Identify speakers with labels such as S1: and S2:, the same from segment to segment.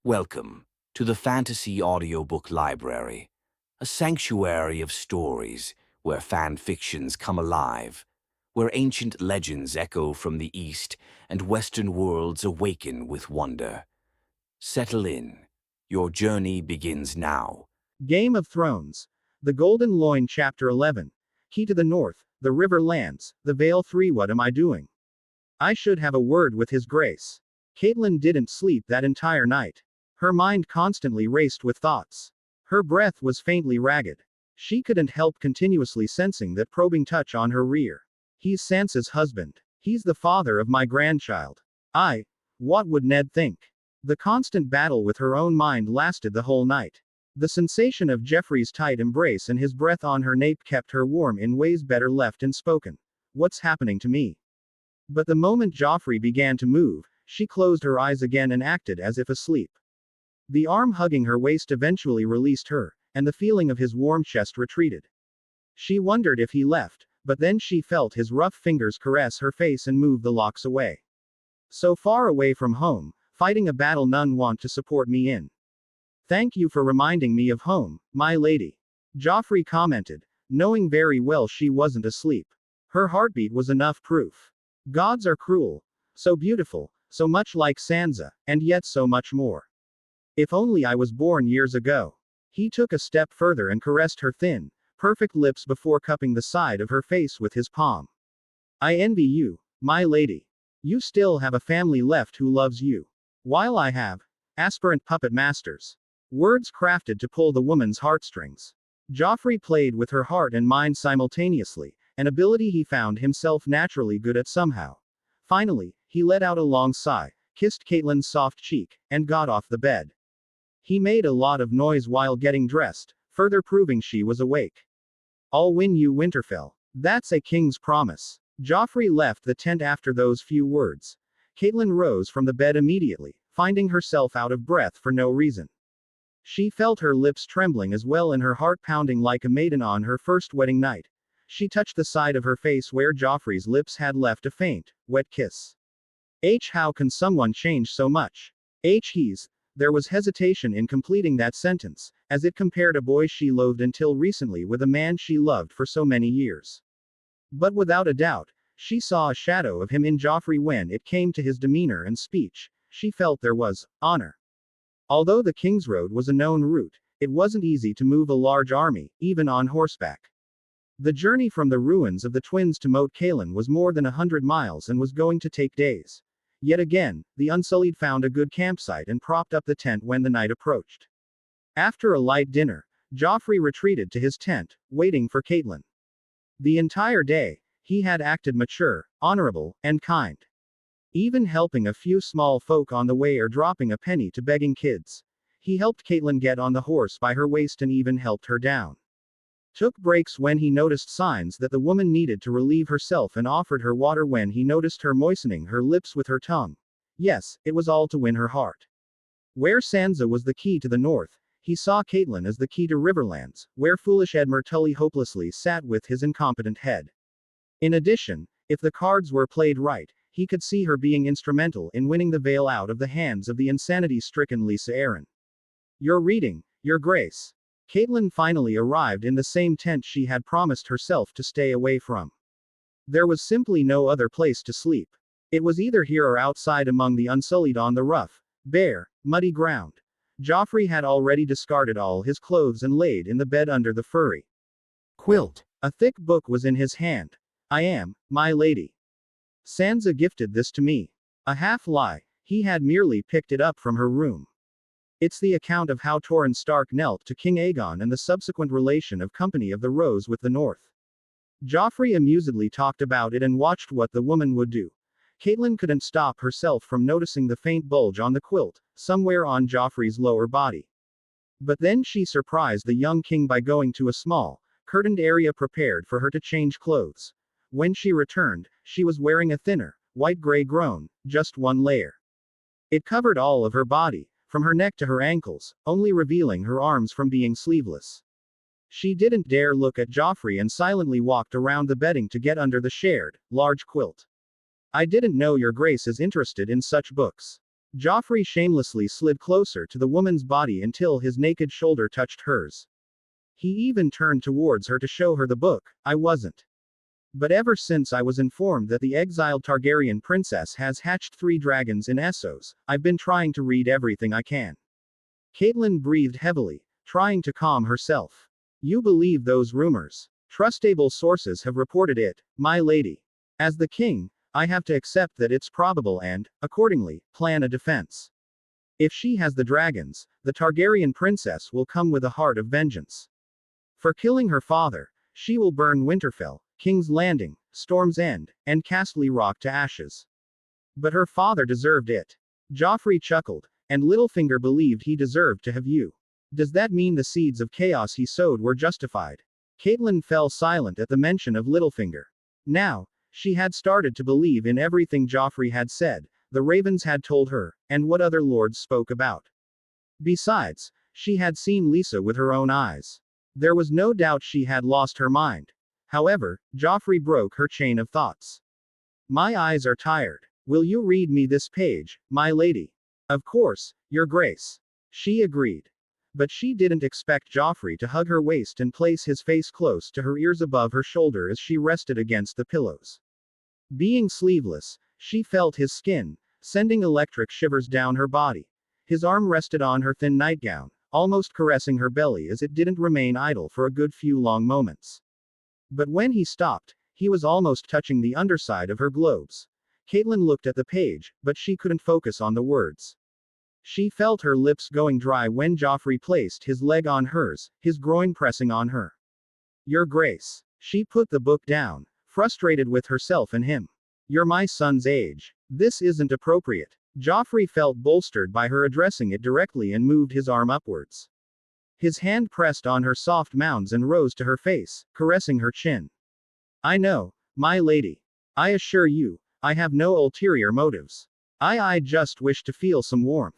S1: Welcome to the Fantasy Audiobook Library, a sanctuary of stories where fan fictions come alive, where ancient legends echo from the East and Western worlds awaken with wonder. Settle in. Your journey begins now.
S2: Game of Thrones. The Golden Loin Chapter 11. Key to the North, the River Lands, the Vale 3. What am I doing? I should have a word with His Grace. Catelyn didn't sleep that entire night. Her mind constantly raced with thoughts. Her breath was faintly ragged. She couldn't help continuously sensing that probing touch on her rear. He's Sansa's husband. He's the father of my grandchild. What would Ned think? The constant battle with her own mind lasted the whole night. The sensation of Joffrey's tight embrace and his breath on her nape kept her warm in ways better left unspoken. What's happening to me? But the moment Joffrey began to move, she closed her eyes again and acted as if asleep. The arm hugging her waist eventually released her, and the feeling of his warm chest retreated. She wondered if he left, but then she felt his rough fingers caress her face and move the locks away. So far away from home, fighting a battle none want to support me in. Thank you for reminding me of home, my lady. Joffrey commented, knowing very well she wasn't asleep. Her heartbeat was enough proof. Gods are cruel. So beautiful, so much like Sansa, and yet so much more. If only I was born years ago. He took a step further and caressed her thin, perfect lips before cupping the side of her face with his palm. I envy you, my lady. You still have a family left who loves you. While I have aspirant puppet masters. Words crafted to pull the woman's heartstrings. Joffrey played with her heart and mind simultaneously, an ability he found himself naturally good at somehow. Finally, he let out a long sigh, kissed Catelyn's soft cheek, and got off the bed. He made a lot of noise while getting dressed, further proving she was awake. I'll win you Winterfell. That's a king's promise. Joffrey left the tent after those few words. Catelyn rose from the bed immediately, finding herself out of breath for no reason. She felt her lips trembling as well and her heart pounding like a maiden on her first wedding night. She touched the side of her face where Joffrey's lips had left a faint, wet kiss. How can someone change so much? There was hesitation in completing that sentence, as it compared a boy she loathed until recently with a man she loved for so many years. But without a doubt, she saw a shadow of him in Joffrey when it came to his demeanor and speech. She felt there was honor. Although the Kingsroad was a known route, it wasn't easy to move a large army, even on horseback. The journey from the ruins of the twins to Moat Cailin was more than 100 miles and was going to take days. Yet again, the Unsullied found a good campsite and propped up the tent when the night approached. After a light dinner, Joffrey retreated to his tent, waiting for Catelyn. The entire day, he had acted mature, honorable, and kind. Even helping a few small folk on the way or dropping a penny to begging kids. He helped Catelyn get on the horse by her waist and even helped her down. Took breaks when he noticed signs that the woman needed to relieve herself and offered her water when he noticed her moistening her lips with her tongue. Yes, it was all to win her heart. Where Sansa was the key to the north, he saw Catelyn as the key to Riverlands, where foolish Edmure Tully hopelessly sat with his incompetent head. In addition, if the cards were played right, he could see her being instrumental in winning the Vale out of the hands of the insanity-stricken Lisa Arryn. Your reading, Your Grace. Catelyn finally arrived in the same tent she had promised herself to stay away from. There was simply no other place to sleep. It was either here or outside among the Unsullied on the rough, bare, muddy ground. Joffrey had already discarded all his clothes and laid in the bed under the furry quilt. A thick book was in his hand. I am, my lady. Sansa gifted this to me. A half-lie, he had merely picked it up from her room. It's the account of how Torrhen Stark knelt to King Aegon and the subsequent relation of Company of the Rose with the North. Joffrey amusedly talked about it and watched what the woman would do. Catelyn couldn't stop herself from noticing the faint bulge on the quilt, somewhere on Joffrey's lower body. But then she surprised the young king by going to a small, curtained area prepared for her to change clothes. When she returned, she was wearing a thinner, white-gray gown, just one layer. It covered all of her body, from her neck to her ankles, only revealing her arms from being sleeveless. She didn't dare look at Joffrey and silently walked around the bedding to get under the shared, large quilt. I didn't know your grace is interested in such books. Joffrey shamelessly slid closer to the woman's body until his naked shoulder touched hers. He even turned towards her to show her the book. I wasn't. But ever since I was informed that the exiled Targaryen princess has hatched 3 dragons in Essos, I've been trying to read everything I can. Catelyn breathed heavily, trying to calm herself. You believe those rumors? Trustable sources have reported it, my lady. As the king, I have to accept that it's probable and, accordingly, plan a defense. If she has the dragons, the Targaryen princess will come with a heart of vengeance. For killing her father, she will burn Winterfell, King's Landing, Storm's End, and Castle Rock to ashes. But her father deserved it. Joffrey chuckled, and Littlefinger believed he deserved to have you. Does that mean the seeds of chaos he sowed were justified? Catelyn fell silent at the mention of Littlefinger. Now, she had started to believe in everything Joffrey had said, the ravens had told her, and what other lords spoke about. Besides, she had seen Lisa with her own eyes. There was no doubt she had lost her mind. However, Joffrey broke her chain of thoughts. My eyes are tired. Will you read me this page, my lady? Of course, your grace. She agreed. But she didn't expect Joffrey to hug her waist and place his face close to her ears above her shoulder as she rested against the pillows. Being sleeveless, she felt his skin, sending electric shivers down her body. His arm rested on her thin nightgown, almost caressing her belly as it didn't remain idle for a good few long moments. But when he stopped, he was almost touching the underside of her globes. Catelyn looked at the page, but she couldn't focus on the words. She felt her lips going dry when Joffrey placed his leg on hers, his groin pressing on her. Your grace. She put the book down, frustrated with herself and him. You're my son's age. This isn't appropriate. Joffrey felt bolstered by her addressing it directly and moved his arm upwards. His hand pressed on her soft mounds and rose to her face, caressing her chin. I know, my lady. I assure you, I have no ulterior motives. I just wish to feel some warmth.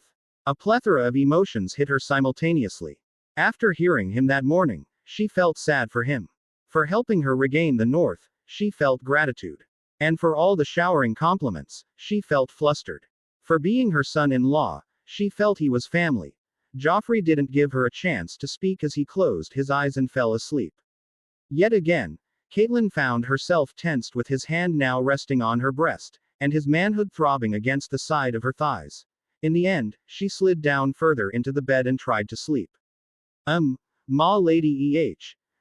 S2: A plethora of emotions hit her simultaneously. After hearing him that morning, she felt sad for him. For helping her regain the north, she felt gratitude. And for all the showering compliments, she felt flustered. For being her son-in-law, she felt he was family. Joffrey didn't give her a chance to speak as he closed his eyes and fell asleep. Yet again, Catelyn found herself tensed with his hand now resting on her breast, and his manhood throbbing against the side of her thighs. In the end, she slid down further into the bed and tried to sleep. Ma lady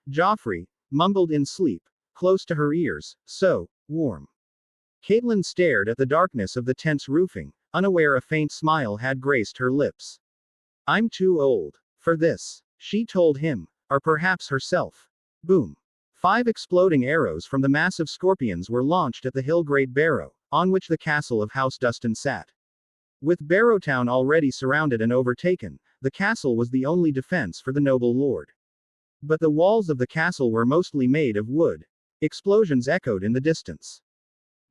S2: Joffrey mumbled in sleep, close to her ears, so warm. Catelyn stared at the darkness of the tent's roofing, unaware a faint smile had graced her lips. I'm too old for this, she told him, or perhaps herself. Boom. 5 exploding arrows from the massive scorpions were launched at the hill Great Barrow, on which the castle of House Dustin sat. With Barrowtown already surrounded and overtaken, the castle was the only defense for the noble lord. But the walls of the castle were mostly made of wood. Explosions echoed in the distance.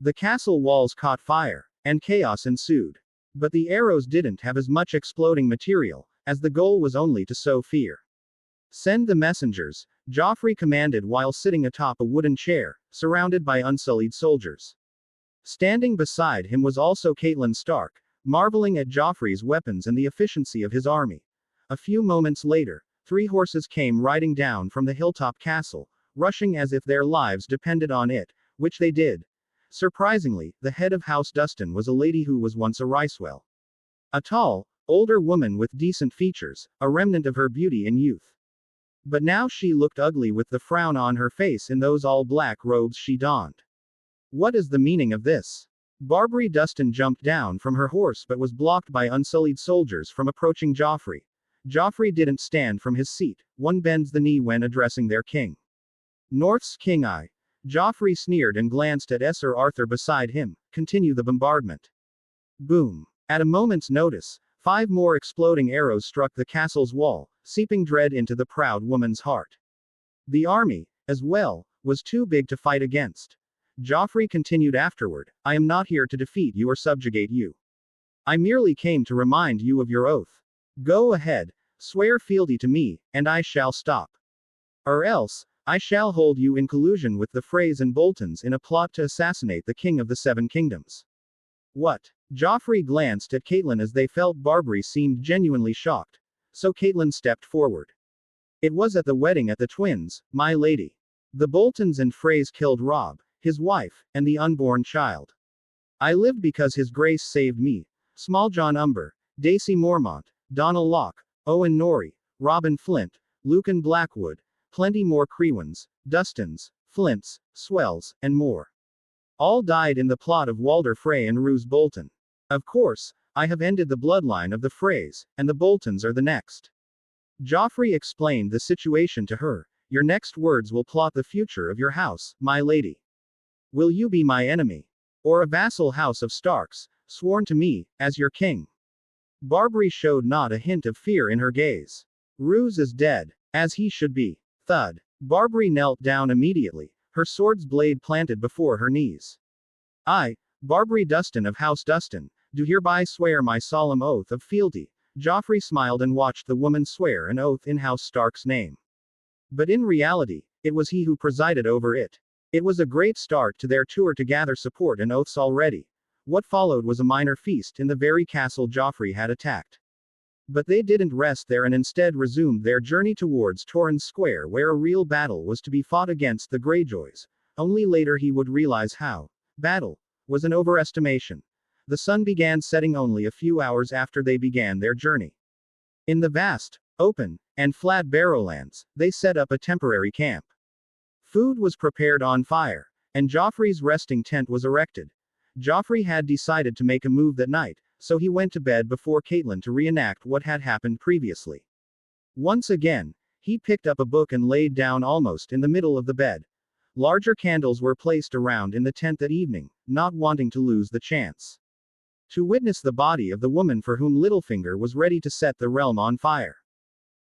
S2: The castle walls caught fire, and chaos ensued. But the arrows didn't have as much exploding material, as the goal was only to sow fear. Send the messengers, Joffrey commanded while sitting atop a wooden chair, surrounded by unsullied soldiers. Standing beside him was also Catelyn Stark, marveling at Joffrey's weapons and the efficiency of his army. A few moments later, 3 horses came riding down from the hilltop castle, rushing as if their lives depended on it, which they did. Surprisingly, the head of House Dustin was a lady who was once a Ricewell. A tall, older woman with decent features, a remnant of her beauty and youth. But now she looked ugly with the frown on her face in those all-black robes she donned. What is the meaning of this? Barbary Dustin jumped down from her horse but was blocked by unsullied soldiers from approaching Joffrey. Joffrey didn't stand from his seat, one bends the knee when addressing their king. North's king Joffrey sneered and glanced at Sir Arthur beside him. Continue the bombardment. Boom. At a moment's notice, 5 more exploding arrows struck the castle's wall, seeping dread into the proud woman's heart. The army, as well, was too big to fight against. Joffrey continued afterward, I am not here to defeat you or subjugate you. I merely came to remind you of your oath. Go ahead, swear fealty to me, and I shall stop. Or else, I shall hold you in collusion with the Freys and Boltons in a plot to assassinate the King of the 7 Kingdoms. What? Joffrey glanced at Catelyn as they felt Barbary seemed genuinely shocked. So Catelyn stepped forward. It was at the wedding at the twins, my lady. The Boltons and Freys killed Robb, his wife, and the unborn child. I lived because his grace saved me. Small John Umber, Dacy Mormont, Donal Locke, Owen Norrie, Robin Flint, Lucan Blackwood, plenty more Crewans, Dustins, Flints, Swells, and more. All died in the plot of Walder Frey and Roose Bolton. Of course, I have ended the bloodline of the Freys, and the Boltons are the next. Joffrey explained the situation to her. Your next words will plot the future of your house, my lady. Will you be my enemy? Or a vassal house of Starks, sworn to me, as your king? Barbary showed not a hint of fear in her gaze. Roose is dead, as he should be. Thud. Barbary knelt down immediately, her sword's blade planted before her knees. I, Barbary Dustin of House Dustin, do hereby swear my solemn oath of fealty. Joffrey smiled and watched the woman swear an oath in House Stark's name. But in reality, it was he who presided over it. It was a great start to their tour to gather support and oaths already. What followed was a minor feast in the very castle Joffrey had attacked. But they didn't rest there and instead resumed their journey towards Torrhen's Square, where a real battle was to be fought against the Greyjoys. Only later he would realize how battle was an overestimation. The sun began setting only a few hours after they began their journey. In the vast, open, and flat Barrowlands, they set up a temporary camp. Food was prepared on fire, and Joffrey's resting tent was erected. Joffrey had decided to make a move that night, so he went to bed before Catelyn to reenact what had happened previously. Once again, he picked up a book and laid down almost in the middle of the bed. Larger candles were placed around in the tent that evening, not wanting to lose the chance to witness the body of the woman for whom Littlefinger was ready to set the realm on fire.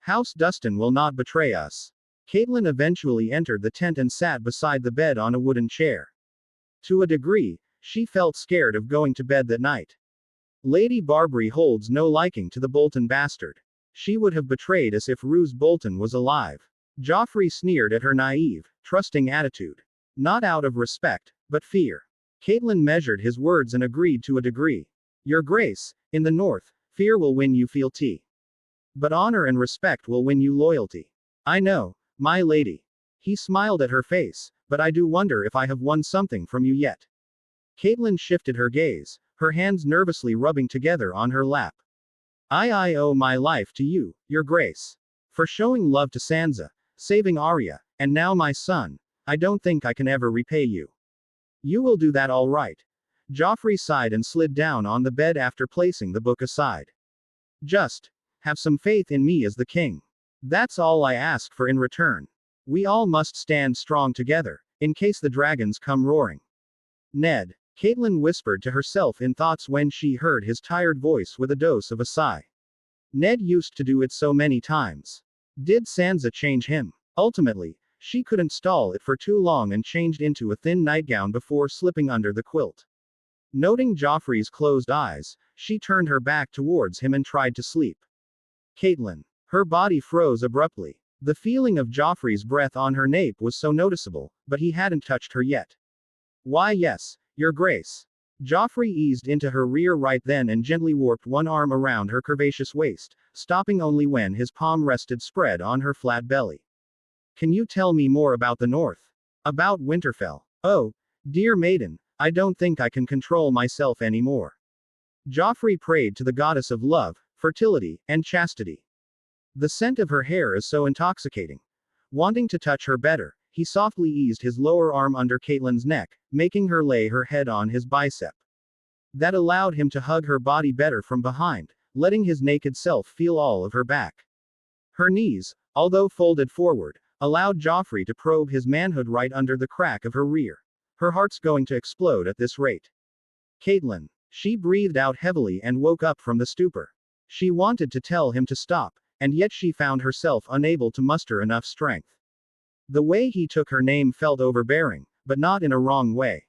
S2: House Dustin will not betray us. Catelyn eventually entered the tent and sat beside the bed on a wooden chair. To a degree, she felt scared of going to bed that night. Lady Barbary holds no liking to the Bolton bastard. She would have betrayed us if Roose Bolton was alive. Joffrey sneered at her naive, trusting attitude. Not out of respect, but fear. Catelyn measured his words and agreed to a degree. Your Grace, in the north, fear will win you fealty. But honor and respect will win you loyalty. I know, my lady. He smiled at her face, but I do wonder if I have won something from you yet. Catelyn shifted her gaze, her hands nervously rubbing together on her lap. I owe my life to you, Your Grace. For showing love to Sansa, saving Arya, and now my son. I don't think I can ever repay you. You will do that all right. Joffrey sighed and slid down on the bed after placing the book aside. Just have some faith in me as the king. That's all I ask for in return. We all must stand strong together, in case the dragons come roaring. Ned, Catelyn whispered to herself in thoughts when she heard his tired voice with a dose of a sigh. Ned used to do it so many times. Did Sansa change him? Ultimately, she couldn't stall it for too long and changed into a thin nightgown before slipping under the quilt. Noting Joffrey's closed eyes, she turned her back towards him and tried to sleep. Catelyn. Her body froze abruptly. The feeling of Joffrey's breath on her nape was so noticeable, but he hadn't touched her yet. Why yes, Your Grace. Joffrey eased into her rear right then and gently warped one arm around her curvaceous waist, stopping only when his palm rested spread on her flat belly. Can you tell me more about the north? About Winterfell? Oh, dear maiden, I don't think I can control myself anymore. Joffrey prayed to the goddess of love, fertility, and chastity. The scent of her hair is so intoxicating. Wanting to touch her better, he softly eased his lower arm under Catelyn's neck, making her lay her head on his bicep. That allowed him to hug her body better from behind, letting his naked self feel all of her back. Her knees, although folded forward, allowed Joffrey to probe his manhood right under the crack of her rear. Her heart's going to explode at this rate. Catelyn. She breathed out heavily and woke up from the stupor. She wanted to tell him to stop, and yet she found herself unable to muster enough strength. The way he took her name felt overbearing, but not in a wrong way.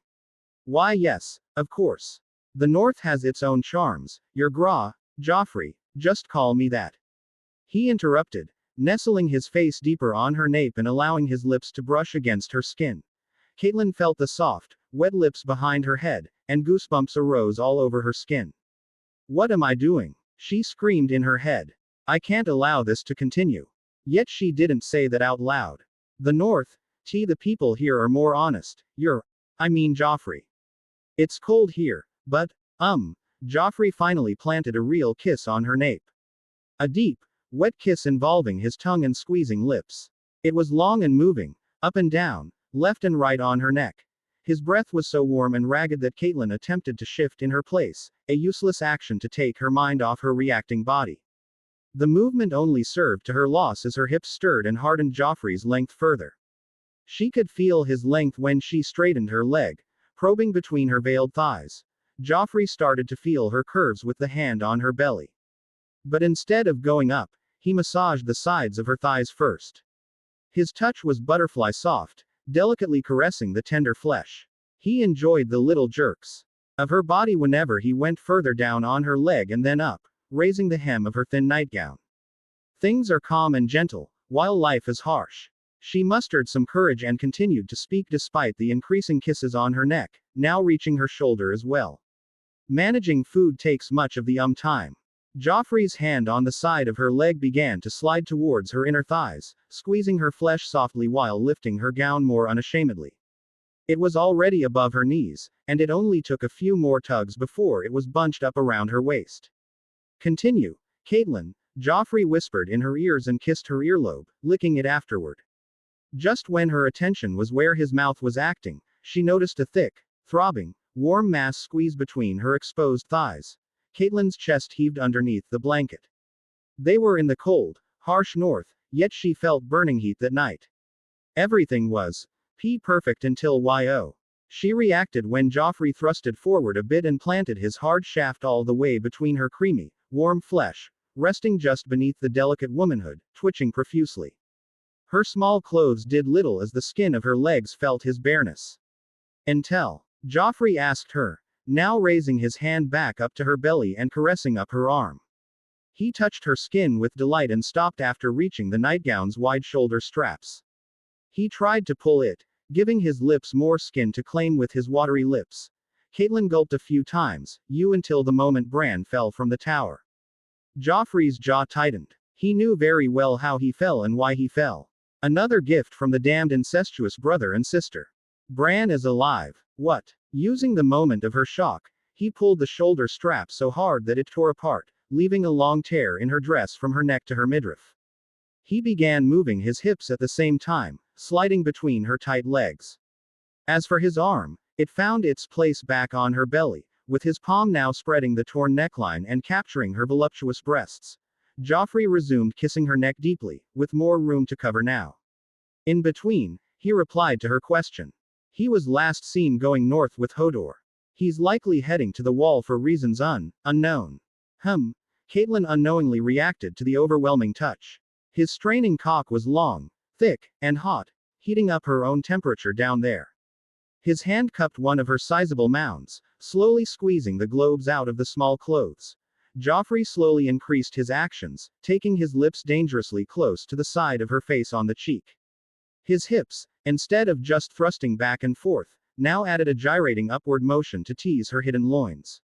S2: Why yes, of course. The north has its own charms, your Joffrey, just call me that. He interrupted, nestling his face deeper on her nape and allowing his lips to brush against her skin. Catelyn felt the soft, wet lips behind her head, and goosebumps arose all over her skin. What am I doing? She screamed in her head. I can't allow this to continue. Yet she didn't say that out loud. The North, the people here are more honest. I mean Joffrey. It's cold here, but, Joffrey finally planted a real kiss on her nape. A deep, wet kiss involving his tongue and squeezing lips. It was long and moving, up and down, left and right on her neck. His breath was so warm and ragged that Catelyn attempted to shift in her place, a useless action to take her mind off her reacting body. The movement only served to her loss as her hips stirred and hardened Joffrey's length further. She could feel his length when she straightened her leg, probing between her veiled thighs. Joffrey started to feel her curves with the hand on her belly. But instead of going up, he massaged the sides of her thighs first. His touch was butterfly soft, delicately caressing the tender flesh. He enjoyed the little jerks of her body whenever he went further down on her leg and then up, raising the hem of her thin nightgown. Things are calm and gentle, while life is harsh. She mustered some courage and continued to speak despite the increasing kisses on her neck, now reaching her shoulder as well. Managing food takes much of the time. Joffrey's hand on the side of her leg began to slide towards her inner thighs, squeezing her flesh softly while lifting her gown more unashamedly. It was already above her knees, and it only took a few more tugs before it was bunched up around her waist. Continue, Catelyn, Joffrey whispered in her ears and kissed her earlobe, licking it afterward. Just when her attention was where his mouth was acting, she noticed a thick, throbbing, warm mass squeeze between her exposed thighs. Catelyn's chest heaved underneath the blanket. They were in the cold, harsh north, yet she felt burning heat that night. Everything was perfect until she reacted when Joffrey thrusted forward a bit and planted his hard shaft all the way between her creamy, warm flesh, resting just beneath the delicate womanhood, twitching profusely. Her small clothes did little as the skin of her legs felt his bareness. Until Joffrey asked her, now raising his hand back up to her belly and caressing up her arm. He touched her skin with delight and stopped after reaching the nightgown's wide shoulder straps. He tried to pull it, giving his lips more skin to claim with his watery lips. Catelyn gulped a few times, until the moment Bran fell from the tower. Joffrey's jaw tightened. He knew very well how he fell and why he fell. Another gift from the damned incestuous brother and sister. Bran is alive. What? Using the moment of her shock, he pulled the shoulder strap so hard that it tore apart, leaving a long tear in her dress from her neck to her midriff. He began moving his hips at the same time, sliding between her tight legs. As for his arm, it found its place back on her belly, with his palm now spreading the torn neckline and capturing her voluptuous breasts. Joffrey resumed kissing her neck deeply, with more room to cover now. In between, he replied to her question. He was last seen going north with Hodor. He's likely heading to the wall for reasons unknown. Catelyn unknowingly reacted to the overwhelming touch. His straining cock was long, thick, and hot, heating up her own temperature down there. His hand cupped one of her sizable mounds, slowly squeezing the globes out of the small clothes. Joffrey slowly increased his actions, taking his lips dangerously close to the side of her face on the cheek. His hips, instead of just thrusting back and forth, now added a gyrating upward motion to tease her hidden loins.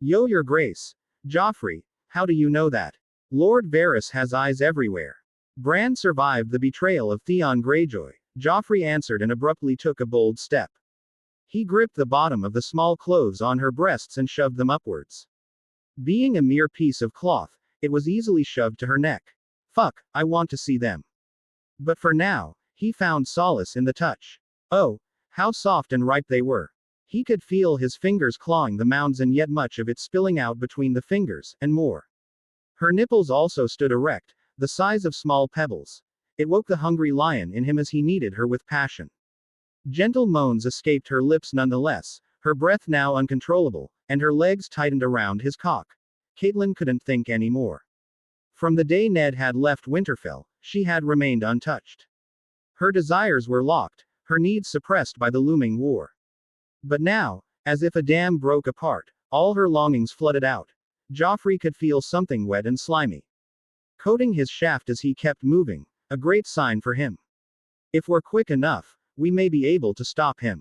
S2: Yo, your grace. Joffrey, how do you know that? Lord Varys has eyes everywhere. Bran survived the betrayal of Theon Greyjoy, Joffrey answered and abruptly took a bold step. He gripped the bottom of the small clothes on her breasts and shoved them upwards. Being a mere piece of cloth, it was easily shoved to her neck. Fuck, I want to see them. But for now, he found solace in the touch. Oh, how soft and ripe they were. He could feel his fingers clawing the mounds and yet much of it spilling out between the fingers, and more. Her nipples also stood erect, the size of small pebbles. It woke the hungry lion in him as he needed her with passion. Gentle moans escaped her lips nonetheless, her breath now uncontrollable, and her legs tightened around his cock. Catelyn couldn't think any more. From the day Ned had left Winterfell, she had remained untouched. Her desires were locked, her needs suppressed by the looming war. But now, as if a dam broke apart, all her longings flooded out. Joffrey could feel something wet and slimy coating his shaft as he kept moving, a great sign for him. If we're quick enough, we may be able to stop him.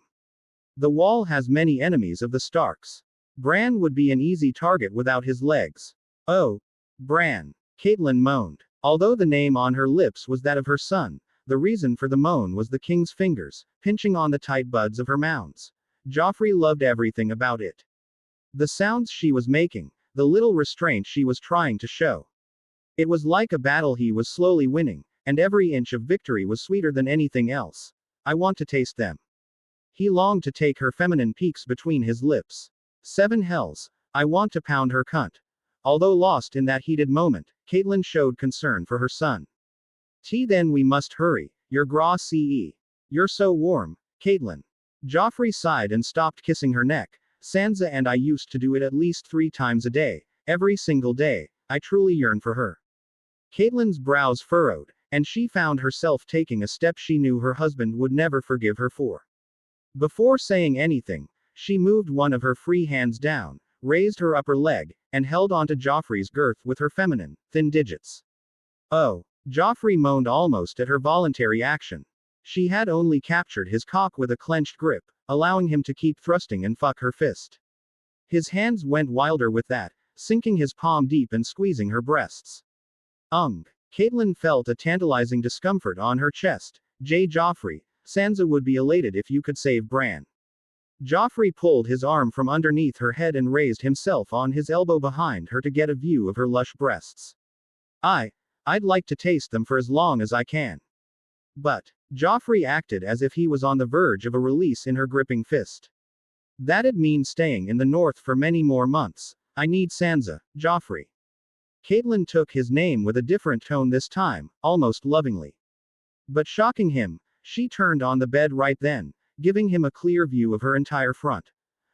S2: The wall has many enemies of the Starks. Bran would be an easy target without his legs. Oh, Bran. Catelyn moaned. Although the name on her lips was that of her son, the reason for the moan was the king's fingers, pinching on the tight buds of her mounds. Joffrey loved everything about it. The sounds she was making, the little restraint she was trying to show. It was like a battle he was slowly winning, and every inch of victory was sweeter than anything else. I want to taste them. He longed to take her feminine peaks between his lips. 7 hells. I want to pound her cunt. Although lost in that heated moment, Catelyn showed concern for her son. Then we must hurry. Your gras ce. You're so warm, Catelyn. Joffrey sighed and stopped kissing her neck. Sansa and I used to do it at least 3 times a day, every single day. I truly yearn for her. Catelyn's brows furrowed, and she found herself taking a step she knew her husband would never forgive her for. Before saying anything, she moved one of her free hands down, raised her upper leg, and held onto Joffrey's girth with her feminine, thin digits. Oh. Joffrey moaned almost at her voluntary action. She had only captured his cock with a clenched grip, allowing him to keep thrusting and fuck her fist. His hands went wilder with that, sinking his palm deep and squeezing her breasts. Catelyn felt a tantalizing discomfort on her chest. Joffrey, Sansa would be elated if you could save Bran. Joffrey pulled his arm from underneath her head and raised himself on his elbow behind her to get a view of her lush breasts. I'd like to taste them for as long as I can. But, Joffrey acted as if he was on the verge of a release in her gripping fist. That'd mean staying in the north for many more months. I need Sansa, Joffrey. Catelyn took his name with a different tone this time, almost lovingly. But shocking him, she turned on the bed right then, giving him a clear view of her entire front.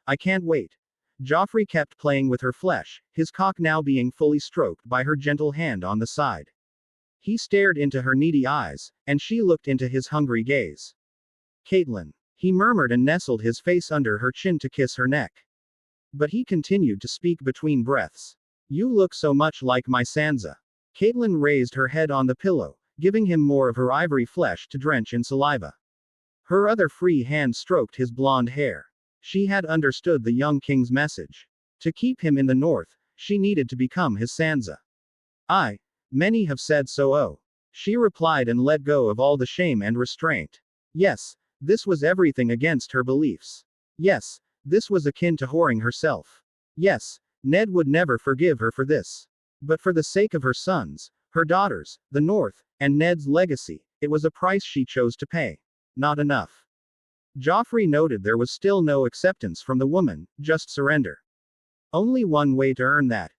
S2: I can't wait. Joffrey kept playing with her flesh, his cock now being fully stroked by her gentle hand on the side. He stared into her needy eyes, and she looked into his hungry gaze. Catelyn. He murmured and nestled his face under her chin to kiss her neck. But he continued to speak between breaths. You look so much like my Sansa. Catelyn raised her head on the pillow, giving him more of her ivory flesh to drench in saliva. Her other free hand stroked his blonde hair. She had understood the young king's message. To keep him in the north, she needed to become his Sansa. Many have said so. Oh. She replied and let go of all the shame and restraint. Yes, this was everything against her beliefs. Yes, this was akin to whoring herself. Yes, Ned would never forgive her for this. But for the sake of her sons, her daughters, the North, and Ned's legacy, it was a price she chose to pay. Not enough. Joffrey noted there was still no acceptance from the woman, just surrender. Only one way to earn that.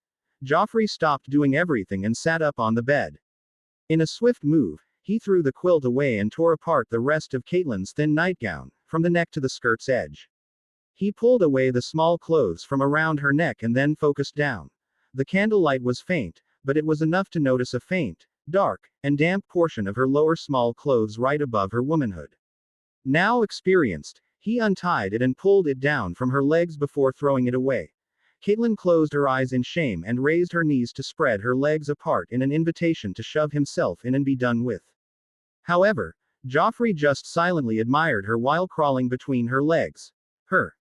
S2: Joffrey stopped doing everything and sat up on the bed. In a swift move, he threw the quilt away and tore apart the rest of Catelyn's thin nightgown, from the neck to the skirt's edge. He pulled away the small clothes from around her neck and then focused down. The candlelight was faint, but it was enough to notice a faint, dark, and damp portion of her lower small clothes right above her womanhood. Now experienced, he untied it and pulled it down from her legs before throwing it away. Catelyn closed her eyes in shame and raised her knees to spread her legs apart in an invitation to shove himself in and be done with. However, Joffrey just silently admired her while crawling between her legs. Her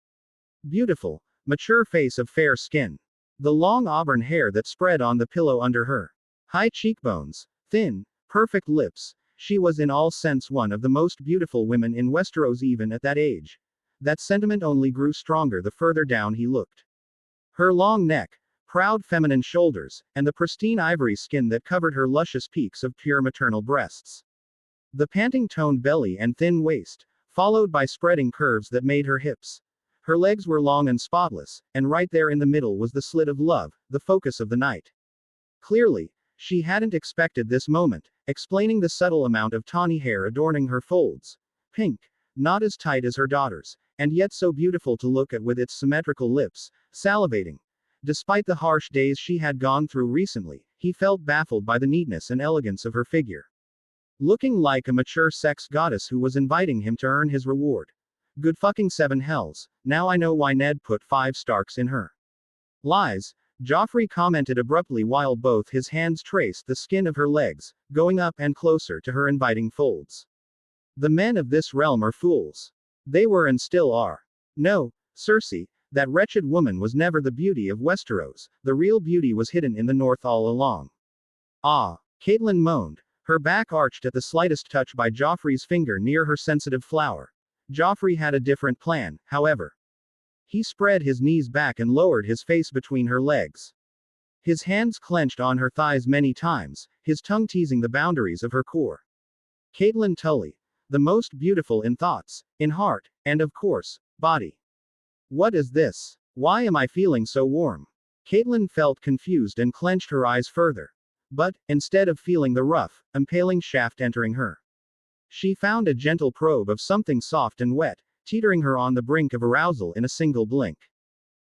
S2: beautiful, mature face of fair skin. The long auburn hair that spread on the pillow under her high cheekbones, thin, perfect lips. She was in all sense one of the most beautiful women in Westeros even at that age. That sentiment only grew stronger the further down he looked. Her long neck, proud feminine shoulders, and the pristine ivory skin that covered her luscious peaks of pure maternal breasts. The panting toned belly and thin waist, followed by spreading curves that made her hips. Her legs were long and spotless, and right there in the middle was the slit of love, the focus of the night. Clearly, she hadn't expected this moment, explaining the subtle amount of tawny hair adorning her folds. Pink, not as tight as her daughter's, and yet so beautiful to look at with its symmetrical lips, salivating. Despite the harsh days she had gone through recently, he felt baffled by the neatness and elegance of her figure. Looking like a mature sex goddess who was inviting him to earn his reward. Good fucking 7 hells, now I know why Ned put 5 Starks in her. Lies, Joffrey commented abruptly while both his hands traced the skin of her legs, going up and closer to her inviting folds. The men of this realm are fools. They were and still are. No, Cersei, that wretched woman was never the beauty of Westeros, the real beauty was hidden in the north all along. Ah, Catelyn moaned, her back arched at the slightest touch by Joffrey's finger near her sensitive flower. Joffrey had a different plan, however. He spread his knees back and lowered his face between her legs. His hands clenched on her thighs many times, his tongue teasing the boundaries of her core. Catelyn Tully, the most beautiful in thoughts, in heart, and of course, body. What is this? Why am I feeling so warm? Catelyn felt confused and clenched her eyes further. But, instead of feeling the rough, impaling shaft entering her, she found a gentle probe of something soft and wet, teetering her on the brink of arousal in a single blink.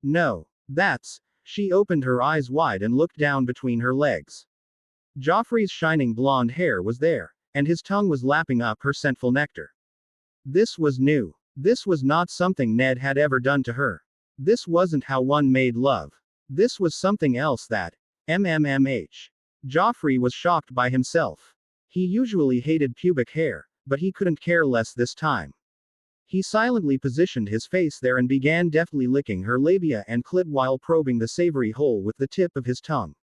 S2: No, that's. She opened her eyes wide and looked down between her legs. Joffrey's shining blonde hair was there, and his tongue was lapping up her scentful nectar. This was new. This was not something Ned had ever done to her. This wasn't how one made love. This was something else that. MMMH. Joffrey was shocked by himself. He usually hated pubic hair, but he couldn't care less this time. He silently positioned his face there and began deftly licking her labia and clit while probing the savory hole with the tip of his tongue.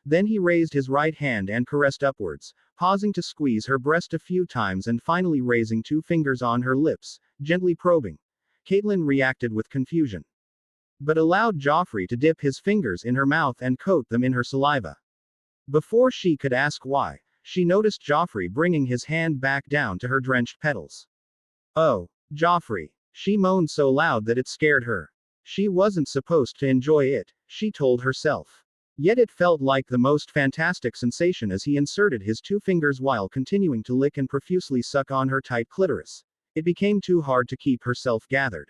S2: Then he raised his right hand and caressed upwards, pausing to squeeze her breast a few times and finally raising 2 fingers on her lips, gently probing. Catelyn reacted with confusion, but allowed Joffrey to dip his fingers in her mouth and coat them in her saliva. Before she could ask why, she noticed Joffrey bringing his hand back down to her drenched petals. Oh, Joffrey. She moaned so loud that it scared her. She wasn't supposed to enjoy it, she told herself. Yet it felt like the most fantastic sensation as he inserted his 2 fingers while continuing to lick and profusely suck on her tight clitoris. It became too hard to keep herself gathered.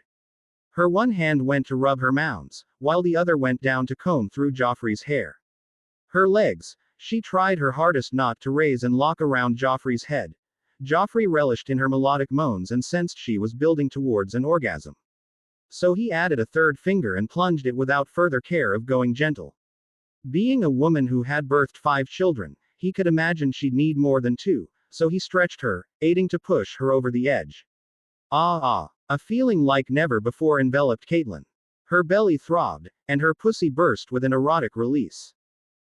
S2: Her one hand went to rub her mounds, while the other went down to comb through Joffrey's hair. Her legs. She tried her hardest not to raise and lock around Joffrey's head. Joffrey relished in her melodic moans and sensed she was building towards an orgasm. So he added a 3rd finger and plunged it without further care of going gentle. Being a woman who had birthed 5 children, he could imagine she'd need more than 2, so he stretched her, aiding to push her over the edge. A feeling like never before enveloped Catelyn. Her belly throbbed, and her pussy burst with an erotic release.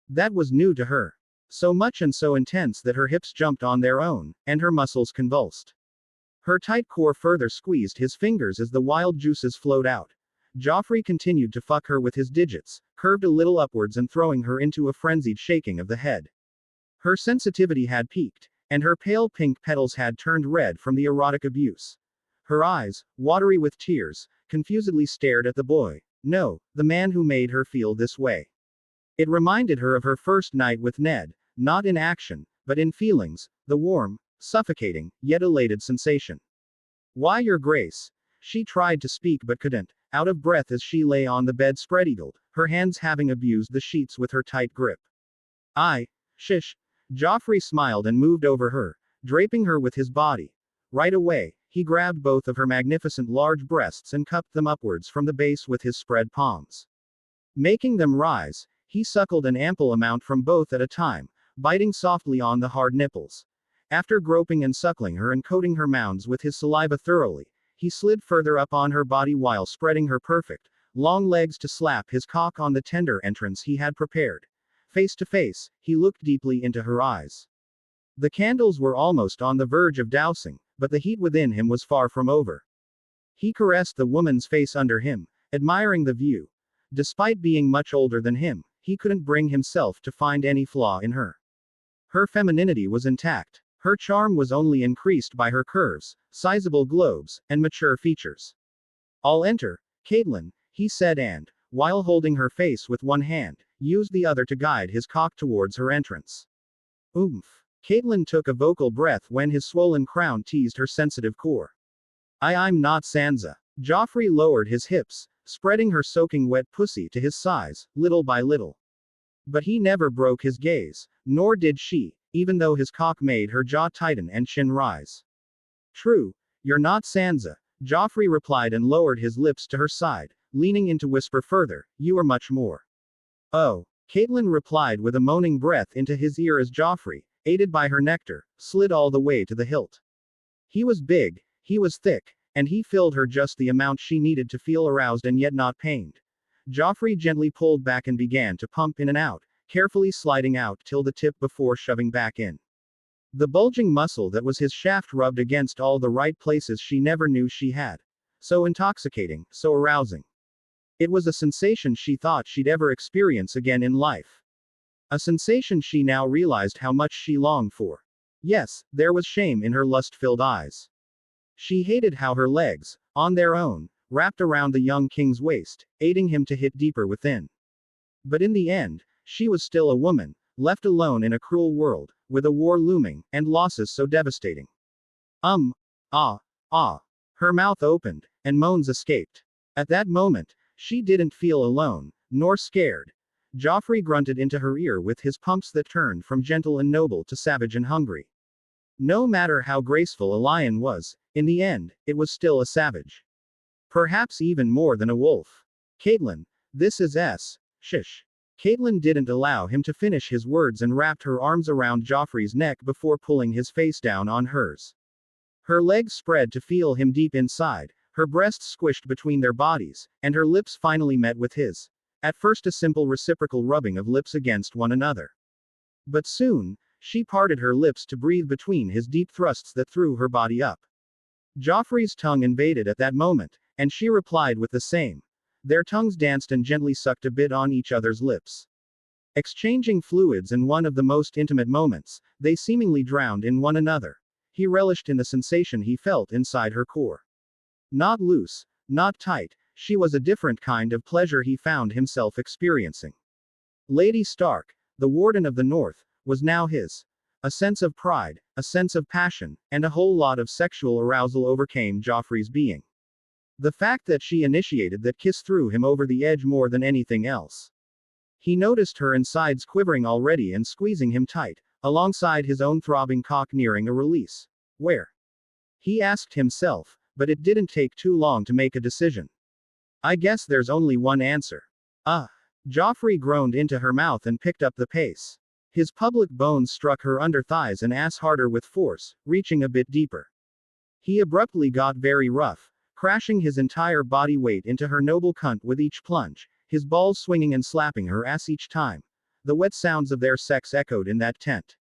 S2: That was new to her. So much and so intense that her hips jumped on their own, and her muscles convulsed. Her tight core further squeezed his fingers as the wild juices flowed out. Joffrey continued to fuck her with his digits, curved a little upwards and throwing her into a frenzied shaking of the head. Her sensitivity had peaked, and her pale pink petals had turned red from the erotic abuse. Her eyes, watery with tears, confusedly stared at the boy. No, the man who made her feel this way. It reminded her of her first night with Ned, not in action, but in feelings, the warm, suffocating, yet elated sensation. Why, Your Grace? She tried to speak but couldn't, out of breath as she lay on the bed spread-eagled, her hands having abused the sheets with her tight grip. Shish. Joffrey smiled and moved over her, draping her with his body. Right away, he grabbed both of her magnificent large breasts and cupped them upwards from the base with his spread palms. Making them rise, he suckled an ample amount from both at a time, biting softly on the hard nipples. After groping and suckling her and coating her mounds with his saliva thoroughly, he slid further up on her body while spreading her perfect, long legs to slap his cock on the tender entrance he had prepared. Face to face, he looked deeply into her eyes. The candles were almost on the verge of dousing, but the heat within him was far from over. He caressed the woman's face under him, admiring the view. Despite being much older than him, he couldn't bring himself to find any flaw in her. Her femininity was intact. Her charm was only increased by her curves, sizable globes, and mature features. I'll enter, Catelyn, he said and, while holding her face with one hand, used the other to guide his cock towards her entrance. Oomph. Catelyn took a vocal breath when his swollen crown teased her sensitive core. I'm not Sansa. Joffrey lowered his hips, spreading her soaking wet pussy to his size, little by little. But he never broke his gaze, nor did she, even though his cock made her jaw tighten and chin rise. True, you're not Sansa, Joffrey replied and lowered his lips to her side, leaning in to whisper further, you are much more. Oh, Catelyn replied with a moaning breath into his ear as Joffrey, aided by her nectar, slid all the way to the hilt. He was big, he was thick, and he filled her just the amount she needed to feel aroused and yet not pained. Joffrey gently pulled back and began to pump in and out, carefully sliding out till the tip before shoving back in. The bulging muscle that was his shaft rubbed against all the right places she never knew she had. So intoxicating, so arousing. It was a sensation she thought she'd ever experience again in life. A sensation she now realized how much she longed for. Yes, there was shame in her lust-filled eyes. She hated how her legs, on their own, wrapped around the young king's waist, aiding him to hit deeper within. But in the end, she was still a woman, left alone in a cruel world, with a war looming, and losses so devastating. Ah. Her mouth opened, and moans escaped. At that moment, she didn't feel alone, nor scared. Joffrey grunted into her ear with his pumps that turned from gentle and noble to savage and hungry. No matter how graceful a lion was, in the end, it was still a savage. Perhaps even more than a wolf. Catelyn, this is S. Shish. Catelyn didn't allow him to finish his words and wrapped her arms around Joffrey's neck before pulling his face down on hers. Her legs spread to feel him deep inside, her breasts squished between their bodies, and her lips finally met with his. At first a simple reciprocal rubbing of lips against one another. But soon, she parted her lips to breathe between his deep thrusts that threw her body up. Joffrey's tongue invaded at that moment, and she replied with the same. Their tongues danced and gently sucked a bit on each other's lips. Exchanging fluids in one of the most intimate moments, they seemingly drowned in one another. He relished in the sensation he felt inside her core. Not loose, not tight, she was a different kind of pleasure he found himself experiencing. Lady Stark, the Warden of the North, was now his. A sense of pride, a sense of passion, and a whole lot of sexual arousal overcame Joffrey's being. The fact that she initiated that kiss threw him over the edge more than anything else. He noticed her insides quivering already and squeezing him tight, alongside his own throbbing cock nearing a release. Where? He asked himself, but it didn't take too long to make a decision. I guess there's only one answer. Joffrey groaned into her mouth and picked up the pace. His public bones struck her under thighs and ass harder with force, reaching a bit deeper. He abruptly got very rough, crashing his entire body weight into her noble cunt with each plunge, his balls swinging and slapping her ass each time. The wet sounds of their sex echoed in that tent.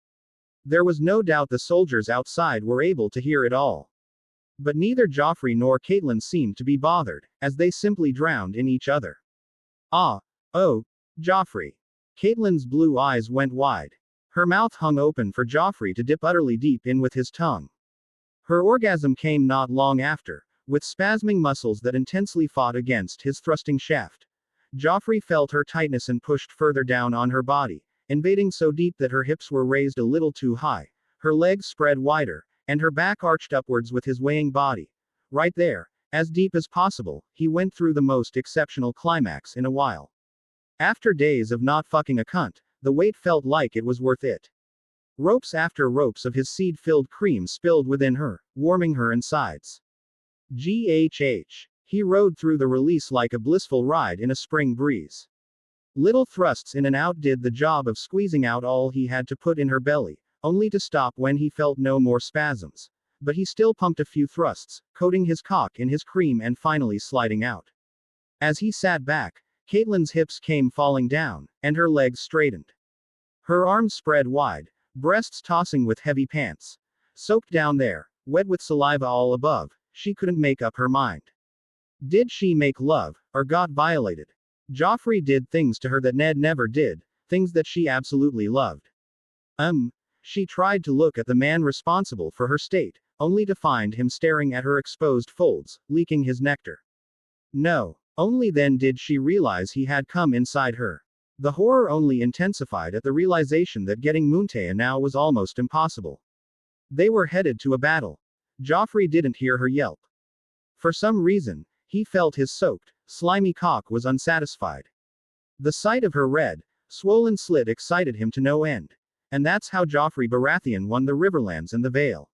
S2: There was no doubt the soldiers outside were able to hear it all. But neither Joffrey nor Catelyn seemed to be bothered, as they simply drowned in each other. Oh, Joffrey. Catelyn's blue eyes went wide. Her mouth hung open for Joffrey to dip utterly deep in with his tongue. Her orgasm came not long after, with spasming muscles that intensely fought against his thrusting shaft. Joffrey felt her tightness and pushed further down on her body, invading so deep that her hips were raised a little too high, her legs spread wider, and her back arched upwards with his weighing body. Right there, as deep as possible, he went through the most exceptional climax in a while. After days of not fucking a cunt, the wait felt like it was worth it. Ropes after ropes of his seed-filled cream spilled within her, warming her insides. GHH. He rode through the release like a blissful ride in a spring breeze. Little thrusts in and out did the job of squeezing out all he had to put in her belly, only to stop when he felt no more spasms. But he still pumped a few thrusts, coating his cock in his cream and finally sliding out. As he sat back, Catelyn's hips came falling down, and her legs straightened. Her arms spread wide, breasts tossing with heavy pants. Soaked down there, wet with saliva all above, she couldn't make up her mind. Did she make love, or got violated? Joffrey did things to her that Ned never did, things that she absolutely loved. She tried to look at the man responsible for her state, only to find him staring at her exposed folds, leaking his nectar. No. Only then did she realize he had come inside her. The horror only intensified at the realization that getting Muntea now was almost impossible. They were headed to a battle. Joffrey didn't hear her yelp. For some reason, he felt his soaked, slimy cock was unsatisfied. The sight of her red, swollen slit excited him to no end. And that's how Joffrey Baratheon won the Riverlands and the Vale.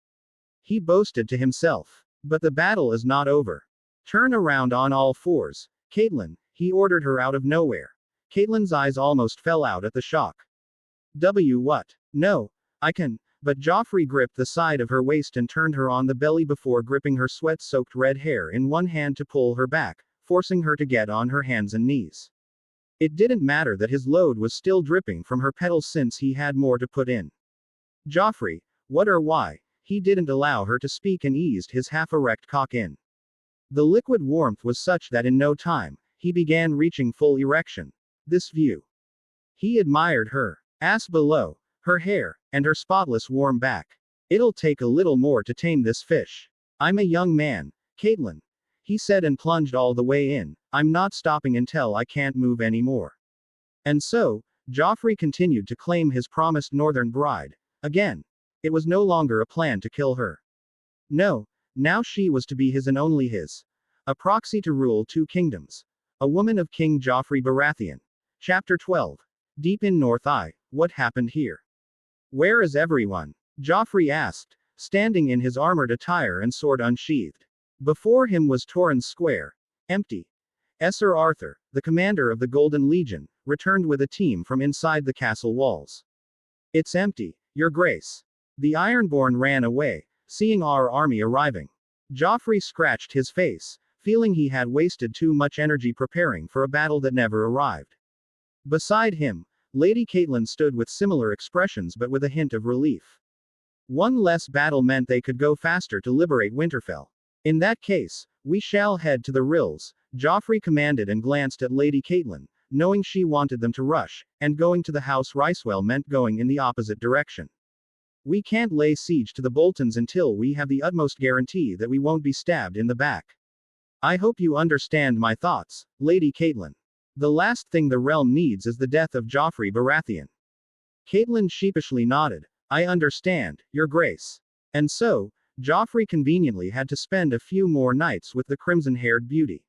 S2: He boasted to himself. But the battle is not over. Turn around on all fours, Catelyn, he ordered her out of nowhere. Catelyn's eyes almost fell out at the shock. What? No. I can. But Joffrey gripped the side of her waist and turned her on the belly before gripping her sweat-soaked red hair in one hand to pull her back, forcing her to get on her hands and knees. It didn't matter that his load was still dripping from her petals since he had more to put in. Joffrey, what or why? He didn't allow her to speak and eased his half-erect cock in. The liquid warmth was such that in no time, he began reaching full erection. This view. He admired her ass below, her hair, and her spotless warm back. It'll take a little more to tame this fish. I'm a young man, Catelyn, he said and plunged all the way in. I'm not stopping until I can't move anymore. And so, Joffrey continued to claim his promised northern bride. Again. It was no longer a plan to kill her. No, now she was to be his and only his. A proxy to rule two kingdoms. A woman of King Joffrey Baratheon. Chapter 12. Deep in North Eye, what happened here? Where is everyone? Joffrey asked, standing in his armored attire and sword unsheathed. Before him was Torrhen's Square. Empty. Sir Arthur, the commander of the Golden Legion, returned with a team from inside the castle walls. It's empty, Your Grace. The Ironborn ran away, seeing our army arriving. Joffrey scratched his face, feeling he had wasted too much energy preparing for a battle that never arrived. Beside him, Lady Catelyn stood with similar expressions but with a hint of relief. One less battle meant they could go faster to liberate Winterfell. In that case, we shall head to the Rills, Joffrey commanded and glanced at Lady Catelyn, knowing she wanted them to rush, and going to the House Ricewell meant going in the opposite direction. We can't lay siege to the Boltons until we have the utmost guarantee that we won't be stabbed in the back. I hope you understand my thoughts, Lady Catelyn. The last thing the realm needs is the death of Joffrey Baratheon. Catelyn sheepishly nodded. I understand, Your Grace. And so, Joffrey conveniently had to spend a few more nights with the crimson-haired beauty.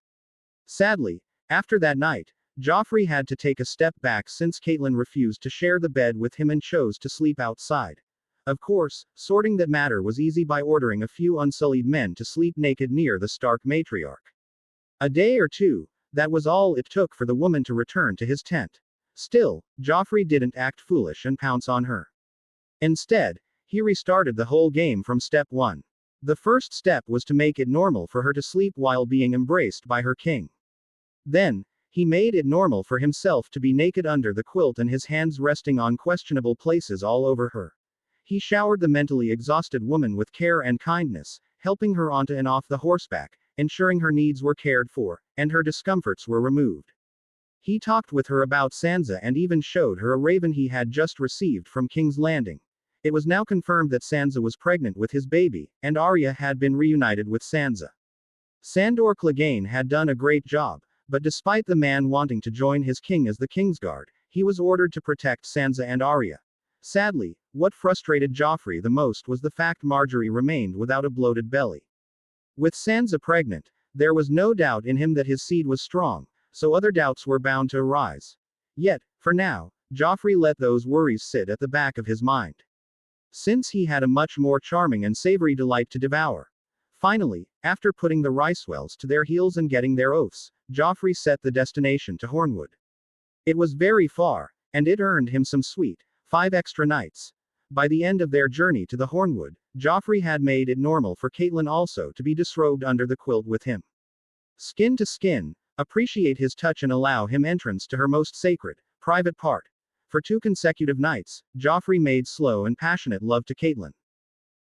S2: Sadly, after that night, Joffrey had to take a step back since Catelyn refused to share the bed with him and chose to sleep outside. Of course, sorting that matter was easy by ordering a few unsullied men to sleep naked near the Stark matriarch. A day or two, that was all it took for the woman to return to his tent. Still, Joffrey didn't act foolish and pounce on her. Instead, he restarted the whole game from step 1. The first step was to make it normal for her to sleep while being embraced by her king. Then, he made it normal for himself to be naked under the quilt and his hands resting on questionable places all over her. He showered the mentally exhausted woman with care and kindness, helping her onto and off the horseback, ensuring her needs were cared for, and her discomforts were removed. He talked with her about Sansa and even showed her a raven he had just received from King's Landing. It was now confirmed that Sansa was pregnant with his baby, and Arya had been reunited with Sansa. Sandor Clegane had done a great job, but despite the man wanting to join his king as the Kingsguard, he was ordered to protect Sansa and Arya. Sadly, what frustrated Joffrey the most was the fact Marjorie remained without a bloated belly. With Sansa pregnant, there was no doubt in him that his seed was strong, so other doubts were bound to arise. Yet, for now, Joffrey let those worries sit at the back of his mind. Since he had a much more charming and savory delight to devour. Finally, after putting the Ricewells to their heels and getting their oaths, Joffrey set the destination to Hornwood. It was very far, and it earned him some sweet 5 extra nights. By the end of their journey to the Hornwood, Joffrey had made it normal for Catelyn also to be disrobed under the quilt with him. Skin to skin, appreciate his touch and allow him entrance to her most sacred, private part. For 2 consecutive nights, Joffrey made slow and passionate love to Catelyn.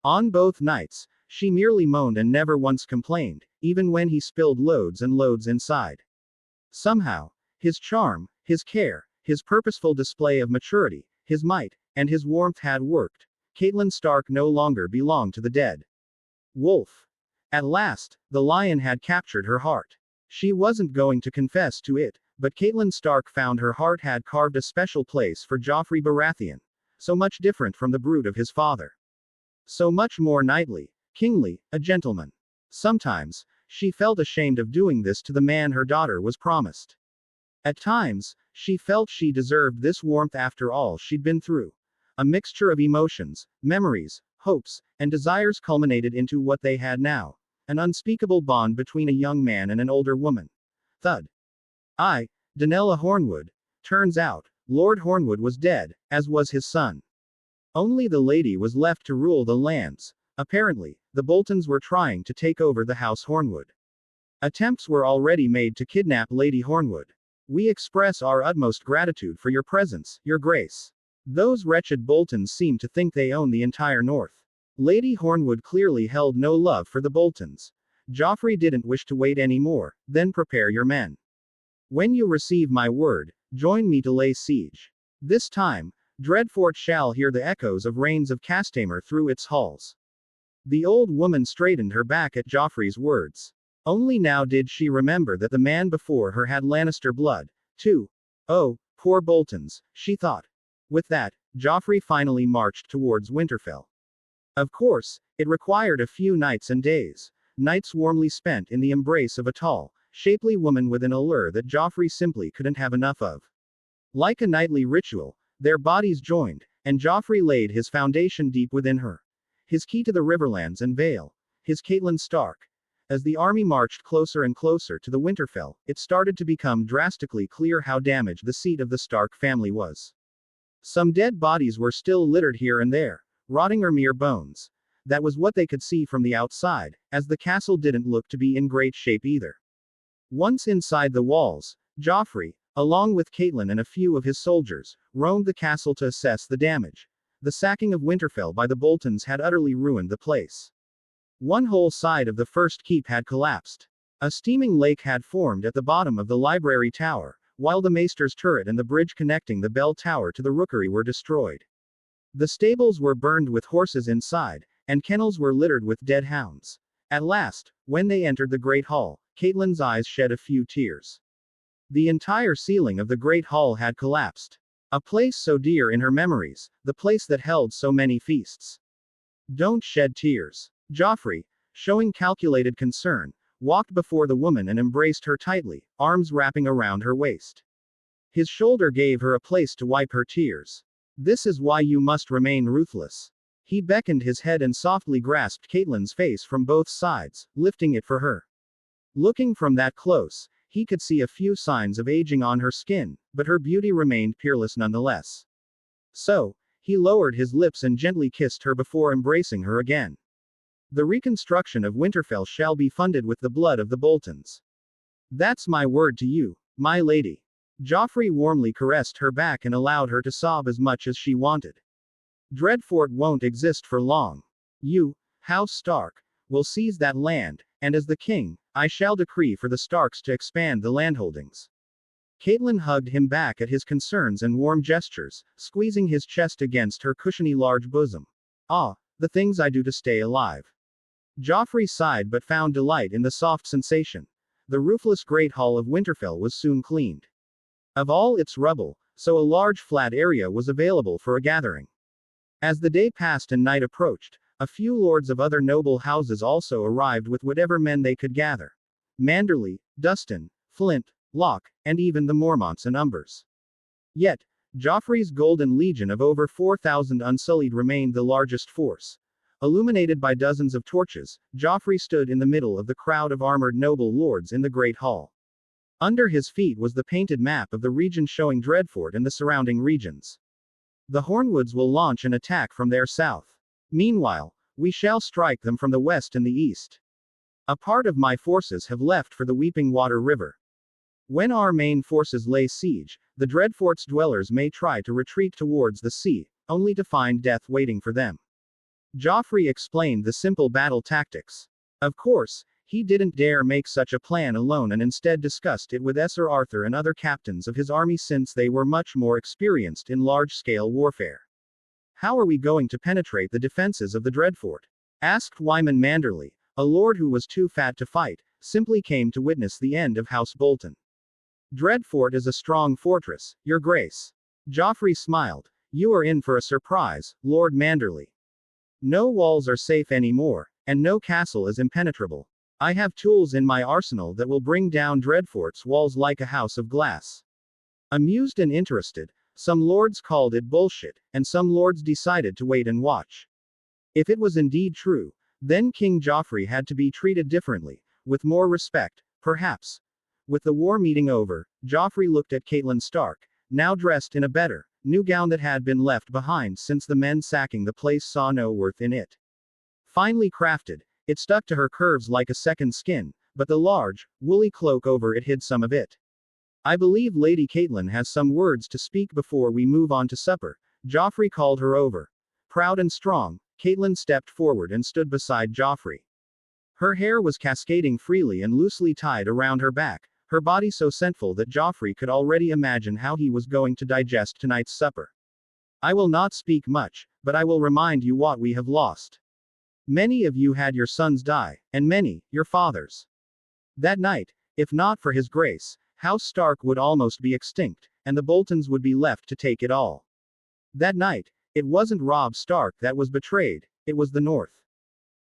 S2: On both nights, she merely moaned and never once complained, even when he spilled loads and loads inside. Somehow, his charm, his care, his purposeful display of maturity, his might, and his warmth had worked. Catelyn Stark no longer belonged to the dead. Wolf. At last, the lion had captured her heart. She wasn't going to confess to it, but Catelyn Stark found her heart had carved a special place for Joffrey Baratheon. So much different from the brood of his father. So much more knightly, kingly, a gentleman. Sometimes, she felt ashamed of doing this to the man her daughter was promised. At times, she felt she deserved this warmth after all she'd been through. A mixture of emotions, memories, hopes, and desires culminated into what they had now. An unspeakable bond between a young man and an older woman. Thud. Danella Hornwood. Turns out, Lord Hornwood was dead, as was his son. Only the lady was left to rule the lands. Apparently, the Boltons were trying to take over the House Hornwood. Attempts were already made to kidnap Lady Hornwood. We express our utmost gratitude for your presence, your grace. Those wretched Boltons seem to think they own the entire north. Lady Hornwood clearly held no love for the Boltons. Joffrey didn't wish to wait any more. Then prepare your men. When you receive my word, join me to lay siege. This time, Dreadfort shall hear the echoes of reigns of Castamere through its halls. The old woman straightened her back at Joffrey's words. Only now did she remember that the man before her had Lannister blood, too. Oh, poor Boltons, she thought. With that, Joffrey finally marched towards Winterfell. Of course, it required a few nights and days. Nights warmly spent in the embrace of a tall, shapely woman with an allure that Joffrey simply couldn't have enough of. Like a nightly ritual, their bodies joined, and Joffrey laid his foundation deep within her. His key to the Riverlands and Vale. His Catelyn Stark. As the army marched closer and closer to the Winterfell, it started to become drastically clear how damaged the seat of the Stark family was. Some dead bodies were still littered here and there, rotting or mere bones. That was what they could see from the outside, as the castle didn't look to be in great shape either. Once inside the walls, Joffrey, along with Catelyn and a few of his soldiers, roamed the castle to assess the damage. The sacking of Winterfell by the Boltons had utterly ruined the place. One whole side of the first keep had collapsed. A steaming lake had formed at the bottom of the library tower, while the maester's turret and the bridge connecting the bell tower to the rookery were destroyed. The stables were burned with horses inside, and kennels were littered with dead hounds. At last, when they entered the great hall, Catelyn's eyes shed a few tears. The entire ceiling of the great hall had collapsed. A place so dear in her memories, the place that held so many feasts. Don't shed tears. Joffrey, showing calculated concern, walked before the woman and embraced her tightly, arms wrapping around her waist. His shoulder gave her a place to wipe her tears. This is why you must remain ruthless. He beckoned his head and softly grasped Catelyn's face from both sides, lifting it for her. Looking from that close, he could see a few signs of aging on her skin, but her beauty remained peerless nonetheless. So, he lowered his lips and gently kissed her before embracing her again. The reconstruction of Winterfell shall be funded with the blood of the Boltons. That's my word to you, my lady. Joffrey warmly caressed her back and allowed her to sob as much as she wanted. Dreadfort won't exist for long. You, House Stark, will seize that land, and as the king, I shall decree for the Starks to expand the landholdings. Catelyn hugged him back at his concerns and warm gestures, squeezing his chest against her cushiony large bosom. Ah, the things I do to stay alive. Joffrey sighed but found delight in the soft sensation. The roofless great hall of Winterfell was soon cleaned of all its rubble, so a large flat area was available for a gathering. As the day passed and night approached, a few lords of other noble houses also arrived with whatever men they could gather. Manderly, Dustin, Flint, Locke, and even the Mormonts and Umbers. Yet, Joffrey's Golden Legion of over 4,000 unsullied remained the largest force. Illuminated by dozens of torches, Joffrey stood in the middle of the crowd of armored noble lords in the Great Hall. Under his feet was the painted map of the region showing Dreadfort and the surrounding regions. The Hornwoods will launch an attack from their south. Meanwhile, we shall strike them from the west and the east. A part of my forces have left for the Weeping Water River. When our main forces lay siege, the Dreadfort's dwellers may try to retreat towards the sea, only to find death waiting for them. Joffrey explained the simple battle tactics. Of course, he didn't dare make such a plan alone and instead discussed it with Sir Arthur and other captains of his army since they were much more experienced in large-scale warfare. How are we going to penetrate the defenses of the Dreadfort? Asked Wyman Manderly, a lord who was too fat to fight, simply came to witness the end of House Bolton. Dreadfort is a strong fortress, your grace. Joffrey smiled. You are in for a surprise, Lord Manderly. No walls are safe anymore, and no castle is impenetrable. I have tools in my arsenal that will bring down Dreadfort's walls like a house of glass. Amused and interested, some lords called it bullshit, and some lords decided to wait and watch. If it was indeed true, then King Joffrey had to be treated differently, with more respect, perhaps. With the war meeting over, Joffrey looked at Catelyn Stark, now dressed in a better, new gown that had been left behind since the men sacking the place saw no worth in it. Finely crafted, it stuck to her curves like a second skin, but the large, woolly cloak over it hid some of it. I believe Lady Catelyn has some words to speak before we move on to supper. Joffrey called her over. Proud and strong, Catelyn stepped forward and stood beside Joffrey. Her hair was cascading freely and loosely tied around her back, her body so scentful that Joffrey could already imagine how he was going to digest tonight's supper. I will not speak much, but I will remind you what we have lost. Many of you had your sons die, and many, your fathers. That night, if not for his grace, House Stark would almost be extinct, and the Boltons would be left to take it all. That night, it wasn't Robb Stark that was betrayed, it was the North.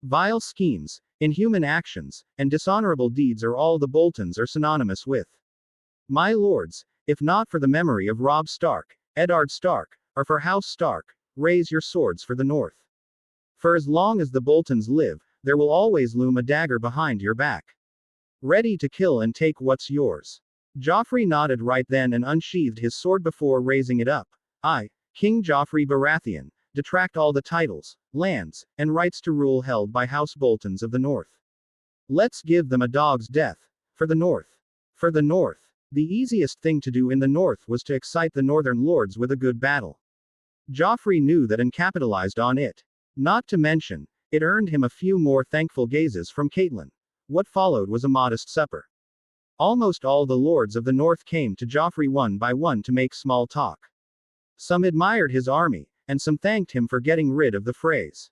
S2: Vile schemes, inhuman actions, and dishonorable deeds are all the Boltons are synonymous with. My lords, if not for the memory of Robb Stark, Eddard Stark, or for House Stark, raise your swords for the North. For as long as the Boltons live, there will always loom a dagger behind your back, ready to kill and take what's yours. Joffrey nodded right then and unsheathed his sword before raising it up. I, King Joffrey Baratheon, detract all the titles, lands, and rights to rule held by House Boltons of the North. Let's give them a dog's death. For the North. For the North. The easiest thing to do in the North was to excite the Northern lords with a good battle. Joffrey knew that and capitalized on it. Not to mention, it earned him a few more thankful gazes from Catelyn. What followed was a modest supper. Almost all the lords of the North came to Joffrey one by one to make small talk. Some admired his army, and some thanked him for getting rid of the phrase.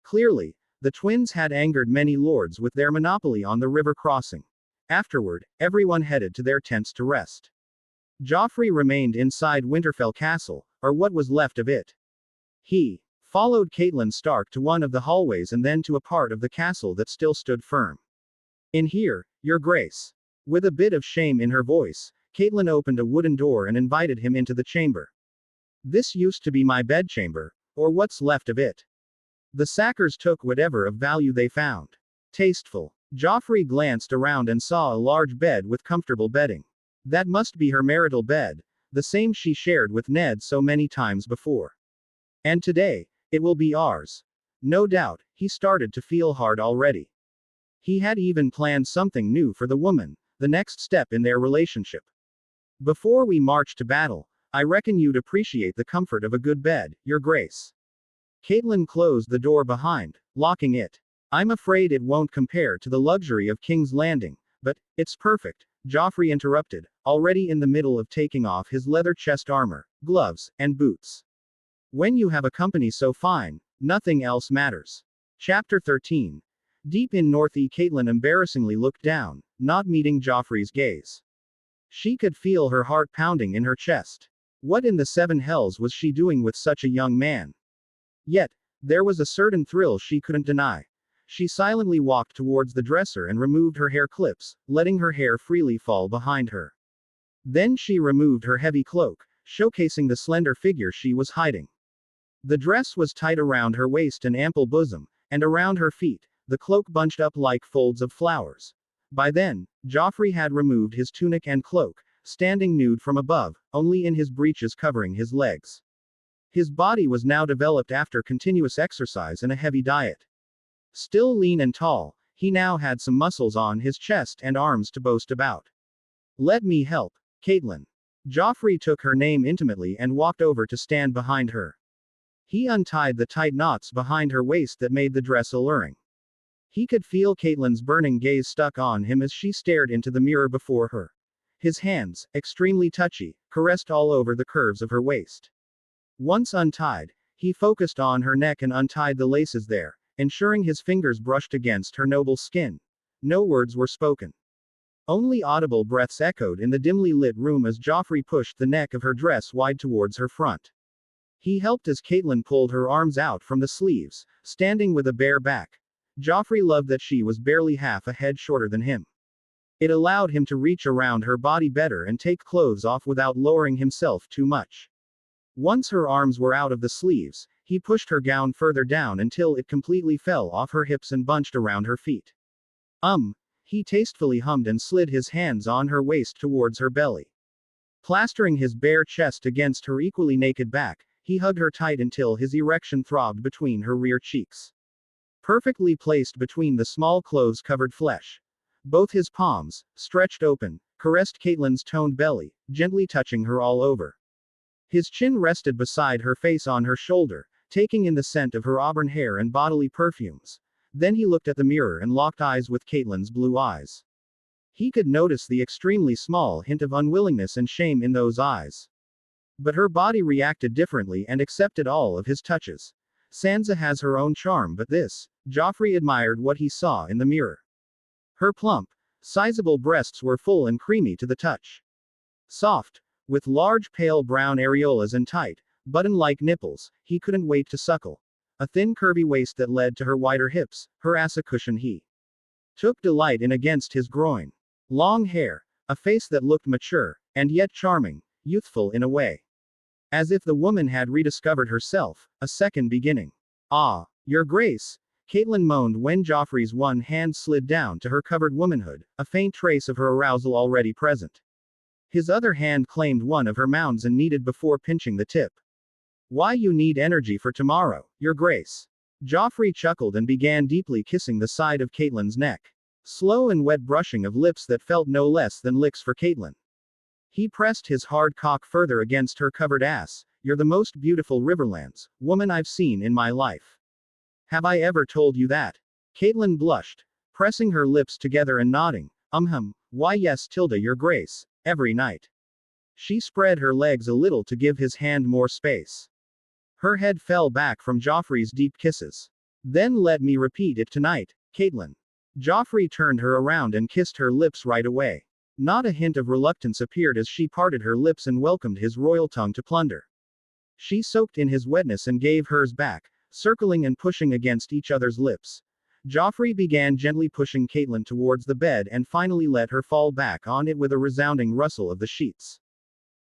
S2: Clearly, the twins had angered many lords with their monopoly on the river crossing. Afterward, everyone headed to their tents to rest. Joffrey remained inside Winterfell Castle, or what was left of it. He followed Catelyn Stark to one of the hallways and then to a part of the castle that still stood firm. In here, your grace. With a bit of shame in her voice, Catelyn opened a wooden door and invited him into the chamber. This used to be my bedchamber, or what's left of it. The sackers took whatever of value they found. Tasteful. Joffrey glanced around and saw a large bed with comfortable bedding. That must be her marital bed, the same she shared with Ned so many times before. And today, it will be ours. No doubt, he started to feel hard already. He had even planned something new for the woman, the next step in their relationship. Before we march to battle, I reckon you'd appreciate the comfort of a good bed, your grace. Catelyn closed the door behind, locking it. I'm afraid it won't compare to the luxury of King's Landing, but it's perfect, Joffrey interrupted, already in the middle of taking off his leather chest armor, gloves, and boots. When you have a company so fine, nothing else matters. Chapter 13. Deep in North Catelyn embarrassingly looked down, not meeting Joffrey's gaze. She could feel her heart pounding in her chest. What in the seven hells was she doing with such a young man? Yet, there was a certain thrill she couldn't deny. She silently walked towards the dresser and removed her hair clips, letting her hair freely fall behind her. Then she removed her heavy cloak, showcasing the slender figure she was hiding. The dress was tight around her waist and ample bosom, and around her feet, the cloak bunched up like folds of flowers. By then, Joffrey had removed his tunic and cloak, standing nude from above, only in his breeches covering his legs. His body was now developed after continuous exercise and a heavy diet. Still lean and tall, he now had some muscles on his chest and arms to boast about. Let me help, Catelyn. Joffrey took her name intimately and walked over to stand behind her. He untied the tight knots behind her waist that made the dress alluring. He could feel Catelyn's burning gaze stuck on him as she stared into the mirror before her. His hands, extremely touchy, caressed all over the curves of her waist. Once untied, he focused on her neck and untied the laces there, ensuring his fingers brushed against her noble skin. No words were spoken. Only audible breaths echoed in the dimly lit room as Joffrey pushed the neck of her dress wide towards her front. He helped as Catelyn pulled her arms out from the sleeves, standing with a bare back. Joffrey loved that she was barely half a head shorter than him. It allowed him to reach around her body better and take clothes off without lowering himself too much. Once her arms were out of the sleeves, he pushed her gown further down until it completely fell off her hips and bunched around her feet. He tastefully hummed and slid his hands on her waist towards her belly. Plastering his bare chest against her equally naked back, he hugged her tight until his erection throbbed between her rear cheeks. Perfectly placed between the small clothes-covered flesh. Both his palms, stretched open, caressed Catelyn's toned belly, gently touching her all over. His chin rested beside her face on her shoulder, taking in the scent of her auburn hair and bodily perfumes. Then he looked at the mirror and locked eyes with Catelyn's blue eyes. He could notice the extremely small hint of unwillingness and shame in those eyes. But her body reacted differently and accepted all of his touches. Sansa has her own charm, but this, Joffrey admired what he saw in the mirror. Her plump, sizable breasts were full and creamy to the touch. Soft, with large pale brown areolas and tight, button-like nipples, he couldn't wait to suckle. A thin curvy waist that led to her wider hips, her ass a cushion he took delight in against his groin. Long hair, a face that looked mature, and yet charming, youthful in a way. As if the woman had rediscovered herself, a second beginning. "Ah, Your Grace," Catelyn moaned when Joffrey's one hand slid down to her covered womanhood, a faint trace of her arousal already present. His other hand claimed one of her mounds and kneaded before pinching the tip. "Why you need energy for tomorrow, Your Grace." Joffrey chuckled and began deeply kissing the side of Catelyn's neck. Slow and wet brushing of lips that felt no less than licks for Catelyn. He pressed his hard cock further against her covered ass. "You're the most beautiful Riverlands woman I've seen in my life. Have I ever told you that?" Catelyn blushed, pressing her lips together and nodding. Why yes, Tilda, Your Grace, every night." She spread her legs a little to give his hand more space. Her head fell back from Joffrey's deep kisses. "Then let me repeat it tonight, Catelyn." Joffrey turned her around and kissed her lips right away. Not a hint of reluctance appeared as she parted her lips and welcomed his royal tongue to plunder. She soaked in his wetness and gave hers back, circling and pushing against each other's lips. Joffrey began gently pushing Catelyn towards the bed and finally let her fall back on it with a resounding rustle of the sheets.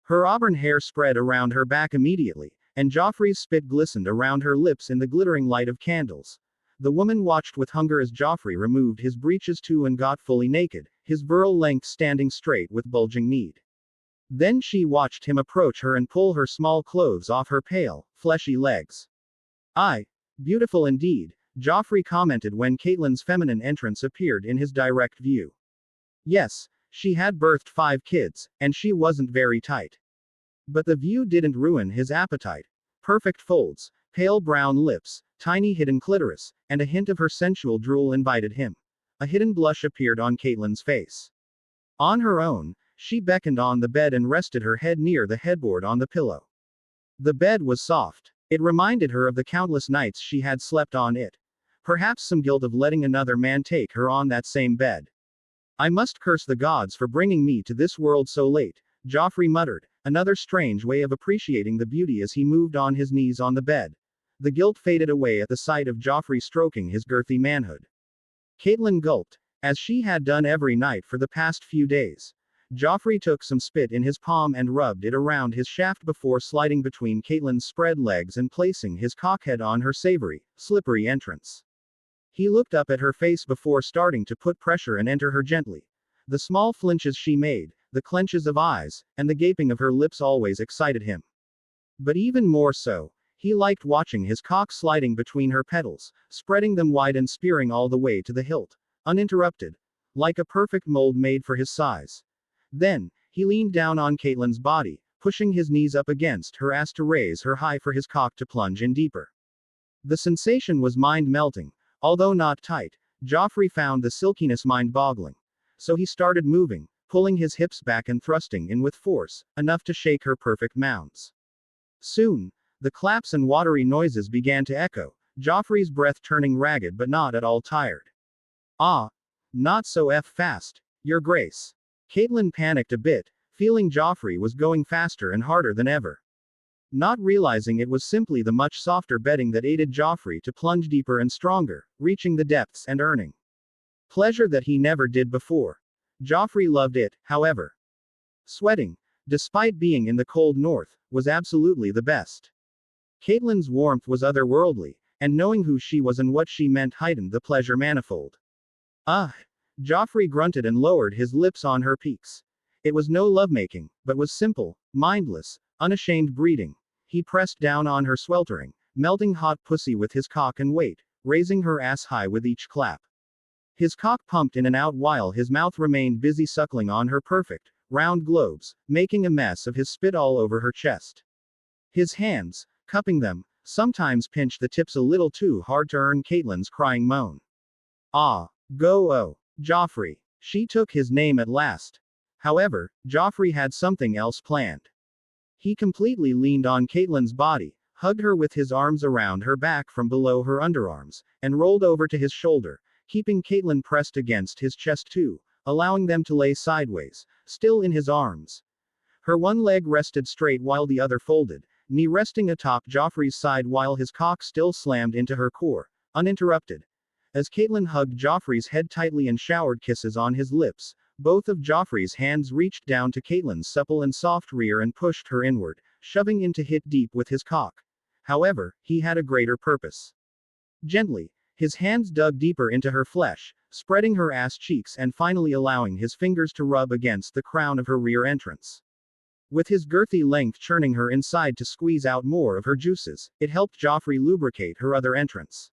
S2: Her auburn hair spread around her back immediately, and Joffrey's spit glistened around her lips in the glittering light of candles. The woman watched with hunger as Joffrey removed his breeches too and got fully naked, his virile length standing straight with bulging need. Then she watched him approach her and pull her small clothes off her pale, fleshy legs. "Aye, beautiful indeed," Joffrey commented when Catelyn's feminine entrance appeared in his direct view. Yes, she had birthed 5 kids, and she wasn't very tight. But the view didn't ruin his appetite. Perfect folds, pale brown lips, tiny hidden clitoris, and a hint of her sensual drool invited him. A hidden blush appeared on Catelyn's face. On her own, she beckoned on the bed and rested her head near the headboard on the pillow. The bed was soft. It reminded her of the countless nights she had slept on it. Perhaps some guilt of letting another man take her on that same bed. "I must curse the gods for bringing me to this world so late," Joffrey muttered, another strange way of appreciating the beauty as he moved on his knees on the bed. The guilt faded away at the sight of Joffrey stroking his girthy manhood. Catelyn gulped, as she had done every night for the past few days. Joffrey took some spit in his palm and rubbed it around his shaft before sliding between Catelyn's spread legs and placing his cockhead on her savory, slippery entrance. He looked up at her face before starting to put pressure and enter her gently. The small flinches she made, the clenches of eyes, and the gaping of her lips always excited him. But even more so, he liked watching his cock sliding between her petals, spreading them wide and spearing all the way to the hilt, uninterrupted, like a perfect mold made for his size. Then, he leaned down on Catelyn's body, pushing his knees up against her ass to raise her high for his cock to plunge in deeper. The sensation was mind-melting. Although not tight, Joffrey found the silkiness mind-boggling. So he started moving, pulling his hips back and thrusting in with force, enough to shake her perfect mounds. Soon, the claps and watery noises began to echo, Joffrey's breath turning ragged but not at all tired. "Ah, not so fast, Your Grace." Catelyn panicked a bit, feeling Joffrey was going faster and harder than ever. Not realizing it was simply the much softer bedding that aided Joffrey to plunge deeper and stronger, reaching the depths and earning pleasure that he never did before. Joffrey loved it, however. Sweating, despite being in the cold north, was absolutely the best. Catelyn's warmth was otherworldly, and knowing who she was and what she meant heightened the pleasure manifold. "Ah!" Joffrey grunted and lowered his lips on her peaks. It was no lovemaking, but was simple, mindless, unashamed breeding. He pressed down on her sweltering, melting hot pussy with his cock and weight, raising her ass high with each clap. His cock pumped in and out while his mouth remained busy suckling on her perfect, round globes, making a mess of his spit all over her chest. His hands, cupping them, sometimes pinched the tips a little too hard to earn Catelyn's crying moan. Ah, go oh, Joffrey. She took his name at last. However, Joffrey had something else planned. He completely leaned on Catelyn's body, hugged her with his arms around her back from below her underarms, and rolled over to his shoulder, keeping Catelyn pressed against his chest too, allowing them to lay sideways, still in his arms. Her one leg rested straight while the other folded, knee resting atop Joffrey's side while his cock still slammed into her core, uninterrupted. As Catelyn hugged Joffrey's head tightly and showered kisses on his lips, both of Joffrey's hands reached down to Catelyn's supple and soft rear and pushed her inward, shoving in to hit deep with his cock. However, he had a greater purpose. Gently, his hands dug deeper into her flesh, spreading her ass cheeks and finally allowing his fingers to rub against the crown of her rear entrance. With his girthy length churning her inside to squeeze out more of her juices, it helped Joffrey lubricate her other entrance.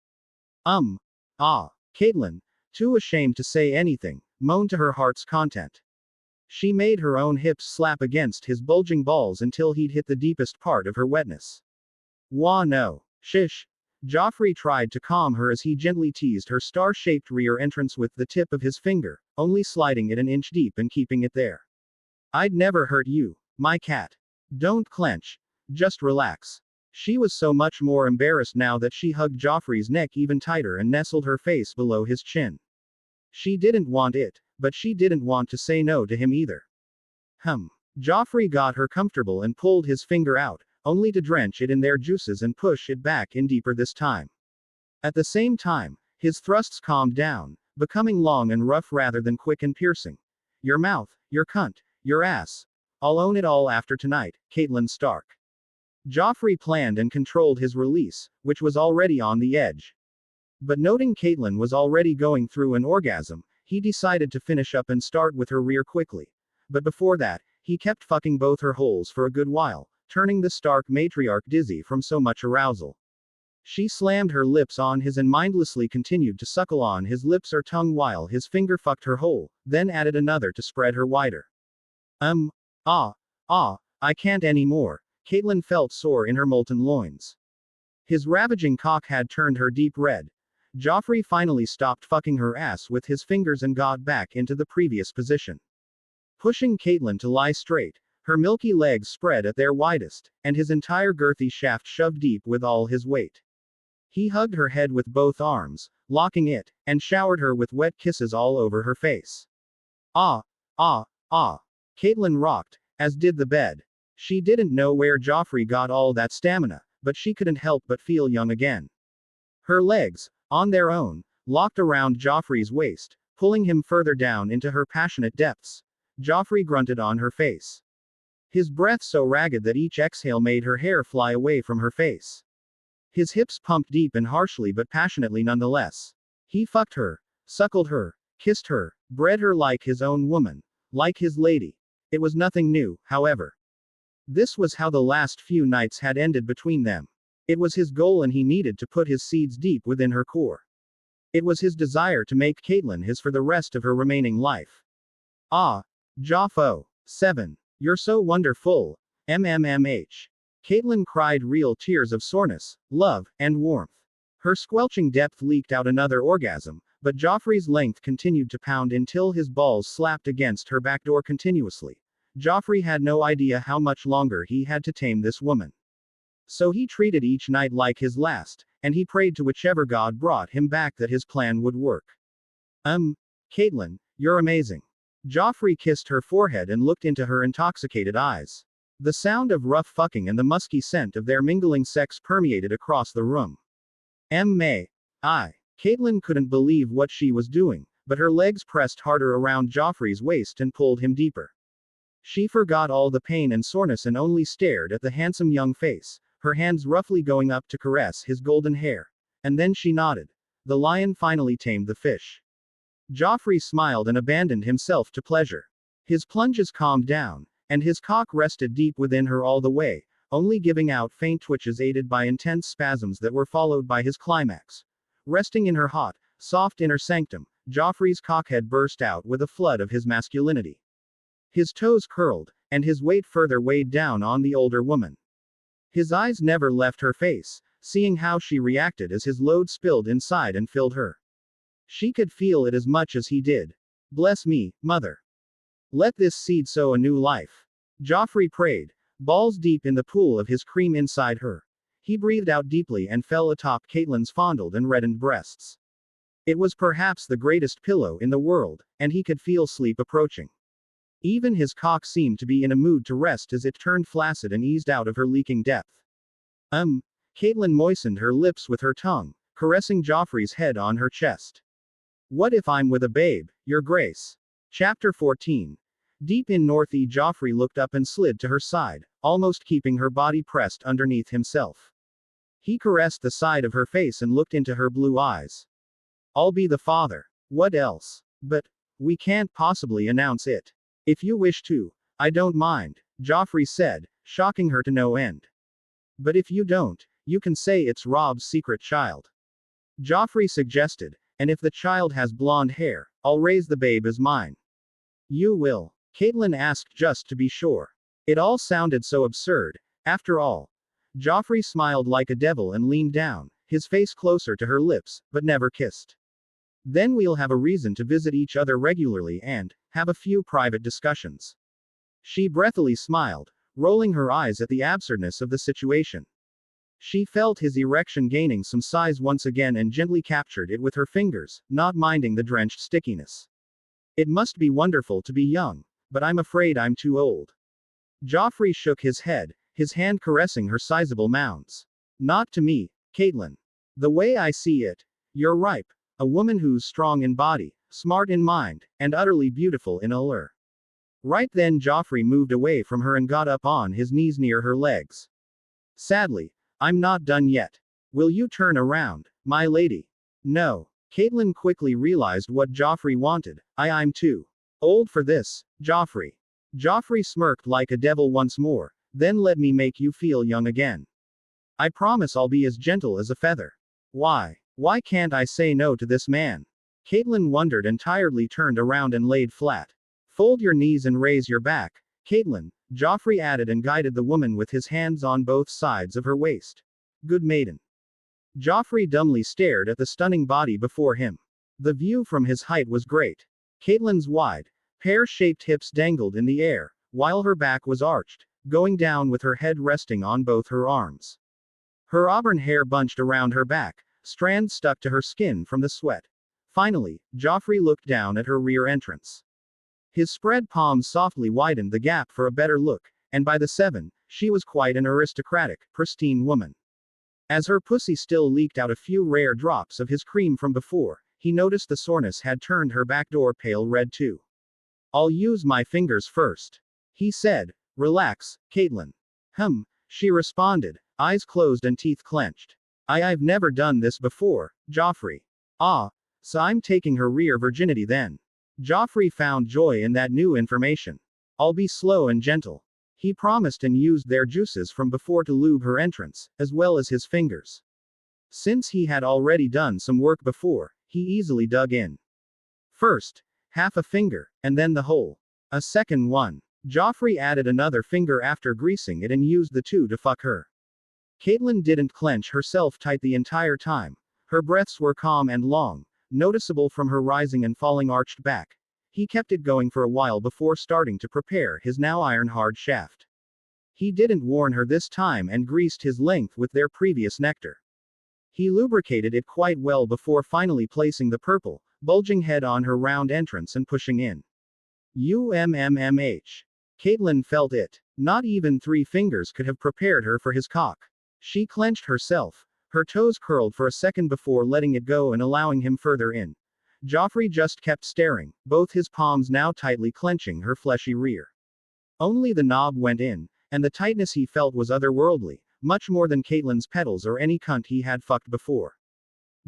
S2: Catelyn, too ashamed to say anything, moaned to her heart's content. She made her own hips slap against his bulging balls until he'd hit the deepest part of her wetness. Wah no. Shish. Joffrey tried to calm her as he gently teased her star-shaped rear entrance with the tip of his finger, only sliding it an inch deep and keeping it there. I'd never hurt you, my cat. Don't clench. Just relax. She was so much more embarrassed now that she hugged Joffrey's neck even tighter and nestled her face below his chin. She didn't want it, but she didn't want to say no to him either. Joffrey got her comfortable and pulled his finger out, only to drench it in their juices and push it back in deeper this time. At the same time, his thrusts calmed down, becoming long and rough rather than quick and piercing. Your mouth, your cunt, your ass. I'll own it all after tonight, Catelyn Stark. Joffrey planned and controlled his release, which was already on the edge. But noting Catelyn was already going through an orgasm, he decided to finish up and start with her rear quickly. But before that, he kept fucking both her holes for a good while, turning the Stark matriarch dizzy from so much arousal. She slammed her lips on his and mindlessly continued to suckle on his lips or tongue while his finger fucked her hole, then added another to spread her wider. I can't anymore. Catelyn felt sore in her molten loins. His ravaging cock had turned her deep red. Joffrey finally stopped fucking her ass with his fingers and got back into the previous position. Pushing Catelyn to lie straight, her milky legs spread at their widest, and his entire girthy shaft shoved deep with all his weight. He hugged her head with both arms, locking it, and showered her with wet kisses all over her face. Catelyn rocked, as did the bed. She didn't know where Joffrey got all that stamina, but she couldn't help but feel young again. Her legs, on their own, locked around Joffrey's waist, pulling him further down into her passionate depths. Joffrey grunted on her face. His breath so ragged that each exhale made her hair fly away from her face. His hips pumped deep and harshly but passionately nonetheless. He fucked her, suckled her, kissed her, bred her like his own woman, like his lady. It was nothing new, however. This was how the last few nights had ended between them. It was his goal and he needed to put his seeds deep within her core. It was his desire to make Catelyn his for the rest of her remaining life. Joffo. 7. You're so wonderful. MMMH. Catelyn cried real tears of soreness, love, and warmth. Her squelching depth leaked out another orgasm, but Joffrey's length continued to pound until his balls slapped against her back door continuously. Joffrey had no idea how much longer he had to tame this woman. So he treated each night like his last, and he prayed to whichever god brought him back that his plan would work. Catelyn, you're amazing. Joffrey kissed her forehead and looked into her intoxicated eyes. The sound of rough fucking and the musky scent of their mingling sex permeated across the room. Catelyn couldn't believe what she was doing, but her legs pressed harder around Joffrey's waist and pulled him deeper. She forgot all the pain and soreness and only stared at the handsome young face, her hands roughly going up to caress his golden hair. And then she nodded. The lion finally tamed the fish. Joffrey smiled and abandoned himself to pleasure. His plunges calmed down, and his cock rested deep within her all the way, only giving out faint twitches aided by intense spasms that were followed by his climax. Resting in her hot, soft inner sanctum, Joffrey's cockhead burst out with a flood of his masculinity. His toes curled, and his weight further weighed down on the older woman. His eyes never left her face, seeing how she reacted as his load spilled inside and filled her. She could feel it as much as he did. Bless me, mother. Let this seed sow a new life. Joffrey prayed, balls deep in the pool of his cream inside her. He breathed out deeply and fell atop Catelyn's fondled and reddened breasts. It was perhaps the greatest pillow in the world, and he could feel sleep approaching. Even his cock seemed to be in a mood to rest as it turned flaccid and eased out of her leaking depth. Catelyn moistened her lips with her tongue, caressing Joffrey's head on her chest. What if I'm with a babe, your grace? Chapter 14. Deep in North-E, Joffrey looked up and slid to her side, almost keeping her body pressed underneath himself. He caressed the side of her face and looked into her blue eyes. I'll be the father. What else? But we can't possibly announce it. If you wish to, I don't mind, Joffrey said, shocking her to no end. But if you don't, you can say it's Rob's secret child. Joffrey suggested, and if the child has blonde hair, I'll raise the babe as mine. You will? Catelyn asked just to be sure. It all sounded so absurd, after all. Joffrey smiled like a devil and leaned down, his face closer to her lips, but never kissed. Then we'll have a reason to visit each other regularly and have a few private discussions. She breathily smiled, rolling her eyes at the absurdness of the situation. She felt his erection gaining some size once again and gently captured it with her fingers, not minding the drenched stickiness. It must be wonderful to be young, but I'm afraid I'm too old. Joffrey shook his head, his hand caressing her sizable mounds. Not to me, Catelyn. The way I see it, you're ripe. A woman who's strong in body, smart in mind, and utterly beautiful in allure. Right then Joffrey moved away from her and got up on his knees near her legs. Sadly, I'm not done yet. Will you turn around, my lady? No. Catelyn quickly realized what Joffrey wanted. I'm too old for this, Joffrey. Joffrey smirked like a devil once more, then let me make you feel young again. I promise I'll be as gentle as a feather. Why can't I say no to this man? Catelyn wondered and tiredly turned around and laid flat. Fold your knees and raise your back, Catelyn, Joffrey added and guided the woman with his hands on both sides of her waist. Good maiden. Joffrey dumbly stared at the stunning body before him. The view from his height was great. Catelyn's wide, pear-shaped hips dangled in the air, while her back was arched, going down with her head resting on both her arms. Her auburn hair bunched around her back, strands stuck to her skin from the sweat. Finally, Joffrey looked down at her rear entrance. His spread palms softly widened the gap for a better look, and by the 7, she was quite an aristocratic, pristine woman. As her pussy still leaked out a few rare drops of his cream from before, he noticed the soreness had turned her back door pale red too. I'll use my fingers first, he said. Relax, Catelyn. She responded, eyes closed and teeth clenched. I've never done this before, Joffrey. So I'm taking her rear virginity then. Joffrey found joy in that new information. I'll be slow and gentle. He promised and used their juices from before to lube her entrance, as well as his fingers. Since he had already done some work before, he easily dug in. First, half a finger, and then the whole. A second one. Joffrey added another finger after greasing it and used the two to fuck her. Catelyn didn't clench herself tight the entire time. Her breaths were calm and long, noticeable from her rising and falling arched back. He kept it going for a while before starting to prepare his now iron-hard shaft. He didn't warn her this time and greased his length with their previous nectar. He lubricated it quite well before finally placing the purple, bulging head on her round entrance and pushing in. Catelyn felt it. Not even 3 fingers could have prepared her for his cock. She clenched herself, her toes curled for a second before letting it go and allowing him further in. Joffrey just kept staring, both his palms now tightly clenching her fleshy rear. Only the knob went in, and the tightness he felt was otherworldly, much more than Catelyn's petals or any cunt he had fucked before.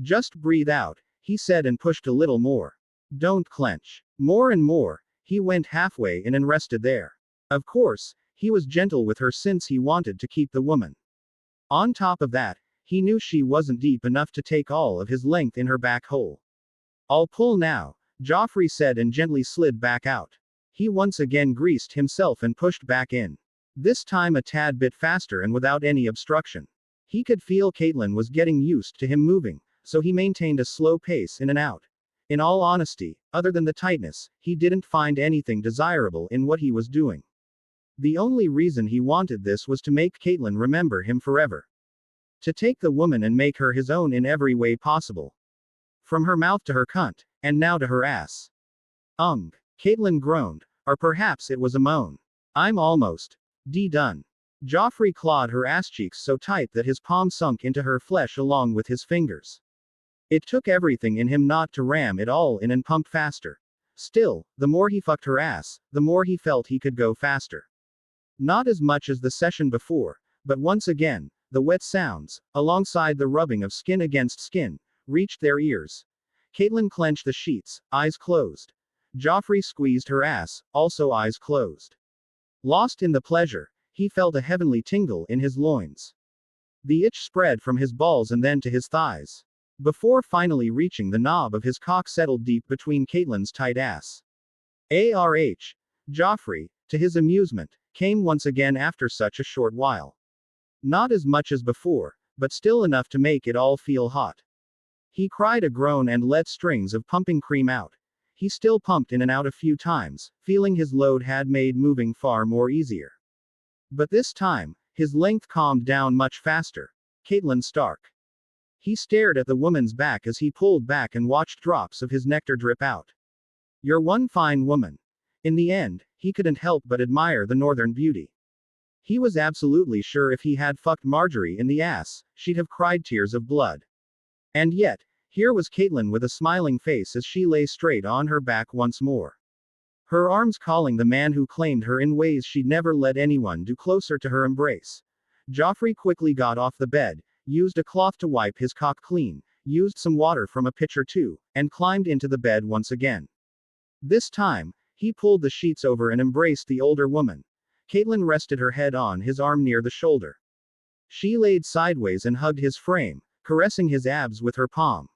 S2: Just breathe out, he said and pushed a little more. Don't clench. More and more. he went halfway in and rested there. Of course, he was gentle with her since he wanted to keep the woman. On top of that, he knew she wasn't deep enough to take all of his length in her back hole. "I'll pull now," Joffrey said and gently slid back out. He once again greased himself and pushed back in. This time a tad bit faster and without any obstruction. He could feel Catelyn was getting used to him moving, so he maintained a slow pace in and out. In all honesty, other than the tightness, he didn't find anything desirable in what he was doing. The only reason he wanted this was to make Catelyn remember him forever. To take the woman and make her his own in every way possible. From her mouth to her cunt, and now to her ass. Catelyn groaned, or perhaps it was a moan. "I'm almost done." Joffrey clawed her ass cheeks so tight that his palm sunk into her flesh along with his fingers. It took everything in him not to ram it all in and pump faster. Still, the more he fucked her ass, the more he felt he could go faster. Not as much as the session before, but once again, the wet sounds, alongside the rubbing of skin against skin, reached their ears. Catelyn clenched the sheets, eyes closed. Joffrey squeezed her ass, also eyes closed. Lost in the pleasure, he felt a heavenly tingle in his loins. The itch spread from his balls and then to his thighs. Before finally reaching the knob of his cock settled deep between Catelyn's tight ass. Joffrey, to his amusement, came once again after such a short while. Not as much as before, but still enough to make it all feel hot. He cried a groan and let strings of pumping cream out. He still pumped in and out a few times, feeling his load had made moving far more easier. But this time, his length calmed down much faster. Catelyn Stark. He stared at the woman's back as he pulled back and watched drops of his nectar drip out. "You're one fine woman." In the end, he couldn't help but admire the northern beauty. He was absolutely sure if he had fucked Marjorie in the ass, she'd have cried tears of blood. And yet, here was Catelyn with a smiling face as she lay straight on her back once more. Her arms calling the man who claimed her in ways she'd never let anyone do closer to her embrace. Joffrey quickly got off the bed, used a cloth to wipe his cock clean, used some water from a pitcher too, and climbed into the bed once again. This time, he pulled the sheets over and embraced the older woman. Catelyn rested her head on his arm near the shoulder. She laid sideways and hugged his frame, caressing his abs with her palm.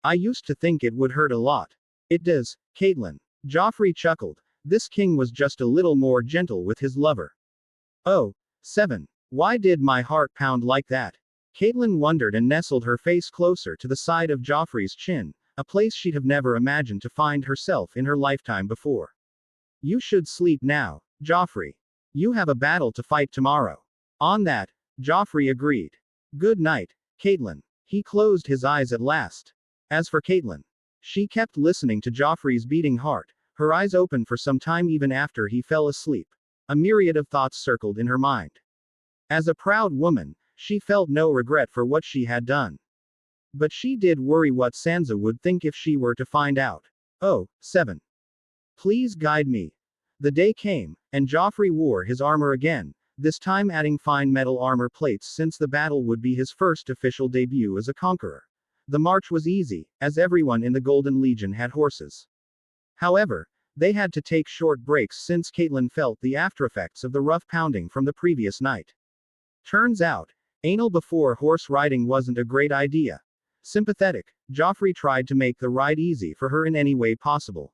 S2: "I used to think it would hurt a lot." "It does, Catelyn." Joffrey chuckled. This king was just a little more gentle with his lover. "Oh, 7. Why did my heart pound like that?" Catelyn wondered and nestled her face closer to the side of Joffrey's chin, a place she'd have never imagined to find herself in her lifetime before. "You should sleep now, Joffrey. You have a battle to fight tomorrow." On that, Joffrey agreed. "Good night, Catelyn." He closed his eyes at last. As for Catelyn, she kept listening to Joffrey's beating heart, her eyes open for some time even after he fell asleep. A myriad of thoughts circled in her mind. As a proud woman, she felt no regret for what she had done. But she did worry what Sansa would think if she were to find out. "Oh, 7. Please guide me." The day came, and Joffrey wore his armor again, this time adding fine metal armor plates since the battle would be his first official debut as a conqueror. The march was easy, as everyone in the Golden Legion had horses. However, they had to take short breaks since Catelyn felt the aftereffects of the rough pounding from the previous night. Turns out, anal before horse riding wasn't a great idea. Sympathetic, Joffrey tried to make the ride easy for her in any way possible.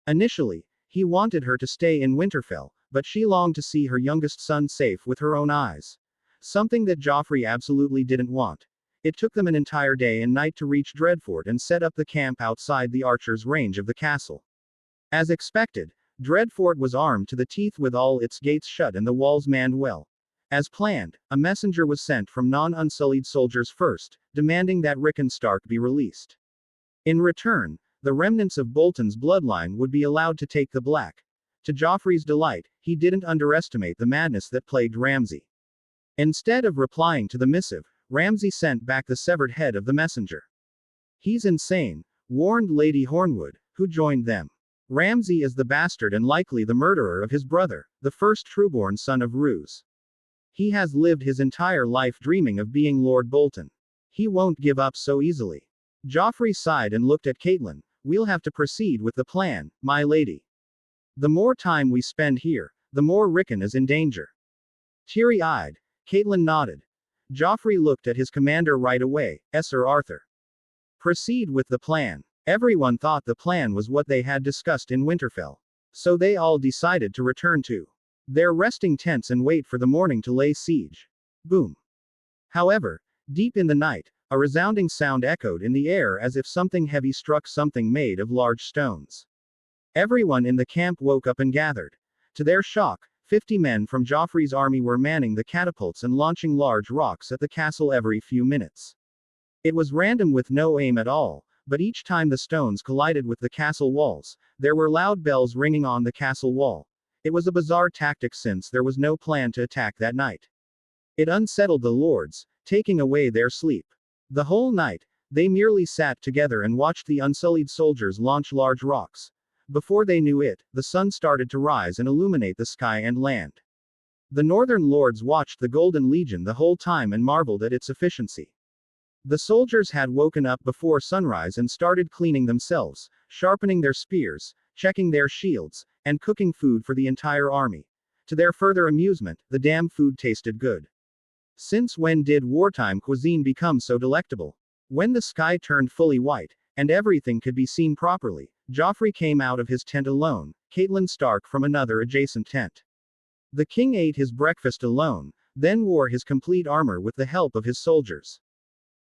S2: Initially, he wanted her to stay in Winterfell, but she longed to see her youngest son safe with her own eyes. Something that Joffrey absolutely didn't want. It took them an entire day and night to reach Dreadfort and set up the camp outside the archers' range of the castle. As expected, Dreadfort was armed to the teeth with all its gates shut and the walls manned well. As planned, a messenger was sent from non-unsullied soldiers first, demanding that Rickon Stark be released. In return, the remnants of Bolton's bloodline would be allowed to take the Black. To Joffrey's delight, he didn't underestimate the madness that plagued Ramsay. Instead of replying to the missive, Ramsay sent back the severed head of the messenger. "He's insane," warned Lady Hornwood, who joined them. "Ramsay is the bastard and likely the murderer of his brother, the first trueborn son of Roose. He has lived his entire life dreaming of being Lord Bolton. He won't give up so easily." Joffrey sighed and looked at Catelyn. "We'll have to proceed with the plan, my lady." The more time we spend here, the more Rickon is in danger. Teary-eyed, Catelyn nodded. Joffrey looked at his commander right away. Sir Arthur. Proceed with the plan. Everyone thought the plan was what they had discussed in Winterfell. So they all decided to return to their resting tents and wait for the morning to lay siege. Boom. However, deep in the night, a resounding sound echoed in the air as if something heavy struck something made of large stones. Everyone in the camp woke up and gathered. To their shock, 50 men from Joffrey's army were manning the catapults and launching large rocks at the castle every few minutes. It was random with no aim at all, but each time the stones collided with the castle walls, there were loud bells ringing on the castle wall. It was a bizarre tactic since there was no plan to attack that night. It unsettled the lords, taking away their sleep. The whole night, they merely sat together and watched the unsullied soldiers launch large rocks. Before they knew it, the sun started to rise and illuminate the sky and land. The northern lords watched the Golden Legion the whole time and marveled at its efficiency. The soldiers had woken up before sunrise and started cleaning themselves, sharpening their spears, checking their shields, and cooking food for the entire army. To their further amusement, the damn food tasted good. Since when did wartime cuisine become so delectable? When the sky turned fully white, and everything could be seen properly, Joffrey came out of his tent alone, Catelyn Stark from another adjacent tent. The king ate his breakfast alone, then wore his complete armor with the help of his soldiers.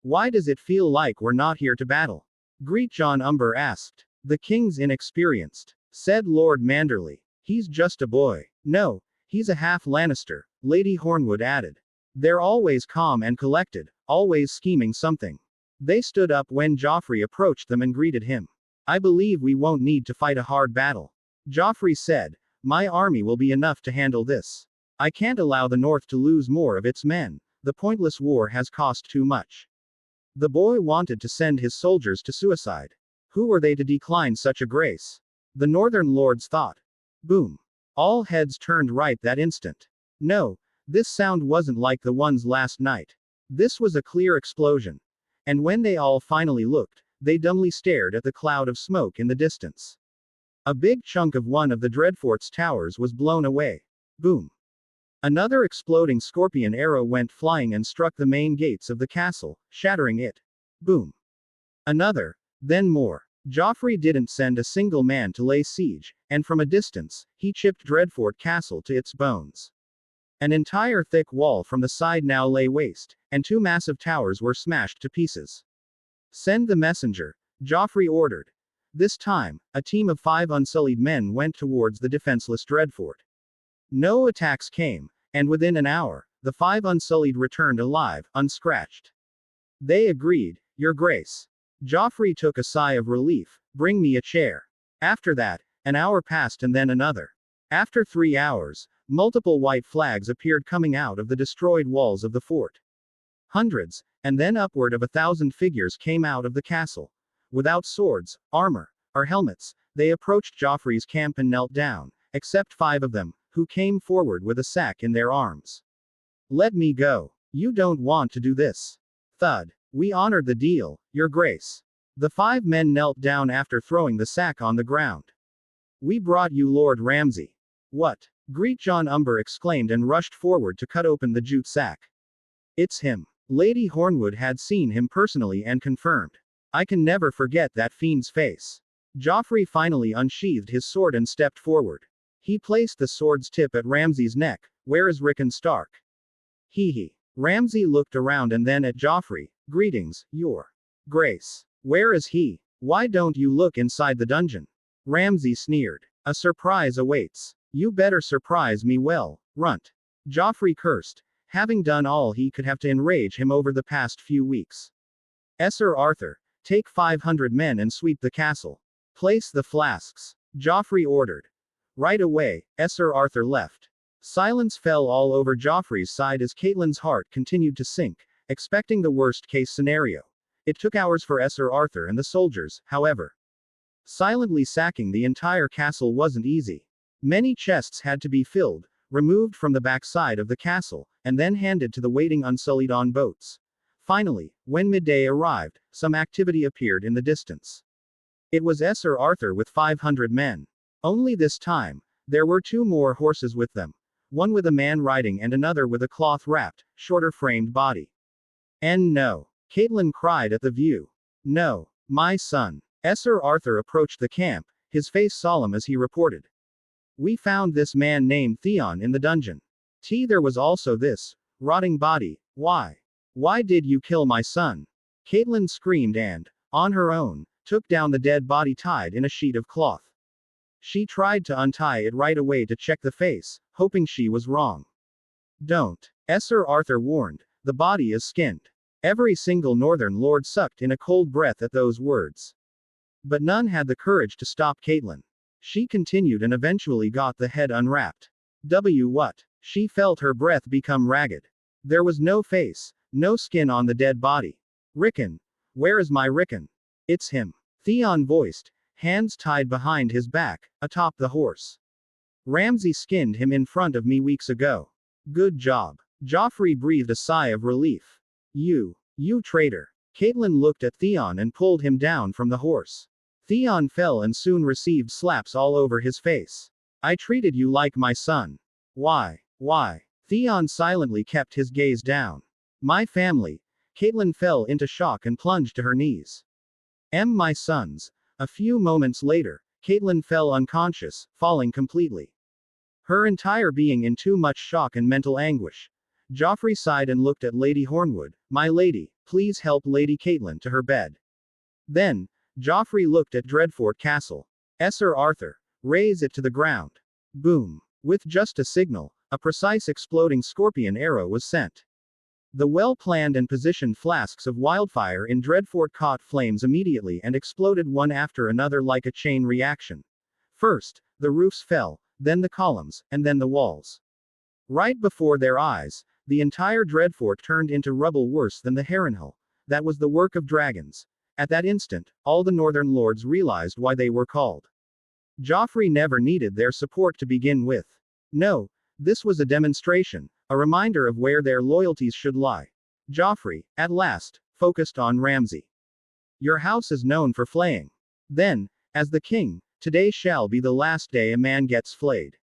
S2: Why does it feel like we're not here to battle? Great John Umber asked. The king's inexperienced, said Lord Manderley. He's just a boy. No, he's a half Lannister, Lady Hornwood added. They're always calm and collected, always scheming something. They stood up when Joffrey approached them and greeted him. I believe we won't need to fight a hard battle. Joffrey said, my army will be enough to handle this. I can't allow the North to lose more of its men. The pointless war has cost too much. The boy wanted to send his soldiers to suicide. Who were they to decline such a grace? The northern lords thought. Boom. All heads turned right that instant. No, this sound wasn't like the ones last night. This was a clear explosion. And when they all finally looked, they dumbly stared at the cloud of smoke in the distance. A big chunk of one of the Dreadfort's towers was blown away. Boom. Another exploding scorpion arrow went flying and struck the main gates of the castle, shattering it. Boom. Another, then more. Joffrey didn't send a single man to lay siege, and from a distance, he chipped Dreadfort Castle to its bones. An entire thick wall from the side now lay waste, and 2 massive towers were smashed to pieces. Send the messenger, Joffrey ordered. This time, a team of 5 unsullied men went towards the defenseless Dreadfort. No attacks came, and within an hour, the 5 unsullied returned alive, unscratched. They agreed, Your Grace. Joffrey took a sigh of relief. Bring me a chair. After that, an hour passed and then another. After 3 hours, multiple white flags appeared coming out of the destroyed walls of the fort. Hundreds, and then upward of 1,000 figures came out of the castle. Without swords, armor, or helmets, they approached Joffrey's camp and knelt down, except 5 of them, who came forward with a sack in their arms. Let me go. You don't want to do this. Thud. We honored the deal, Your Grace. The 5 men knelt down after throwing the sack on the ground. We brought you Lord Ramsay. What? Great John Umber exclaimed and rushed forward to cut open the jute sack. It's him. Lady Hornwood had seen him personally and confirmed. I can never forget that fiend's face. Joffrey finally unsheathed his sword and stepped forward. He placed the sword's tip at Ramsay's neck. Where is Rickon Stark? Hee. Ramsay looked around and then at Joffrey. Greetings, Your Grace. Where is he? Why don't you look inside the dungeon? Ramsay sneered. A surprise awaits. You better surprise me well, runt. Joffrey cursed, having done all he could have to enrage him over the past few weeks. Sir Arthur, take 500 men and sweep the castle. Place the flasks. Joffrey ordered. Right away, Sir Arthur left. Silence fell all over Joffrey's side as Catelyn's heart continued to sink, expecting the worst-case scenario. It took hours for Sir Arthur and the soldiers, however. Silently sacking the entire castle wasn't easy. Many chests had to be filled, removed from the backside of the castle, and then handed to the waiting unsullied on boats. Finally, when midday arrived, some activity appeared in the distance. It was Sir Arthur with 500 men. Only this time, there were two more horses with them. One with a man riding and another with a cloth-wrapped, shorter-framed body. And no. Catelyn cried at the view. No. My son. Sir Arthur approached the camp, his face solemn as he reported. We found this man named Theon in the dungeon. There was also this rotting body. Why? Why did you kill my son? Catelyn screamed and, on her own, took down the dead body tied in a sheet of cloth. She tried to untie it right away to check the face, hoping she was wrong. Don't. Sir Arthur warned, the body is skinned. Every single northern lord sucked in a cold breath at those words. But none had the courage to stop Catelyn. She continued and eventually got the head unwrapped. What? She felt her breath become ragged. There was no face, no skin on the dead body. Rickon. Where is my Rickon? It's him. Theon voiced, hands tied behind his back, atop the horse. Ramsay skinned him in front of me weeks ago. Good job. Joffrey breathed a sigh of relief. You traitor. Catelyn looked at Theon and pulled him down from the horse. Theon fell and soon received slaps all over his face. I treated you like my son. Why? Theon silently kept his gaze down. My family. Catelyn fell into shock and plunged to her knees. My sons. A few moments later, Catelyn fell unconscious, falling completely. Her entire being in too much shock and mental anguish. Joffrey sighed and looked at Lady Hornwood. My lady, please help Lady Catelyn to her bed. Then, Joffrey looked at Dreadfort Castle. Sir Arthur, raise it to the ground. Boom. With just a signal, a precise exploding scorpion arrow was sent. The well-planned and positioned flasks of wildfire in Dreadfort caught flames immediately and exploded one after another like a chain reaction. First, the roofs fell, then the columns, and then the walls. Right before their eyes, the entire Dreadfort turned into rubble worse than the Harrenhal. That was the work of dragons. At that instant, all the northern lords realized why they were called. Joffrey never needed their support to begin with. No, this was a demonstration, a reminder of where their loyalties should lie. Joffrey, at last, focused on Ramsay. Your house is known for flaying. Then, as the king, today shall be the last day a man gets flayed.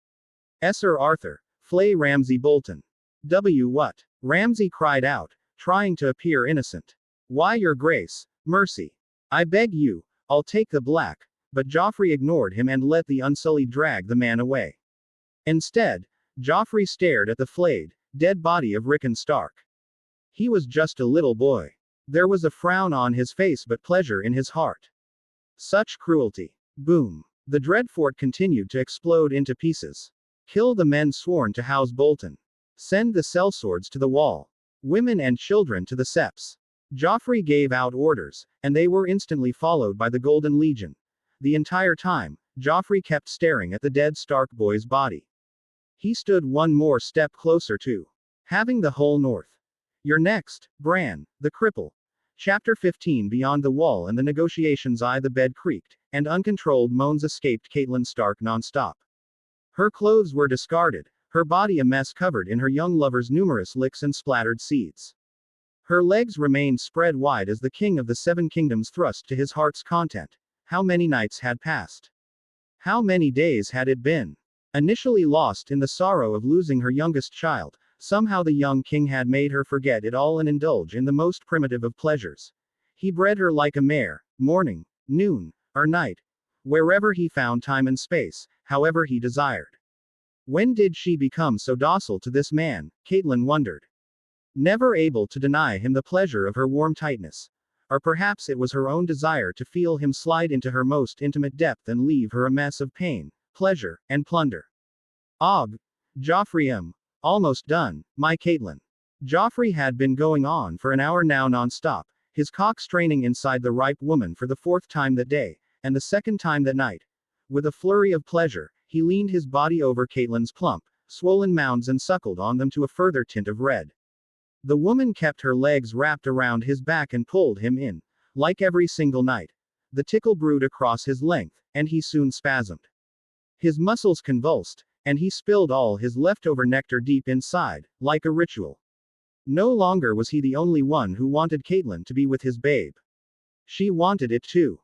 S2: Sir Arthur, flay Ramsay Bolton. What? Ramsay cried out, trying to appear innocent. Why, your grace, mercy. I beg you, I'll take the black. But Joffrey ignored him and let the Unsullied drag the man away. Instead, Joffrey stared at the flayed, dead body of Rickon Stark. He was just a little boy. There was a frown on his face but pleasure in his heart. Such cruelty. Boom. The Dreadfort continued to explode into pieces. Kill the men sworn to house Bolton. Send the sellswords to the wall. Women and children to the seps. Joffrey gave out orders, and they were instantly followed by the Golden Legion. The entire time, Joffrey kept staring at the dead Stark boy's body. He stood one more step closer to having the whole north. You're next, Bran, the cripple. Chapter 15. Beyond the wall and the negotiations. The bed creaked, and uncontrolled moans escaped Catelyn Stark nonstop. Her clothes were discarded, her body a mess covered in her young lover's numerous licks and splattered seeds. Her legs remained spread wide as the king of the Seven Kingdoms thrust to his heart's content. How many nights had passed? How many days had it been? Initially lost in the sorrow of losing her youngest child, somehow the young king had made her forget it all and indulge in the most primitive of pleasures. He bred her like a mare, morning, noon, or night, wherever he found time and space, however he desired. When did she become so docile to this man, Catelyn wondered. Never able to deny him the pleasure of her warm tightness. Or perhaps it was her own desire to feel him slide into her most intimate depth and leave her a mess of pain, pleasure, and plunder. Joffrey almost done, my Catelyn. Joffrey had been going on for an hour now non-stop, his cock straining inside the ripe woman for the fourth time that day, and the second time that night. With a flurry of pleasure, he leaned his body over Catelyn's plump, swollen mounds and suckled on them to a further tint of red. The woman kept her legs wrapped around his back and pulled him in. Like every single night. The tickle brewed across his length, and he soon spasmed. His muscles convulsed, and he spilled all his leftover nectar deep inside, like a ritual. No longer was he the only one who wanted Catelyn to be with his babe. She wanted it too.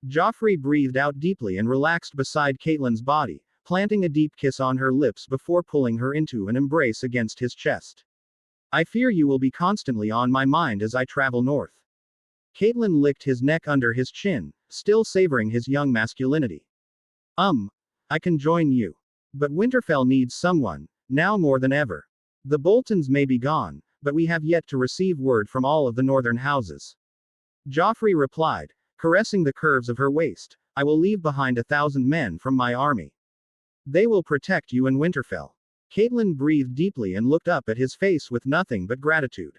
S2: Joffrey breathed out deeply and relaxed beside Catelyn's body, planting a deep kiss on her lips before pulling her into an embrace against his chest. I fear you will be constantly on my mind as I travel north. Catelyn licked his neck under his chin, still savoring his young masculinity. I can join you. But Winterfell needs someone, now more than ever. The Boltons may be gone, but we have yet to receive word from all of the northern houses. Joffrey replied, caressing the curves of her waist, I will leave behind 1,000 men from my army. They will protect you in Winterfell. Catelyn breathed deeply and looked up at his face with nothing but gratitude.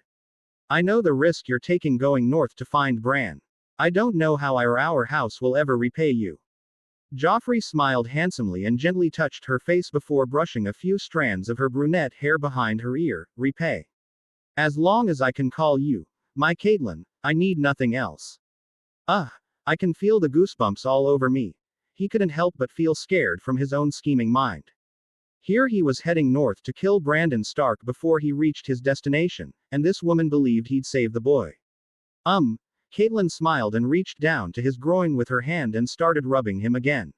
S2: I know the risk you're taking going north to find Bran. I don't know how our house will ever repay you. Joffrey smiled handsomely and gently touched her face before brushing a few strands of her brunette hair behind her ear. Repay. As long as I can call you my Catelyn, I need nothing else. I can feel the goosebumps all over me. He couldn't help but feel scared from his own scheming mind. Here he was heading north to kill Brandon Stark before he reached his destination, and this woman believed he'd save the boy. Catelyn smiled and reached down to his groin with her hand and started rubbing him again.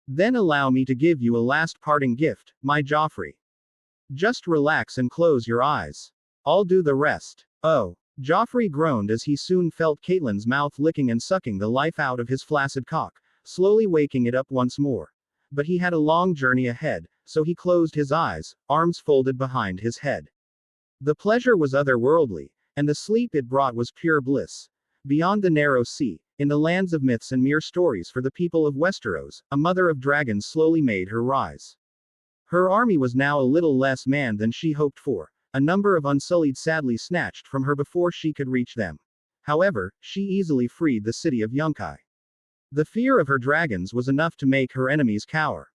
S2: Then allow me to give you a last parting gift, my Joffrey. Just relax and close your eyes. I'll do the rest. Oh. Joffrey groaned as he soon felt Catelyn's mouth licking and sucking the life out of his flaccid cock, slowly waking it up once more. But he had a long journey ahead, so he closed his eyes, arms folded behind his head. The pleasure was otherworldly, and the sleep it brought was pure bliss. Beyond the narrow sea, in the lands of myths and mere stories for the people of Westeros, a mother of dragons slowly made her rise. Her army was now a little less manned than she hoped for. A number of Unsullied sadly snatched from her before she could reach them. However, she easily freed the city of Yunkai. The fear of her dragons was enough to make her enemies cower.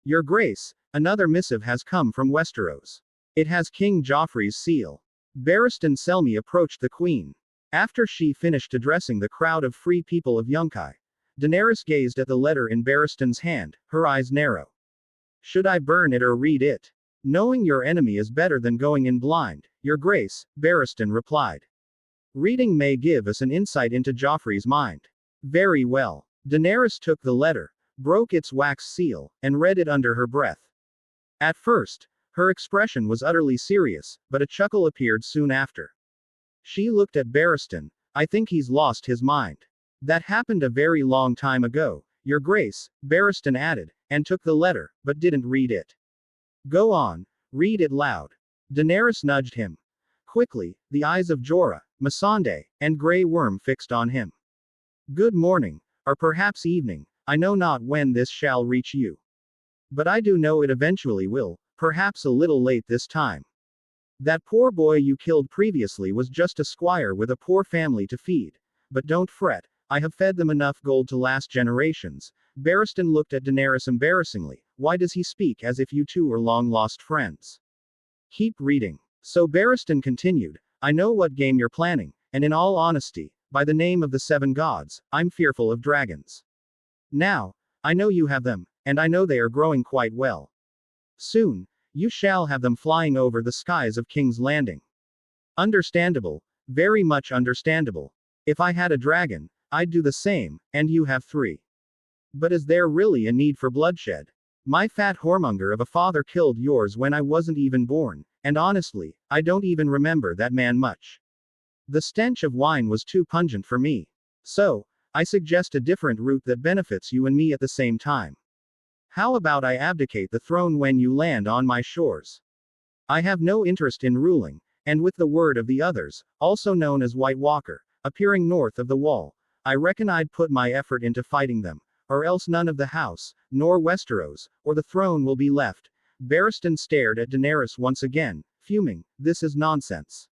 S2: Your Grace, another missive has come from Westeros. It has King Joffrey's seal. Barristan Selmy approached the queen. After she finished addressing the crowd of free people of Yunkai, Daenerys gazed at the letter in Barristan's hand, her eyes narrow. Should I burn it or read it? Knowing your enemy is better than going in blind, Your Grace, Barristan replied. Reading may give us an insight into Joffrey's mind. Very well. Daenerys took the letter, broke its wax seal, and read it under her breath. At first, her expression was utterly serious, but a chuckle appeared soon after. She looked at Barristan. I think he's lost his mind. That happened a very long time ago, Your Grace, Barristan added, and took the letter, but didn't read it. Go on, read it loud. Daenerys nudged him. Quickly, the eyes of Jorah, Missandei, and Grey Worm fixed on him. Good morning, or perhaps evening, I know not when this shall reach you. But I do know it eventually will, perhaps a little late this time. That poor boy you killed previously was just a squire with a poor family to feed. But don't fret, I have fed them enough gold to last generations. Barristan looked at Daenerys embarrassingly. Why does he speak as if you two are long-lost friends? Keep reading. So Barristan continued, I know what game you're planning, and in all honesty, by the name of the 7 gods, I'm fearful of dragons. Now, I know you have them, and I know they are growing quite well. Soon, you shall have them flying over the skies of King's Landing. Understandable, very much understandable. If I had a dragon, I'd do the same, and you have 3. But is there really a need for bloodshed? My fat whoremonger of a father killed yours when I wasn't even born, and honestly, I don't even remember that man much. The stench of wine was too pungent for me. So, I suggest a different route that benefits you and me at the same time. How about I abdicate the throne when you land on my shores? I have no interest in ruling, and with the word of the others, also known as White Walker, appearing north of the wall, I reckon I'd put my effort into fighting them. Or else none of the house, nor Westeros, or the throne will be left. Barristan stared at Daenerys once again, fuming, this is nonsense.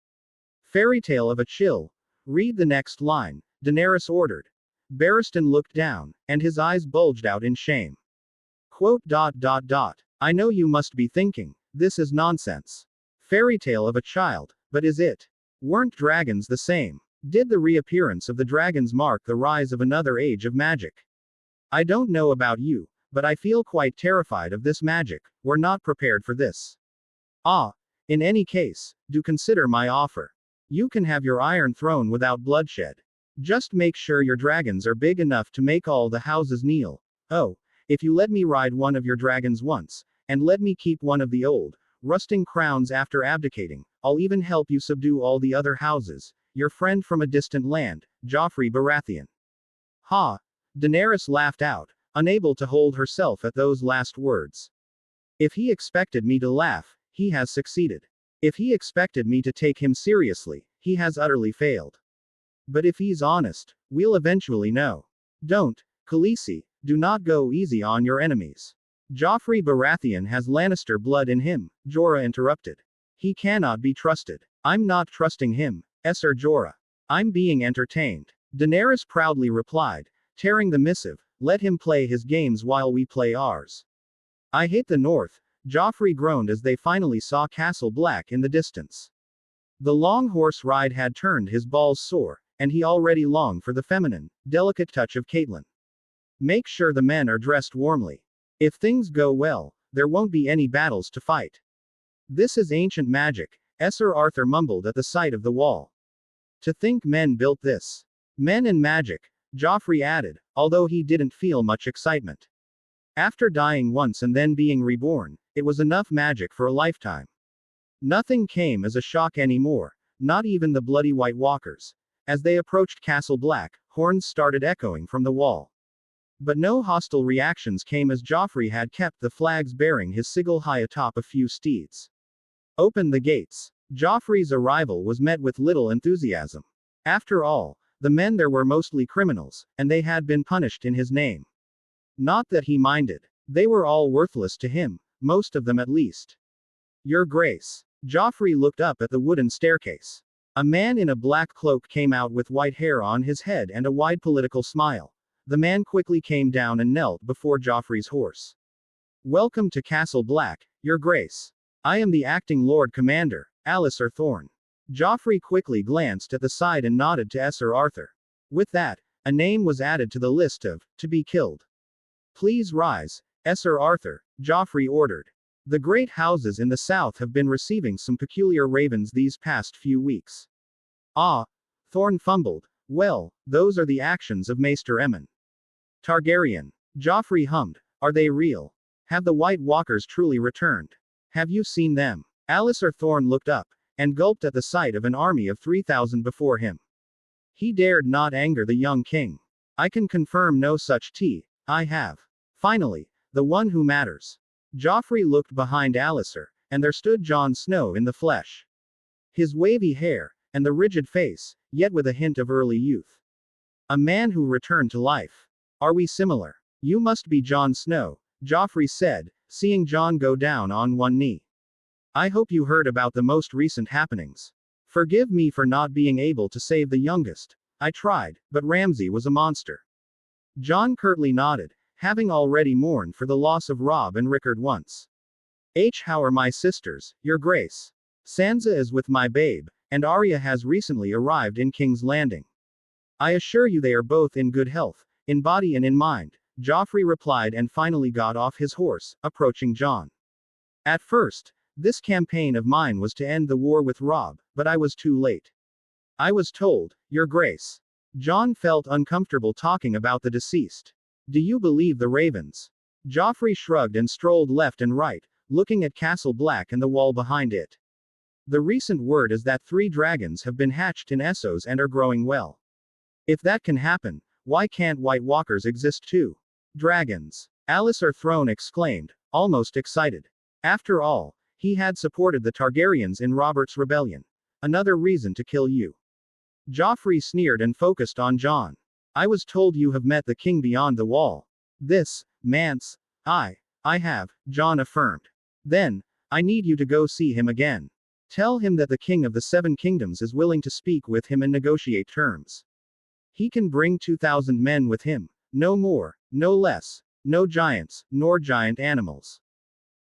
S2: Fairy tale of a chill. Read the next line, Daenerys ordered. Barristan looked down, and his eyes bulged out in shame. Quote. I know you must be thinking, this is nonsense. Fairy tale of a child, but is it? Weren't dragons the same? Did the reappearance of the dragons mark the rise of another age of magic? I don't know about you, but I feel quite terrified of this magic. We're not prepared for this. In any case, do consider my offer. You can have your Iron Throne without bloodshed. Just make sure your dragons are big enough to make all the houses kneel. Oh, if you let me ride one of your dragons once, and let me keep one of the old, rusting crowns after abdicating, I'll even help you subdue all the other houses. Your friend from a distant land, Joffrey Baratheon. Ha! Daenerys laughed out, unable to hold herself at those last words. If he expected me to laugh, he has succeeded. If he expected me to take him seriously, he has utterly failed. But if he's honest, we'll eventually know. Don't, Khaleesi, do not go easy on your enemies. Joffrey Baratheon has Lannister blood in him, Jorah interrupted. He cannot be trusted. I'm not trusting him, Ser Jorah. I'm being entertained. Daenerys proudly replied, tearing the missive, let him play his games while we play ours. I hate the North, Joffrey groaned as they finally saw Castle Black in the distance. The long horse ride had turned his balls sore, and he already longed for the feminine, delicate touch of Catelyn. Make sure the men are dressed warmly. If things go well, there won't be any battles to fight. This is ancient magic, Sir Arthur mumbled at the sight of the wall. To think men built this. Men and magic, Joffrey added, although he didn't feel much excitement. After dying once and then being reborn, it was enough magic for a lifetime. Nothing came as a shock anymore, not even the bloody White Walkers. As they approached Castle Black, horns started echoing from the wall. But no hostile reactions came as Joffrey had kept the flags bearing his sigil high atop a few steeds. Open the gates. Joffrey's arrival was met with little enthusiasm. After all, the men there were mostly criminals, and they had been punished in his name. Not that he minded. They were all worthless to him, most of them at least. Your Grace. Joffrey looked up at the wooden staircase. A man in a black cloak came out with white hair on his head and a wide political smile. The man quickly came down and knelt before Joffrey's horse. Welcome to Castle Black, Your Grace. I am the acting Lord Commander, Alliser Thorne. Joffrey quickly glanced at the side and nodded to Sir Arthur. With that, a name was added to the list of, to be killed. Please rise, Sir Arthur, Joffrey ordered. The great houses in the south have been receiving some peculiar ravens these past few weeks. Ah, Thorne fumbled. Well, those are the actions of Maester Aemon. Targaryen. Joffrey hummed. Are they real? Have the White Walkers truly returned? Have you seen them? Alliser Thorne looked up, and gulped at the sight of an army of 3,000 before him. He dared not anger the young king. I can confirm no such I have. Finally, the one who matters. Joffrey looked behind Alliser, and there stood Jon Snow in the flesh. His wavy hair, and the rigid face, yet with a hint of early youth. A man who returned to life. Are we similar? You must be Jon Snow, Joffrey said, seeing Jon go down on one knee. I hope you heard about the most recent happenings. Forgive me for not being able to save the youngest. I tried, but Ramsay was a monster. Jon curtly nodded, having already mourned for the loss of Robb and Rickard once. How are my sisters, Your Grace? Sansa is with my babe, and Arya has recently arrived in King's Landing. I assure you they are both in good health, in body and in mind, Joffrey replied and finally got off his horse, approaching Jon. At first, this campaign of mine was to end the war with Robb, but I was too late. I was told, Your Grace. Jon felt uncomfortable talking about the deceased. Do you believe the ravens? Joffrey shrugged and strolled left and right, looking at Castle Black and the wall behind it. The recent word is that 3 dragons have been hatched in Essos and are growing well. If that can happen, why can't White Walkers exist too? Dragons. Alliser Throne exclaimed, almost excited. After all, he had supported the Targaryens in Robert's rebellion. Another reason to kill you. Joffrey sneered and focused on Jon. I was told you have met the king beyond the wall. This, Mance, I have, Jon affirmed. Then, I need you to go see him again. Tell him that the king of the 7 kingdoms is willing to speak with him and negotiate terms. He can bring 2,000 men with him, no more, no less, no giants, nor giant animals.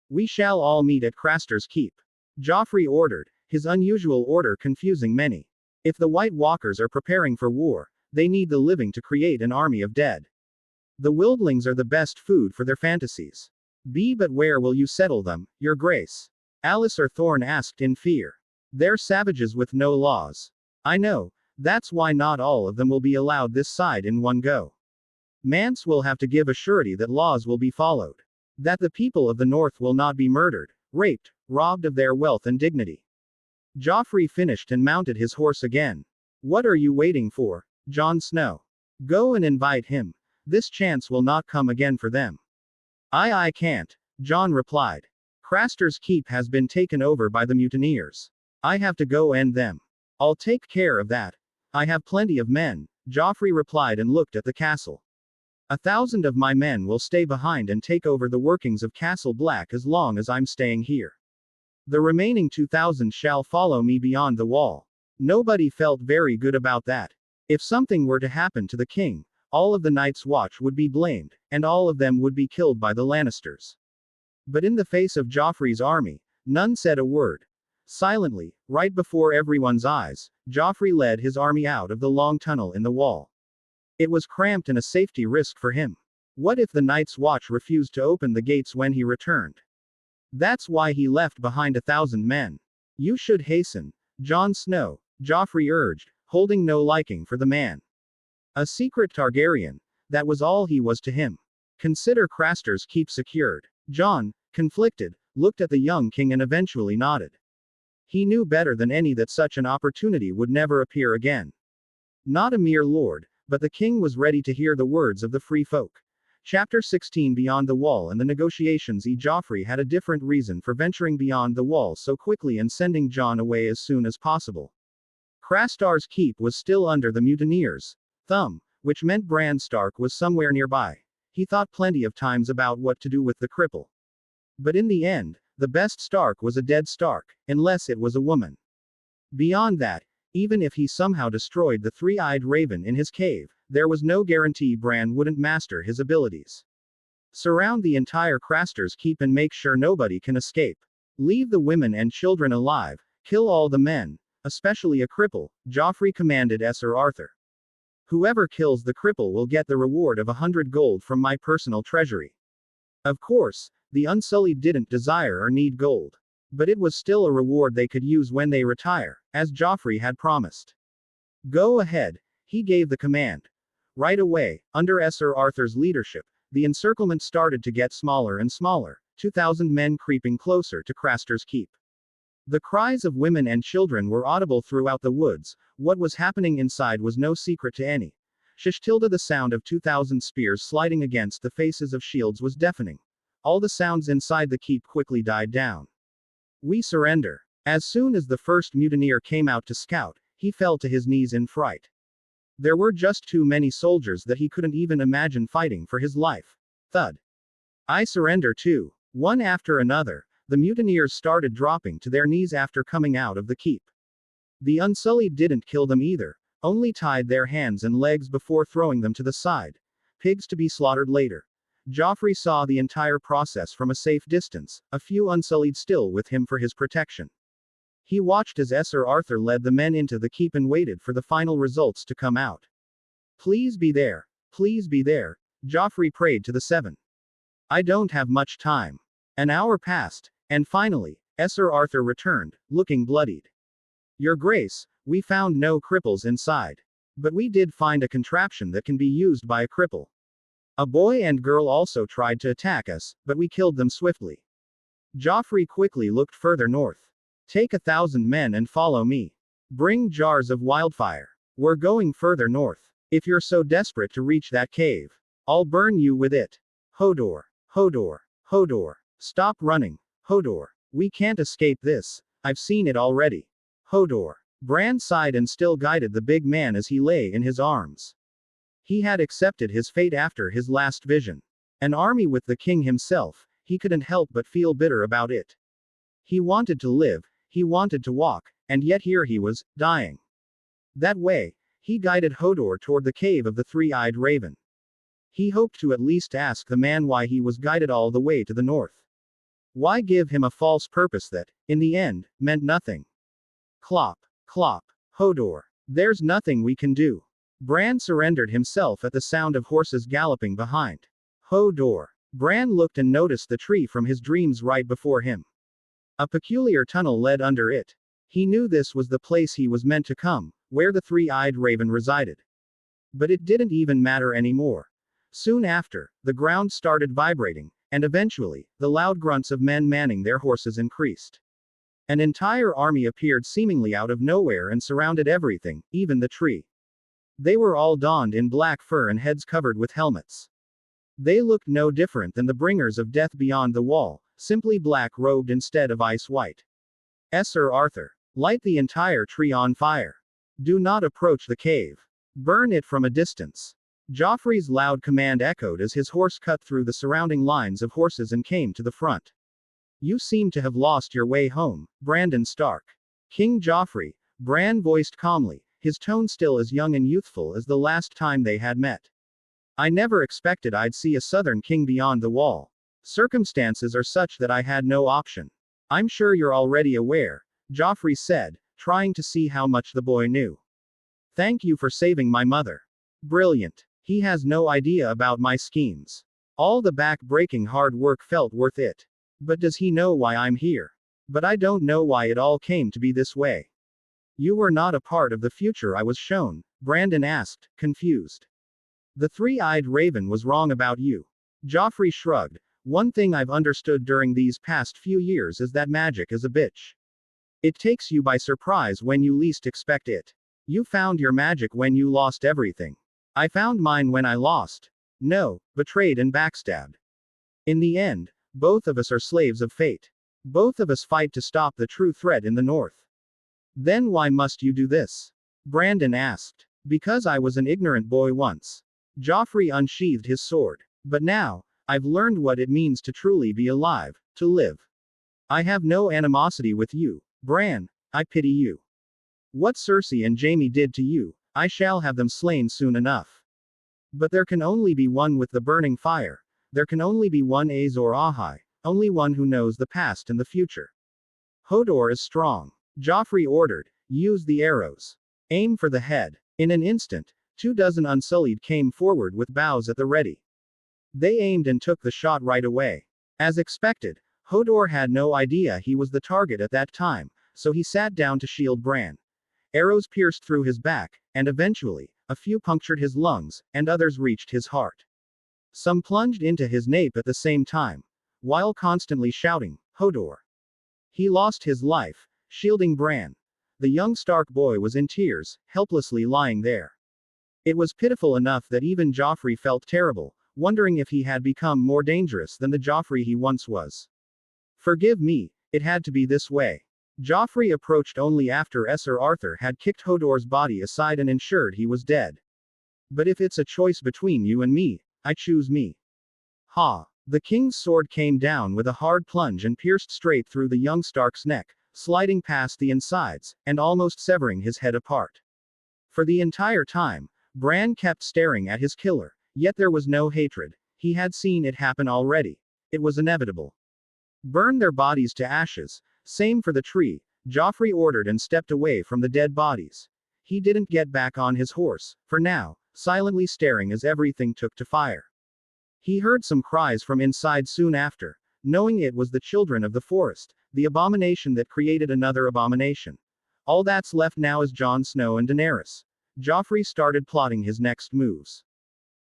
S2: We shall all meet at Craster's Keep. Joffrey ordered, his unusual order confusing many. If the White Walkers are preparing for war, they need the living to create an army of dead. The Wildlings are the best food for their fantasies. But where will you settle them, Your Grace? Alliser Thorne asked in fear. They're savages with no laws. I know, That's why not all of them will be allowed this side in one go. Mance will have to give a surety that laws will be followed. That the people of the north will not be murdered, raped, robbed of their wealth and dignity. Joffrey finished and mounted his horse again. What are you waiting for, Jon Snow? Go and invite him. This chance will not come again for them. I can't, Jon replied. Craster's keep has been taken over by the mutineers. I have to go end them. I'll take care of that. I have plenty of men, Joffrey replied and looked at the castle. 1,000 of my men will stay behind and take over the workings of Castle Black as long as I'm staying here. The remaining 2,000 shall follow me beyond the wall. Nobody felt very good about that. If something were to happen to the king, all of the Night's Watch would be blamed, and all of them would be killed by the Lannisters. But in the face of Joffrey's army, none said a word. Silently, right before everyone's eyes, Joffrey led his army out of the long tunnel in the wall. It was cramped and a safety risk for him. What if the Night's Watch refused to open the gates when he returned? That's why he left behind 1,000 men. You should hasten, Jon Snow, Joffrey urged, holding no liking for the man. A secret Targaryen, that was all he was to him. Consider Craster's keep secured. Jon, conflicted, looked at the young king and eventually nodded. He knew better than any that such an opportunity would never appear again. Not a mere lord, but the king was ready to hear the words of the free folk. Chapter 16 Beyond the Wall and the Negotiations. Joffrey had a different reason for venturing beyond the wall so quickly and sending Jon away as soon as possible. Craster's keep was still under the mutineers' thumb, which meant Bran Stark was somewhere nearby. He thought plenty of times about what to do with the cripple. But in the end, the best Stark was a dead Stark, unless it was a woman. Beyond that, even if he somehow destroyed the three-eyed raven in his cave, there was no guarantee Bran wouldn't master his abilities. Surround the entire Craster's keep and make sure nobody can escape. Leave the women and children alive, kill all the men, especially a cripple, Joffrey commanded Sir Arthur. Whoever kills the cripple will get the reward of 100 gold from my personal treasury. Of course, the Unsullied didn't desire or need gold. But it was still a reward they could use when they retire, as Joffrey had promised. Go ahead, he gave the command. Right away, under Sir Arthur's leadership, the encirclement started to get smaller and smaller, 2,000 men creeping closer to Craster's keep. The cries of women and children were audible throughout the woods. What was happening inside was no secret to any. The sound of 2,000 spears sliding against the faces of shields was deafening. All the sounds inside the keep quickly died down. We surrender. As soon as the first mutineer came out to scout, he fell to his knees in fright. There were just too many soldiers that he couldn't even imagine fighting for his life. Thud. I surrender too. One after another, the mutineers started dropping to their knees after coming out of the keep. The Unsullied didn't kill them either, only tied their hands and legs before throwing them to the side. Pigs to be slaughtered later. Joffrey saw the entire process from a safe distance, a few Unsullied still with him for his protection. He watched as Sir Arthur led the men into the keep and waited for the final results to come out. Please be there. Please be there, Joffrey prayed to the seven. I don't have much time. An hour passed, and finally, Sir Arthur returned, looking bloodied. Your Grace, we found no cripples inside. But we did find a contraption that can be used by a cripple. A boy and girl also tried to attack us, but we killed them swiftly. Joffrey quickly looked further north. Take 1,000 men and follow me. Bring jars of wildfire. We're going further north. If you're so desperate to reach that cave, I'll burn you with it. Hodor. Hodor. Hodor. Stop running. Hodor. We can't escape this. I've seen it already. Hodor. Bran sighed and still guided the big man as he lay in his arms. He had accepted his fate after his last vision. An army with the king himself, he couldn't help but feel bitter about it. He wanted to live, he wanted to walk, and yet here he was, dying. That way, he guided Hodor toward the cave of the three-eyed raven. He hoped to at least ask the man why he was guided all the way to the north. Why give him a false purpose that, in the end, meant nothing? Clop, clop, Hodor. There's nothing we can do. Bran surrendered himself at the sound of horses galloping behind. Hodor. Bran looked and noticed the tree from his dreams right before him. A peculiar tunnel led under it. He knew this was the place he was meant to come, where the three-eyed raven resided. But it didn't even matter anymore. Soon after, the ground started vibrating, and eventually, the loud grunts of men manning their horses increased. An entire army appeared seemingly out of nowhere and surrounded everything, even the tree. They were all donned in black fur and heads covered with helmets. They looked no different than the bringers of death beyond the wall, simply black-robed instead of ice-white. Sir Arthur, light the entire tree on fire. Do not approach the cave. Burn it from a distance. Joffrey's loud command echoed as his horse cut through the surrounding lines of horses and came to the front. You seem to have lost your way home, Brandon Stark. King Joffrey, Bran voiced calmly, his tone still as young and youthful as the last time they had met. I never expected I'd see a southern king beyond the wall. Circumstances are such that I had no option. I'm sure you're already aware, Joffrey said, trying to see how much the boy knew. Thank you for saving my mother. Brilliant. He has no idea about my schemes. All the back-breaking hard work felt worth it. But does he know why I'm here? But I don't know why it all came to be this way. You were not a part of the future I was shown, Brandon asked, confused. The three-eyed raven was wrong about you. Joffrey shrugged. One thing I've understood during these past few years is that magic is a bitch. It takes you by surprise when you least expect it. You found your magic when you lost everything. I found mine when I lost. No, betrayed and backstabbed. In the end, both of us are slaves of fate. Both of us fight to stop the true threat in the north. Then why must you do this? Brandon asked. Because I was an ignorant boy once. Joffrey unsheathed his sword. But now, I've learned what it means to truly be alive, to live. I have no animosity with you, Bran, I pity you. What Cersei and Jaime did to you, I shall have them slain soon enough. But there can only be one with the burning fire. There can only be one Azor Ahai, only one who knows the past and the future. Hodor is strong. Joffrey ordered, use the arrows. Aim for the head. In an instant, 24 Unsullied came forward with bows at the ready. They aimed and took the shot right away. As expected, Hodor had no idea he was the target at that time, so he sat down to shield Bran. Arrows pierced through his back, and eventually, a few punctured his lungs, and others reached his heart. Some plunged into his nape at the same time, while constantly shouting, Hodor. He lost his life, shielding Bran. The young Stark boy was in tears, helplessly lying there. It was pitiful enough that even Joffrey felt terrible, wondering if he had become more dangerous than the Joffrey he once was. Forgive me, it had to be this way. Joffrey approached only after Sir Arthur had kicked Hodor's body aside and ensured he was dead. But if it's a choice between you and me, I choose me. Ha! The king's sword came down with a hard plunge and pierced straight through the young Stark's neck, sliding past the insides, and almost severing his head apart. For the entire time, Bran kept staring at his killer, yet there was no hatred. He had seen it happen already. It was inevitable. Burn their bodies to ashes. Same for the tree, Joffrey ordered and stepped away from the dead bodies. He didn't get back on his horse, for now, silently staring as everything took to fire. He heard some cries from inside soon after, knowing it was the children of the forest, the abomination that created another abomination. All that's left now is Jon Snow and Daenerys. Joffrey started plotting his next moves.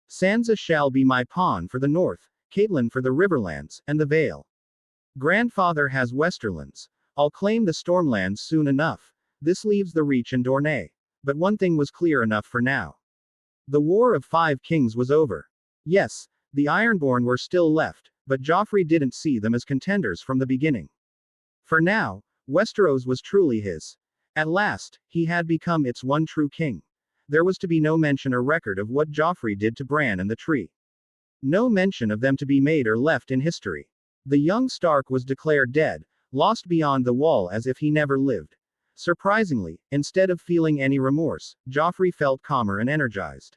S2: Sansa shall be my pawn for the north, Catelyn for the Riverlands, and the Vale. Grandfather has Westerlands. I'll claim the Stormlands soon enough. This leaves the Reach and Dorne. But one thing was clear enough for now. The War of Five Kings was over. Yes, the Ironborn were still left, but Joffrey didn't see them as contenders from the beginning. For now, Westeros was truly his. At last, he had become its one true king. There was to be no mention or record of what Joffrey did to Bran and the tree. No mention of them to be made or left in history. The young Stark was declared dead, lost beyond the wall as if he never lived. Surprisingly, instead of feeling any remorse, Joffrey felt calmer and energized.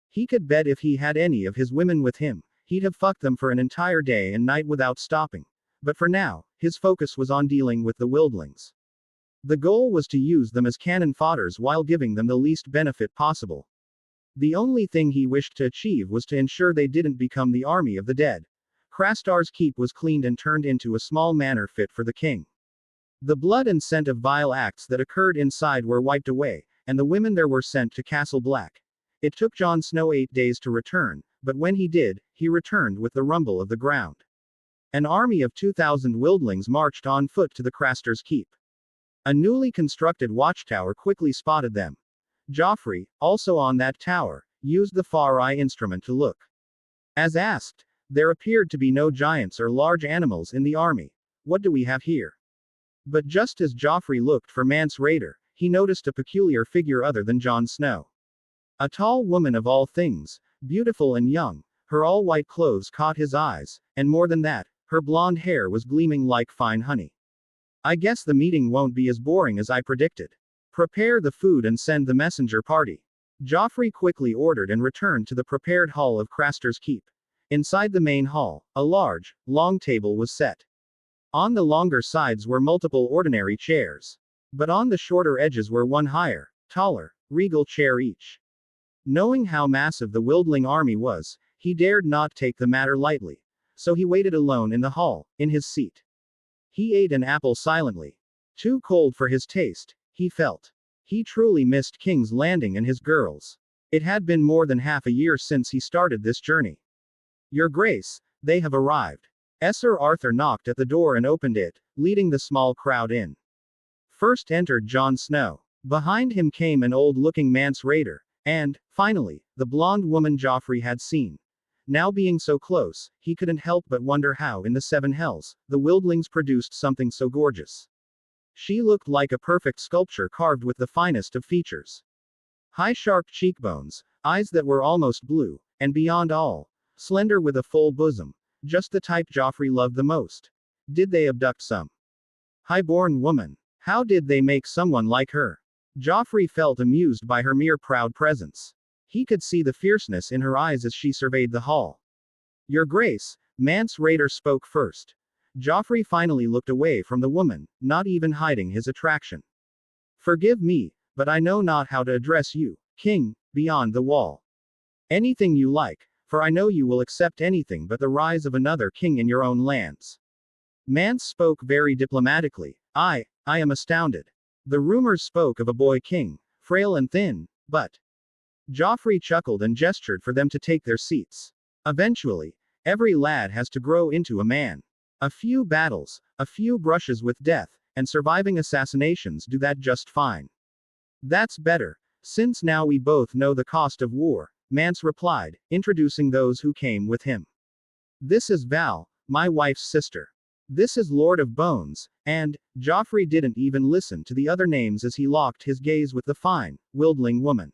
S2: He could bet if he had any of his women with him, he'd have fucked them for an entire day and night without stopping. But for now, his focus was on dealing with the Wildlings. The goal was to use them as cannon fodders while giving them the least benefit possible. The only thing he wished to achieve was to ensure they didn't become the army of the dead. Krastar's keep was cleaned and turned into a small manor fit for the king. The blood and scent of vile acts that occurred inside were wiped away, and the women there were sent to Castle Black. It took Jon Snow 8 days to return, but when he did, he returned with the rumble of the ground. An army of 2,000 Wildlings marched on foot to the Craster's Keep. A newly constructed watchtower quickly spotted them. Joffrey, also on that tower, used the far eye instrument to look. As asked, there appeared to be no giants or large animals in the army. What do we have here? But just as Joffrey looked for Mance Rayder, he noticed a peculiar figure other than Jon Snow. A tall woman of all things, beautiful and young, her all-white clothes caught his eyes, and more than that, her blonde hair was gleaming like fine honey. I guess the meeting won't be as boring as I predicted. Prepare the food and send the messenger party. Joffrey quickly ordered and returned to the prepared hall of Craster's Keep. Inside the main hall, a large, long table was set. On the longer sides were multiple ordinary chairs. But on the shorter edges were one higher, taller, regal chair each. Knowing how massive the Wildling army was, he dared not take the matter lightly. So he waited alone in the hall, in his seat. He ate an apple silently. Too cold for his taste, he felt. He truly missed King's Landing and his girls. It had been more than half a year since he started this journey. Your Grace, they have arrived. Sir Arthur knocked at the door and opened it, leading the small crowd in. First entered Jon Snow. Behind him came an old-looking Mance Rayder, and, finally, the blonde woman Joffrey had seen. Now being so close, he couldn't help but wonder how in the Seven Hells, the Wildlings produced something so gorgeous. She looked like a perfect sculpture carved with the finest of features. High sharp cheekbones, eyes that were almost blue, and beyond all, slender with a full bosom, just the type Joffrey loved the most. Did they abduct some high-born woman? How did they make someone like her? Joffrey felt amused by her mere proud presence. He could see the fierceness in her eyes as she surveyed the hall. Your Grace, Mance Rayder spoke first. Joffrey finally looked away from the woman, not even hiding his attraction. Forgive me, but I know not how to address you, King, beyond the wall. Anything you like, for I know you will accept anything but the rise of another king in your own lands. Mance spoke very diplomatically. I am astounded. The rumors spoke of a boy king, frail and thin, but... Joffrey chuckled and gestured for them to take their seats. Eventually, every lad has to grow into a man. A few battles, a few brushes with death, and surviving assassinations do that just fine. That's better, since now we both know the cost of war, Mance replied, introducing those who came with him. This is Val, my wife's sister. This is Lord of Bones, and, Joffrey didn't even listen to the other names as he locked his gaze with the fine, Wildling woman.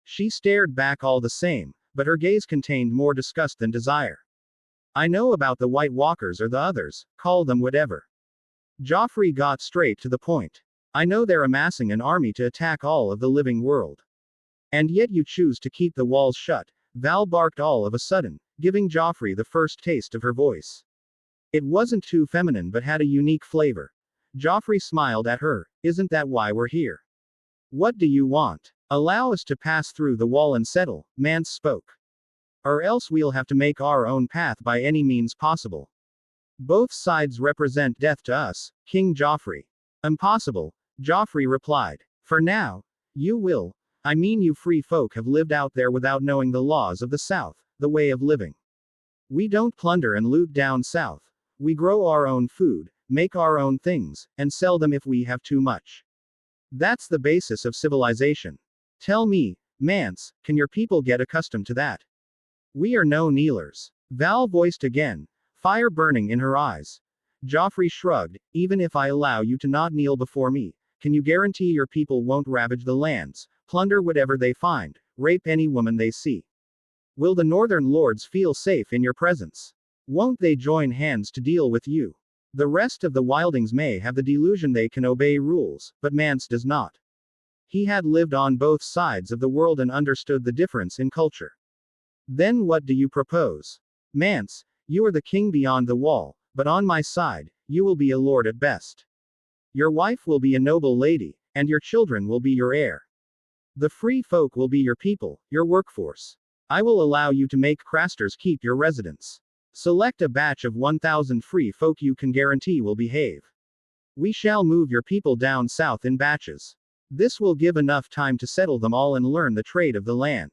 S2: She stared back all the same, but her gaze contained more disgust than desire. I know about the White Walkers or the others, call them whatever. Joffrey got straight to the point. I know they're amassing an army to attack all of the living world. And yet you choose to keep the walls shut, Val barked all of a sudden, giving Joffrey the first taste of her voice. It wasn't too feminine but had a unique flavor. Joffrey smiled at her, isn't that why we're here? What do you want? Allow us to pass through the wall and settle, Mance spoke. Or else we'll have to make our own path by any means possible. Both sides represent death to us, King Joffrey. Impossible, Joffrey replied. For now, you will. I mean you free folk have lived out there without knowing the laws of the South, the way of living. We don't plunder and loot down south. We grow our own food, make our own things, and sell them if we have too much. That's the basis of civilization. Tell me, Mance, can your people get accustomed to that? We are no kneelers. Val voiced again, fire burning in her eyes. Joffrey shrugged, even if I allow you to not kneel before me, can you guarantee your people won't ravage the lands, plunder whatever they find, rape any woman they see? Will the northern lords feel safe in your presence? Won't they join hands to deal with you? The rest of the Wildlings may have the delusion they can obey rules, but Mance does not. He had lived on both sides of the world and understood the difference in culture. Then what do you propose? Mance, you are the king beyond the wall, but on my side, you will be a lord at best. Your wife will be a noble lady, and your children will be your heir. The free folk will be your people, your workforce. I will allow you to make Craster's Keep your residence. Select a batch of 1,000 free folk you can guarantee will behave. We shall move your people down south in batches. This will give enough time to settle them all and learn the trade of the land.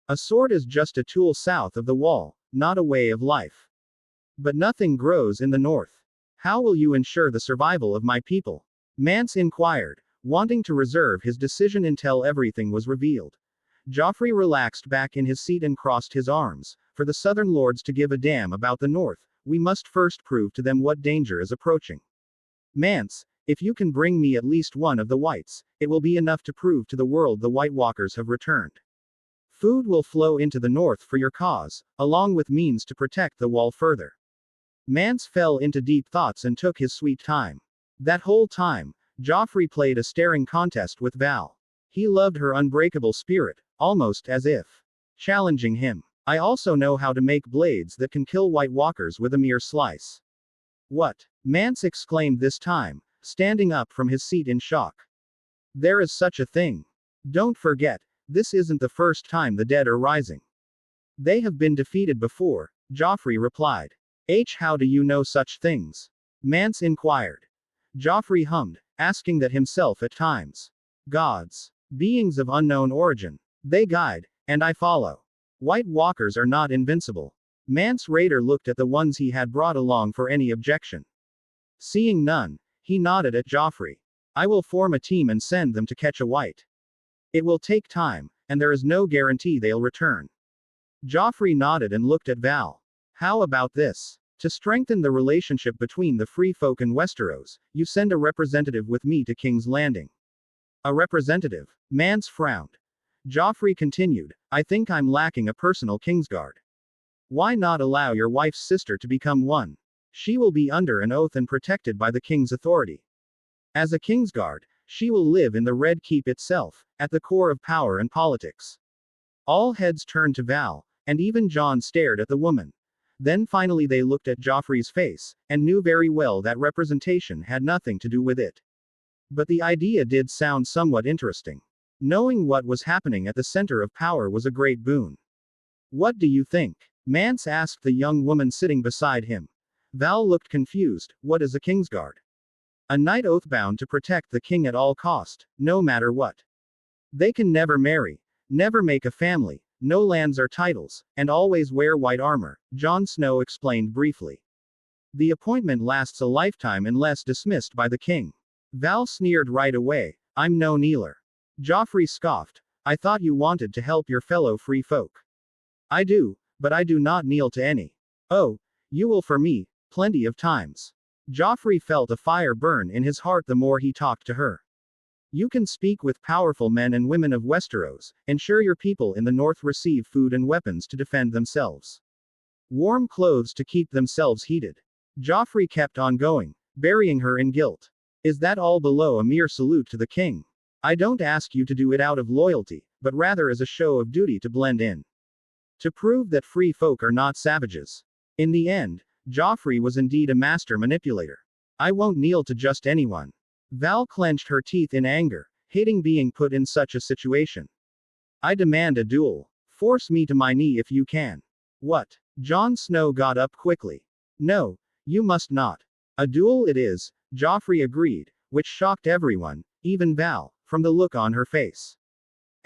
S2: A sword is just a tool south of the wall, not a way of life. But nothing grows in the north. How will you ensure the survival of my people? Mance inquired, wanting to reserve his decision until everything was revealed. Joffrey relaxed back in his seat and crossed his arms. For the southern lords to give a damn about the north, we must first prove to them what danger is approaching. Mance, if you can bring me at least one of the whites, it will be enough to prove to the world the White Walkers have returned. Food will flow into the north for your cause, along with means to protect the wall further. Mance fell into deep thoughts and took his sweet time. That whole time, Joffrey played a staring contest with Val. He loved her unbreakable spirit, almost as if challenging him. I also know how to make blades that can kill White Walkers with a mere slice. What? Mance exclaimed this time, standing up from his seat in shock. There is such a thing. Don't forget, this isn't the first time the dead are rising. They have been defeated before, Joffrey replied. How do you know such things? Mance inquired. Joffrey hummed, asking that himself at times. Gods. Beings of unknown origin. They guide, and I follow. White Walkers are not invincible. Mance Raider looked at the ones he had brought along for any objection. Seeing none, he nodded at Joffrey. I will form a team and send them to catch a white. It will take time, and there is no guarantee they'll return. Joffrey nodded and looked at Val. How about this? To strengthen the relationship between the free folk and Westeros, you send a representative with me to King's Landing. A representative? Mance frowned. Joffrey continued, I think I'm lacking a personal Kingsguard. Why not allow your wife's sister to become one? She will be under an oath and protected by the king's authority. As a Kingsguard, she will live in the Red Keep itself, at the core of power and politics. All heads turned to Val, and even Jon stared at the woman. Then finally they looked at Joffrey's face, and knew very well that representation had nothing to do with it. But the idea did sound somewhat interesting. Knowing what was happening at the center of power was a great boon. What do you think? Mance asked the young woman sitting beside him. Val looked confused. What is a Kingsguard? A knight oath-bound to protect the king at all cost, no matter what. They can never marry, never make a family, no lands or titles, and always wear white armor, Jon Snow explained briefly. The appointment lasts a lifetime unless dismissed by the king. Val sneered right away. I'm no kneeler. Joffrey scoffed. I thought you wanted to help your fellow free folk. I do, but I do not kneel to any. Oh, you will for me, plenty of times. Joffrey felt a fire burn in his heart the more he talked to her. You can speak with powerful men and women of Westeros, ensure your people in the north receive food and weapons to defend themselves. Warm clothes to keep themselves heated. Joffrey kept on going, burying her in guilt. Is that all below a mere salute to the king? I don't ask you to do it out of loyalty, but rather as a show of duty to blend in. To prove that free folk are not savages. In the end, Joffrey was indeed a master manipulator. I won't kneel to just anyone. Val clenched her teeth in anger, hating being put in such a situation. I demand a duel. Force me to my knee if you can. What? Jon Snow got up quickly. No, you must not. A duel it is, Joffrey agreed, which shocked everyone, even Val, from the look on her face.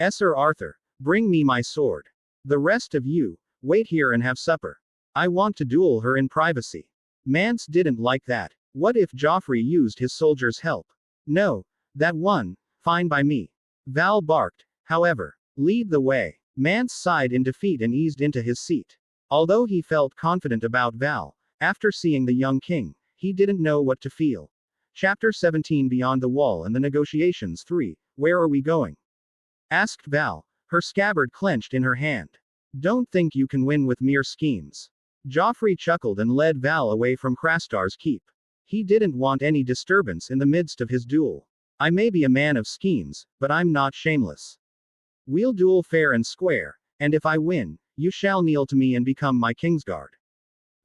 S2: Sir Arthur, bring me my sword. The rest of you, wait here and have supper. I want to duel her in privacy. Mance didn't like that. What if Joffrey used his soldiers' help? No, that one, fine by me. Val barked, however. Lead the way. Mance sighed in defeat and eased into his seat. Although he felt confident about Val, after seeing the young king, he didn't know what to feel. Chapter 17 Beyond the Wall and the Negotiations 3, Where are we going? Asked Val, her scabbard clenched in her hand. Don't think you can win with mere schemes. Joffrey chuckled and led Val away from Krastar's keep. He didn't want any disturbance in the midst of his duel. I may be a man of schemes, but I'm not shameless. We'll duel fair and square, and if I win, you shall kneel to me and become my Kingsguard.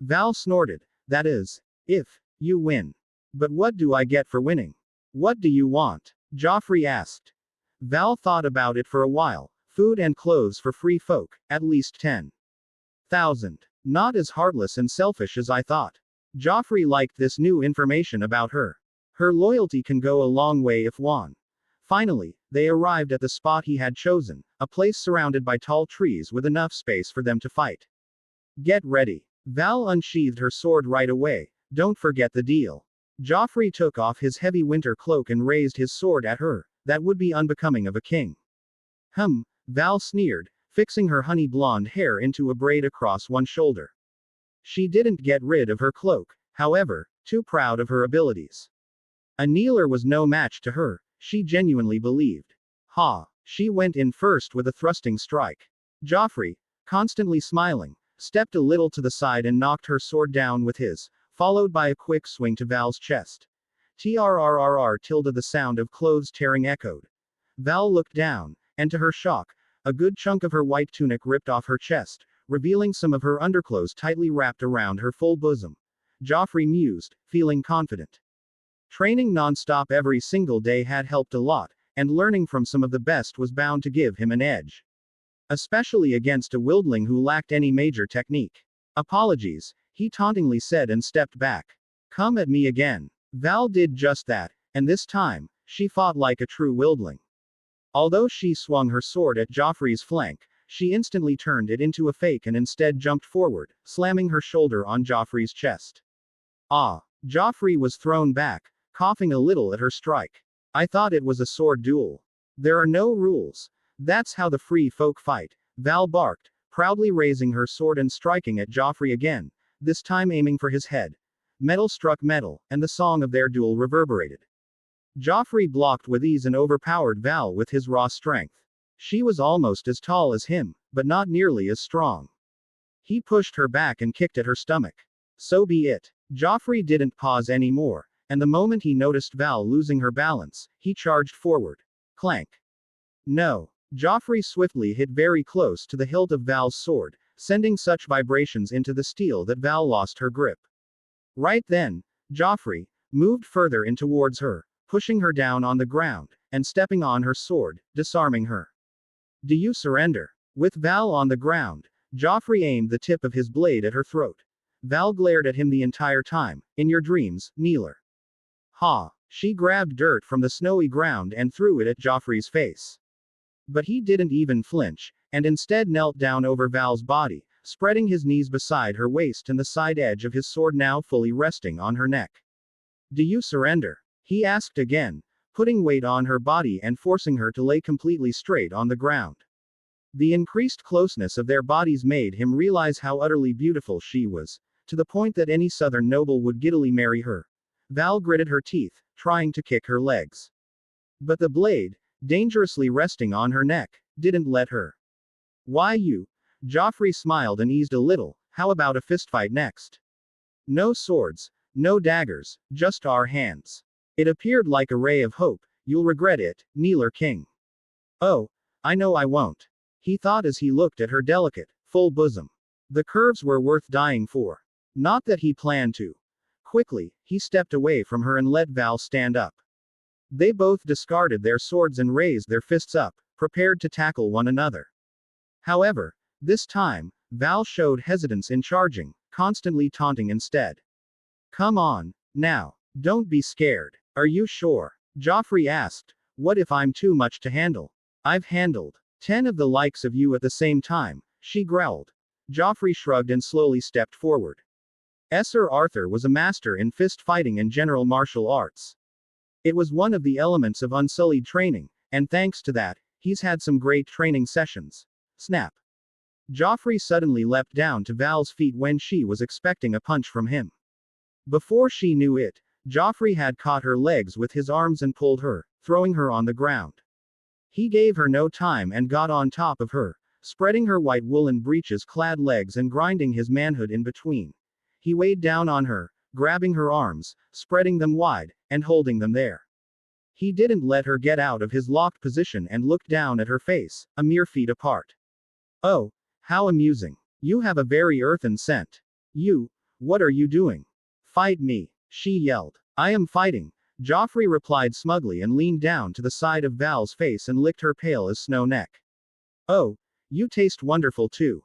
S2: Val snorted. That is, if you win. But what do I get for winning? What do you want? Joffrey asked. Val thought about it for a while. Food and clothes for free folk, at least 10,000. Not as heartless and selfish as I thought. Joffrey liked this new information about her. Her loyalty can go a long way if won. Finally, they arrived at the spot he had chosen, a place surrounded by tall trees with enough space for them to fight. Get ready. Val unsheathed her sword right away. Don't forget the deal. Joffrey took off his heavy winter cloak and raised his sword at her. That would be unbecoming of a king. Val sneered, fixing her honey blonde hair into a braid across one shoulder. She didn't get rid of her cloak, however, too proud of her abilities. A kneeler was no match to her, she genuinely believed. She went in first with a thrusting strike. Joffrey, constantly smiling, stepped a little to the side and knocked her sword down with his, followed by a quick swing to Val's chest. Trrrrr tilde the sound of clothes tearing echoed. Val looked down, and to her shock, a good chunk of her white tunic ripped off her chest, revealing some of her underclothes tightly wrapped around her full bosom. Joffrey mused, feeling confident. Training non-stop every single day had helped a lot, and learning from some of the best was bound to give him an edge. Especially against a wildling who lacked any major technique. Apologies, he tauntingly said and stepped back. Come at me again. Val did just that, and this time, she fought like a true wildling. Although she swung her sword at Joffrey's flank, she instantly turned it into a fake and instead jumped forward, slamming her shoulder on Joffrey's chest. Joffrey was thrown back, coughing a little at her strike. I thought it was a sword duel. There are no rules. That's how the free folk fight, Val barked, proudly raising her sword and striking at Joffrey again, this time aiming for his head. Metal struck metal, and the song of their duel reverberated. Joffrey blocked with ease and overpowered Val with his raw strength. She was almost as tall as him, but not nearly as strong. He pushed her back and kicked at her stomach. So be it. Joffrey didn't pause anymore, and the moment he noticed Val losing her balance, he charged forward. Clank. No. Joffrey swiftly hit very close to the hilt of Val's sword, sending such vibrations into the steel that Val lost her grip. Right then, Joffrey moved further in towards her, pushing her down on the ground, and stepping on her sword, disarming her. Do you surrender? With Val on the ground, Joffrey aimed the tip of his blade at her throat. Val glared at him the entire time. In your dreams, kneeler. She grabbed dirt from the snowy ground and threw it at Joffrey's face. But he didn't even flinch, and instead knelt down over Val's body, spreading his knees beside her waist and the side edge of his sword now fully resting on her neck. Do you surrender? He asked again, putting weight on her body and forcing her to lay completely straight on the ground. The increased closeness of their bodies made him realize how utterly beautiful she was, to the point that any southern noble would giddily marry her. Val gritted her teeth, trying to kick her legs. But the blade, dangerously resting on her neck, didn't let her. Why you? Joffrey smiled and eased a little. How about a fistfight next? No swords, no daggers, just our hands. It appeared like a ray of hope. You'll regret it, Kneeler King. Oh, I know I won't. He thought as he looked at her delicate, full bosom. The curves were worth dying for. Not that he planned to. Quickly, he stepped away from her and let Val stand up. They both discarded their swords and raised their fists up, prepared to tackle one another. However, this time, Val showed hesitance in charging, constantly taunting instead. Come on, now, don't be scared. Are you sure? Joffrey asked. What if I'm too much to handle? I've handled 10 of the likes of you at the same time, she growled. Joffrey shrugged and slowly stepped forward. Sir Arthur was a master in fist fighting and general martial arts. It was one of the elements of unsullied training, and thanks to that, he's had some great training sessions. Snap. Joffrey suddenly leapt down to Val's feet when she was expecting a punch from him. Before she knew it, Joffrey had caught her legs with his arms and pulled her, throwing her on the ground. He gave her no time and got on top of her, spreading her white woolen breeches-clad legs and grinding his manhood in between. He weighed down on her, grabbing her arms, spreading them wide, and holding them there. He didn't let her get out of his locked position and looked down at her face, a mere feet apart. Oh, how amusing. You have a very earthen scent. What are you doing? Fight me, she yelled. I am fighting, Joffrey replied smugly and leaned down to the side of Val's face and licked her pale as snow neck. Oh, you taste wonderful too.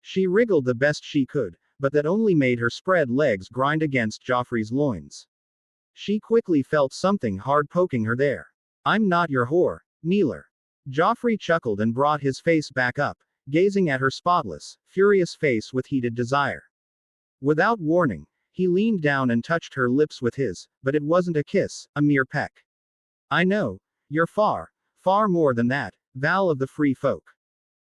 S2: She wriggled the best she could, but that only made her spread legs grind against Joffrey's loins. She quickly felt something hard poking her there. I'm not your whore, Kneeler. Joffrey chuckled and brought his face back up, gazing at her spotless, furious face with heated desire. Without warning, he leaned down and touched her lips with his, but it wasn't a kiss, a mere peck. I know. You're far, far more than that, Val of the Free Folk.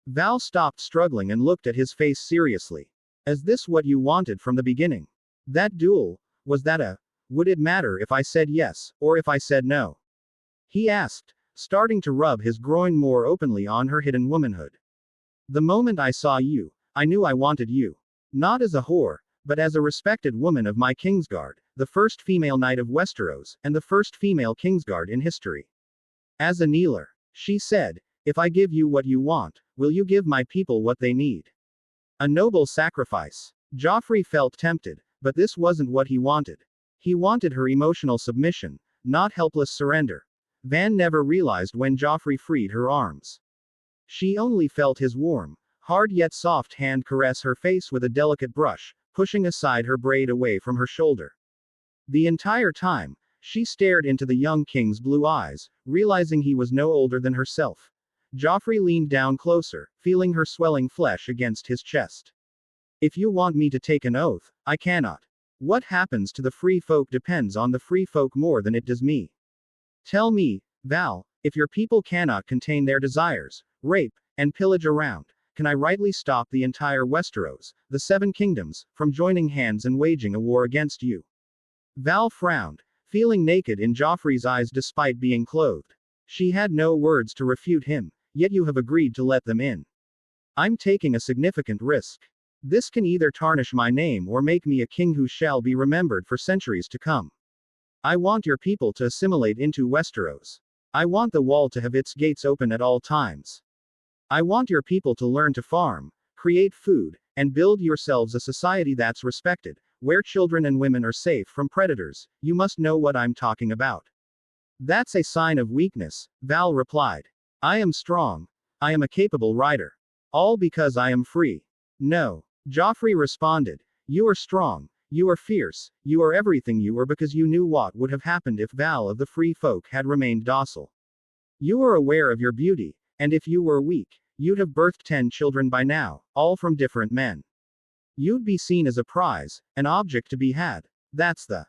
S2: Val stopped struggling and looked at his face seriously. Is this what you wanted from the beginning? That duel, was that a... Would it matter if I said yes, or if I said no? He asked, starting to rub his groin more openly on her hidden womanhood. The moment I saw you, I knew I wanted you. Not as a whore, but as a respected woman of my Kingsguard, the first female knight of Westeros, and the first female Kingsguard in history. As a kneeler, she said, if I give you what you want, will you give my people what they need? A noble sacrifice. Joffrey felt tempted, but this wasn't what he wanted. He wanted her emotional submission, not helpless surrender. Van never realized when Joffrey freed her arms. She only felt his warm, hard yet soft hand caress her face with a delicate brush, pushing aside her braid away from her shoulder. The entire time, she stared into the young king's blue eyes, realizing he was no older than herself. Joffrey leaned down closer, feeling her swelling flesh against his chest. If you want me to take an oath, I cannot. What happens to the free folk depends on the free folk more than it does me. Tell me, Val, if your people cannot contain their desires, rape, and pillage around, can I rightly stop the entire Westeros, the Seven Kingdoms, from joining hands and waging a war against you? Val frowned, feeling naked in Joffrey's eyes despite being clothed. She had no words to refute him, yet you have agreed to let them in. I'm taking a significant risk. This can either tarnish my name or make me a king who shall be remembered for centuries to come. I want your people to assimilate into Westeros. I want the wall to have its gates open at all times. I want your people to learn to farm, create food, and build yourselves a society that's respected, where children and women are safe from predators. You must know what I'm talking about. That's a sign of weakness, Val replied. I am strong. I am a capable rider. All because I am free. No. Joffrey responded. You are strong. You are fierce. You are everything you were because you knew what would have happened if Val of the Free Folk had remained docile. You are aware of your beauty, and if you were weak, you'd have birthed 10 children by now, all from different men. You'd be seen as a prize, an object to be had. That's the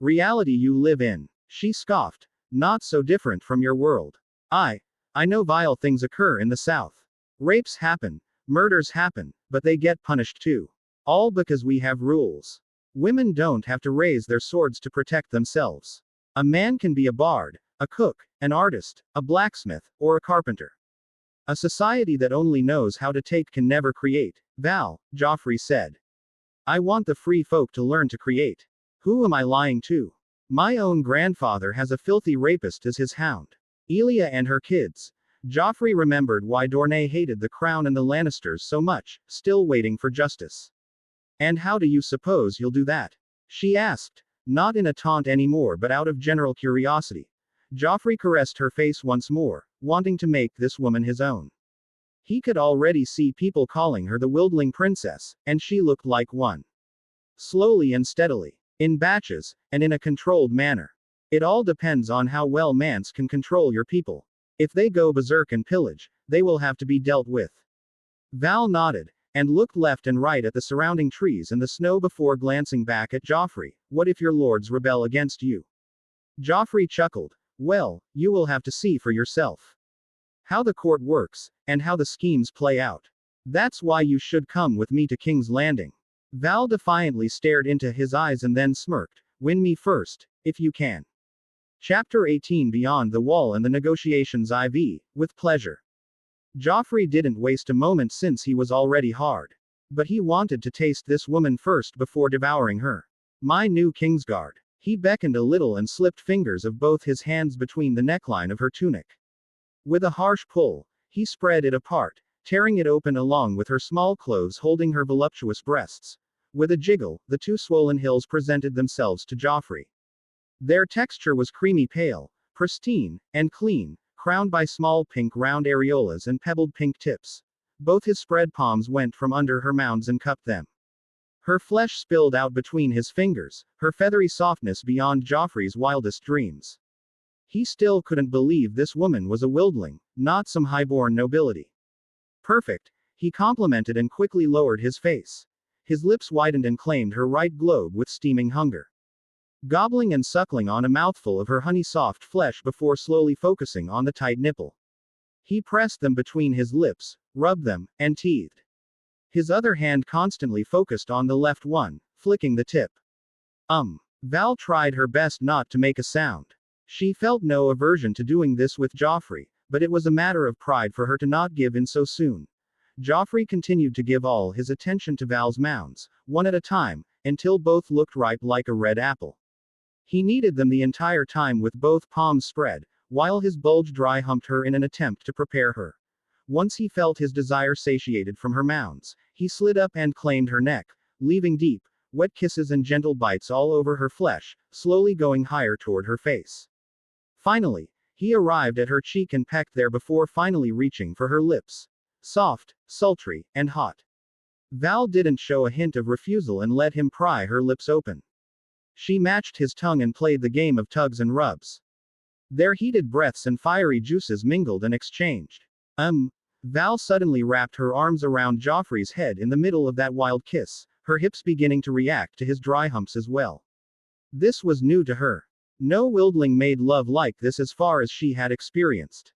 S2: reality you live in. She scoffed. Not so different from your world. I know vile things occur in the South. Rapes happen, murders happen, but they get punished too. All because we have rules. Women don't have to raise their swords to protect themselves. A man can be a bard, a cook, an artist, a blacksmith, or a carpenter. A society that only knows how to take can never create, Val, Joffrey said. I want the free folk to learn to create. Who am I lying to? My own grandfather has a filthy rapist as his hound. Elia and her kids. Joffrey remembered why Dorne hated the crown and the Lannisters so much, still waiting for justice. And how do you suppose you'll do that? She asked, not in a taunt anymore but out of general curiosity. Joffrey caressed her face once more, wanting to make this woman his own. He could already see people calling her the Wildling princess, and she looked like one. Slowly and steadily. In batches, and in a controlled manner. It all depends on how well Mance can control your people. If they go berserk and pillage, they will have to be dealt with. Val nodded, and looked left and right at the surrounding trees and the snow before glancing back at Joffrey. What if your lords rebel against you? Joffrey chuckled. Well, you will have to see for yourself. How the court works, and how the schemes play out. That's why you should come with me to King's Landing. Val defiantly stared into his eyes and then smirked. Win me first, if you can. Chapter 18 Beyond the Wall and the Negotiations IV, with pleasure. Joffrey didn't waste a moment since he was already hard. But he wanted to taste this woman first before devouring her. My new Kingsguard. He beckoned a little and slipped fingers of both his hands between the neckline of her tunic. With a harsh pull, he spread it apart, tearing it open along with her small clothes holding her voluptuous breasts. With a jiggle, the two swollen hills presented themselves to Joffrey. Their texture was creamy pale, pristine, and clean, crowned by small pink round areolas and pebbled pink tips. Both his spread palms went from under her mounds and cupped them. Her flesh spilled out between his fingers, her feathery softness beyond Joffrey's wildest dreams. He still couldn't believe this woman was a Wildling, not some highborn nobility. Perfect, he complimented and quickly lowered his face. His lips widened and claimed her right globe with steaming hunger. Gobbling and suckling on a mouthful of her honey-soft flesh before slowly focusing on the tight nipple. He pressed them between his lips, rubbed them, and teethed. His other hand constantly focused on the left one, flicking the tip. Val tried her best not to make a sound. She felt no aversion to doing this with Joffrey, but it was a matter of pride for her to not give in so soon. Joffrey continued to give all his attention to Val's mounds, one at a time, until both looked ripe like a red apple. He kneaded them the entire time with both palms spread, while his bulge dry humped her in an attempt to prepare her. Once he felt his desire satiated from her mounds, he slid up and claimed her neck, leaving deep, wet kisses and gentle bites all over her flesh, slowly going higher toward her face. Finally, he arrived at her cheek and pecked there before finally reaching for her lips. Soft, sultry, and hot. Val didn't show a hint of refusal and let him pry her lips open. She matched his tongue and played the game of tugs and rubs. Their heated breaths and fiery juices mingled and exchanged. Val suddenly wrapped her arms around Joffrey's head in the middle of that wild kiss, her hips beginning to react to his dry humps as well. This was new to her. No Wildling made love like this as far as she had experienced.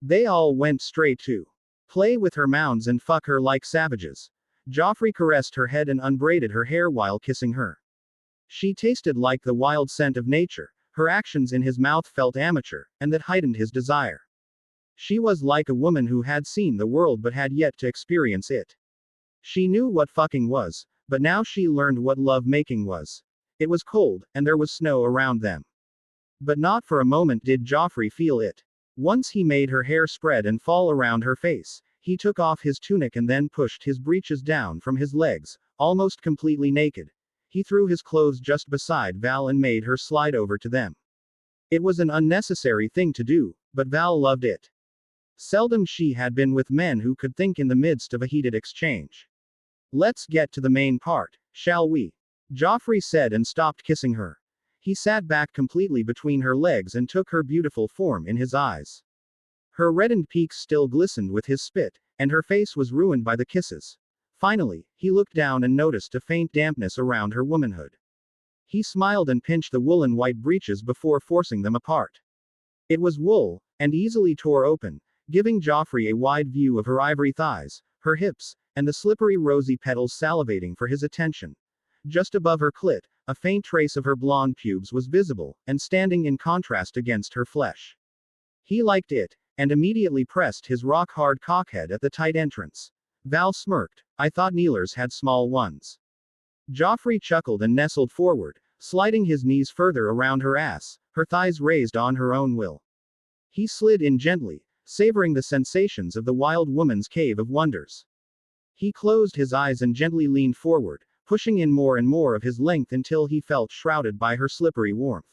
S2: They all went straight to play with her mounds and fuck her like savages. Joffrey caressed her head and unbraided her hair while kissing her. She tasted like the wild scent of nature, her actions in his mouth felt amateur, and that heightened his desire. She was like a woman who had seen the world but had yet to experience it. She knew what fucking was, but now she learned what love-making was. It was cold, and there was snow around them. But not for a moment did Joffrey feel it. Once he made her hair spread and fall around her face, he took off his tunic and then pushed his breeches down from his legs, almost completely naked. He threw his clothes just beside Val and made her slide over to them. It was an unnecessary thing to do, but Val loved it. Seldom she had been with men who could think in the midst of a heated exchange. Let's get to the main part, shall we? Joffrey said and stopped kissing her. He sat back completely between her legs and took her beautiful form in his eyes. Her reddened peaks still glistened with his spit, and her face was ruined by the kisses. Finally, he looked down and noticed a faint dampness around her womanhood. He smiled and pinched the woolen white breeches before forcing them apart. It was wool, and easily tore open, giving Joffrey a wide view of her ivory thighs, her hips, and the slippery rosy petals salivating for his attention. Just above her clit, a faint trace of her blonde pubes was visible, and standing in contrast against her flesh. He liked it, and immediately pressed his rock-hard cockhead at the tight entrance. Val smirked. I thought kneelers had small ones. Joffrey chuckled and nestled forward, sliding his knees further around her ass, her thighs raised on her own will. He slid in gently, savoring the sensations of the wild woman's cave of wonders. He closed his eyes and gently leaned forward, pushing in more and more of his length until he felt shrouded by her slippery warmth.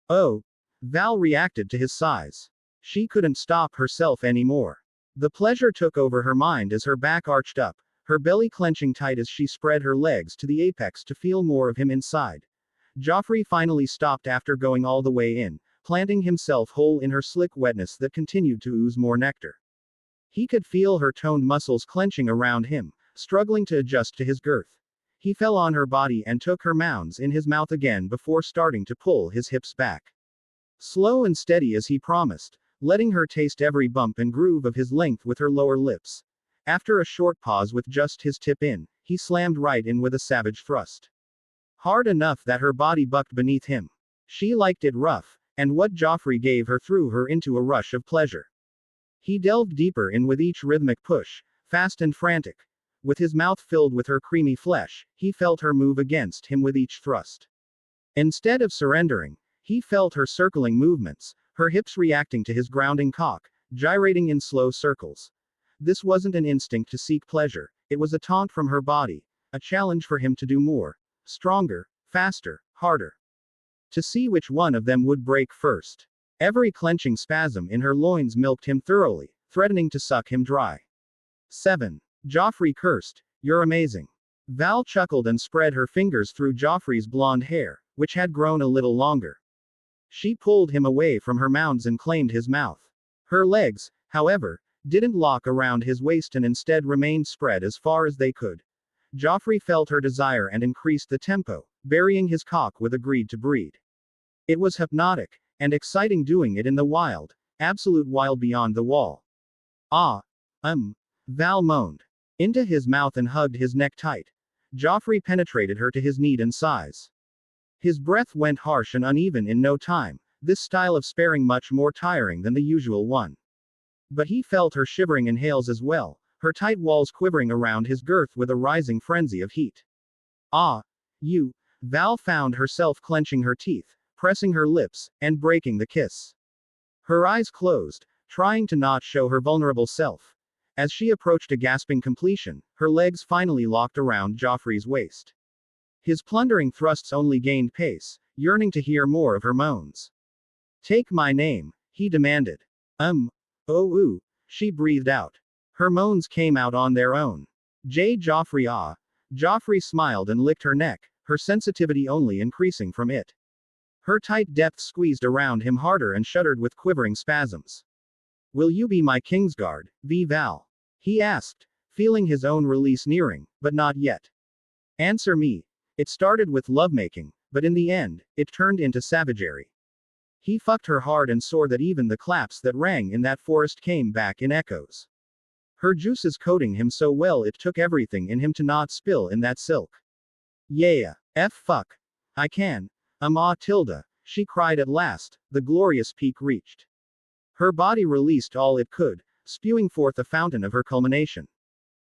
S2: Oh! Val reacted to his sighs. She couldn't stop herself anymore. The pleasure took over her mind as her back arched up, her belly clenching tight as she spread her legs to the apex to feel more of him inside. Joffrey finally stopped after going all the way in, planting himself whole in her slick wetness that continued to ooze more nectar. He could feel her toned muscles clenching around him, struggling to adjust to his girth. He fell on her body and took her mounds in his mouth again before starting to pull his hips back. Slow and steady as he promised, letting her taste every bump and groove of his length with her lower lips. After a short pause with just his tip in, he slammed right in with a savage thrust. Hard enough that her body bucked beneath him. She liked it rough, and what Joffrey gave her threw her into a rush of pleasure. He delved deeper in with each rhythmic push, fast and frantic. With his mouth filled with her creamy flesh, he felt her move against him with each thrust. Instead of surrendering, he felt her circling movements, her hips reacting to his grounding cock, gyrating in slow circles. This wasn't an instinct to seek pleasure, it was a taunt from her body, a challenge for him to do more, stronger, faster, harder. To see which one of them would break first. Every clenching spasm in her loins milked him thoroughly, threatening to suck him dry. 7. Joffrey cursed, "You're amazing." Val chuckled and spread her fingers through Joffrey's blonde hair, which had grown a little longer. She pulled him away from her mounds and claimed his mouth. Her legs, however, didn't lock around his waist and instead remained spread as far as they could. Joffrey felt her desire and increased the tempo, burying his cock with agreed to breed. It was hypnotic, and exciting doing it in the wild, absolute wild beyond the wall. Ah. Val moaned. Into his mouth and hugged his neck tight. Joffrey penetrated her to his need and size. His breath went harsh and uneven in no time, this style of sparing much more tiring than the usual one. But he felt her shivering inhales as well, her tight walls quivering around his girth with a rising frenzy of heat. Ah. You. Val found herself clenching her teeth, pressing her lips, and breaking the kiss. Her eyes closed, trying to not show her vulnerable self. As she approached a gasping completion, her legs finally locked around Joffrey's waist. His plundering thrusts only gained pace, yearning to hear more of her moans. Take my name, he demanded. Oh, she breathed out. Her moans came out on their own. Joffrey, ah. Joffrey smiled and licked her neck, her sensitivity only increasing from it. Her tight depths squeezed around him harder and shuddered with quivering spasms. Will you be my Kingsguard, Val? He asked, feeling his own release nearing, but not yet. Answer me. It started with lovemaking, but in the end, it turned into savagery. He fucked her hard and sore that even the claps that rang in that forest came back in echoes. Her juices coating him so well it took everything in him to not spill in that silk. Yeah. Fuck. I can. Tilda, she cried at last, the glorious peak reached. Her body released all it could, spewing forth a fountain of her culmination.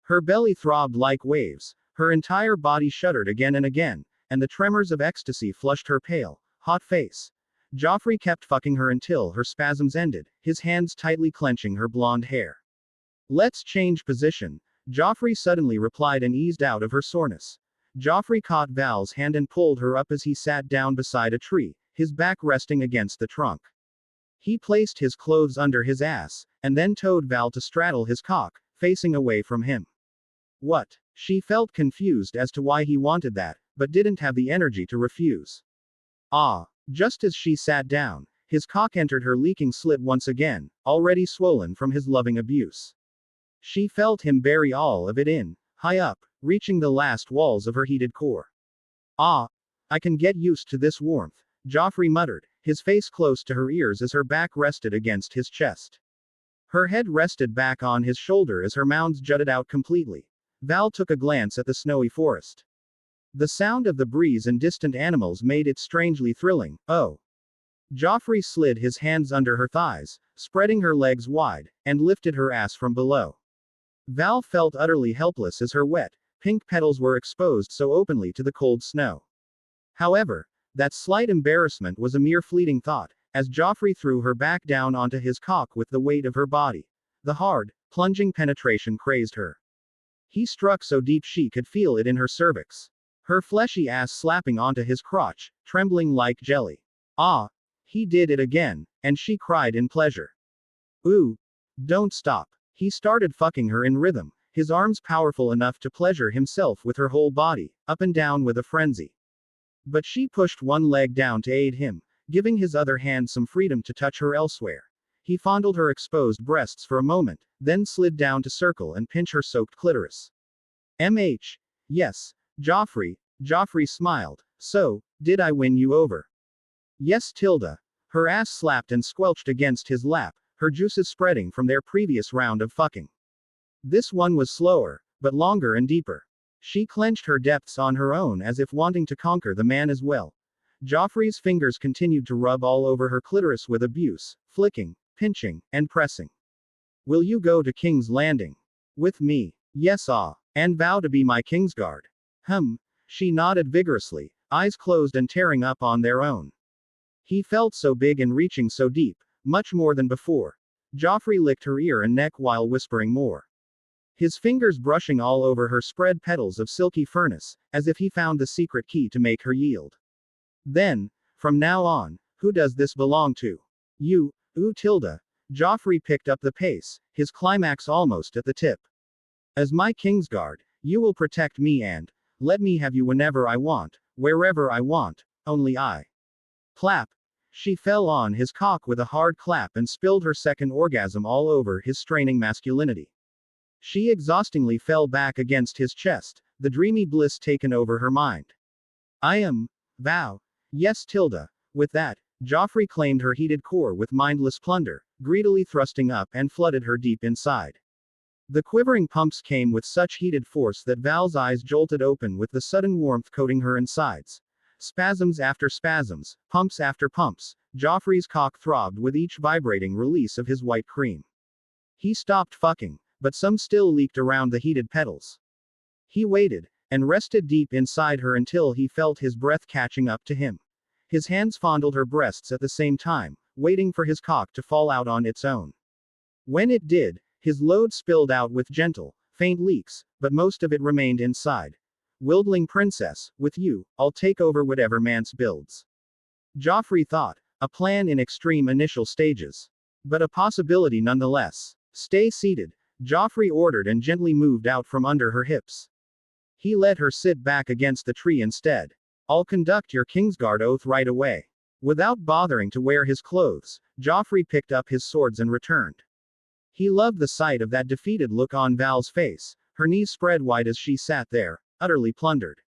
S2: Her belly throbbed like waves, her entire body shuddered again and again, and the tremors of ecstasy flushed her pale, hot face. Joffrey kept fucking her until her spasms ended, his hands tightly clenching her blonde hair. Let's change position, Joffrey suddenly replied and eased out of her soreness. Joffrey caught Val's hand and pulled her up as he sat down beside a tree, his back resting against the trunk. He placed his clothes under his ass, and then told Val to straddle his cock, facing away from him. What? She felt confused as to why he wanted that, but didn't have the energy to refuse. Just as she sat down, his cock entered her leaking slit once again, already swollen from his loving abuse. She felt him bury all of it in, high up, reaching the last walls of her heated core. I can get used to this warmth, Joffrey muttered, his face close to her ears as her back rested against his chest. Her head rested back on his shoulder as her mounds jutted out completely. Val took a glance at the snowy forest. The sound of the breeze and distant animals made it strangely thrilling. Oh. Joffrey slid his hands under her thighs, spreading her legs wide, and lifted her ass from below. Val felt utterly helpless as her wet, pink petals were exposed so openly to the cold snow. However, that slight embarrassment was a mere fleeting thought, as Joffrey threw her back down onto his cock with the weight of her body. The hard, plunging penetration crazed her. He struck so deep she could feel it in her cervix. Her fleshy ass slapping onto his crotch, trembling like jelly. He did it again, and she cried in pleasure. Ooh. Don't stop. He started fucking her in rhythm, his arms powerful enough to pleasure himself with her whole body, up and down with a frenzy. But she pushed one leg down to aid him, giving his other hand some freedom to touch her elsewhere. He fondled her exposed breasts for a moment, then slid down to circle and pinch her soaked clitoris. Yes, Joffrey smiled. So, did I win you over? Yes, Tilda. Her ass slapped and squelched against his lap, her juices spreading from their previous round of fucking. This one was slower, but longer and deeper. She clenched her depths on her own as if wanting to conquer the man as well. Joffrey's fingers continued to rub all over her clitoris with abuse, flicking, pinching, and pressing. Will you go to King's Landing? With me? Yes, and vow to be my Kingsguard. She nodded vigorously, eyes closed and tearing up on their own. He felt so big and reaching so deep, much more than before. Joffrey licked her ear and neck while whispering more. His fingers brushing all over her spread petals of silky furnace, as if he found the secret key to make her yield. Then, from now on, who does this belong to? You, Tilda. Joffrey picked up the pace, his climax almost at the tip. As my Kingsguard, you will protect me and let me have you whenever I want, wherever I want, only I. Clap. She fell on his cock with a hard clap and spilled her second orgasm all over his straining masculinity. She exhaustingly fell back against his chest, the dreamy bliss taken over her mind. I am. Vow. Yes, Tilda. With that, Joffrey claimed her heated core with mindless plunder, greedily thrusting up and flooded her deep inside. The quivering pumps came with such heated force that Val's eyes jolted open with the sudden warmth coating her insides. Spasms after spasms, pumps after pumps, Joffrey's cock throbbed with each vibrating release of his white cream. He stopped fucking, but some still leaked around the heated petals. He waited, and rested deep inside her until he felt his breath catching up to him. His hands fondled her breasts at the same time, waiting for his cock to fall out on its own. When it did, his load spilled out with gentle, faint leaks, but most of it remained inside. Wildling princess, with you, I'll take over whatever Mance builds. Joffrey thought, a plan in extreme initial stages. But a possibility nonetheless. Stay seated, Joffrey ordered and gently moved out from under her hips. He let her sit back against the tree instead. I'll conduct your Kingsguard oath right away. Without bothering to wear his clothes, Joffrey picked up his swords and returned. He loved the sight of that defeated look on Val's face, her knees spread wide as she sat there, utterly plundered.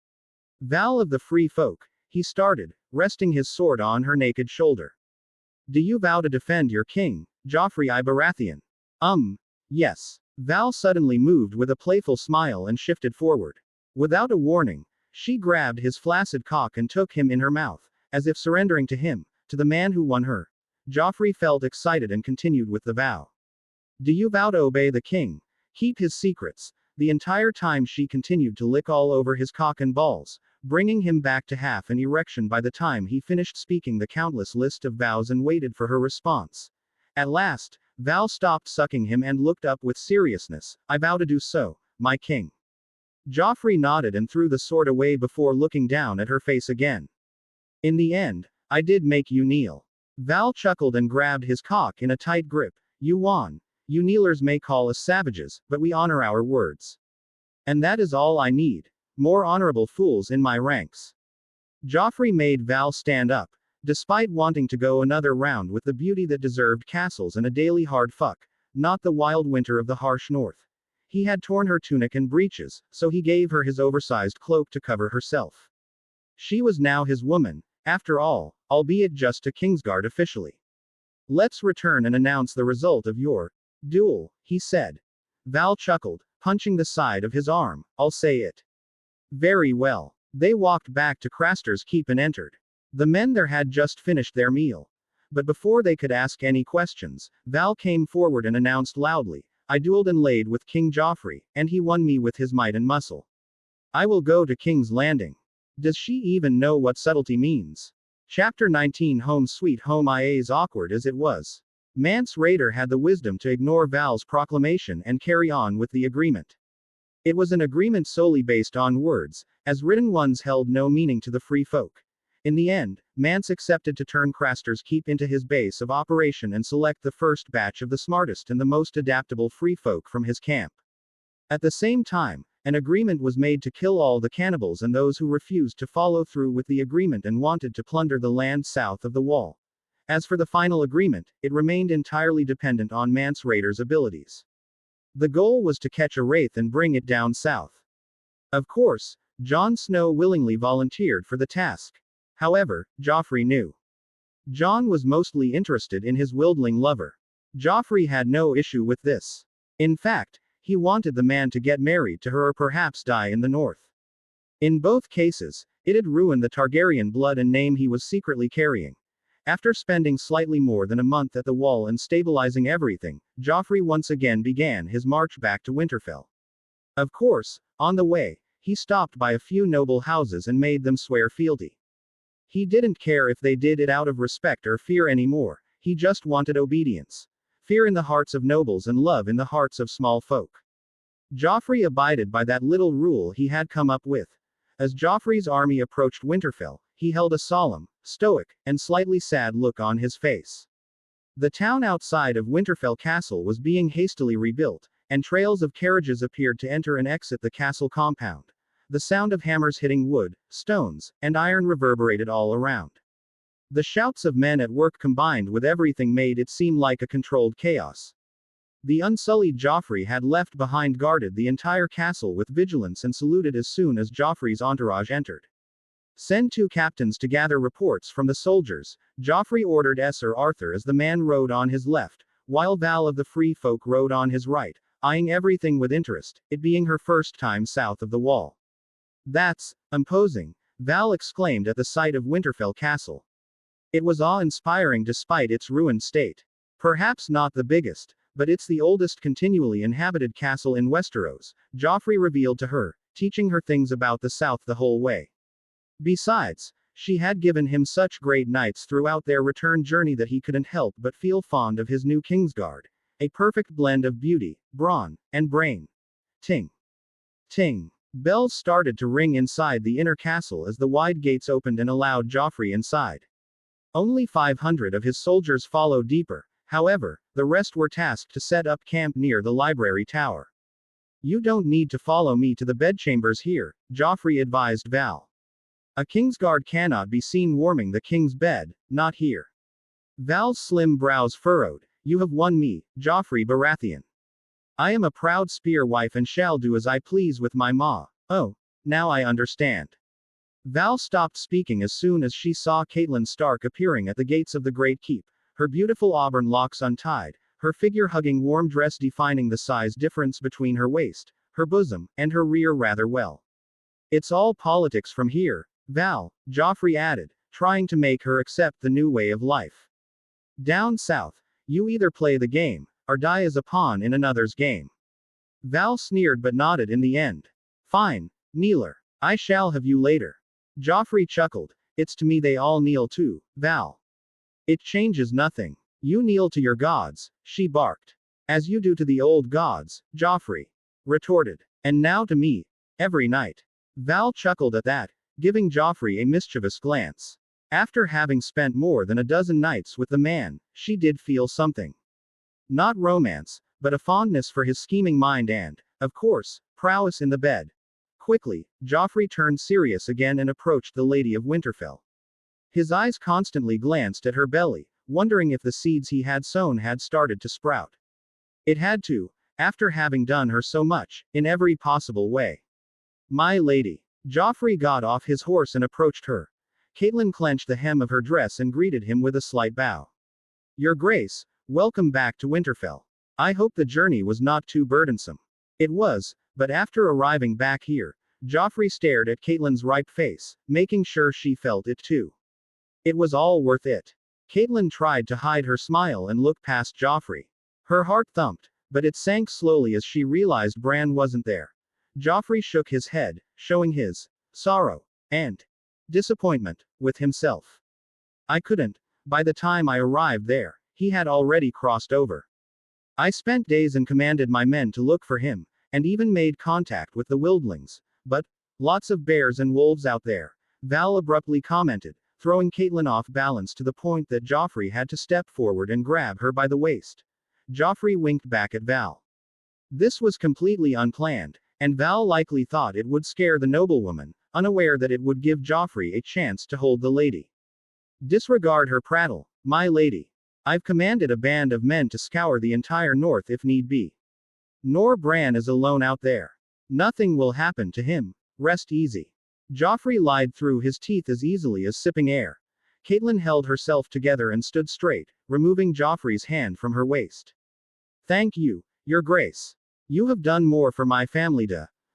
S2: Val of the Free Folk, he started, resting his sword on her naked shoulder. Do you vow to defend your king, Joffrey I Baratheon? Yes. Val suddenly moved with a playful smile and shifted forward. Without a warning, she grabbed his flaccid cock and took him in her mouth, as if surrendering to him, to the man who won her. Joffrey felt excited and continued with the vow. Do you vow to obey the king? Keep his secrets? The entire time she continued to lick all over his cock and balls, bringing him back to half an erection by the time he finished speaking the countless list of vows and waited for her response. At last, Val stopped sucking him and looked up with seriousness. I vow to do so, my king. Joffrey nodded and threw the sword away before looking down at her face again. In the end, I did make you kneel. Val chuckled and grabbed his cock in a tight grip. You won. You kneelers may call us savages, but we honor our words. And that is all I need. More honorable fools in my ranks. Joffrey made Val stand up, despite wanting to go another round with the beauty that deserved castles and a daily hard fuck, not the wild winter of the harsh north. He had torn her tunic and breeches, so he gave her his oversized cloak to cover herself. She was now his woman, after all, albeit just a Kingsguard officially. Let's return and announce the result of your duel, he said. Val chuckled, punching the side of his arm. I'll say it. Very well. They walked back to Craster's Keep and entered. The men there had just finished their meal. But before they could ask any questions, Val came forward and announced loudly, I dueled and laid with King Joffrey, and he won me with his might and muscle. I will go to King's Landing. Does she even know what subtlety means? Chapter 19 Home Sweet Home As awkward as it was. Mance Rayder had the wisdom to ignore Val's proclamation and carry on with the agreement. It was an agreement solely based on words, as written ones held no meaning to the free folk. In the end, Mance accepted to turn Craster's Keep into his base of operation and select the first batch of the smartest and the most adaptable free folk from his camp. At the same time, an agreement was made to kill all the cannibals and those who refused to follow through with the agreement and wanted to plunder the land south of the wall. As for the final agreement, it remained entirely dependent on Mance Rayder's abilities. The goal was to catch a wraith and bring it down south. Of course, Jon Snow willingly volunteered for the task. However, Joffrey knew. Jon was mostly interested in his wildling lover. Joffrey had no issue with this. In fact, he wanted the man to get married to her or perhaps die in the north. In both cases, it had ruined the Targaryen blood and name he was secretly carrying. After spending slightly more than a month at the wall and stabilizing everything, Joffrey once again began his march back to Winterfell. Of course, on the way, he stopped by a few noble houses and made them swear fealty. He didn't care if they did it out of respect or fear anymore, he just wanted obedience. Fear in the hearts of nobles and love in the hearts of small folk. Joffrey abided by that little rule he had come up with. As Joffrey's army approached Winterfell, he held a solemn, stoic, and slightly sad look on his face. The town outside of Winterfell Castle was being hastily rebuilt, and trails of carriages appeared to enter and exit the castle compound. The sound of hammers hitting wood, stones, and iron reverberated all around. The shouts of men at work combined with everything made it seem like a controlled chaos. The unsullied Joffrey had left behind guarded the entire castle with vigilance and saluted as soon as Joffrey's entourage entered. Send 2 captains to gather reports from the soldiers, Joffrey ordered Sir Arthur as the man rode on his left, while Val of the Free Folk rode on his right, eyeing everything with interest, it being her first time south of the wall. That's imposing, Val exclaimed at the sight of Winterfell Castle. It was awe-inspiring despite its ruined state. Perhaps not the biggest, but it's the oldest continually inhabited castle in Westeros, Joffrey revealed to her, teaching her things about the south the whole way. Besides, she had given him such great nights throughout their return journey that he couldn't help but feel fond of his new Kingsguard, a perfect blend of beauty, brawn, and brain. Ting. Ting. Bells started to ring inside the inner castle as the wide gates opened and allowed Joffrey inside. Only 500 of his soldiers followed deeper, however, the rest were tasked to set up camp near the library tower. You don't need to follow me to the bedchambers here, Joffrey advised Val. A Kingsguard cannot be seen warming the king's bed, not here. Val's slim brows furrowed. You have won me, Joffrey Baratheon. I am a proud spear wife and shall do as I please with my maw. Oh, now I understand. Val stopped speaking as soon as she saw Catelyn Stark appearing at the gates of the Great Keep, her beautiful auburn locks untied, her figure hugging warm dress defining the size difference between her waist, her bosom, and her rear rather well. It's all politics from here, Val, Joffrey added, trying to make her accept the new way of life. Down south, you either play the game, or die as a pawn in another's game. Val sneered but nodded in the end. Fine, kneeler. I shall have you later. Joffrey chuckled. It's to me they all kneel too, Val. It changes nothing. You kneel to your gods, she barked. As you do to the old gods, Joffrey retorted. And now to me. Every night. Val chuckled at that, giving Joffrey a mischievous glance. After having spent more than a dozen nights with the man, she did feel something. Not romance, but a fondness for his scheming mind and, of course, prowess in the bed. Quickly, Joffrey turned serious again and approached the Lady of Winterfell. His eyes constantly glanced at her belly, wondering if the seeds he had sown had started to sprout. It had to, after having done her so much, in every possible way. My lady. Joffrey got off his horse and approached her. Catelyn clenched the hem of her dress and greeted him with a slight bow. Your Grace, welcome back to Winterfell. I hope the journey was not too burdensome. It was, but after arriving back here, Joffrey stared at Catelyn's ripe face, making sure she felt it too. It was all worth it. Catelyn tried to hide her smile and look past Joffrey. Her heart thumped, but it sank slowly as she realized Bran wasn't there. Joffrey shook his head, showing his sorrow and disappointment with himself. I couldn't. By the time I arrived there, he had already crossed over. I spent days and commanded my men to look for him, and even made contact with the Wildlings, but lots of bears and wolves out there, Val abruptly commented, throwing Catelyn off balance to the point that Joffrey had to step forward and grab her by the waist. Joffrey winked back at Val. This was completely unplanned, and Val likely thought it would scare the noblewoman, unaware that it would give Joffrey a chance to hold the lady. Disregard her prattle, my lady. I've commanded a band of men to scour the entire north if need be. Nor Bran is alone out there. Nothing will happen to him. Rest easy. Joffrey lied through his teeth as easily as sipping air. Catelyn held herself together and stood straight, removing Joffrey's hand from her waist. Thank you, Your Grace. You have done more for my family.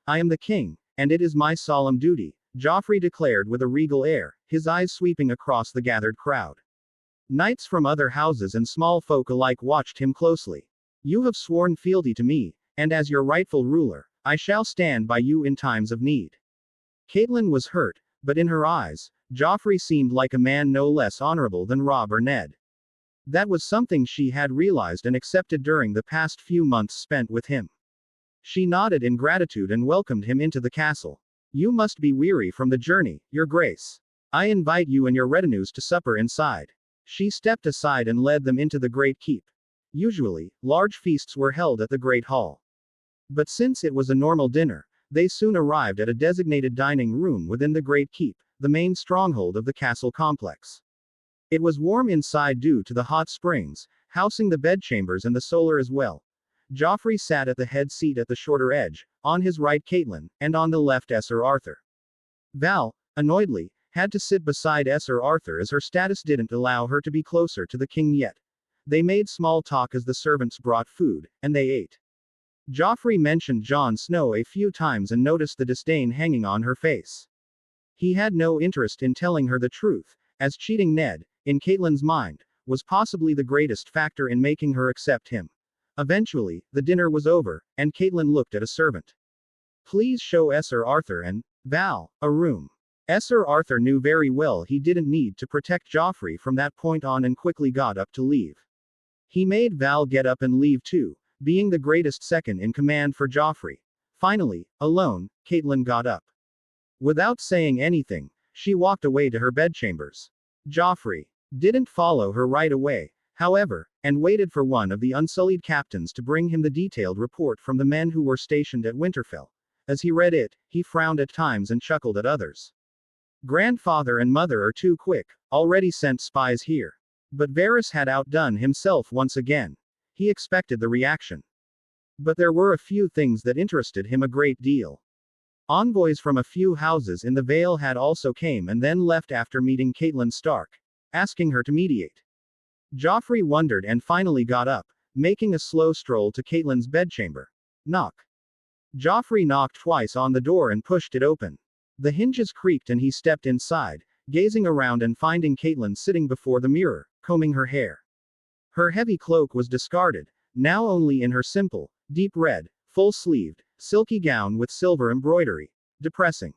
S2: I am the king, and it is my solemn duty, Joffrey declared with a regal air, his eyes sweeping across the gathered crowd. Knights from other houses and small folk alike watched him closely. You have sworn fealty to me, and as your rightful ruler, I shall stand by you in times of need. Catelyn was hurt, but in her eyes, Joffrey seemed like a man no less honorable than Robb or Ned. That was something she had realized and accepted during the past few months spent with him. She nodded in gratitude and welcomed him into the castle. You must be weary from the journey, Your Grace. I invite you and your retinues to supper inside. She stepped aside and led them into the Great Keep. Usually, large feasts were held at the Great Hall. But since it was a normal dinner, they soon arrived at a designated dining room within the Great Keep, the main stronghold of the castle complex. It was warm inside due to the hot springs, housing the bedchambers and the solar as well. Joffrey sat at the head seat at the shorter edge, on his right Catelyn, and on the left Sir Arthur. Val, annoyedly, had to sit beside Sir Arthur as her status didn't allow her to be closer to the king yet. They made small talk as the servants brought food, and they ate. Joffrey mentioned Jon Snow a few times and noticed the disdain hanging on her face. He had no interest in telling her the truth, as cheating Ned, in Catelyn's mind, was possibly the greatest factor in making her accept him. Eventually, the dinner was over, and Catelyn looked at a servant. Please show Sir Arthur and Val a room. Sir Arthur knew very well he didn't need to protect Joffrey from that point on and quickly got up to leave. He made Val get up and leave too, being the greatest second in command for Joffrey. Finally, alone, Catelyn got up. Without saying anything, she walked away to her bedchambers. Joffrey didn't follow her right away, however, and waited for one of the unsullied captains to bring him the detailed report from the men who were stationed at Winterfell. As he read it, he frowned at times and chuckled at others. Grandfather and mother are too quick, already sent spies here. But Varys had outdone himself once again. He expected the reaction. But there were a few things that interested him a great deal. Envoys from a few houses in the Vale had also came and then left after meeting Catelyn Stark, asking her to mediate. Joffrey wondered and finally got up, making a slow stroll to Catelyn's bedchamber. Knock. Joffrey knocked twice on the door and pushed it open. The hinges creaked and he stepped inside, gazing around and finding Catelyn sitting before the mirror, combing her hair. Her heavy cloak was discarded, now only in her simple, deep red, full-sleeved, silky gown with silver embroidery. Depressing.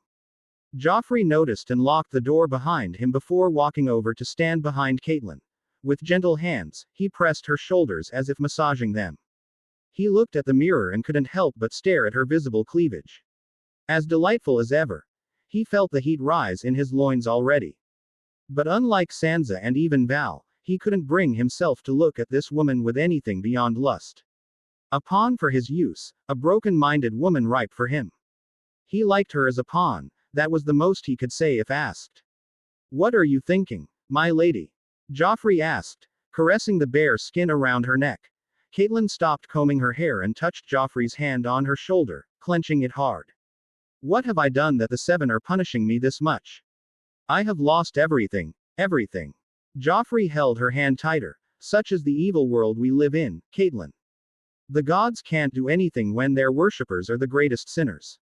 S2: Joffrey noticed and locked the door behind him before walking over to stand behind Catelyn. With gentle hands, he pressed her shoulders as if massaging them. He looked at the mirror and couldn't help but stare at her visible cleavage. As delightful as ever. He felt the heat rise in his loins already. But unlike Sansa and even Val, he couldn't bring himself to look at this woman with anything beyond lust. A pawn for his use, a broken-minded woman ripe for him. He liked her as a pawn, that was the most he could say if asked. What are you thinking, my lady? Joffrey asked, caressing the bare skin around her neck. Catelyn stopped combing her hair and touched Joffrey's hand on her shoulder, clenching it hard. What have I done that the Seven are punishing me this much? I have lost everything, everything. Joffrey held her hand tighter. Such is the evil world we live in, Catelyn. The gods can't do anything when their worshippers are the greatest sinners.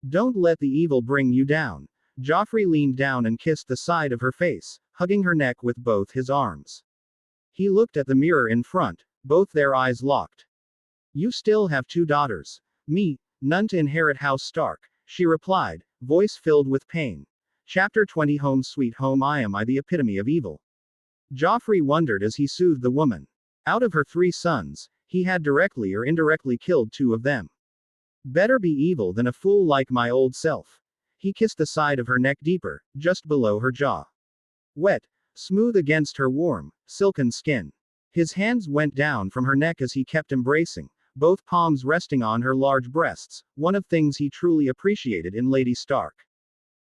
S2: Don't let the evil bring you down. Joffrey leaned down and kissed the side of her face, hugging her neck with both his arms. He looked at the mirror in front, both their eyes locked. You still have 2 daughters. Me, none to inherit House Stark, she replied, voice filled with pain. Chapter 20 Home Sweet Home I the epitome of evil. Joffrey wondered as he soothed the woman. Out of her 3 sons, he had directly or indirectly killed 2 of them. Better be evil than a fool like my old self. He kissed the side of her neck deeper, just below her jaw. Wet, smooth against her warm, silken skin. His hands went down from her neck as he kept embracing, both palms resting on her large breasts, one of things he truly appreciated in Lady Stark.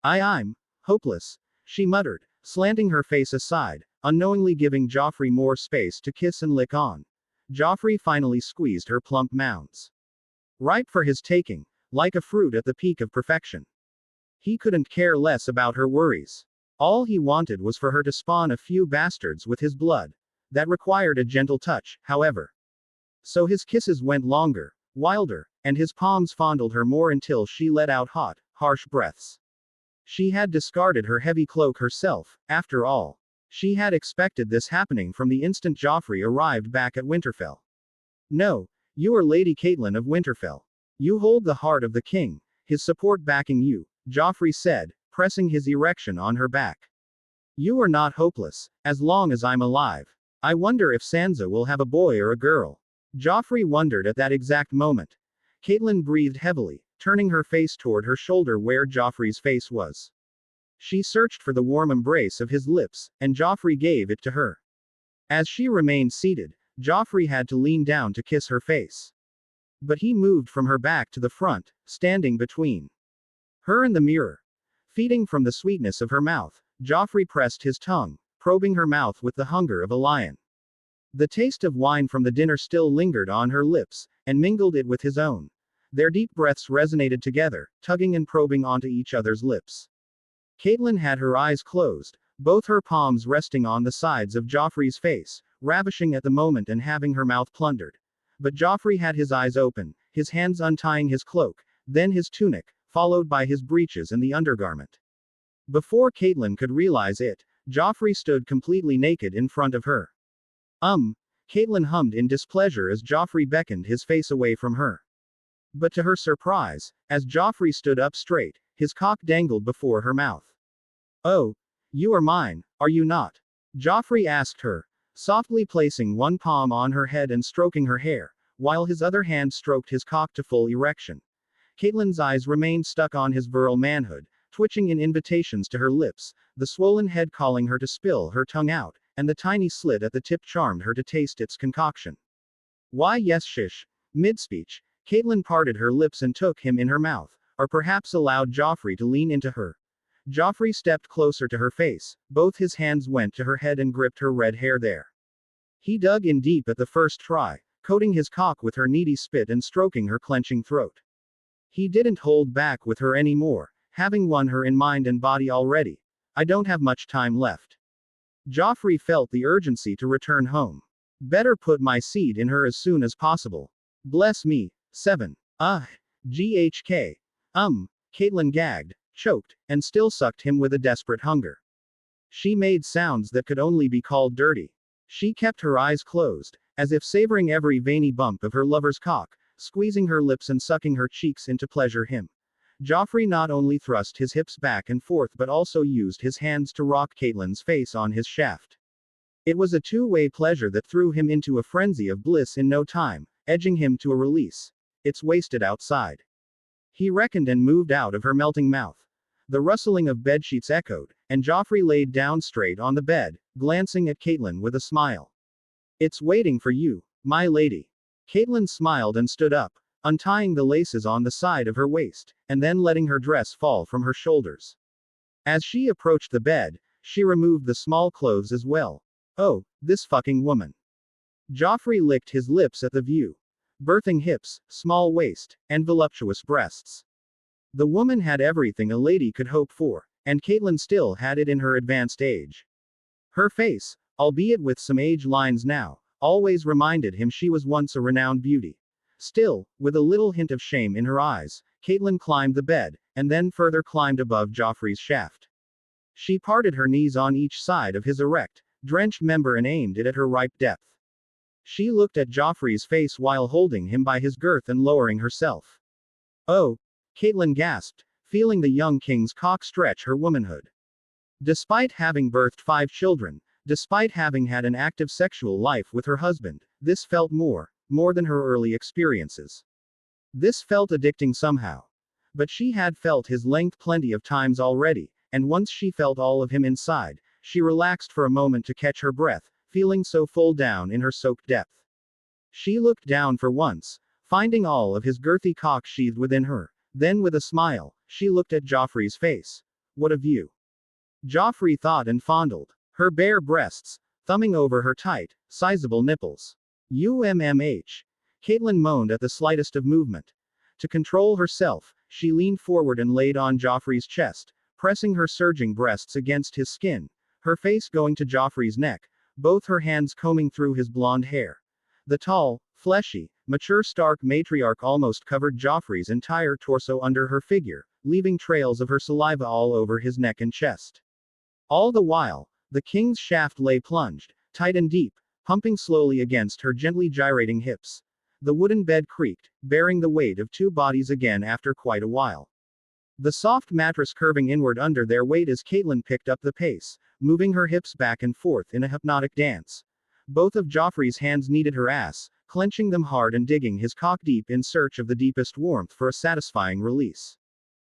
S2: I'm hopeless, she muttered, slanting her face aside, unknowingly giving Joffrey more space to kiss and lick on. Joffrey finally squeezed her plump mounds. Ripe for his taking, like a fruit at the peak of perfection. He couldn't care less about her worries. All he wanted was for her to spawn a few bastards with his blood. That required a gentle touch, however. So his kisses went longer, wilder, and his palms fondled her more until she let out hot, harsh breaths. She had discarded her heavy cloak herself, after all. She had expected this happening from the instant Joffrey arrived back at Winterfell. No, you are Lady Catelyn of Winterfell. You hold the heart of the king, his support backing you, Joffrey said, pressing his erection on her back. You are not hopeless, as long as I'm alive. I wonder if Sansa will have a boy or a girl. Joffrey wondered at that exact moment. Catelyn breathed heavily, turning her face toward her shoulder where Joffrey's face was. She searched for the warm embrace of his lips, and Joffrey gave it to her. As she remained seated, Joffrey had to lean down to kiss her face. But he moved from her back to the front, standing between her and the mirror. Feeding from the sweetness of her mouth, Joffrey pressed his tongue, probing her mouth with the hunger of a lion. The taste of wine from the dinner still lingered on her lips, and mingled it with his own. Their deep breaths resonated together, tugging and probing onto each other's lips. Catelyn had her eyes closed, both her palms resting on the sides of Joffrey's face, ravishing at the moment and having her mouth plundered. But Joffrey had his eyes open, his hands untying his cloak, then his tunic, followed by his breeches and the undergarment. Before Catelyn could realize it, Joffrey stood completely naked in front of her. Catelyn hummed in displeasure as Joffrey beckoned his face away from her. But to her surprise, as Joffrey stood up straight, his cock dangled before her mouth. "Oh, you are mine, are you not?" Joffrey asked her, softly placing one palm on her head and stroking her hair, while his other hand stroked his cock to full erection. Catelyn's eyes remained stuck on his virile manhood, twitching in invitations to her lips, the swollen head calling her to spill her tongue out, and the tiny slit at the tip charmed her to taste its concoction. "Why yes shish." Mid-speech, Catelyn parted her lips and took him in her mouth, or perhaps allowed Joffrey to lean into her. Joffrey stepped closer to her face, both his hands went to her head and gripped her red hair there. He dug in deep at the first try, coating his cock with her needy spit and stroking her clenching throat. He didn't hold back with her anymore, having won her in mind and body already. "I don't have much time left." Joffrey felt the urgency to return home. "Better put my seed in her as soon as possible." "Bless me, 7. GHK. Catelyn gagged, choked, and still sucked him with a desperate hunger. She made sounds that could only be called dirty. She kept her eyes closed, as if savoring every veiny bump of her lover's cock, squeezing her lips and sucking her cheeks in to pleasure him. Joffrey not only thrust his hips back and forth but also used his hands to rock Catelyn's face on his shaft. It was a two-way pleasure that threw him into a frenzy of bliss in no time, edging him to a release. "It's wasted outside," he reckoned and moved out of her melting mouth. The rustling of bedsheets echoed, and Joffrey laid down straight on the bed, glancing at Catelyn with a smile. "It's waiting for you, my lady." Catelyn smiled and stood up, untying the laces on the side of her waist, and then letting her dress fall from her shoulders. As she approached the bed, she removed the small clothes as well. "Oh, this fucking woman." Joffrey licked his lips at the view. Birthing hips, small waist, and voluptuous breasts. The woman had everything a lady could hope for, and Catelyn still had it in her advanced age. Her face, albeit with some age lines now, always reminded him she was once a renowned beauty. Still, with a little hint of shame in her eyes, Catelyn climbed the bed, and then further climbed above Joffrey's shaft. She parted her knees on each side of his erect, drenched member and aimed it at her ripe depth. She looked at Joffrey's face while holding him by his girth and lowering herself. "Oh," Catelyn gasped, feeling the young king's cock stretch her womanhood. Despite having birthed 5 children, despite having had an active sexual life with her husband, this felt more than her early experiences. This felt addicting somehow. But she had felt his length plenty of times already, and once she felt all of him inside, she relaxed for a moment to catch her breath, feeling so full down in her soaked depth. She looked down for once, finding all of his girthy cock sheathed within her. Then with a smile, she looked at Joffrey's face. What a view. Joffrey thought and fondled her bare breasts, thumbing over her tight, sizable nipples. Catelyn moaned at the slightest of movement. To control herself, she leaned forward and laid on Joffrey's chest, pressing her surging breasts against his skin, her face going to Joffrey's neck, both her hands combing through his blonde hair. The tall, fleshy, mature stark matriarch almost covered Joffrey's entire torso under her figure, leaving trails of her saliva all over his neck and chest. All the while, the king's shaft lay plunged, tight and deep, pumping slowly against her gently gyrating hips. The wooden bed creaked, bearing the weight of 2 bodies again after quite a while. The soft mattress curving inward under their weight as Catelyn picked up the pace, moving her hips back and forth in a hypnotic dance. Both of Joffrey's hands kneaded her ass, clenching them hard and digging his cock deep in search of the deepest warmth for a satisfying release.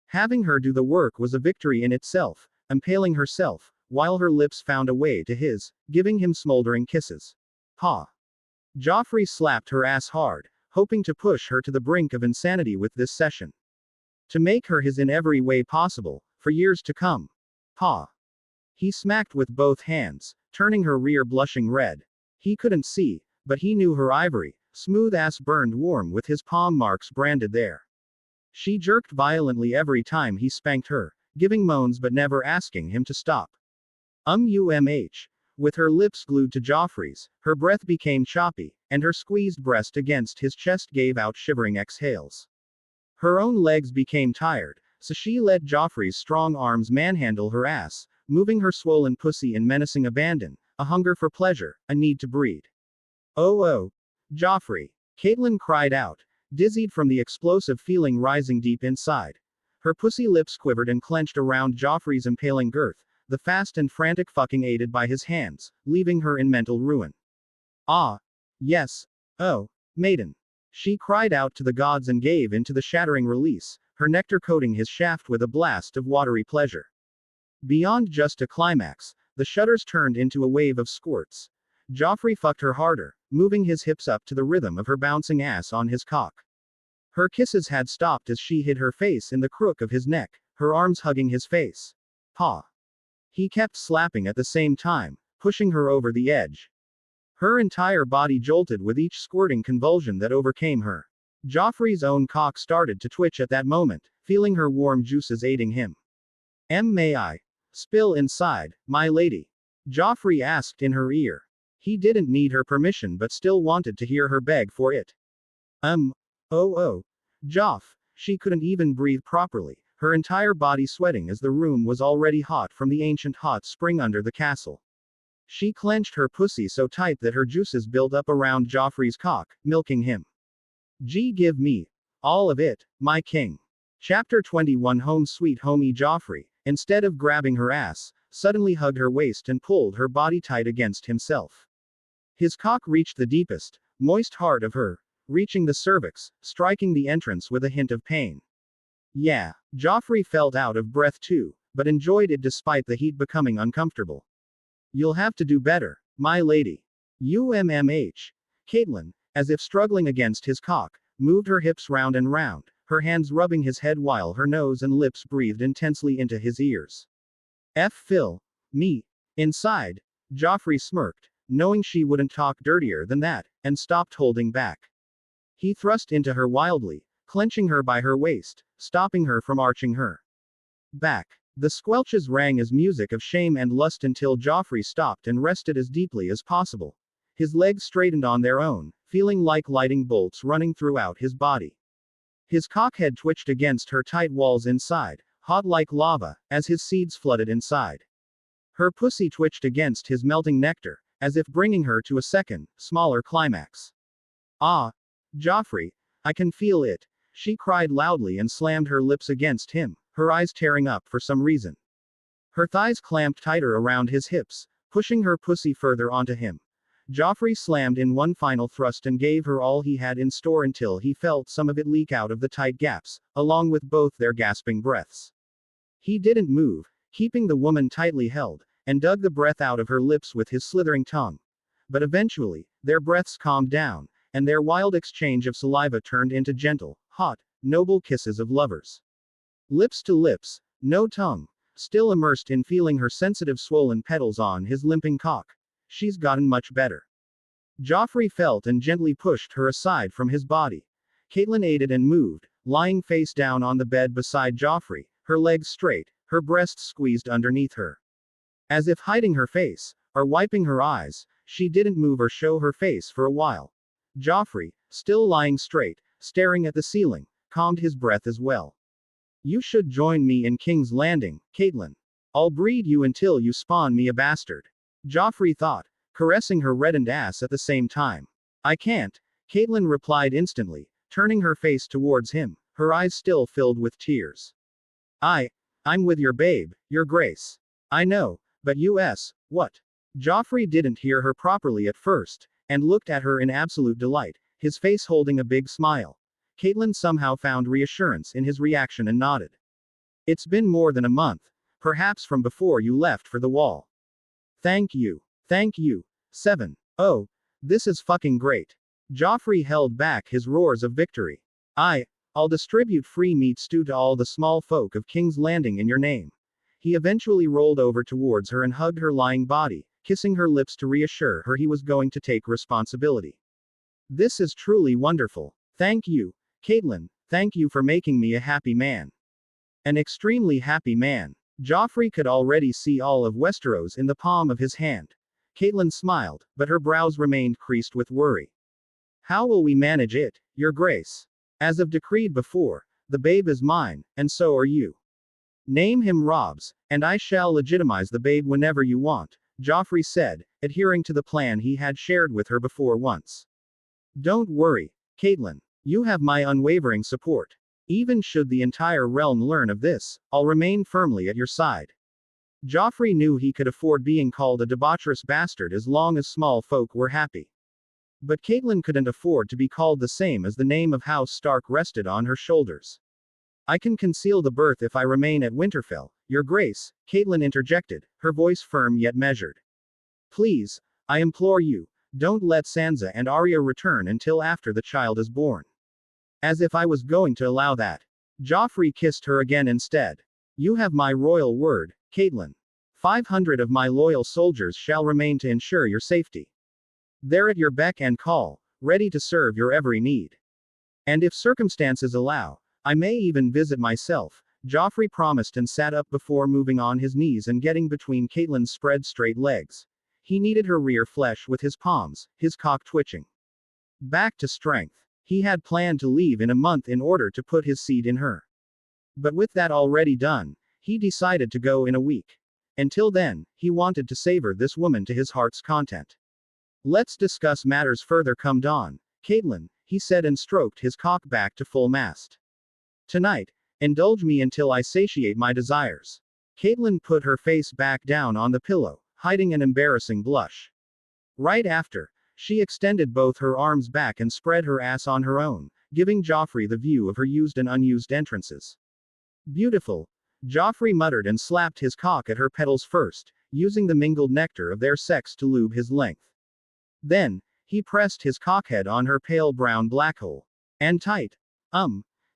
S2: Having her do the work was a victory in itself, impaling herself, while her lips found a way to his, giving him smoldering kisses. "Pa." Joffrey slapped her ass hard, hoping to push her to the brink of insanity with this session. To make her his in every way possible, for years to come. "Pa." He smacked with both hands, turning her rear blushing red. He couldn't see, but he knew her ivory, smooth ass burned warm with his palm marks branded there. She jerked violently every time he spanked her, giving moans but never asking him to stop. With her lips glued to Joffrey's, her breath became choppy, and her squeezed breast against his chest gave out shivering exhales. Her own legs became tired, so she let Joffrey's strong arms manhandle her ass, moving her swollen pussy in menacing abandon, a hunger for pleasure, a need to breed. Oh, Joffrey! Catelyn cried out, dizzied from the explosive feeling rising deep inside. Her pussy lips quivered and clenched around Joffrey's impaling girth, the fast and frantic fucking aided by his hands, leaving her in mental ruin. Ah! Yes! Oh, maiden! She cried out to the gods and gave in to the shattering release, her nectar coating his shaft with a blast of watery pleasure. Beyond just a climax, the shudders turned into a wave of squirts. Joffrey fucked her harder, moving his hips up to the rhythm of her bouncing ass on his cock. Her kisses had stopped as she hid her face in the crook of his neck, her arms hugging his face. Paw. He kept slapping at the same time, pushing her over the edge. Her entire body jolted with each squirting convulsion that overcame her. Joffrey's own cock started to twitch at that moment, feeling her warm juices aiding him. May I spill inside, my lady? Joffrey asked in her ear. He didn't need her permission but still wanted to hear her beg for it. Joff. She couldn't even breathe properly, her entire body sweating as the room was already hot from the ancient hot spring under the castle. She clenched her pussy so tight that her juices built up around Joffrey's cock, milking him. Give me all of it, my king. Chapter 21 Home Sweet Homie. Joffrey, instead of grabbing her ass, suddenly hugged her waist and pulled her body tight against himself. His cock reached the deepest, moist heart of her, reaching the cervix, striking the entrance with a hint of pain. Yeah, Joffrey felt out of breath too, but enjoyed it despite the heat becoming uncomfortable. You'll have to do better, my lady. Catelyn, as if struggling against his cock, moved her hips round and round, her hands rubbing his head while her nose and lips breathed intensely into his ears. Fill me inside. Joffrey smirked, knowing she wouldn't talk dirtier than that, and stopped holding back. He thrust into her wildly, clenching her by her waist, stopping her from arching her back. The squelches rang as music of shame and lust until Joffrey stopped and rested as deeply as possible. His legs straightened on their own, feeling like lightning bolts running throughout his body. His cockhead twitched against her tight walls inside, hot like lava, as his seeds flooded inside. Her pussy twitched against his melting nectar, as if bringing her to a second, smaller climax. Ah! Joffrey, I can feel it. She cried loudly and slammed her lips against him, her eyes tearing up for some reason. Her thighs clamped tighter around his hips, pushing her pussy further onto him. Joffrey slammed in one final thrust and gave her all he had in store until he felt some of it leak out of the tight gaps, along with both their gasping breaths. He didn't move, keeping the woman tightly held, and dug the breath out of her lips with his slithering tongue. But eventually, their breaths calmed down, and their wild exchange of saliva turned into gentle, hot, noble kisses of lovers. Lips to lips, no tongue, still immersed in feeling her sensitive swollen petals on his limping cock. She's gotten much better. Joffrey felt and gently pushed her aside from his body. Catelyn aided and moved, lying face down on the bed beside Joffrey, her legs straight, her breasts squeezed underneath her. As if hiding her face, or wiping her eyes, she didn't move or show her face for a while. Joffrey, still lying straight, staring at the ceiling, calmed his breath as well. You should join me in King's Landing, Catelyn. I'll breed you until you spawn me a bastard. Joffrey thought, caressing her reddened ass at the same time. I can't, Catelyn replied instantly, turning her face towards him, her eyes still filled with tears. I'm with your babe, your grace. I know, but what? Joffrey didn't hear her properly at first, and looked at her in absolute delight, his face holding a big smile. Catelyn somehow found reassurance in his reaction and nodded. It's been more than a month, perhaps from before you left for the wall. Thank you. 7. Oh, this is fucking great. Joffrey held back his roars of victory. I'll distribute free meat stew to all the small folk of King's Landing in your name. he eventually rolled over towards her and hugged her lying body, kissing her lips to reassure her he was going to take responsibility. This is truly wonderful. Thank you, Catelyn, thank you for making me a happy man. An extremely happy man. Joffrey could already see all of Westeros in the palm of his hand. Catelyn smiled, but her brows remained creased with worry. How will we manage it, Your Grace? As I've decreed before, the babe is mine, and so are you. Name him Robbs, and I shall legitimize the babe whenever you want, Joffrey said, adhering to the plan he had shared with her before once. Don't worry, Catelyn. You have my unwavering support. Even should the entire realm learn of this, I'll remain firmly at your side. Joffrey knew he could afford being called a debaucherous bastard as long as small folk were happy. But Catelyn couldn't afford to be called the same as the name of House Stark rested on her shoulders. I can conceal the birth if I remain at Winterfell, Your Grace, Catelyn interjected, her voice firm yet measured. Please, I implore you, don't let Sansa and Arya return until after the child is born. As if I was going to allow that. Joffrey kissed her again instead. You have my royal word, Catelyn. 500 of my loyal soldiers shall remain to ensure your safety. They're at your beck and call, ready to serve your every need. And if circumstances allow, I may even visit myself, Joffrey promised and sat up before moving on his knees and getting between Catelyn's spread straight legs. He kneaded her rear flesh with his palms, his cock twitching. Back to strength. He had planned to leave in a month in order to put his seed in her. But with that already done, he decided to go in a week. Until then, he wanted to savor this woman to his heart's content. Let's discuss matters further come dawn, Catelyn, he said and stroked his cock back to full mast. Tonight, indulge me until I satiate my desires. Catelyn put her face back down on the pillow, hiding an embarrassing blush. Right after, she extended both her arms back and spread her ass on her own, giving Joffrey the view of her used and unused entrances. Beautiful, Joffrey muttered and slapped his cock at her petals first, using the mingled nectar of their sex to lube his length. Then, he pressed his cockhead on her pale brown black hole. And tight.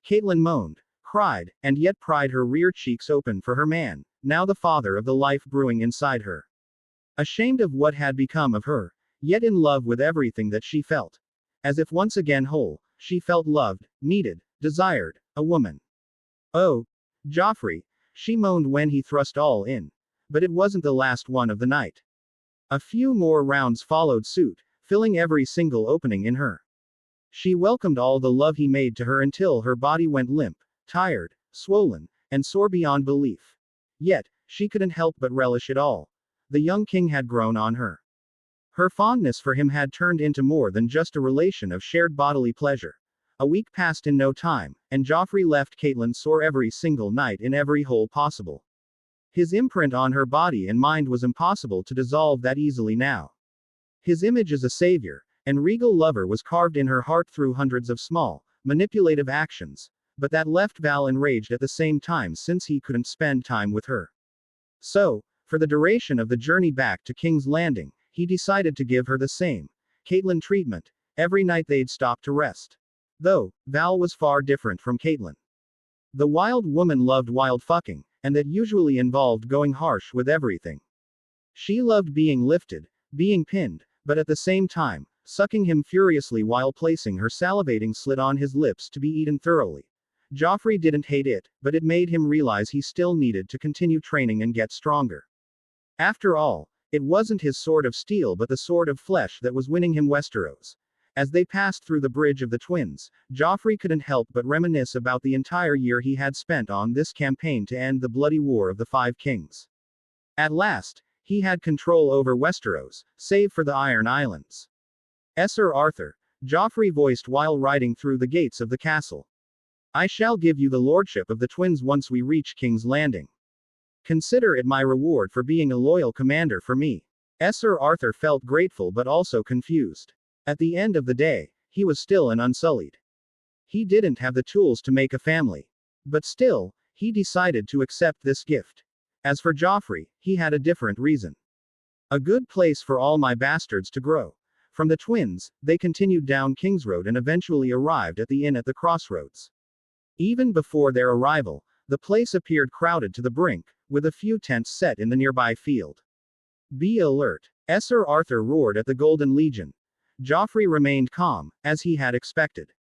S2: Catelyn moaned, cried, and yet pried her rear cheeks open for her man, now the father of the life brewing inside her. Ashamed of what had become of her, yet in love with everything that she felt. As if once again whole, she felt loved, needed, desired, a woman. Oh, Joffrey, she moaned when he thrust all in. But it wasn't the last one of the night. A few more rounds followed suit, filling every single opening in her. She welcomed all the love he made to her until her body went limp, tired, swollen, and sore beyond belief. Yet, she couldn't help but relish it all. The young king had grown on her. Her fondness for him had turned into more than just a relation of shared bodily pleasure. A week passed in no time, and Joffrey left Catelyn sore every single night in every hole possible. His imprint on her body and mind was impossible to dissolve that easily now. His image as a savior and regal lover was carved in her heart through hundreds of small, manipulative actions, but that left Val enraged at the same time since he couldn't spend time with her. So, for the duration of the journey back to King's Landing, he decided to give her the same, Catelyn treatment, every night they'd stop to rest. Though, Val was far different from Catelyn. The wild woman loved wild fucking, and that usually involved going harsh with everything. She loved being lifted, being pinned, but at the same time, sucking him furiously while placing her salivating slit on his lips to be eaten thoroughly. Joffrey didn't hate it, but it made him realize he still needed to continue training and get stronger. After all, it wasn't his sword of steel but the sword of flesh that was winning him Westeros. As they passed through the Bridge of the Twins, Joffrey couldn't help but reminisce about the entire year he had spent on this campaign to end the bloody War of the Five Kings. At last, he had control over Westeros, save for the Iron Islands. Sir Arthur, Joffrey voiced while riding through the gates of the castle. I shall give you the lordship of the Twins once we reach King's Landing. Consider it my reward for being a loyal commander for me. Sir Arthur felt grateful but also confused. At the end of the day, he was still an unsullied. He didn't have the tools to make a family. But still, he decided to accept this gift. As for Joffrey, he had a different reason. A good place for all my bastards to grow. From the Twins, they continued down King's Road and eventually arrived at the inn at the crossroads. Even before their arrival, the place appeared crowded to the brink, with a few tents set in the nearby field. Be alert. Sir Arthur roared at the Golden Legion. Joffrey remained calm, as he had expected.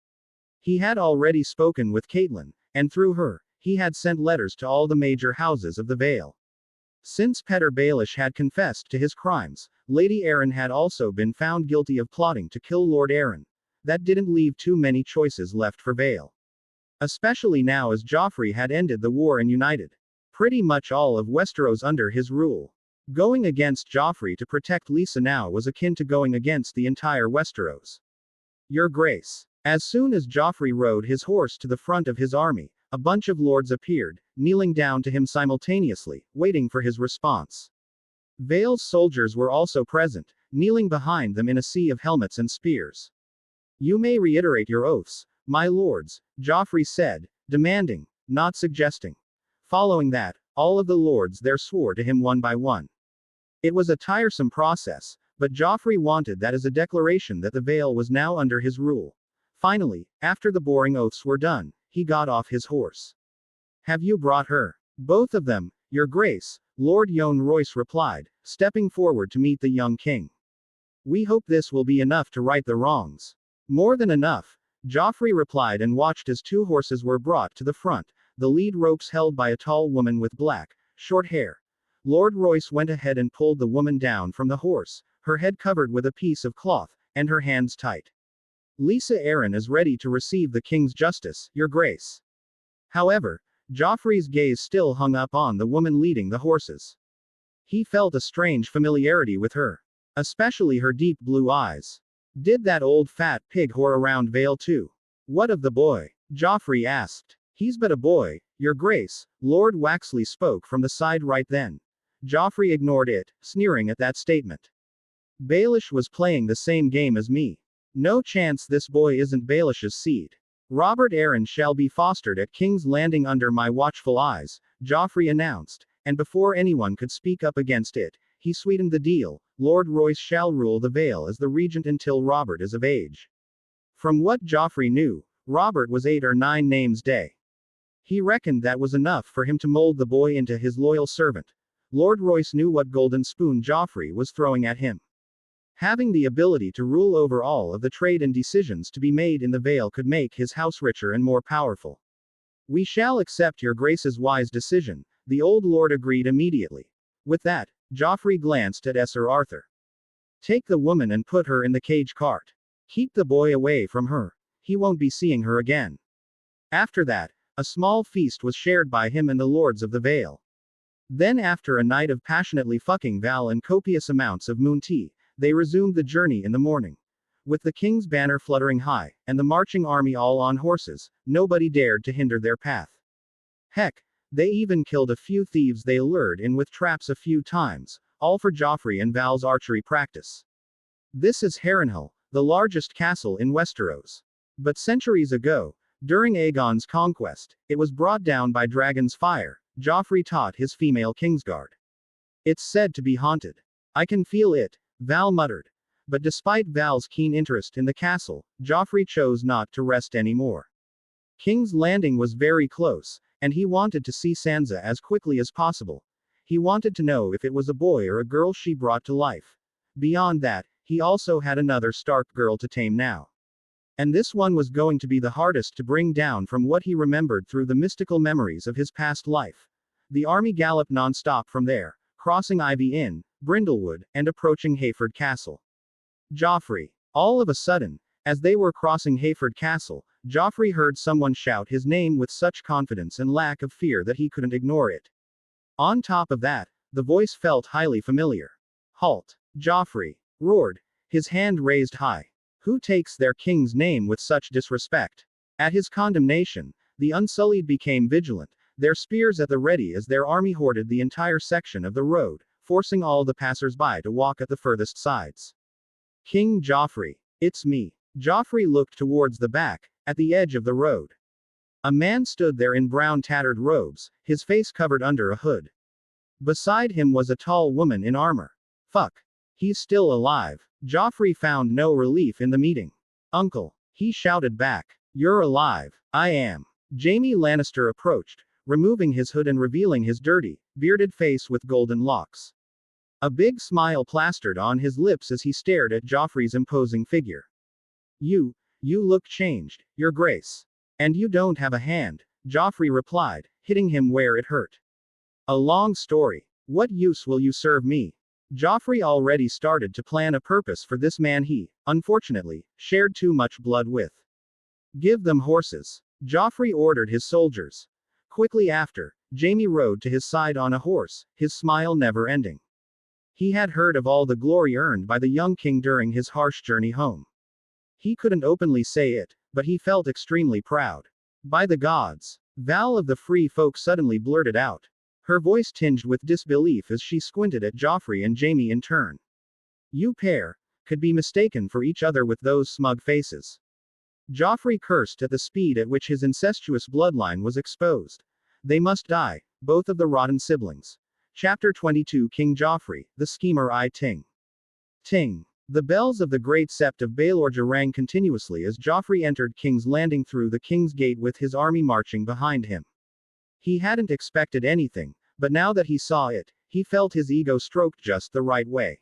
S2: He had already spoken with Catelyn, and through her, he had sent letters to all the major houses of the Vale. Since Petyr Baelish had confessed to his crimes, Lady Arryn had also been found guilty of plotting to kill Lord Arryn. That didn't leave too many choices left for Vale. Especially now as Joffrey had ended the war and united pretty much all of Westeros under his rule. Going against Joffrey to protect Lisa now was akin to going against the entire Westeros. Your Grace. As soon as Joffrey rode his horse to the front of his army, a bunch of lords appeared, kneeling down to him simultaneously, waiting for his response. Vale's soldiers were also present, kneeling behind them in a sea of helmets and spears. You may reiterate your oaths, my lords, Joffrey said, demanding, not suggesting. Following that, all of the lords there swore to him one by one. It was a tiresome process, but Joffrey wanted that as a declaration that the Vale was now under his rule. Finally, after the boring oaths were done, he got off his horse. Have you brought her? Both of them, Your Grace, Lord Yohn Royce replied, stepping forward to meet the young king. We hope this will be enough to right the wrongs. More than enough, Joffrey replied and watched as two horses were brought to the front, the lead ropes held by a tall woman with black, short hair. Lord Royce went ahead and pulled the woman down from the horse, her head covered with a piece of cloth, and her hands tight. Lisa Arryn is ready to receive the king's justice, Your Grace. However, Joffrey's gaze still hung up on the woman leading the horses. He felt a strange familiarity with her. Especially her deep blue eyes. Did that old fat pig whore around Vale too? What of the boy? Joffrey asked. He's but a boy, Your Grace, Lord Waxley spoke from the side right then. Joffrey ignored it, sneering at that statement. Baelish was playing the same game as me. No chance this boy isn't Baelish's seed. Robert Arryn shall be fostered at King's Landing under my watchful eyes, Joffrey announced, and before anyone could speak up against it, he sweetened the deal. Lord Royce shall rule the Vale as the regent until Robert is of age. From what Joffrey knew, Robert was 8 or 9 names day. He reckoned that was enough for him to mold the boy into his loyal servant. Lord Royce knew what golden spoon Joffrey was throwing at him. Having the ability to rule over all of the trade and decisions to be made in the Vale could make his house richer and more powerful. We shall accept Your Grace's wise decision, the old lord agreed immediately. With that, Joffrey glanced at Sir Arthur. Take the woman and put her in the cage cart. Keep the boy away from her. He won't be seeing her again. After that, a small feast was shared by him and the lords of the Vale. Then after a night of passionately fucking Val and copious amounts of moon tea, they resumed the journey in the morning. With the king's banner fluttering high, and the marching army all on horses, nobody dared to hinder their path. Heck, they even killed a few thieves they lured in with traps a few times, all for Joffrey and Val's archery practice. This is Harrenhal, the largest castle in Westeros. But centuries ago, during Aegon's conquest, it was brought down by dragon's fire. Joffrey taught his female Kingsguard. It's said to be haunted. I can feel it, Val muttered. But despite Val's keen interest in the castle, Joffrey chose not to rest anymore. King's Landing was very close, and he wanted to see Sansa as quickly as possible. He wanted to know if it was a boy or a girl she brought to life. Beyond that, he also had another Stark girl to tame now. And this one was going to be the hardest to bring down from what he remembered through the mystical memories of his past life. The army galloped non-stop from there, crossing Ivy Inn, Brindlewood, and approaching Hayford Castle. Joffrey. All of a sudden, as they were crossing Hayford Castle, Joffrey heard someone shout his name with such confidence and lack of fear that he couldn't ignore it. On top of that, the voice felt highly familiar. Halt! Joffrey roared, his hand raised high. Who takes their king's name with such disrespect? At his condemnation, the Unsullied became vigilant, their spears at the ready as their army hoarded the entire section of the road, forcing all the passers-by to walk at the furthest sides. King Joffrey. It's me. Joffrey looked towards the back, at the edge of the road. A man stood there in brown tattered robes, his face covered under a hood. Beside him was a tall woman in armor. Fuck. He's still alive. Joffrey found no relief in the meeting. Uncle. He shouted back. You're alive. I am. Jaime Lannister approached, removing his hood and revealing his dirty, bearded face with golden locks. A big smile plastered on his lips as he stared at Joffrey's imposing figure. You look changed, Your Grace. And you don't have a hand, Joffrey replied, hitting him where it hurt. A long story. What use will you serve me? Joffrey already started to plan a purpose for this man he, unfortunately, shared too much blood with. Give them horses. Joffrey ordered his soldiers. Quickly after, Jaime rode to his side on a horse, his smile never ending. He had heard of all the glory earned by the young king during his harsh journey home. He couldn't openly say it, but he felt extremely proud. By the gods! Val of the Free Folk suddenly blurted out. Her voice tinged with disbelief as she squinted at Joffrey and Jaime in turn. You pair could be mistaken for each other with those smug faces. Joffrey cursed at the speed at which his incestuous bloodline was exposed. They must die, both of the rotten siblings. Chapter 22 King Joffrey, the Schemer I Ting. Ting. The bells of the Great Sept of Baelorgia rang continuously as Joffrey entered King's Landing through the King's Gate with his army marching behind him. He hadn't expected anything, but now that he saw it, he felt his ego stroked just the right way.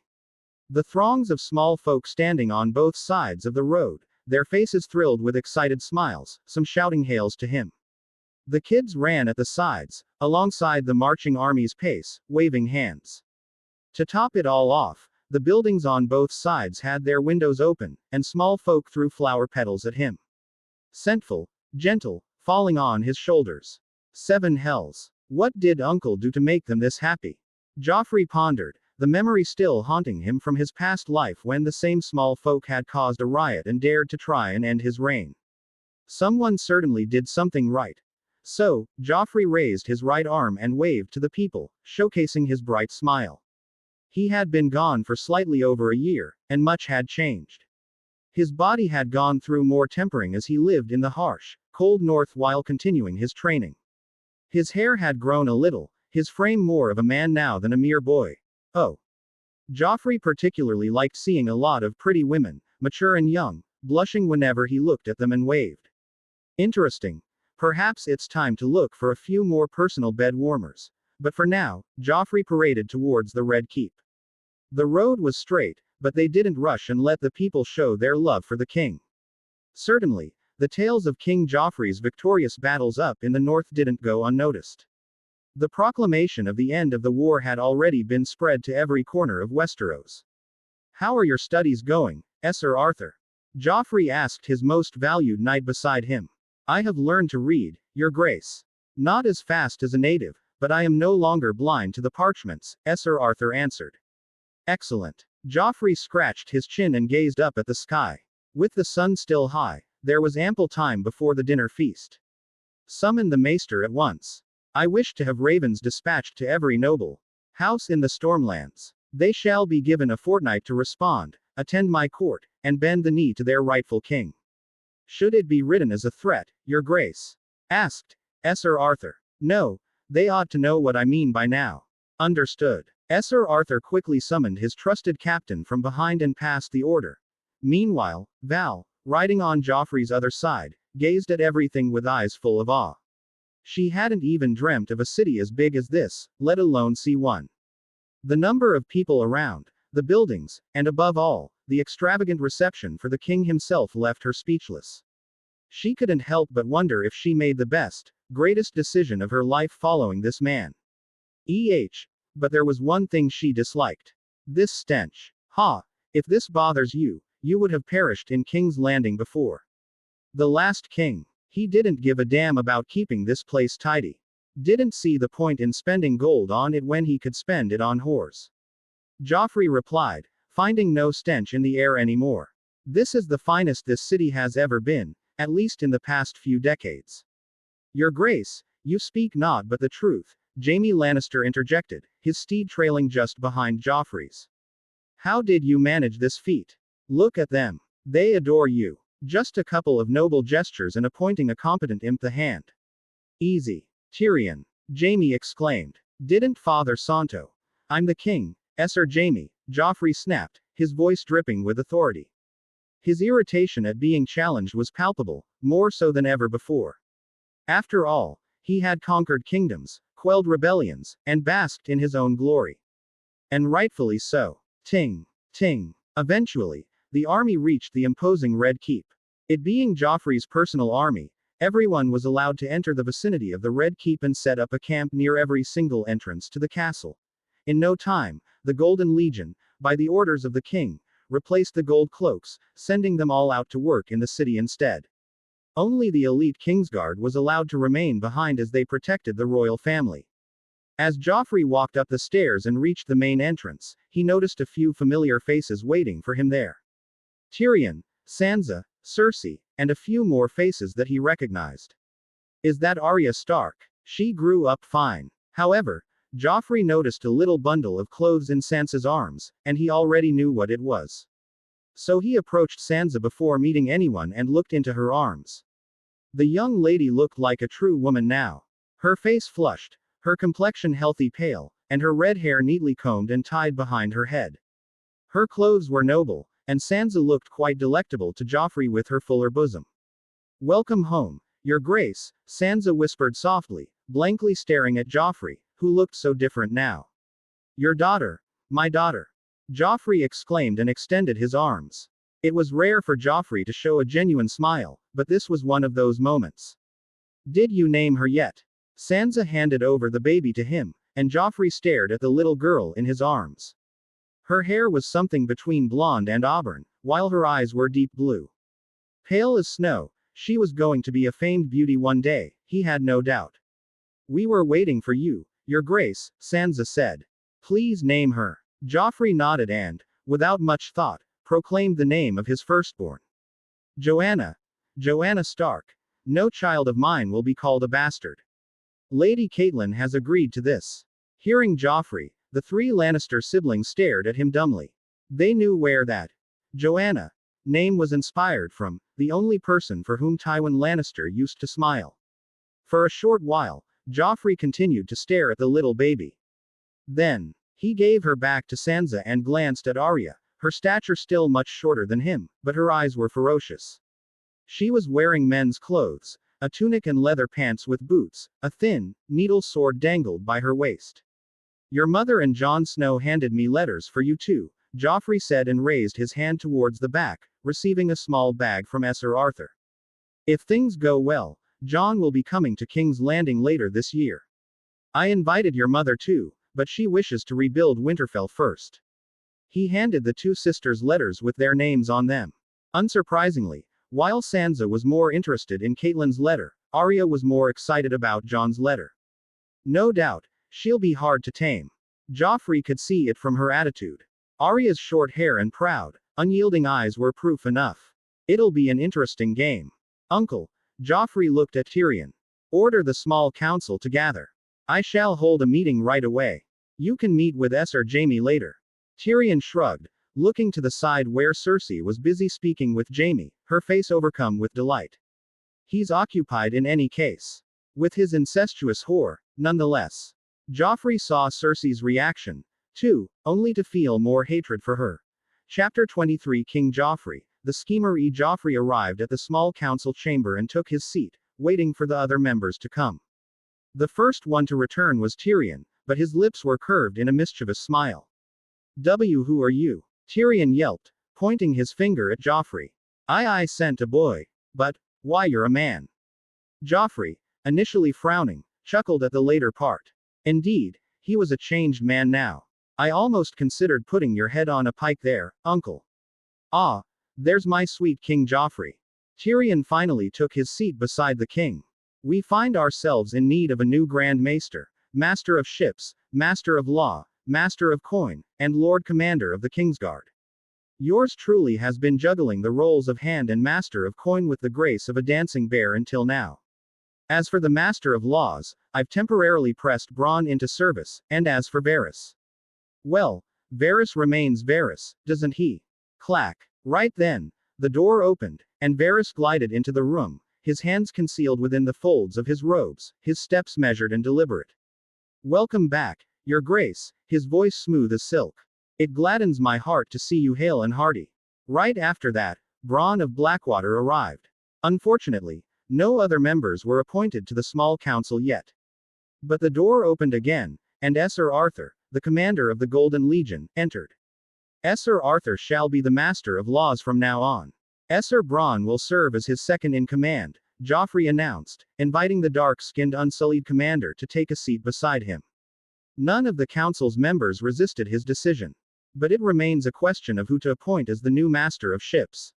S2: The throngs of small folk standing on both sides of the road, their faces thrilled with excited smiles, some shouting hails to him. The kids ran at the sides, alongside the marching army's pace, waving hands. To top it all off, the buildings on both sides had their windows open, and small folk threw flower petals at him. Scentful, gentle, falling on his shoulders. 7 hells. What did Uncle do to make them this happy? Joffrey pondered, the memory still haunting him from his past life when the same small folk had caused a riot and dared to try and end his reign. Someone certainly did something right. So, Joffrey raised his right arm and waved to the people, showcasing his bright smile. He had been gone for slightly over a year, and much had changed. His body had gone through more tempering as he lived in the harsh, cold north while continuing his training. His hair had grown a little, his frame more of a man now than a mere boy. Oh. Joffrey particularly liked seeing a lot of pretty women, mature and young, blushing whenever he looked at them and waved. Interesting. Perhaps it's time to look for a few more personal bed warmers. But for now, Joffrey paraded towards the Red Keep. The road was straight, but they didn't rush and let the people show their love for the king. Certainly, the tales of King Joffrey's victorious battles up in the north didn't go unnoticed. The proclamation of the end of the war had already been spread to every corner of Westeros. How are your studies going, Sir Arthur? Joffrey asked his most valued knight beside him. I have learned to read, Your Grace. Not as fast as a native, but I am no longer blind to the parchments, Sir Arthur answered. Excellent. Joffrey scratched his chin and gazed up at the sky. With the sun still high, there was ample time before the dinner feast. Summon the maester at once. I wish to have ravens dispatched to every noble house in the Stormlands. They shall be given a fortnight to respond, attend my court, and bend the knee to their rightful king. Should it be written as a threat, Your Grace? Asked Sir Arthur. No, they ought to know what I mean by now. Understood. Sir Arthur quickly summoned his trusted captain from behind and passed the order. Meanwhile, Val, riding on Joffrey's other side, gazed at everything with eyes full of awe. She hadn't even dreamt of a city as big as this, let alone see one. The number of people around, the buildings, and above all, the extravagant reception for the king himself left her speechless. She couldn't help but wonder if she made the best, greatest decision of her life following this man. But there was one thing she disliked. This stench. If this bothers you, you would have perished in King's Landing before. The last king. He didn't give a damn about keeping this place tidy. Didn't see the point in spending gold on it when he could spend it on whores. Joffrey replied, finding no stench in the air anymore. This is the finest this city has ever been, at least in the past few decades. Your Grace, you speak not but the truth, Jaime Lannister interjected, his steed trailing just behind Joffrey's. How did you manage this feat? Look at them. They adore you. Just a couple of noble gestures and appointing a competent imp the hand. Easy. Tyrion. Jaime exclaimed. Didn't Father Santo? I'm the king, Sir Jaime, Joffrey snapped, his voice dripping with authority. His irritation at being challenged was palpable, more so than ever before. After all, He had conquered kingdoms, quelled rebellions, and basked in his own glory. And rightfully so. Ting, ting. Eventually, the army reached the imposing Red Keep. It being Joffrey's personal army, everyone was allowed to enter the vicinity of the Red Keep and set up a camp near every single entrance to the castle. In no time, the Golden Legion, by the orders of the king, replaced the Gold Cloaks, sending them all out to work in the city instead. Only the elite Kingsguard was allowed to remain behind as they protected the royal family. As Joffrey walked up the stairs and reached the main entrance, he noticed a few familiar faces waiting for him there. Tyrion, Sansa, Cersei, and a few more faces that he recognized. Is that Arya Stark? She grew up fine. However, Joffrey noticed a little bundle of clothes in Sansa's arms, and he already knew what it was. So he approached Sansa before meeting anyone and looked into her arms. The young lady looked like a true woman now. Her face flushed, her complexion healthy pale, and her red hair neatly combed and tied behind her head. Her clothes were noble, and Sansa looked quite delectable to Joffrey with her fuller bosom. Welcome home, Your Grace, Sansa whispered softly, blankly staring at Joffrey, who looked so different now. Your daughter, my daughter. Joffrey exclaimed and extended his arms. It was rare for Joffrey to show a genuine smile, but this was one of those moments. Did you name her yet? Sansa handed over the baby to him, and Joffrey stared at the little girl in his arms. Her hair was something between blonde and auburn, while her eyes were deep blue. Pale as snow, she was going to be a famed beauty one day, he had no doubt. We were waiting for you, Your Grace, Sansa said. Please name her. Joffrey nodded and, without much thought, proclaimed the name of his firstborn. Joanna. Joanna Stark. No child of mine will be called a bastard. Lady Catelyn has agreed to this. Hearing Joffrey, the three Lannister siblings stared at him dumbly. They knew where that Joanna name was inspired from, the only person for whom Tywin Lannister used to smile. For a short while, Joffrey continued to stare at the little baby. Then, he gave her back to Sansa and glanced at Arya, her stature still much shorter than him, but her eyes were ferocious. She was wearing men's clothes, a tunic and leather pants with boots, a thin, needle sword dangled by her waist. Your mother and Jon Snow handed me letters for you too, Joffrey said and raised his hand towards the back, receiving a small bag from Sir Arthur. If things go well, Jon will be coming to King's Landing later this year. I invited your mother too, but she wishes to rebuild Winterfell first. He handed the two sisters letters with their names on them. Unsurprisingly, while Sansa was more interested in Catelyn's letter, Arya was more excited about Jon's letter. No doubt, she'll be hard to tame. Joffrey could see it from her attitude. Arya's short hair and proud, unyielding eyes were proof enough. It'll be an interesting game. Uncle, Joffrey looked at Tyrion. Order the small council to gather. I shall hold a meeting right away. You can meet with Sir Jaime later. Tyrion shrugged, looking to the side where Cersei was busy speaking with Jaime, her face overcome with delight. He's occupied in any case. With his incestuous whore, nonetheless. Joffrey saw Cersei's reaction, too, only to feel more hatred for her. Chapter 23 King Joffrey, the schemer Joffrey arrived at the small council chamber and took his seat, waiting for the other members to come. The first one to return was Tyrion, but his lips were curved in a mischievous smile. Who are you? Tyrion yelped, pointing his finger at Joffrey. I sent a boy. But, why you're a man. Joffrey, initially frowning, chuckled at the later part. Indeed, he was a changed man now. I almost considered putting your head on a pike there, uncle. Ah, there's my sweet King Joffrey. Tyrion finally took his seat beside the king. We find ourselves in need of a new Grand Maester, Master of Ships, Master of Law, Master of Coin, and Lord Commander of the Kingsguard. Yours truly has been juggling the roles of Hand and Master of Coin with the grace of a dancing bear until now. As for the Master of Laws, I've temporarily pressed Bronn into service, and as for Varys. Well, Varys remains Varys, doesn't he? Clack. Right then, the door opened, and Varys glided into the room, his hands concealed within the folds of his robes, his steps measured and deliberate. Welcome back, Your Grace, his voice smooth as silk. It gladdens my heart to see you hale and hearty. Right after that, Bronn of Blackwater arrived. Unfortunately, No other members were appointed to the small council yet. But the door opened again, and Sir Arthur, the commander of the Golden Legion, entered. Sir Arthur shall be the master of laws from now on. Sir Bronn will serve as his second in command, Joffrey announced, inviting the dark-skinned unsullied commander to take a seat beside him. None of the council's members resisted his decision. But it remains a question of who to appoint as the new master of ships.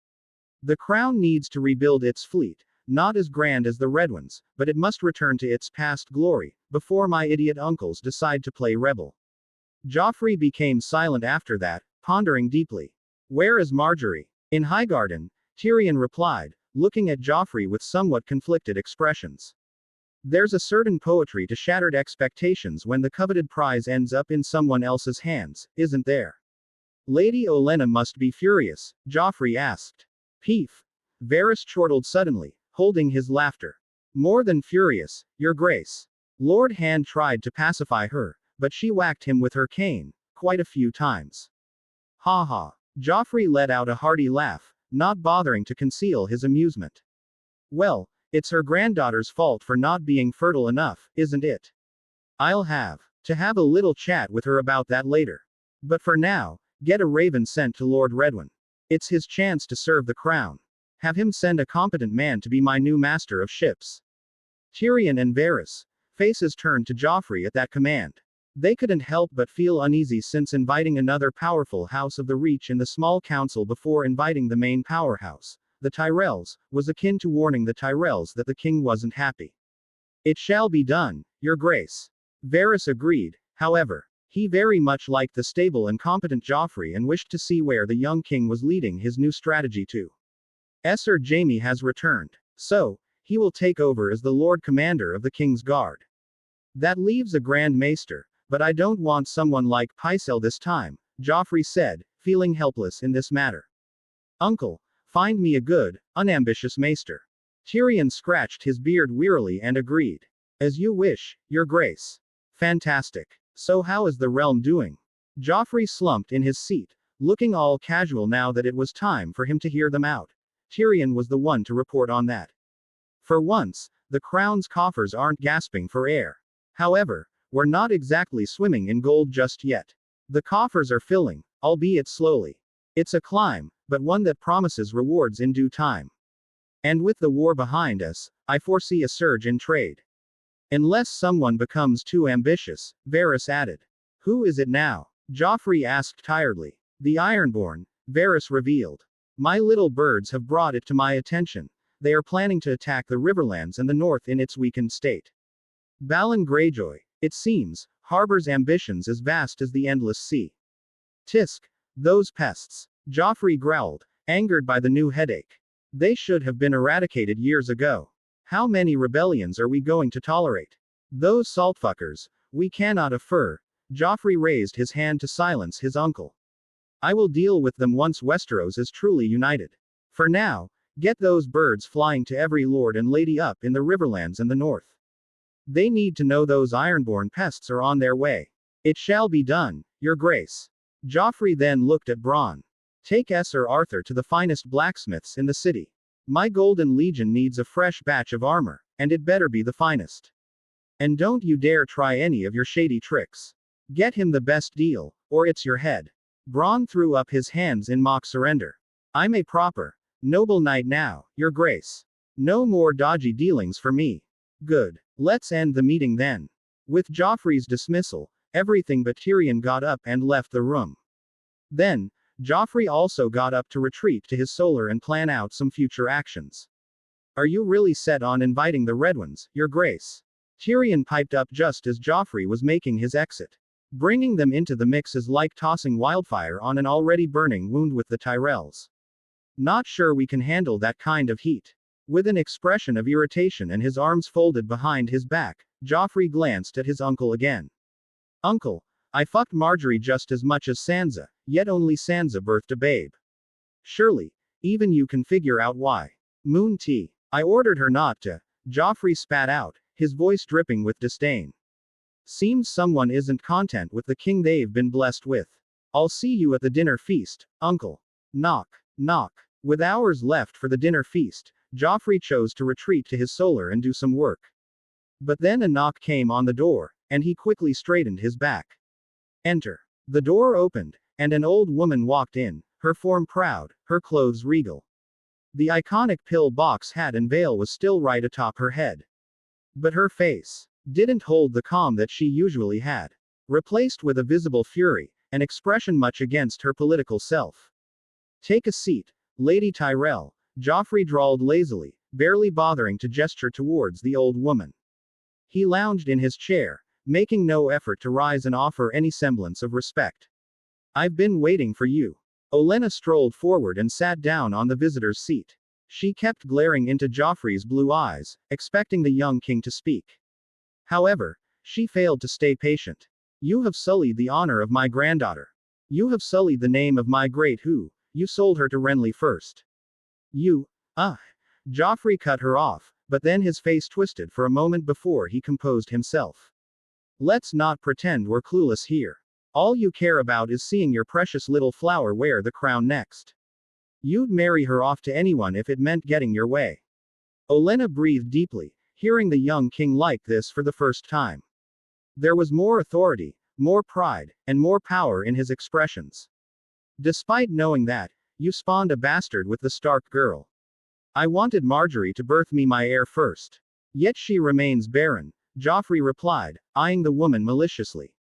S2: The crown needs to rebuild its fleet, not as grand as the Red Ones, but it must return to its past glory, before my idiot uncles decide to play rebel. Joffrey became silent after that, pondering deeply. Where is Marjorie? In Highgarden, Tyrion replied, looking at Joffrey with somewhat conflicted expressions. There's a certain poetry to shattered expectations when the coveted prize ends up in someone else's hands, isn't there? Lady Olenna must be furious, Joffrey asked. Peef. Varys chortled suddenly, holding his laughter. More than furious, your grace. Lord Hand tried to pacify her, but she whacked him with her cane, quite a few times. Ha ha. Joffrey let out a hearty laugh, not bothering to conceal his amusement. Well, it's her granddaughter's fault for not being fertile enough, isn't it? I'll have to have a little chat with her about that later. But for now, get a raven sent to Lord Redwyn. It's his chance to serve the crown. Have him send a competent man to be my new master of ships. Tyrion and Varys' faces turned to Joffrey at that command. They couldn't help but feel uneasy since inviting another powerful house of the Reach in the small council before inviting the main powerhouse, the Tyrells, was akin to warning the Tyrells that the king wasn't happy. It shall be done, your grace. Varys agreed, however. He very much liked the stable and competent Joffrey and wished to see where the young king was leading his new strategy to. Sir Jaime has returned. So, he will take over as the Lord Commander of the King's Guard. That leaves a Grand Maester, but I don't want someone like Pycelle this time, Joffrey said, feeling helpless in this matter. Uncle, find me a good, unambitious maester. Tyrion scratched his beard wearily and agreed. As you wish, your grace. Fantastic. So how is the realm doing? Joffrey slumped in his seat, looking all casual now that it was time for him to hear them out. Tyrion was the one to report on that. For once, the crown's coffers aren't gasping for air. However, we're not exactly swimming in gold just yet. The coffers are filling, albeit slowly. It's a climb, but one that promises rewards in due time. And with the war behind us, I foresee a surge in trade. Unless someone becomes too ambitious, Varys added. Who is it now? Joffrey asked tiredly. The Ironborn, Varys revealed. My little birds have brought it to my attention. They are planning to attack the Riverlands and the North in its weakened state. Balon Greyjoy, it seems, harbors ambitions as vast as the endless sea. Tisk. Those pests. Joffrey growled, angered by the new headache. They should have been eradicated years ago. How many rebellions are we going to tolerate? Those saltfuckers, we cannot afford. Joffrey raised his hand to silence his uncle. I will deal with them once Westeros is truly united. For now, get those birds flying to every lord and lady up in the Riverlands and the North. They need to know those Ironborn pests are on their way. It shall be done, your grace. Joffrey then looked at Bronn. Take Sir Arthur to the finest blacksmiths in the city. My Golden Legion needs a fresh batch of armor, and it better be the finest. And don't you dare try any of your shady tricks. Get him the best deal, or it's your head. Bronn threw up his hands in mock surrender. I'm a proper, noble knight now, your grace. No more dodgy dealings for me. Good. Let's end the meeting then. With Joffrey's dismissal, everything but Tyrion got up and left the room. Then, Joffrey also got up to retreat to his solar and plan out some future actions. Are you really set on inviting the Red Ones, your grace? Tyrion piped up just as Joffrey was making his exit. Bringing them into the mix is like tossing wildfire on an already burning wound with the Tyrells. Not sure we can handle that kind of heat. With an expression of irritation and his arms folded behind his back, Joffrey glanced at his uncle again. Uncle, I fucked Marjorie just as much as Sansa, yet only Sansa birthed a babe. Surely, even you can figure out why. Moon tea. I ordered her not to. Joffrey spat out, his voice dripping with disdain. Seems someone isn't content with the king they've been blessed with. I'll see you at the dinner feast, uncle. Knock, knock. With hours left for the dinner feast, Joffrey chose to retreat to his solar and do some work. But then a knock came on the door, and he quickly straightened his back. Enter. The door opened, and an old woman walked in, her form proud, her clothes regal. The iconic pill-box hat and veil was still right atop her head. But her face didn't hold the calm that she usually had. Replaced with a visible fury, an expression much against her political self. Take a seat, Lady Tyrell, Joffrey drawled lazily, barely bothering to gesture towards the old woman. He lounged in his chair, making no effort to rise and offer any semblance of respect. I've been waiting for you. Olenna strolled forward and sat down on the visitor's seat. She kept glaring into Joffrey's blue eyes, expecting the young king to speak. However, she failed to stay patient. You have sullied the honor of my granddaughter. You have sullied the name of my great who. You sold her to Renly first. You, Joffrey cut her off, but then his face twisted for a moment before he composed himself. Let's not pretend we're clueless here. All you care about is seeing your precious little flower wear the crown next. You'd marry her off to anyone if it meant getting your way. Olenna breathed deeply, hearing the young king like this for the first time. There was more authority, more pride, and more power in his expressions. Despite knowing that, you spawned a bastard with the Stark girl. I wanted Marjorie to birth me my heir first. Yet she remains barren, Joffrey replied, eyeing the woman maliciously.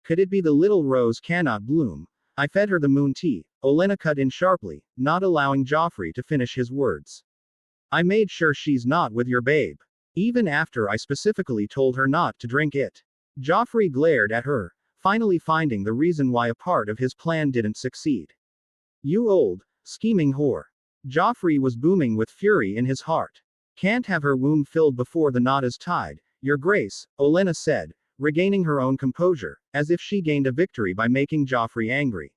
S2: Could it be the little rose cannot bloom? I fed her the moon tea, Olenna cut in sharply, not allowing Joffrey to finish his words. I made sure she's not with your babe. Even after I specifically told her not to drink it. Joffrey glared at her, finally finding the reason why a part of his plan didn't succeed. You old, scheming whore. Joffrey was booming with fury in his heart. Can't have her womb filled before the knot is tied, Your Grace, Olenna said, regaining her own composure, as if she gained a victory by making Joffrey angry.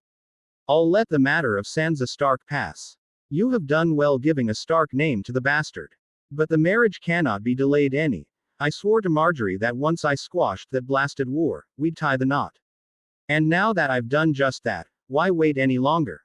S2: I'll let the matter of Sansa Stark pass. You have done well giving a Stark name to the bastard. But the marriage cannot be delayed any. I swore to Marjorie that once I squashed that blasted war, we'd tie the knot. And now that I've done just that, why wait any longer?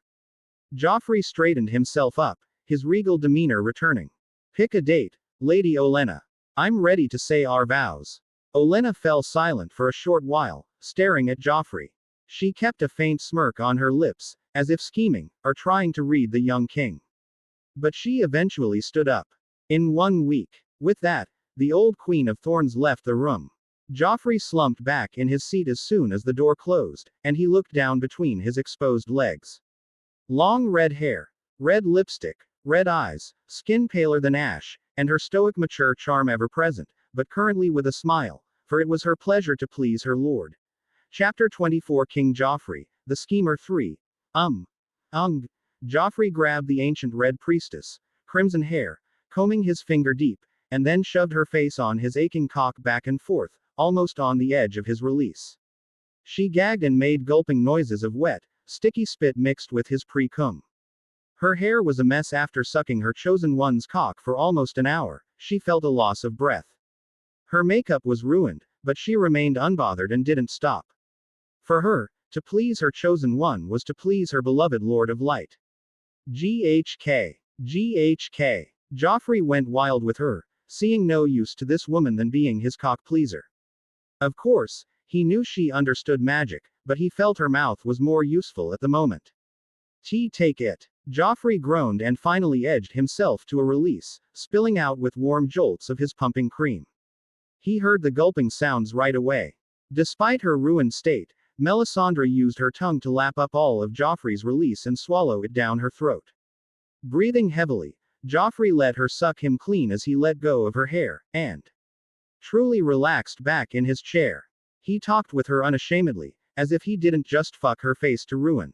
S2: Joffrey straightened himself up, his regal demeanor returning. Pick a date, Lady Olenna. I'm ready to say our vows. Olenna fell silent for a short while, staring at Joffrey. She kept a faint smirk on her lips, as if scheming, or trying to read the young king. But she eventually stood up. In 1 week. With that, the old Queen of Thorns left the room. Joffrey slumped back in his seat as soon as the door closed, and he looked down between his exposed legs. Long red hair, red lipstick, red eyes, skin paler than ash, and her stoic mature charm ever present, but currently with a smile, for it was her pleasure to please her lord. Chapter 24 King Joffrey, the Schemer 3. Joffrey grabbed the ancient red priestess, crimson hair, combing his finger deep, and then shoved her face on his aching cock back and forth, almost on the edge of his release. She gagged and made gulping noises of wet, sticky spit mixed with his pre-cum. Her hair was a mess after sucking her chosen one's cock for almost an hour, she felt a loss of breath. Her makeup was ruined, but she remained unbothered and didn't stop. For her, to please her chosen one was to please her beloved Lord of Light. GHK. Joffrey went wild with her, seeing no use to this woman than being his cock pleaser. Of course, he knew she understood magic, but he felt her mouth was more useful at the moment. Take it. Joffrey groaned and finally edged himself to a release, spilling out with warm jolts of his pumping cream. He heard the gulping sounds right away. Despite her ruined state, Melisandre used her tongue to lap up all of Joffrey's release and swallow it down her throat. Breathing heavily, Joffrey let her suck him clean as he let go of her hair, and truly relaxed back in his chair. He talked with her unashamedly, as if he didn't just fuck her face to ruin.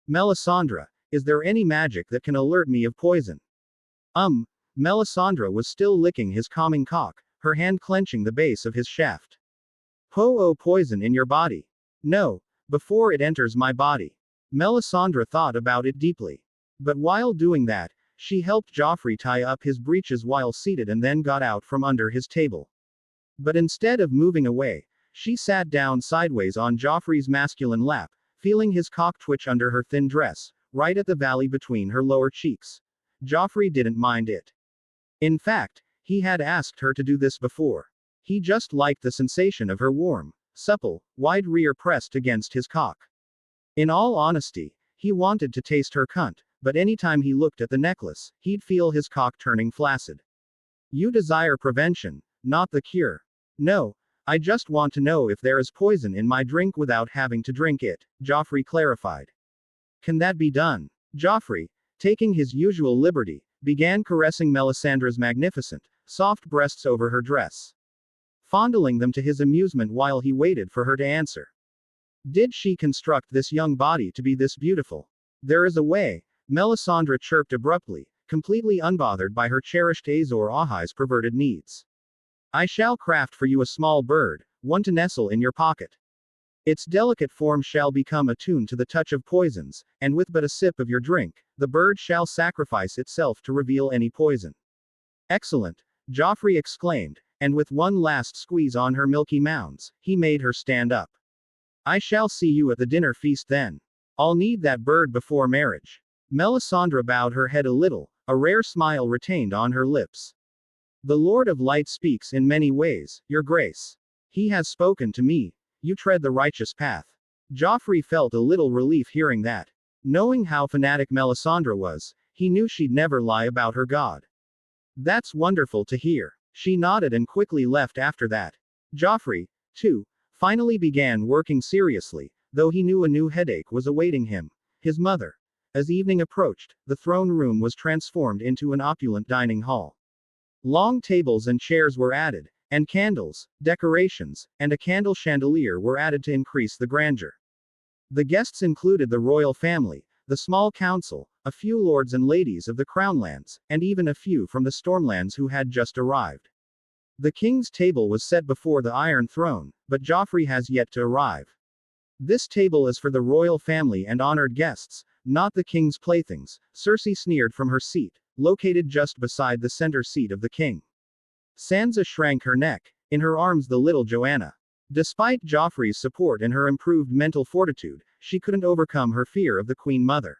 S2: Melisandre, is there any magic that can alert me of poison? Melisandre was still licking his calming cock, her hand clenching the base of his shaft. Poison in your body. No, before it enters my body. Melisandre thought about it deeply. But while doing that, she helped Joffrey tie up his breeches while seated and then got out from under his table. But instead of moving away, she sat down sideways on Joffrey's masculine lap, feeling his cock twitch under her thin dress, right at the valley between her lower cheeks. Joffrey didn't mind it. In fact, he had asked her to do this before. He just liked the sensation of her warm, supple, wide rear pressed against his cock. In all honesty, he wanted to taste her cunt, but anytime he looked at the necklace, he'd feel his cock turning flaccid. You desire prevention, not the cure. No, I just want to know if there is poison in my drink without having to drink it, Joffrey clarified. Can that be done? Joffrey, taking his usual liberty, began caressing Melisandre's magnificent, soft breasts over her dress, fondling them to his amusement while he waited for her to answer. Did she construct this young body to be this beautiful? There is a way, Melisandre chirped abruptly, completely unbothered by her cherished Azor Ahai's perverted needs. I shall craft for you a small bird, one to nestle in your pocket. Its delicate form shall become attuned to the touch of poisons, and with but a sip of your drink, the bird shall sacrifice itself to reveal any poison. Excellent, Joffrey exclaimed, and with one last squeeze on her milky mounds, he made her stand up. I shall see you at the dinner feast then. I'll need that bird before marriage. Melisandre bowed her head a little, a rare smile retained on her lips. The Lord of Light speaks in many ways, Your Grace. He has spoken to me. You tread the righteous path. Joffrey felt a little relief hearing that. Knowing how fanatic Melisandre was, he knew she'd never lie about her god. That's wonderful to hear. She nodded and quickly left after that. Joffrey, too, finally began working seriously, though he knew a new headache was awaiting him. His mother. As evening approached, the throne room was transformed into an opulent dining hall. Long tables and chairs were added, and candles, decorations, and a candle chandelier were added to increase the grandeur. The guests included the royal family, the small council, a few lords and ladies of the Crownlands, and even a few from the Stormlands who had just arrived. The king's table was set before the Iron Throne, but Joffrey has yet to arrive. This table is for the royal family and honored guests, not the king's playthings, Cersei sneered from her seat, located just beside the center seat of the king. Sansa shrank her neck, in her arms the little Joanna. Despite Joffrey's support and her improved mental fortitude, she couldn't overcome her fear of the Queen Mother.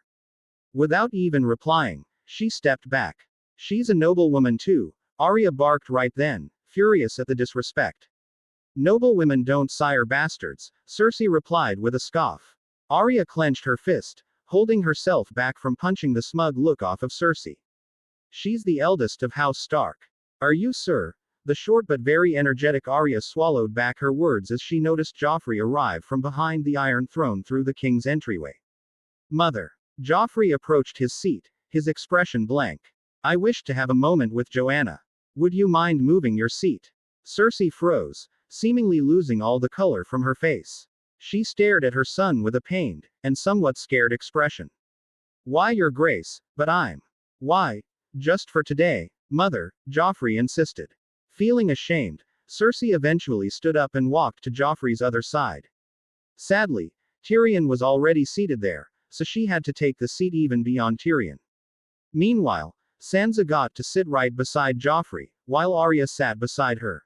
S2: Without even replying, she stepped back. She's a noblewoman too, Arya barked right then, furious at the disrespect. Noblewomen don't sire bastards, Cersei replied with a scoff. Arya clenched her fist, holding herself back from punching the smug look off of Cersei. She's the eldest of House Stark. Are you, sir? The short but very energetic Arya swallowed back her words as she noticed Joffrey arrive from behind the Iron Throne through the king's entryway. Mother. Joffrey approached his seat, his expression blank. I wish to have a moment with Joanna. Would you mind moving your seat? Cersei froze, seemingly losing all the color from her face. She stared at her son with a pained, and somewhat scared expression. Why, Your Grace, but I'm. Why? Just for today, Mother, Joffrey insisted. Feeling ashamed, Cersei eventually stood up and walked to Joffrey's other side. Sadly, Tyrion was already seated there, so she had to take the seat even beyond Tyrion. Meanwhile, Sansa got to sit right beside Joffrey, while Arya sat beside her.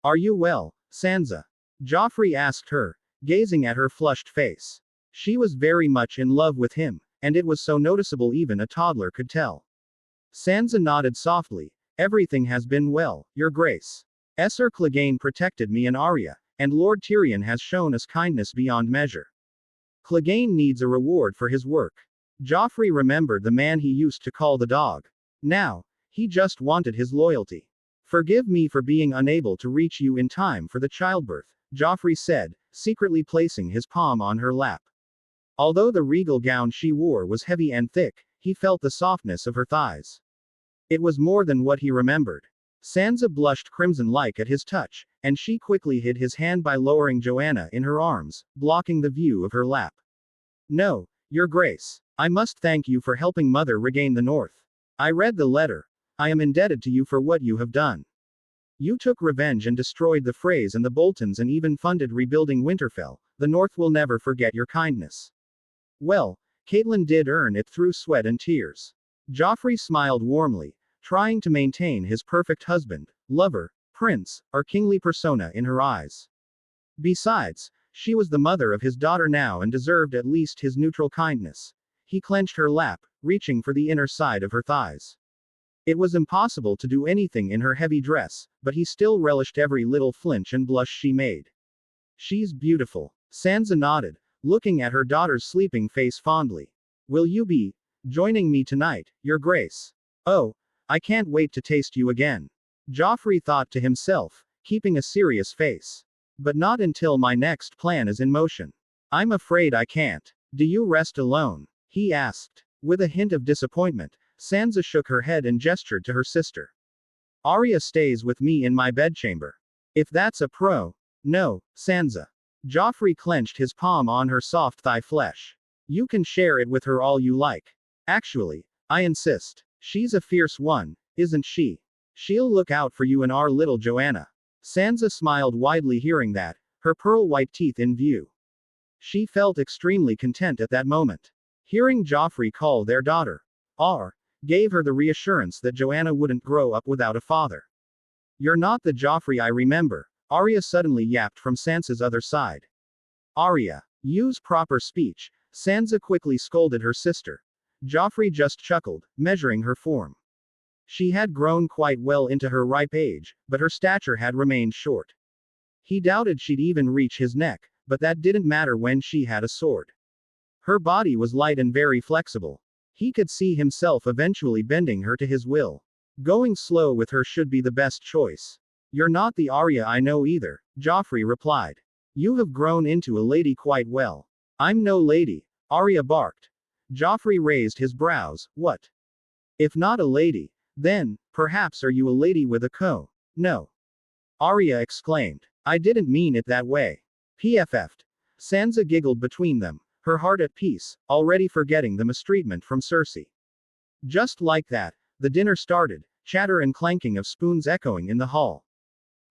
S2: Are you well, Sansa? Joffrey asked her, gazing at her flushed face. She was very much in love with him, and it was so noticeable even a toddler could tell. Sansa nodded softly. Everything has been well, Your Grace. Sir Clegane protected me and Arya, and Lord Tyrion has shown us kindness beyond measure. Clegane needs a reward for his work. Joffrey remembered the man he used to call the dog. Now, he just wanted his loyalty. Forgive me for being unable to reach you in time for the childbirth, Joffrey said, secretly placing his palm on her lap. Although the regal gown she wore was heavy and thick, he felt the softness of her thighs. It was more than what he remembered. Sansa blushed crimson-like at his touch, and she quickly hid his hand by lowering Joanna in her arms, blocking the view of her lap. No, Your Grace. I must thank you for helping Mother regain the North. I read the letter. I am indebted to you for what you have done. You took revenge and destroyed the Freys and the Boltons and even funded rebuilding Winterfell. The North will never forget your kindness. Well, Catelyn did earn it through sweat and tears. Joffrey smiled warmly, trying to maintain his perfect husband, lover, prince, or kingly persona in her eyes. Besides, she was the mother of his daughter now and deserved at least his neutral kindness. He clenched her lap, reaching for the inner side of her thighs. It was impossible to do anything in her heavy dress, but he still relished every little flinch and blush she made. She's beautiful. Sansa nodded, looking at her daughter's sleeping face fondly. Will you be joining me tonight, Your Grace? Oh, I can't wait to taste you again. Joffrey thought to himself, keeping a serious face. But not until my next plan is in motion. I'm afraid I can't. Do you rest alone? He asked. With a hint of disappointment, Sansa shook her head and gestured to her sister. Arya stays with me in my bedchamber. If that's a pro. No, Sansa. Joffrey clenched his palm on her soft thigh flesh. You can share it with her all you like. Actually, I insist. She's a fierce one, isn't she? She'll look out for you and our little Joanna. Sansa smiled widely hearing that, her pearl-white teeth in view. She felt extremely content at that moment. Hearing Joffrey call their daughter R gave her the reassurance that Joanna wouldn't grow up without a father. You're not the Joffrey I remember, Arya suddenly yapped from Sansa's other side. Arya, use proper speech, Sansa quickly scolded her sister. Joffrey just chuckled, measuring her form. She had grown quite well into her ripe age, but her stature had remained short. He doubted she'd even reach his neck, but that didn't matter when she had a sword. Her body was light and very flexible. He could see himself eventually bending her to his will. Going slow with her should be the best choice. You're not the Arya I know either, Joffrey replied. You have grown into a lady quite well. I'm no lady, Arya barked. Joffrey raised his brows. What? If not a lady, then, perhaps are you a lady with a No. Arya exclaimed. I didn't mean it that way. PFF'd. Sansa giggled between them, her heart at peace, already forgetting the mistreatment from Cersei. Just like that, the dinner started, chatter and clanking of spoons echoing in the hall.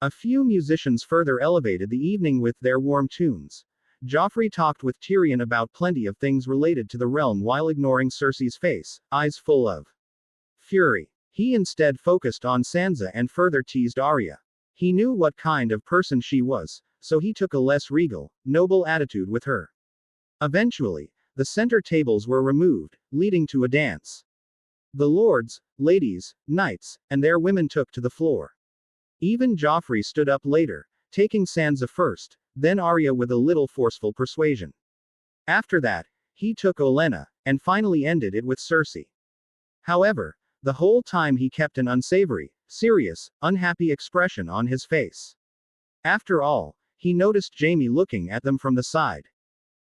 S2: A few musicians further elevated the evening with their warm tunes. Joffrey talked with Tyrion about plenty of things related to the realm while ignoring Cersei's face, eyes full of fury. He instead focused on Sansa and further teased Arya. He knew what kind of person she was, so he took a less regal, noble attitude with her. Eventually, the center tables were removed, leading to a dance. The lords, ladies, knights, and their women took to the floor. Even Joffrey stood up later, taking Sansa first, then Arya with a little forceful persuasion. After that, he took Olenna, and finally ended it with Cersei. However, the whole time he kept an unsavory, serious, unhappy expression on his face. After all, he noticed Jaime looking at them from the side.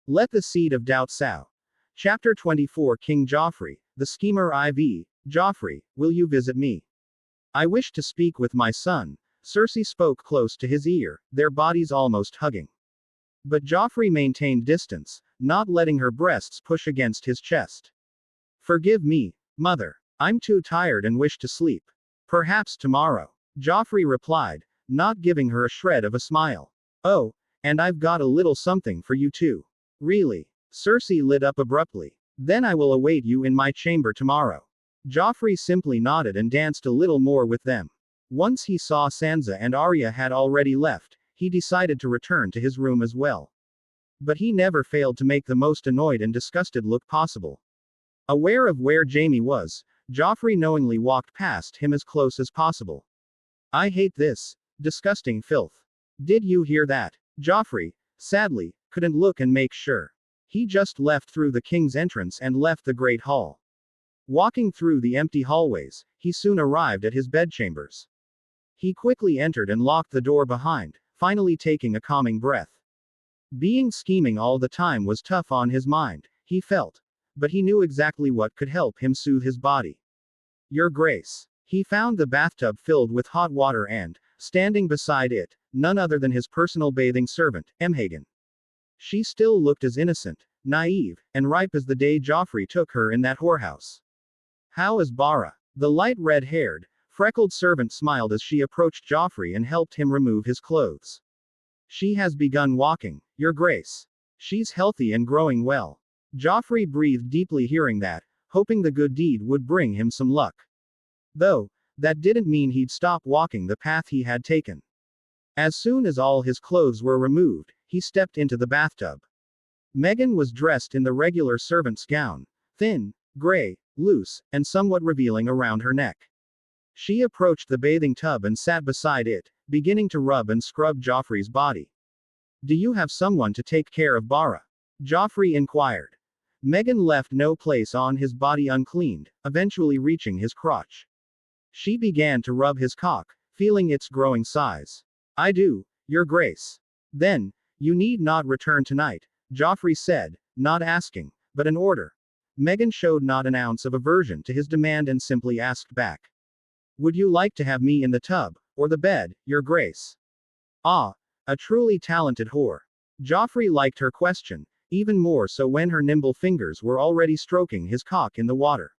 S2: Let the seed of doubt sow. Chapter 24 King Joffrey, the schemer IV, Joffrey, will you visit me? I wish to speak with my son, Cersei spoke close to his ear, their bodies almost hugging. But Joffrey maintained distance, not letting her breasts push against his chest. Forgive me, mother. I'm too tired and wish to sleep. Perhaps tomorrow. Joffrey replied, not giving her a shred of a smile. Oh, and I've got a little something for you too. Really? Cersei lit up abruptly. Then I will await you in my chamber tomorrow. Joffrey simply nodded and danced a little more with them. Once he saw Sansa and Arya had already left, he decided to return to his room as well. But he never failed to make the most annoyed and disgusted look possible. Aware of where Jaime was, Joffrey knowingly walked past him as close as possible. I hate this disgusting filth. Did you hear that? Joffrey, sadly, couldn't look and make sure. He just left through the king's entrance and left the great hall. Walking through the empty hallways, he soon arrived at his bedchambers. He quickly entered and locked the door behind, finally taking a calming breath. Being scheming all the time was tough on his mind, he felt. But he knew exactly what could help him soothe his body. Your Grace. He found the bathtub filled with hot water and, standing beside it, none other than his personal bathing servant, Emhagen. She still looked as innocent, naive, and ripe as the day Joffrey took her in that whorehouse. How is Bara? The light red-haired, freckled servant smiled as she approached Joffrey and helped him remove his clothes. She has begun walking, Your Grace. She's healthy and growing well. Joffrey breathed deeply hearing that, hoping the good deed would bring him some luck. Though, that didn't mean he'd stop walking the path he had taken. As soon as all his clothes were removed, he stepped into the bathtub. Megan was dressed in the regular servant's gown, thin, gray, loose, and somewhat revealing around her neck. She approached the bathing tub and sat beside it, beginning to rub and scrub Joffrey's body. Do you have someone to take care of Bara? Joffrey inquired. Megan left no place on his body uncleaned, eventually reaching his crotch. She began to rub his cock, feeling its growing size. I do, Your Grace. Then, you need not return tonight, Joffrey said, not asking, but an order. Megan showed not an ounce of aversion to his demand and simply asked back. Would you like to have me in the tub, or the bed, Your Grace? Ah, a truly talented whore. Joffrey liked her question, even more so when her nimble fingers were already stroking his cock in the water.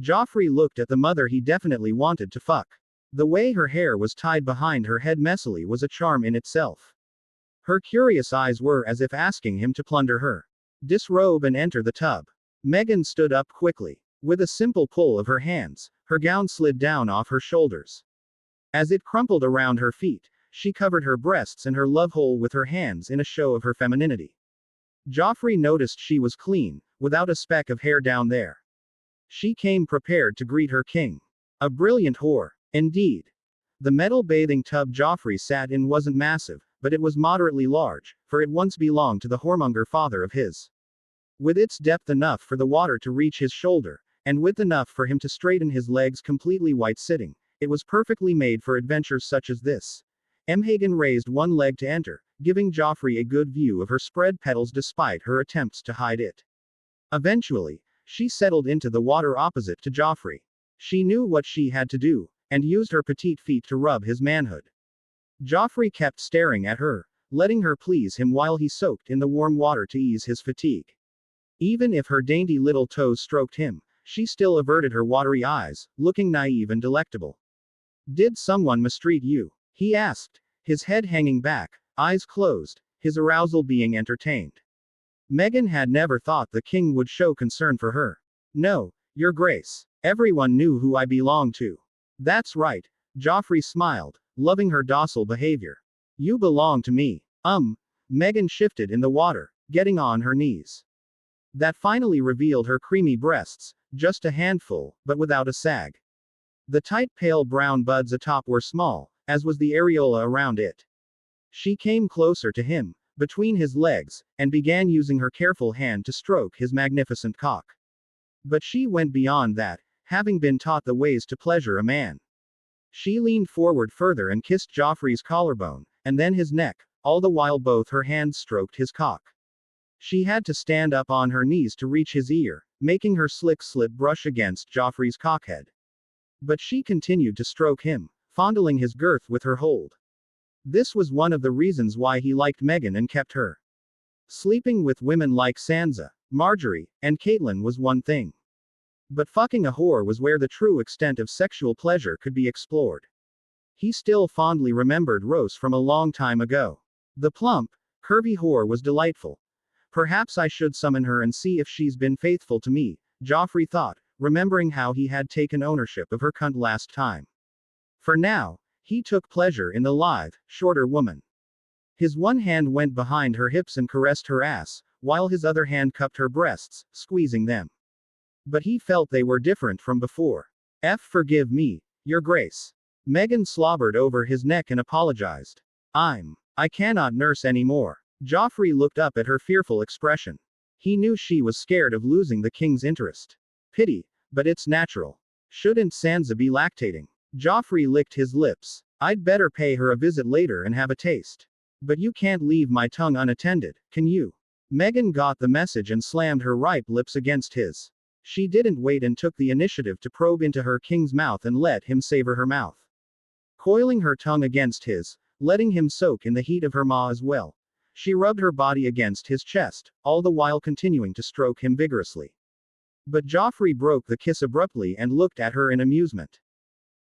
S2: Joffrey looked at the mother he definitely wanted to fuck. The way her hair was tied behind her head messily was a charm in itself. Her curious eyes were as if asking him to plunder her. Disrobe and enter the tub. Megan stood up quickly. With a simple pull of her hands, her gown slid down off her shoulders. As it crumpled around her feet, she covered her breasts and her love hole with her hands in a show of her femininity. Joffrey noticed she was clean, without a speck of hair down there. She came prepared to greet her king. A brilliant whore. Indeed. The metal bathing tub Joffrey sat in wasn't massive, but it was moderately large, for it once belonged to the whoremonger father of his. With its depth enough for the water to reach his shoulder, and width enough for him to straighten his legs completely white sitting, it was perfectly made for adventures such as this. Hagen raised one leg to enter, giving Joffrey a good view of her spread petals despite her attempts to hide it. Eventually, she settled into the water opposite to Joffrey. She knew what she had to do, and used her petite feet to rub his manhood. Joffrey kept staring at her, letting her please him while he soaked in the warm water to ease his fatigue. Even if her dainty little toes stroked him, she still averted her watery eyes, looking naive and delectable. Did someone mistreat you? He asked, his head hanging back, eyes closed, his arousal being entertained. Megan had never thought the king would show concern for her. No, Your Grace. Everyone knew who I belonged to. That's right, Joffrey smiled, loving her docile behavior. You belong to me. Megan shifted in the water, getting on her knees. That finally revealed her creamy breasts, just a handful, but without a sag. The tight pale brown buds atop were small, as was the areola around it. She came closer to him, between his legs, and began using her careful hand to stroke his magnificent cock. But she went beyond that, having been taught the ways to pleasure a man. She leaned forward further and kissed Joffrey's collarbone, and then his neck, all the while both her hands stroked his cock. She had to stand up on her knees to reach his ear, making her slick slip brush against Joffrey's cockhead. But she continued to stroke him, fondling his girth with her hold. This was one of the reasons why he liked Megan and kept her. Sleeping with women like Sansa, Marjorie, and Catelyn was one thing. But fucking a whore was where the true extent of sexual pleasure could be explored. He still fondly remembered Rose from a long time ago. The plump, curvy whore was delightful. Perhaps I should summon her and see if she's been faithful to me, Joffrey thought, remembering how he had taken ownership of her cunt last time. For now, he took pleasure in the lithe, shorter woman. His one hand went behind her hips and caressed her ass, while his other hand cupped her breasts, squeezing them. But he felt they were different from before. Forgive me, Your Grace. Megan slobbered over his neck and apologized. I cannot nurse anymore. Joffrey looked up at her fearful expression. He knew she was scared of losing the king's interest. Pity, but it's natural. Shouldn't Sansa be lactating? Joffrey licked his lips. I'd better pay her a visit later and have a taste. But you can't leave my tongue unattended, can you? Megan got the message and slammed her ripe lips against his. She didn't wait and took the initiative to probe into her king's mouth and let him savor her mouth. Coiling her tongue against his, letting him soak in the heat of her maw as well. She rubbed her body against his chest, all the while continuing to stroke him vigorously. But Joffrey broke the kiss abruptly and looked at her in amusement.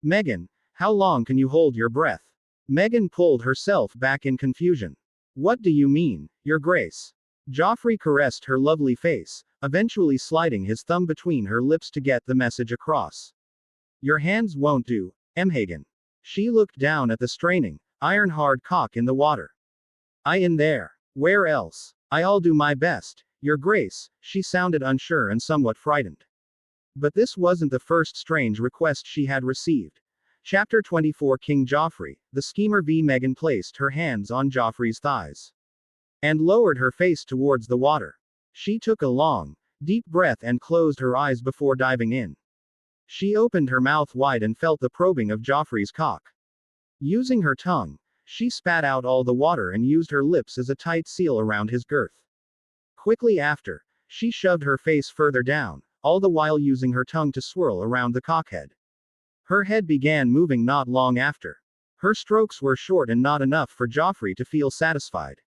S2: Megan, how long can you hold your breath? Megan pulled herself back in confusion. What do you mean, Your Grace? Joffrey caressed her lovely face, eventually sliding his thumb between her lips to get the message across. Your hands won't do, Hagen. She looked down at the straining, iron-hard cock in the water. I in there. Where else? I'll do my best, Your Grace, she sounded unsure and somewhat frightened. But this wasn't the first strange request she had received. Chapter 24 King Joffrey, the schemer v. Megan placed her hands on Joffrey's thighs and lowered her face towards the water. She took a long, deep breath and closed her eyes before diving in. She opened her mouth wide and felt the probing of Joffrey's cock. Using her tongue, she spat out all the water and used her lips as a tight seal around his girth. Quickly after, she shoved her face further down, all the while using her tongue to swirl around the cockhead. Her head began moving not long after. Her strokes were short and not enough for Joffrey to feel satisfied.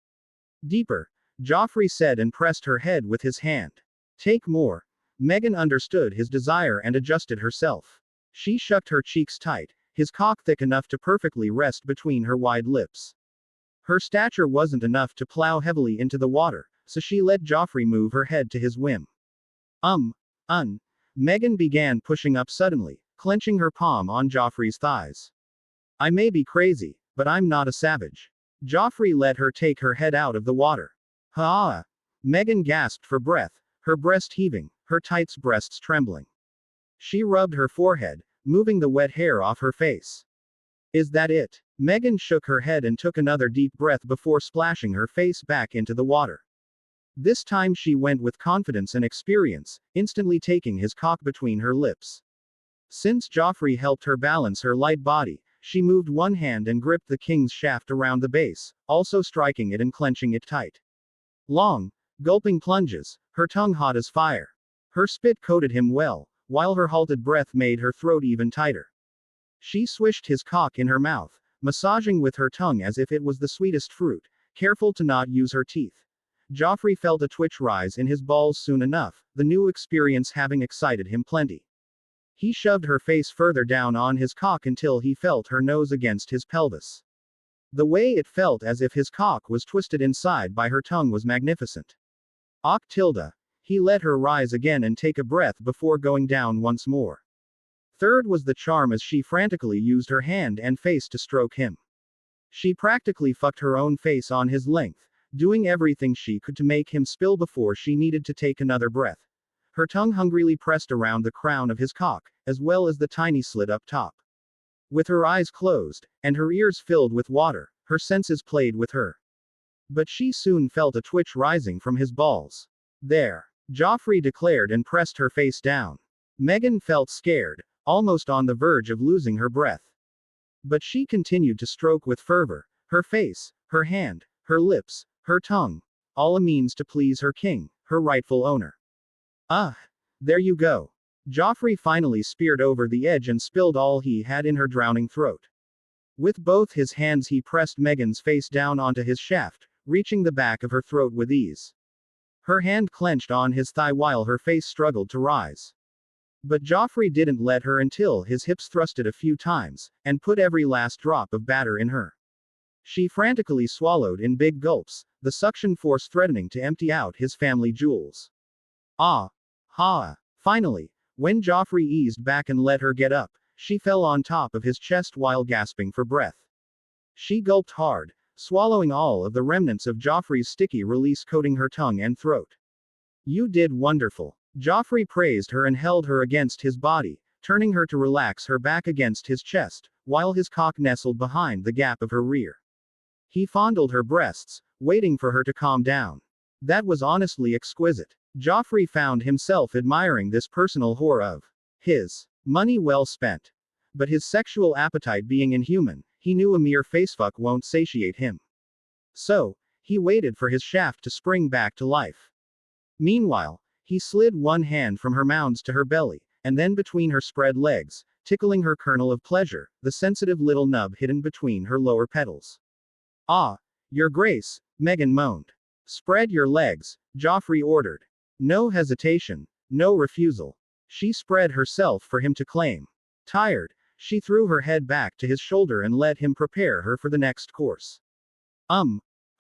S2: Deeper, Joffrey said and pressed her head with his hand. Take more. Megan understood his desire and adjusted herself. She shucked her cheeks tight, his cock thick enough to perfectly rest between her wide lips. Her stature wasn't enough to plow heavily into the water, so she let Joffrey move her head to his whim. Megan began pushing up suddenly, clenching her palm on Joffrey's thighs. I may be crazy, but I'm not a savage. Joffrey let her take her head out of the water. Ha! Megan gasped for breath, her breast heaving, her tights breasts trembling. She rubbed her forehead, moving the wet hair off her face. Is that it? Megan shook her head and took another deep breath before splashing her face back into the water. This time she went with confidence and experience, instantly taking his cock between her lips. Since Joffrey helped her balance her light body, she moved one hand and gripped the king's shaft around the base, also striking it and clenching it tight. Long, gulping plunges, her tongue hot as fire. Her spit coated him well, while her halted breath made her throat even tighter. She swished his cock in her mouth, massaging with her tongue as if it was the sweetest fruit, careful to not use her teeth. Joffrey felt a twitch rise in his balls soon enough, the new experience having excited him plenty. He shoved her face further down on his cock until he felt her nose against his pelvis. The way it felt as if his cock was twisted inside by her tongue was magnificent. Tilda. He let her rise again and take a breath before going down once more. Third was the charm as she frantically used her hand and face to stroke him. She practically fucked her own face on his length, doing everything she could to make him spill before she needed to take another breath. Her tongue hungrily pressed around the crown of his cock, as well as the tiny slit up top. With her eyes closed, and her ears filled with water, her senses played with her. But she soon felt a twitch rising from his balls. There. Joffrey declared and pressed her face down. Megan felt scared, almost on the verge of losing her breath. But she continued to stroke with fervor, her face, her hand, her lips, her tongue, all a means to please her king, her rightful owner. There you go. Joffrey finally speared over the edge and spilled all he had in her drowning throat. With both his hands he pressed Megan's face down onto his shaft, reaching the back of her throat with ease. Her hand clenched on his thigh while her face struggled to rise. But Joffrey didn't let her until his hips thrusted a few times, and put every last drop of batter in her. She frantically swallowed in big gulps, the suction force threatening to empty out his family jewels. Finally, when Joffrey eased back and let her get up, she fell on top of his chest while gasping for breath. She gulped hard, swallowing all of the remnants of Joffrey's sticky release coating her tongue and throat. You did wonderful. Joffrey praised her and held her against his body, turning her to relax her back against his chest, while his cock nestled behind the gap of her rear. He fondled her breasts, waiting for her to calm down. That was honestly exquisite. Joffrey found himself admiring this personal whore of his. Money well spent. But his sexual appetite being inhuman, he knew a mere facefuck won't satiate him. So, he waited for his shaft to spring back to life. Meanwhile, he slid one hand from her mounds to her belly, and then between her spread legs, tickling her kernel of pleasure, the sensitive little nub hidden between her lower petals. Your Grace, Megan moaned. Spread your legs, Joffrey ordered. No hesitation, no refusal. She spread herself for him to claim. Tired, she threw her head back to his shoulder and let him prepare her for the next course.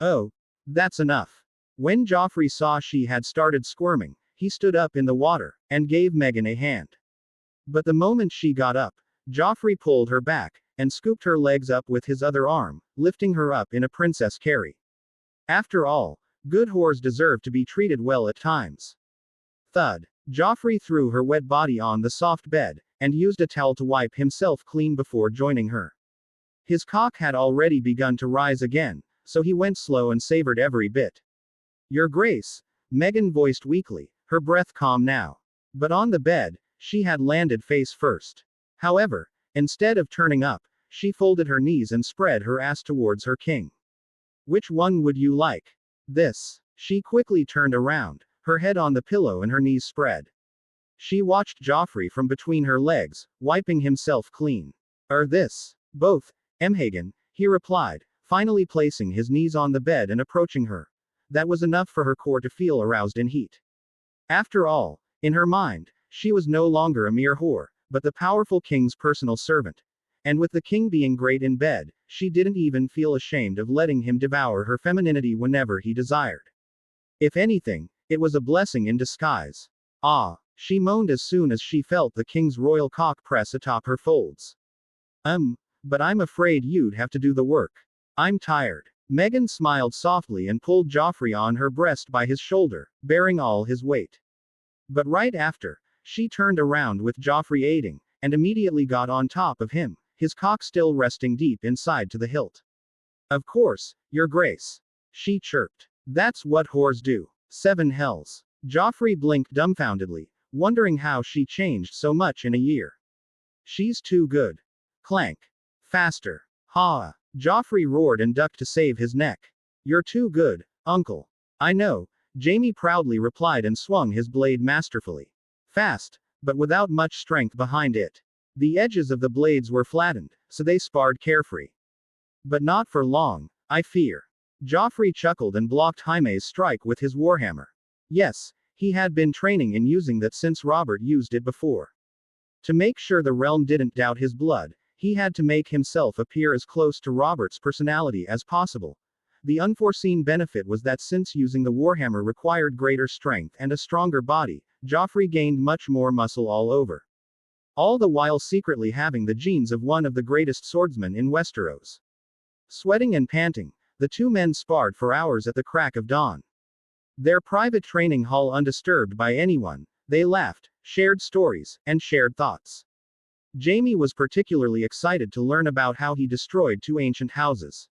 S2: Oh, that's enough. When Joffrey saw she had started squirming, he stood up in the water, and gave Megan a hand. But the moment she got up, Joffrey pulled her back, and scooped her legs up with his other arm, lifting her up in a princess carry. After all, good whores deserve to be treated well at times. Thud. Joffrey threw her wet body on the soft bed, and used a towel to wipe himself clean before joining her. His cock had already begun to rise again, so he went slow and savored every bit. Your Grace, Megan voiced weakly, her breath calm now. But on the bed, she had landed face first. However, instead of turning up, she folded her knees and spread her ass towards her king. Which one would you like? This. She quickly turned around, her head on the pillow and her knees spread. She watched Joffrey from between her legs, wiping himself clean. This. Both, Emhagen, he replied, finally placing his knees on the bed and approaching her. That was enough for her core to feel aroused in heat. After all, in her mind, she was no longer a mere whore, but the powerful king's personal servant. And with the king being great in bed, she didn't even feel ashamed of letting him devour her femininity whenever he desired. If anything, it was a blessing in disguise. Ah, she moaned as soon as she felt the king's royal cock press atop her folds. But I'm afraid you'd have to do the work. I'm tired. Megan smiled softly and pulled Joffrey on her breast by his shoulder, bearing all his weight. But right after, she turned around with Joffrey aiding, and immediately got on top of him, his cock still resting deep inside to the hilt. Of course, Your Grace. She chirped. That's what whores do. 7 hells. Joffrey blinked dumbfoundedly, wondering how she changed so much in a year. She's too good. Clank. Faster. Ha! Joffrey roared and ducked to save his neck. You're too good, uncle. I know, Jaime proudly replied and swung his blade masterfully. Fast, but without much strength behind it. The edges of the blades were flattened, so they sparred carefree. But not for long, I fear. Joffrey chuckled and blocked Jaime's strike with his warhammer. Yes, he had been training in using that since Robert used it before. To make sure the realm didn't doubt his blood, he had to make himself appear as close to Robert's personality as possible. The unforeseen benefit was that since using the warhammer required greater strength and a stronger body, Joffrey gained much more muscle all over. All the while secretly having the genes of one of the greatest swordsmen in Westeros. Sweating and panting, the two men sparred for hours at the crack of dawn. Their private training hall undisturbed by anyone, they laughed, shared stories, and shared thoughts. Jaime was particularly excited to learn about how he destroyed 2 ancient houses.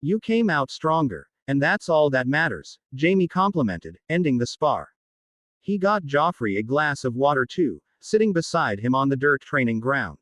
S2: You came out stronger, and that's all that matters, Jaime complimented, ending the spar. He got Joffrey a glass of water too, sitting beside him on the dirt training ground.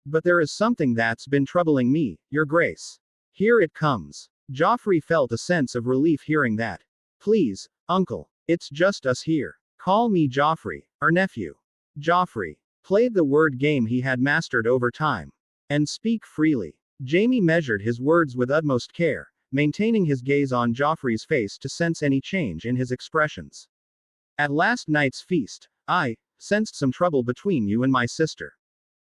S2: But there is something that's been troubling me, Your Grace. Here it comes. Joffrey felt a sense of relief hearing that. Please, uncle, it's just us here. Call me Joffrey, our nephew. Joffrey played the word game he had mastered over time. And speak freely. Jaime measured his words with utmost care, maintaining his gaze on Joffrey's face to sense any change in his expressions. At last night's feast, I sensed some trouble between you and my sister.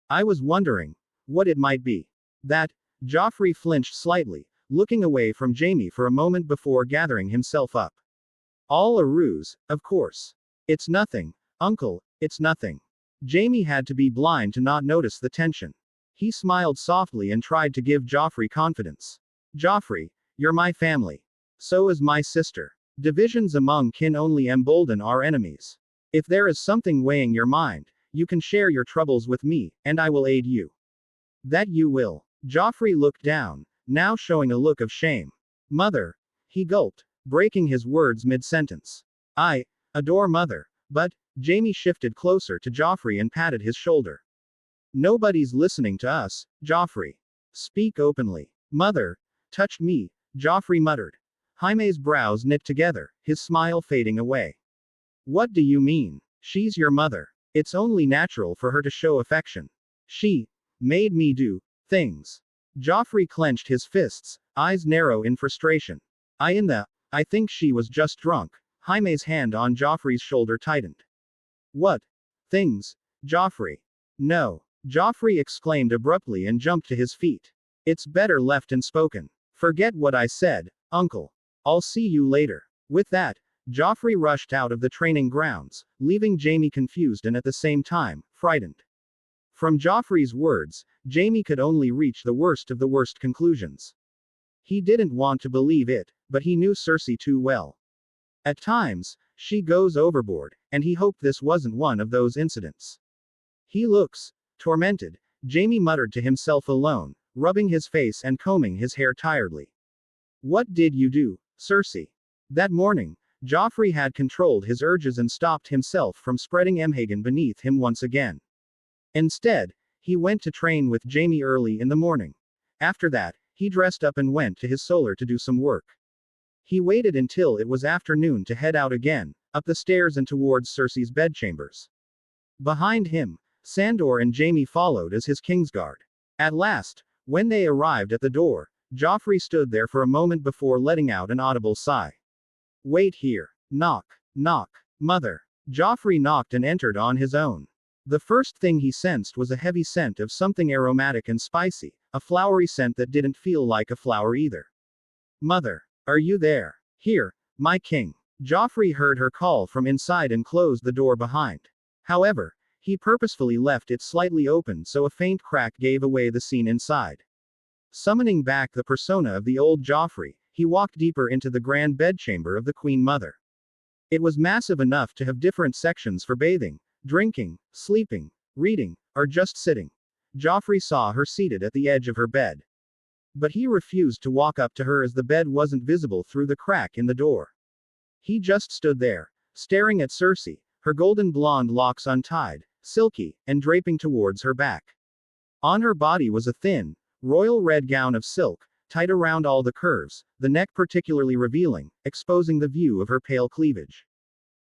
S2: I was wondering what it might be. That, Joffrey flinched slightly, looking away from Jaime for a moment before gathering himself up. All a ruse, of course. It's nothing, uncle, it's nothing. Jaime had to be blind to not notice the tension. He smiled softly and tried to give Joffrey confidence. Joffrey, you're my family. So is my sister. Divisions among kin only embolden our enemies. If there is something weighing your mind, you can share your troubles with me, and I will aid you. That you will. Joffrey looked down, now showing a look of shame. Mother, he gulped, breaking his words mid-sentence. I adore Mother, but, Jaime shifted closer to Joffrey and patted his shoulder. Nobody's listening to us, Joffrey. Speak openly. Mother touched me, Joffrey muttered. Jaime's brows knit together, his smile fading away. What do you mean? She's your mother. It's only natural for her to show affection. She made me do things. Joffrey clenched his fists, eyes narrow in frustration. I think she was just drunk. Jaime's hand on Joffrey's shoulder tightened. What things? Joffrey. No. Joffrey exclaimed abruptly and jumped to his feet. It's better left unspoken. Forget what I said, uncle. I'll see you later. With that, Joffrey rushed out of the training grounds, leaving Jaime confused and at the same time, frightened. From Joffrey's words, Jaime could only reach the worst of the worst conclusions. He didn't want to believe it, but he knew Cersei too well. At times, she goes overboard, and he hoped this wasn't one of those incidents. He looks tormented, Jaime muttered to himself alone, rubbing his face and combing his hair tiredly. What did you do, Cersei? That morning, Joffrey had controlled his urges and stopped himself from spreading Emhagen beneath him once again. Instead, he went to train with Jaime early in the morning. After that, he dressed up and went to his solar to do some work. He waited until it was afternoon to head out again, up the stairs and towards Cersei's bedchambers. Behind him, Sandor and Jaime followed as his Kingsguard. At last, when they arrived at the door, Joffrey stood there for a moment before letting out an audible sigh. Wait here. Knock. Knock. Mother. Joffrey knocked and entered on his own. The first thing he sensed was a heavy scent of something aromatic and spicy, a flowery scent that didn't feel like a flower either. Mother. Are you there? Here, my king. Joffrey heard her call from inside and closed the door behind. However, he purposefully left it slightly open so a faint crack gave away the scene inside. Summoning back the persona of the old Joffrey, he walked deeper into the grand bedchamber of the Queen Mother. It was massive enough to have different sections for bathing, drinking, sleeping, reading, or just sitting. Joffrey saw her seated at the edge of her bed. But he refused to walk up to her as the bed wasn't visible through the crack in the door. He just stood there, staring at Cersei, her golden blonde locks untied, silky, and draping towards her back. On her body was a thin, royal red gown of silk, tight around all the curves, the neck particularly revealing, exposing the view of her pale cleavage.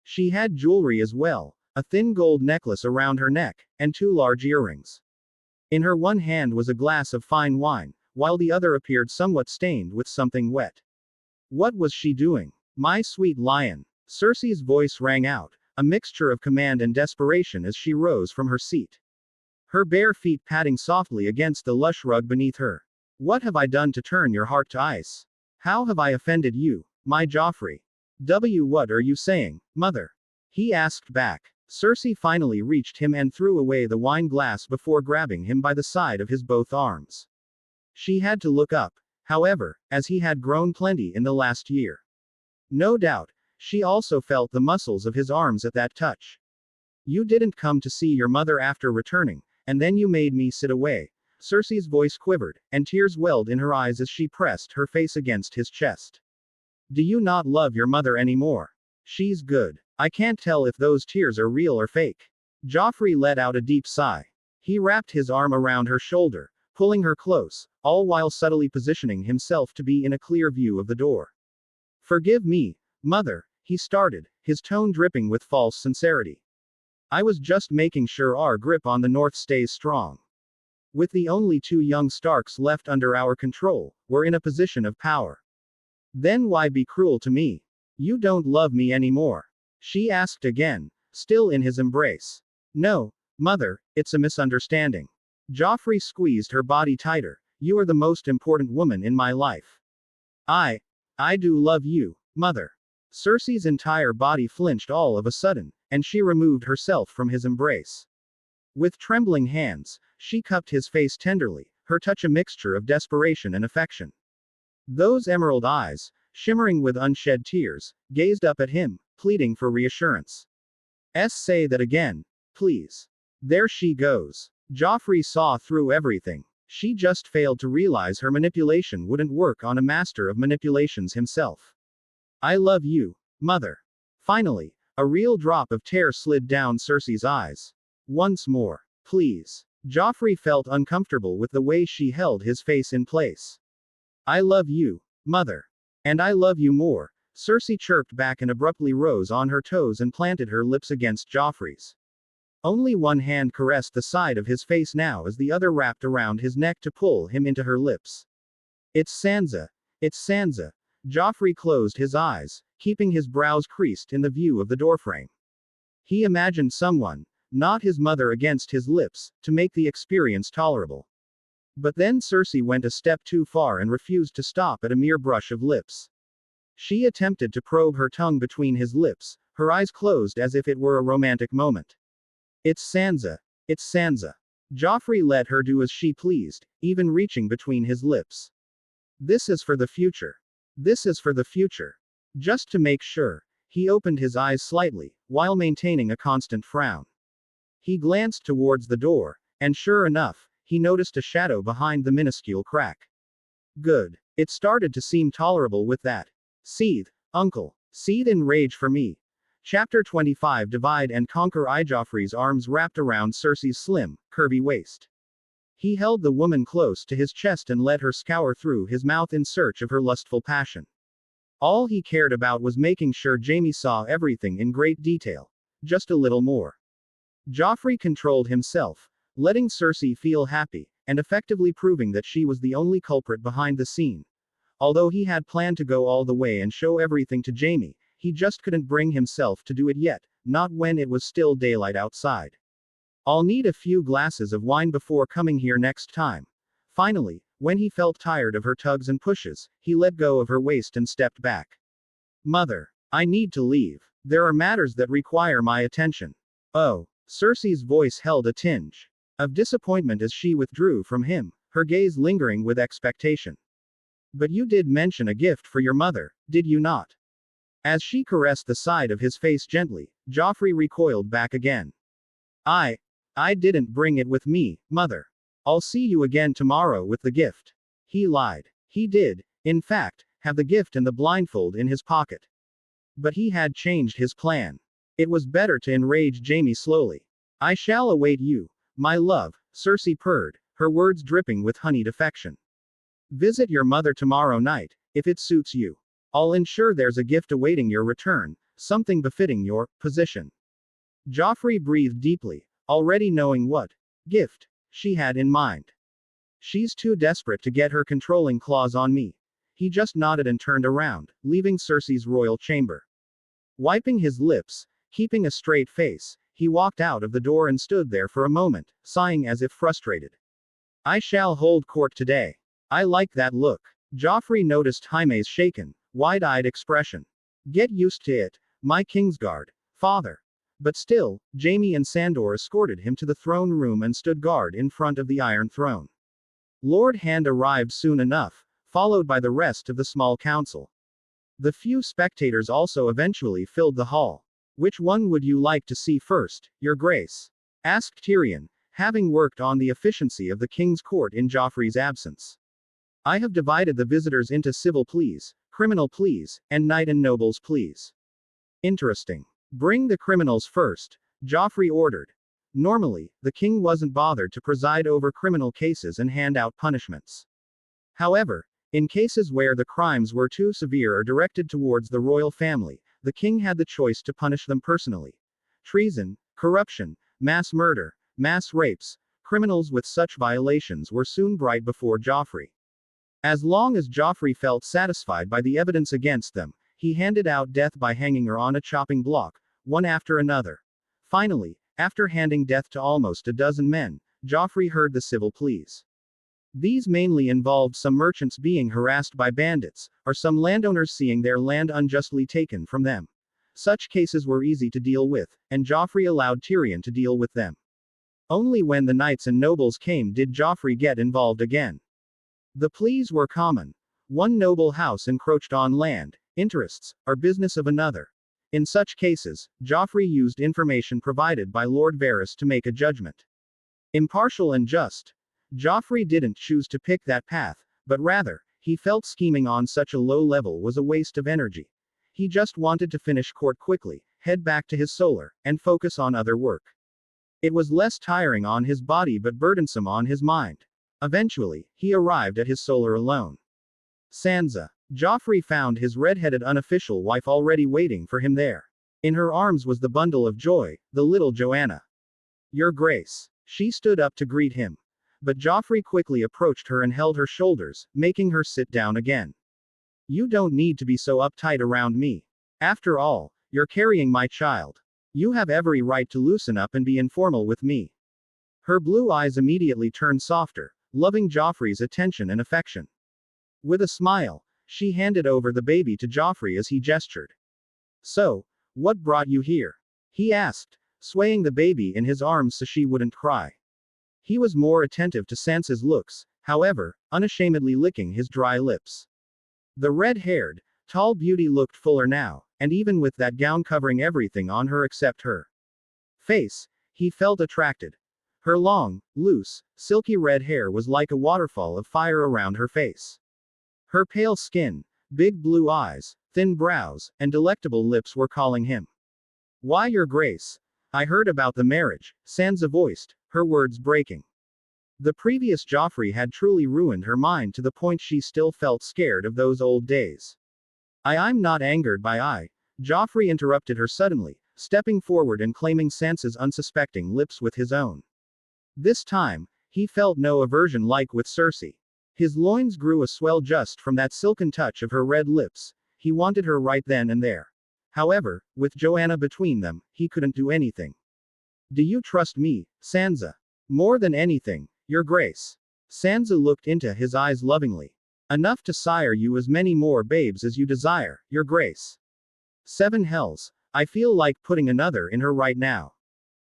S2: She had jewelry as well, a thin gold necklace around her neck, and 2 large earrings. In her one hand was a glass of fine wine, while the other appeared somewhat stained with something wet. What was she doing? My sweet lion. Cersei's voice rang out, a mixture of command and desperation as she rose from her seat. Her bare feet patting softly against the lush rug beneath her. What have I done to turn your heart to ice? How have I offended you, my Joffrey? What are you saying, mother? He asked back. Cersei finally reached him and threw away the wine glass before grabbing him by the side of his both arms. She had to look up, however, as he had grown plenty in the last year. No doubt, she also felt the muscles of his arms at that touch. You didn't come to see your mother after returning, and then you made me sit away. Cersei's voice quivered, and tears welled in her eyes as she pressed her face against his chest. Do you not love your mother anymore? She's good. I can't tell if those tears are real or fake. Joffrey let out a deep sigh. He wrapped his arm around her shoulder, pulling her close, all while subtly positioning himself to be in a clear view of the door. Forgive me, mother, he started, his tone dripping with false sincerity. I was just making sure our grip on the north stays strong. With the only 2 young Starks left under our control, we're in a position of power. Then why be cruel to me? You don't love me anymore. She asked again, still in his embrace. No, mother, it's a misunderstanding. Joffrey squeezed her body tighter. You are the most important woman in my life. I do love you, mother. Cersei's entire body flinched all of a sudden, and she removed herself from his embrace. With trembling hands, she cupped his face tenderly, her touch a mixture of desperation and affection. Those emerald eyes, shimmering with unshed tears, gazed up at him, pleading for reassurance. Say that again, please. There she goes. Joffrey saw through everything. She just failed to realize her manipulation wouldn't work on a master of manipulations himself. I love you, mother. Finally, a real drop of tear slid down Cersei's eyes. Once more, please. Joffrey felt uncomfortable with the way she held his face in place. I love you, mother. And I love you more, Cersei chirped back and abruptly rose on her toes and planted her lips against Joffrey's. Only one hand caressed the side of his face now as the other wrapped around his neck to pull him into her lips. It's Sansa. It's Sansa. Joffrey closed his eyes, keeping his brows creased in the view of the doorframe. He imagined someone, not his mother against his lips, to make the experience tolerable. But then Cersei went a step too far and refused to stop at a mere brush of lips. She attempted to probe her tongue between his lips, her eyes closed as if it were a romantic moment. It's Sansa. It's Sansa. Joffrey let her do as she pleased, even reaching between his lips. This is for the future. This is for the future. Just to make sure, he opened his eyes slightly, while maintaining a constant frown. He glanced towards the door, and sure enough, he noticed a shadow behind the minuscule crack. Good. It started to seem tolerable with that. Seethe, uncle. Seethe in rage for me. Chapter 25 Divide and Conquer. Joffrey's arms wrapped around Cersei's slim, curvy waist. He held the woman close to his chest and let her scour through his mouth in search of her lustful passion. All he cared about was making sure Jaime saw everything in great detail. Just a little more. Joffrey controlled himself, letting Cersei feel happy, and effectively proving that she was the only culprit behind the scene. Although he had planned to go all the way and show everything to Jaime, he just couldn't bring himself to do it yet, not when it was still daylight outside. I'll need a few glasses of wine before coming here next time. Finally, when he felt tired of her tugs and pushes, he let go of her waist and stepped back. Mother, I need to leave. There are matters that require my attention. Oh. Cersei's voice held a tinge of disappointment as she withdrew from him, her gaze lingering with expectation. But you did mention a gift for your mother, did you not? As she caressed the side of his face gently, Joffrey recoiled back again. I didn't bring it with me, mother. I'll see you again tomorrow with the gift. He lied. He did, in fact, have the gift and the blindfold in his pocket. But he had changed his plan. It was better to enrage Jaime slowly. I shall await you, my love, Cersei purred, her words dripping with honeyed affection. Visit your mother tomorrow night, if it suits you. I'll ensure there's a gift awaiting your return, something befitting your position. Joffrey breathed deeply, already knowing what gift she had in mind. She's too desperate to get her controlling claws on me. He just nodded and turned around, leaving Cersei's royal chamber. Wiping his lips, keeping a straight face, he walked out of the door and stood there for a moment, sighing as if frustrated. I shall hold court today. I like that look. Joffrey noticed Jaime's shaken, wide-eyed expression. Get used to it, my Kingsguard, father. But still, Jaime and Sandor escorted him to the throne room and stood guard in front of the Iron Throne. Lord Hand arrived soon enough, followed by the rest of the small council. The few spectators also eventually filled the hall. Which one would you like to see first, Your Grace? Asked Tyrion, having worked on the efficiency of the king's court in Joffrey's absence. I have divided the visitors into civil pleas, criminal pleas, and knight and nobles pleas. Interesting. Bring the criminals first, Joffrey ordered. Normally, the king wasn't bothered to preside over criminal cases and hand out punishments. However, in cases where the crimes were too severe or directed towards the royal family, the king had the choice to punish them personally. Treason, corruption, mass murder, mass rapes, criminals with such violations were soon brought before Joffrey. As long as Joffrey felt satisfied by the evidence against them, he handed out death by hanging her on a chopping block, one after another. Finally, after handing death to almost a dozen men, Joffrey heard the civil pleas. These mainly involved some merchants being harassed by bandits, or some landowners seeing their land unjustly taken from them. Such cases were easy to deal with, and Joffrey allowed Tyrion to deal with them. Only when the knights and nobles came did Joffrey get involved again. The pleas were common. One noble house encroached on land, interests, or business of another. In such cases, Joffrey used information provided by Lord Varys to make a judgment. Impartial and just. Joffrey didn't choose to pick that path, but rather, he felt scheming on such a low level was a waste of energy. He just wanted to finish court quickly, head back to his solar, and focus on other work. It was less tiring on his body but burdensome on his mind. Eventually, he arrived at his solar alone. Sansa. Joffrey found his red-headed unofficial wife already waiting for him there. In her arms was the bundle of joy, the little Joanna. Your Grace. She stood up to greet him. But Joffrey quickly approached her and held her shoulders, making her sit down again. You don't need to be so uptight around me. After all, you're carrying my child. You have every right to loosen up and be informal with me. Her blue eyes immediately turned softer, loving Joffrey's attention and affection. With a smile, she handed over the baby to Joffrey as he gestured. So, what brought you here? He asked, swaying the baby in his arms so she wouldn't cry. He was more attentive to Sansa's looks, however, unashamedly licking his dry lips. The red-haired, tall beauty looked fuller now, and even with that gown covering everything on her except her face, He felt attracted. Her long, loose, silky red hair was like a waterfall of fire around her face. Her pale skin, big blue eyes, thin brows, and delectable lips were calling him. Why, Your Grace? I heard about the marriage, Sansa voiced, her words breaking. The previous Joffrey had truly ruined her mind to the point she still felt scared of those old days. I'm not angered by Joffrey interrupted her suddenly, stepping forward and claiming Sansa's unsuspecting lips with his own. This time, he felt no aversion like with Cersei. His loins grew a swell just from that silken touch of her red lips. He wanted her right then and there. However, with Joanna between them, he couldn't do anything. Do you trust me, Sansa? More than anything, Your Grace. Sansa looked into his eyes lovingly. Enough to sire you as many more babes as you desire, Your Grace. 7 hells, I feel like putting another in her right now.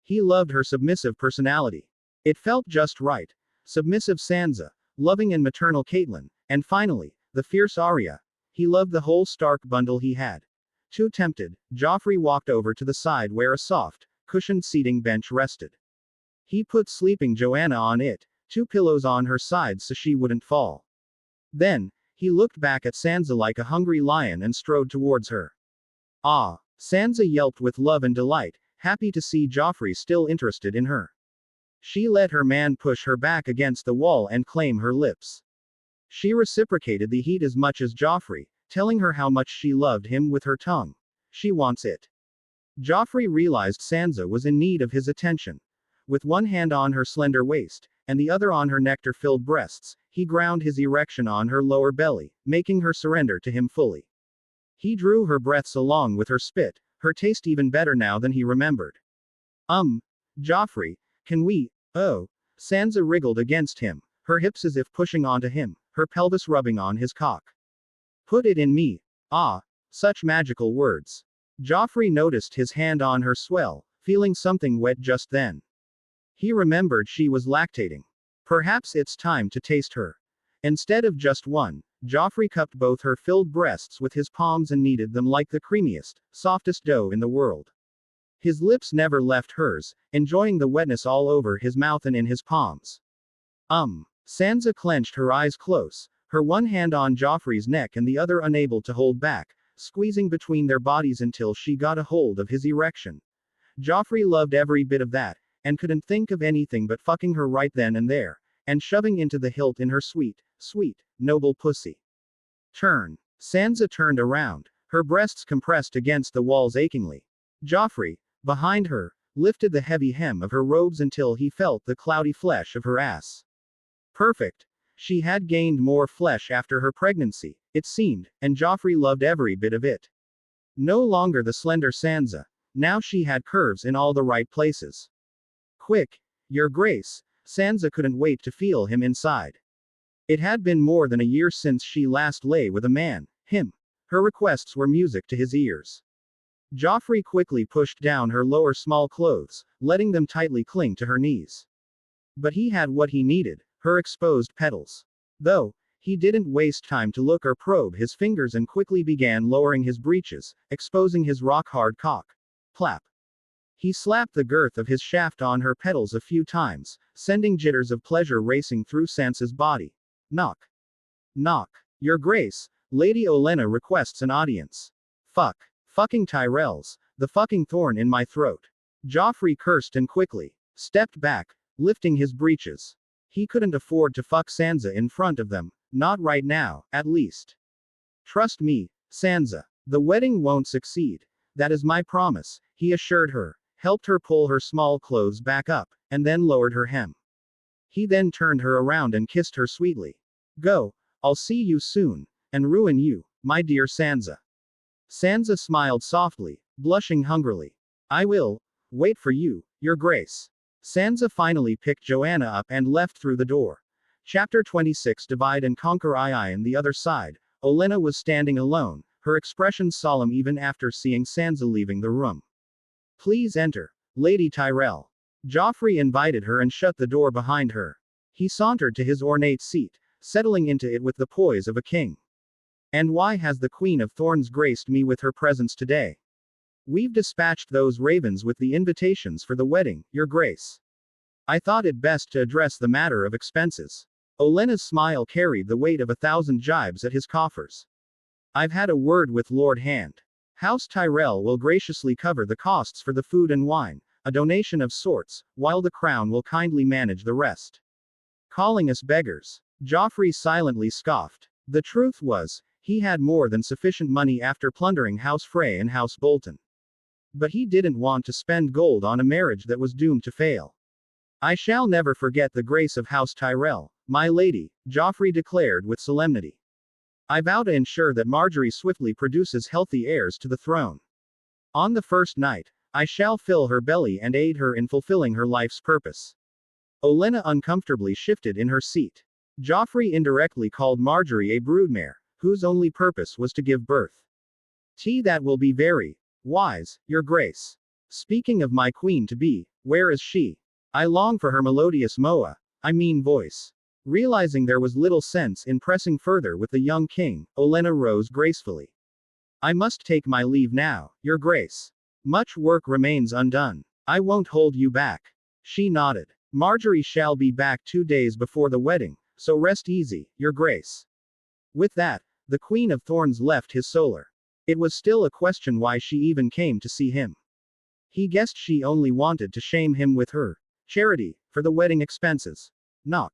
S2: He loved her submissive personality. It felt just right. Submissive Sansa, loving and maternal Catelyn, and finally, the fierce Arya. He loved the whole Stark bundle he had. Too tempted, Joffrey walked over to the side where a soft, cushioned seating bench rested. He put sleeping Joanna on it, 2 pillows on her sides so she wouldn't fall. Then, he looked back at Sansa like a hungry lion and strode towards her. Ah! Sansa yelped with love and delight, happy to see Joffrey still interested in her. She let her man push her back against the wall and claim her lips. She reciprocated the heat as much as Joffrey, telling her how much she loved him with her tongue. She wants it. Joffrey realized Sansa was in need of his attention. With one hand on her slender waist, and the other on her nectar-filled breasts, he ground his erection on her lower belly, making her surrender to him fully. He drew her breaths along with her spit, her taste even better now than he remembered. Joffrey, can we, oh? Sansa wriggled against him, her hips as if pushing onto him, her pelvis rubbing on his cock. Put it in me. Ah, such magical words. Joffrey noticed his hand on her swell, feeling something wet just then. He remembered she was lactating. Perhaps it's time to taste her. Instead of just one, Joffrey cupped both her filled breasts with his palms and kneaded them like the creamiest, softest dough in the world. His lips never left hers, enjoying the wetness all over his mouth and in his palms. Sansa clenched her eyes close, her one hand on Joffrey's neck and the other unable to hold back, squeezing between their bodies until she got a hold of his erection. Joffrey loved every bit of that, and couldn't think of anything but fucking her right then and there, and shoving into the hilt in her sweet, noble pussy. Turn. Sansa turned around, her breasts compressed against the walls achingly. Joffrey, behind her, lifted the heavy hem of her robes until he felt the cloudy flesh of her ass. Perfect. She had gained more flesh after her pregnancy, it seemed, and Joffrey loved every bit of it. No longer the slender Sansa, now she had curves in all the right places. Quick, Your Grace, Sansa couldn't wait to feel him inside. It had been more than a year since she last lay with a man, him. Her requests were music to his ears. Joffrey quickly pushed down her lower small clothes, letting them tightly cling to her knees. But he had what he needed, her exposed petals. Though, he didn't waste time to look or probe his fingers and quickly began lowering his breeches, exposing his rock-hard cock. Plap. He slapped the girth of his shaft on her petals a few times, sending jitters of pleasure racing through Sansa's body. Knock. Knock. Your Grace, Lady Olenna requests an audience. Fucking Tyrells, the fucking thorn in my throat. Joffrey cursed and quickly stepped back, lifting his breeches. He couldn't afford to fuck Sansa in front of them, not right now, at least. Trust me, Sansa. The wedding won't succeed. That is my promise, he assured her, helped her pull her small clothes back up, and then lowered her hem. He then turned her around and kissed her sweetly. Go, I'll see you soon, and ruin you, my dear Sansa. Sansa smiled softly, blushing hungrily. I will wait for you, Your Grace. Sansa finally picked Joanna up and left through the door. Chapter 26 Divide and Conquer. On the other side, Olenna was standing alone, her expression solemn even after seeing Sansa leaving the room. Please enter, Lady Tyrell. Joffrey invited her and shut the door behind her. He sauntered to his ornate seat, settling into it with the poise of a king. And why has the Queen of Thorns graced me with her presence today? We've dispatched those ravens with the invitations for the wedding, Your Grace. I thought it best to address the matter of expenses. Olenna's smile carried the weight of 1,000 jibes at his coffers. I've had a word with Lord Hand. House Tyrell will graciously cover the costs for the food and wine, a donation of sorts, while the crown will kindly manage the rest. Calling us beggars. Joffrey silently scoffed. The truth was, he had more than sufficient money after plundering House Frey and House Bolton. But he didn't want to spend gold on a marriage that was doomed to fail. I shall never forget the grace of House Tyrell, my lady, Joffrey declared with solemnity. I vow to ensure that Margaery swiftly produces healthy heirs to the throne. On the first night, I shall fill her belly and aid her in fulfilling her life's purpose. Olenna uncomfortably shifted in her seat. Joffrey indirectly called Margaery a broodmare, whose only purpose was to give birth. That will be very wise, Your Grace. Speaking of my queen-to-be, where is she? I long for her melodious voice. Realizing there was little sense in pressing further with the young king, Olenna rose gracefully. I must take my leave now, Your Grace. Much work remains undone. I won't hold you back. She nodded. Margaery shall be back 2 days before the wedding, so rest easy, Your Grace. With that, the Queen of Thorns left his solar. It was still a question why she even came to see him. He guessed she only wanted to shame him with her charity for the wedding expenses. Knock.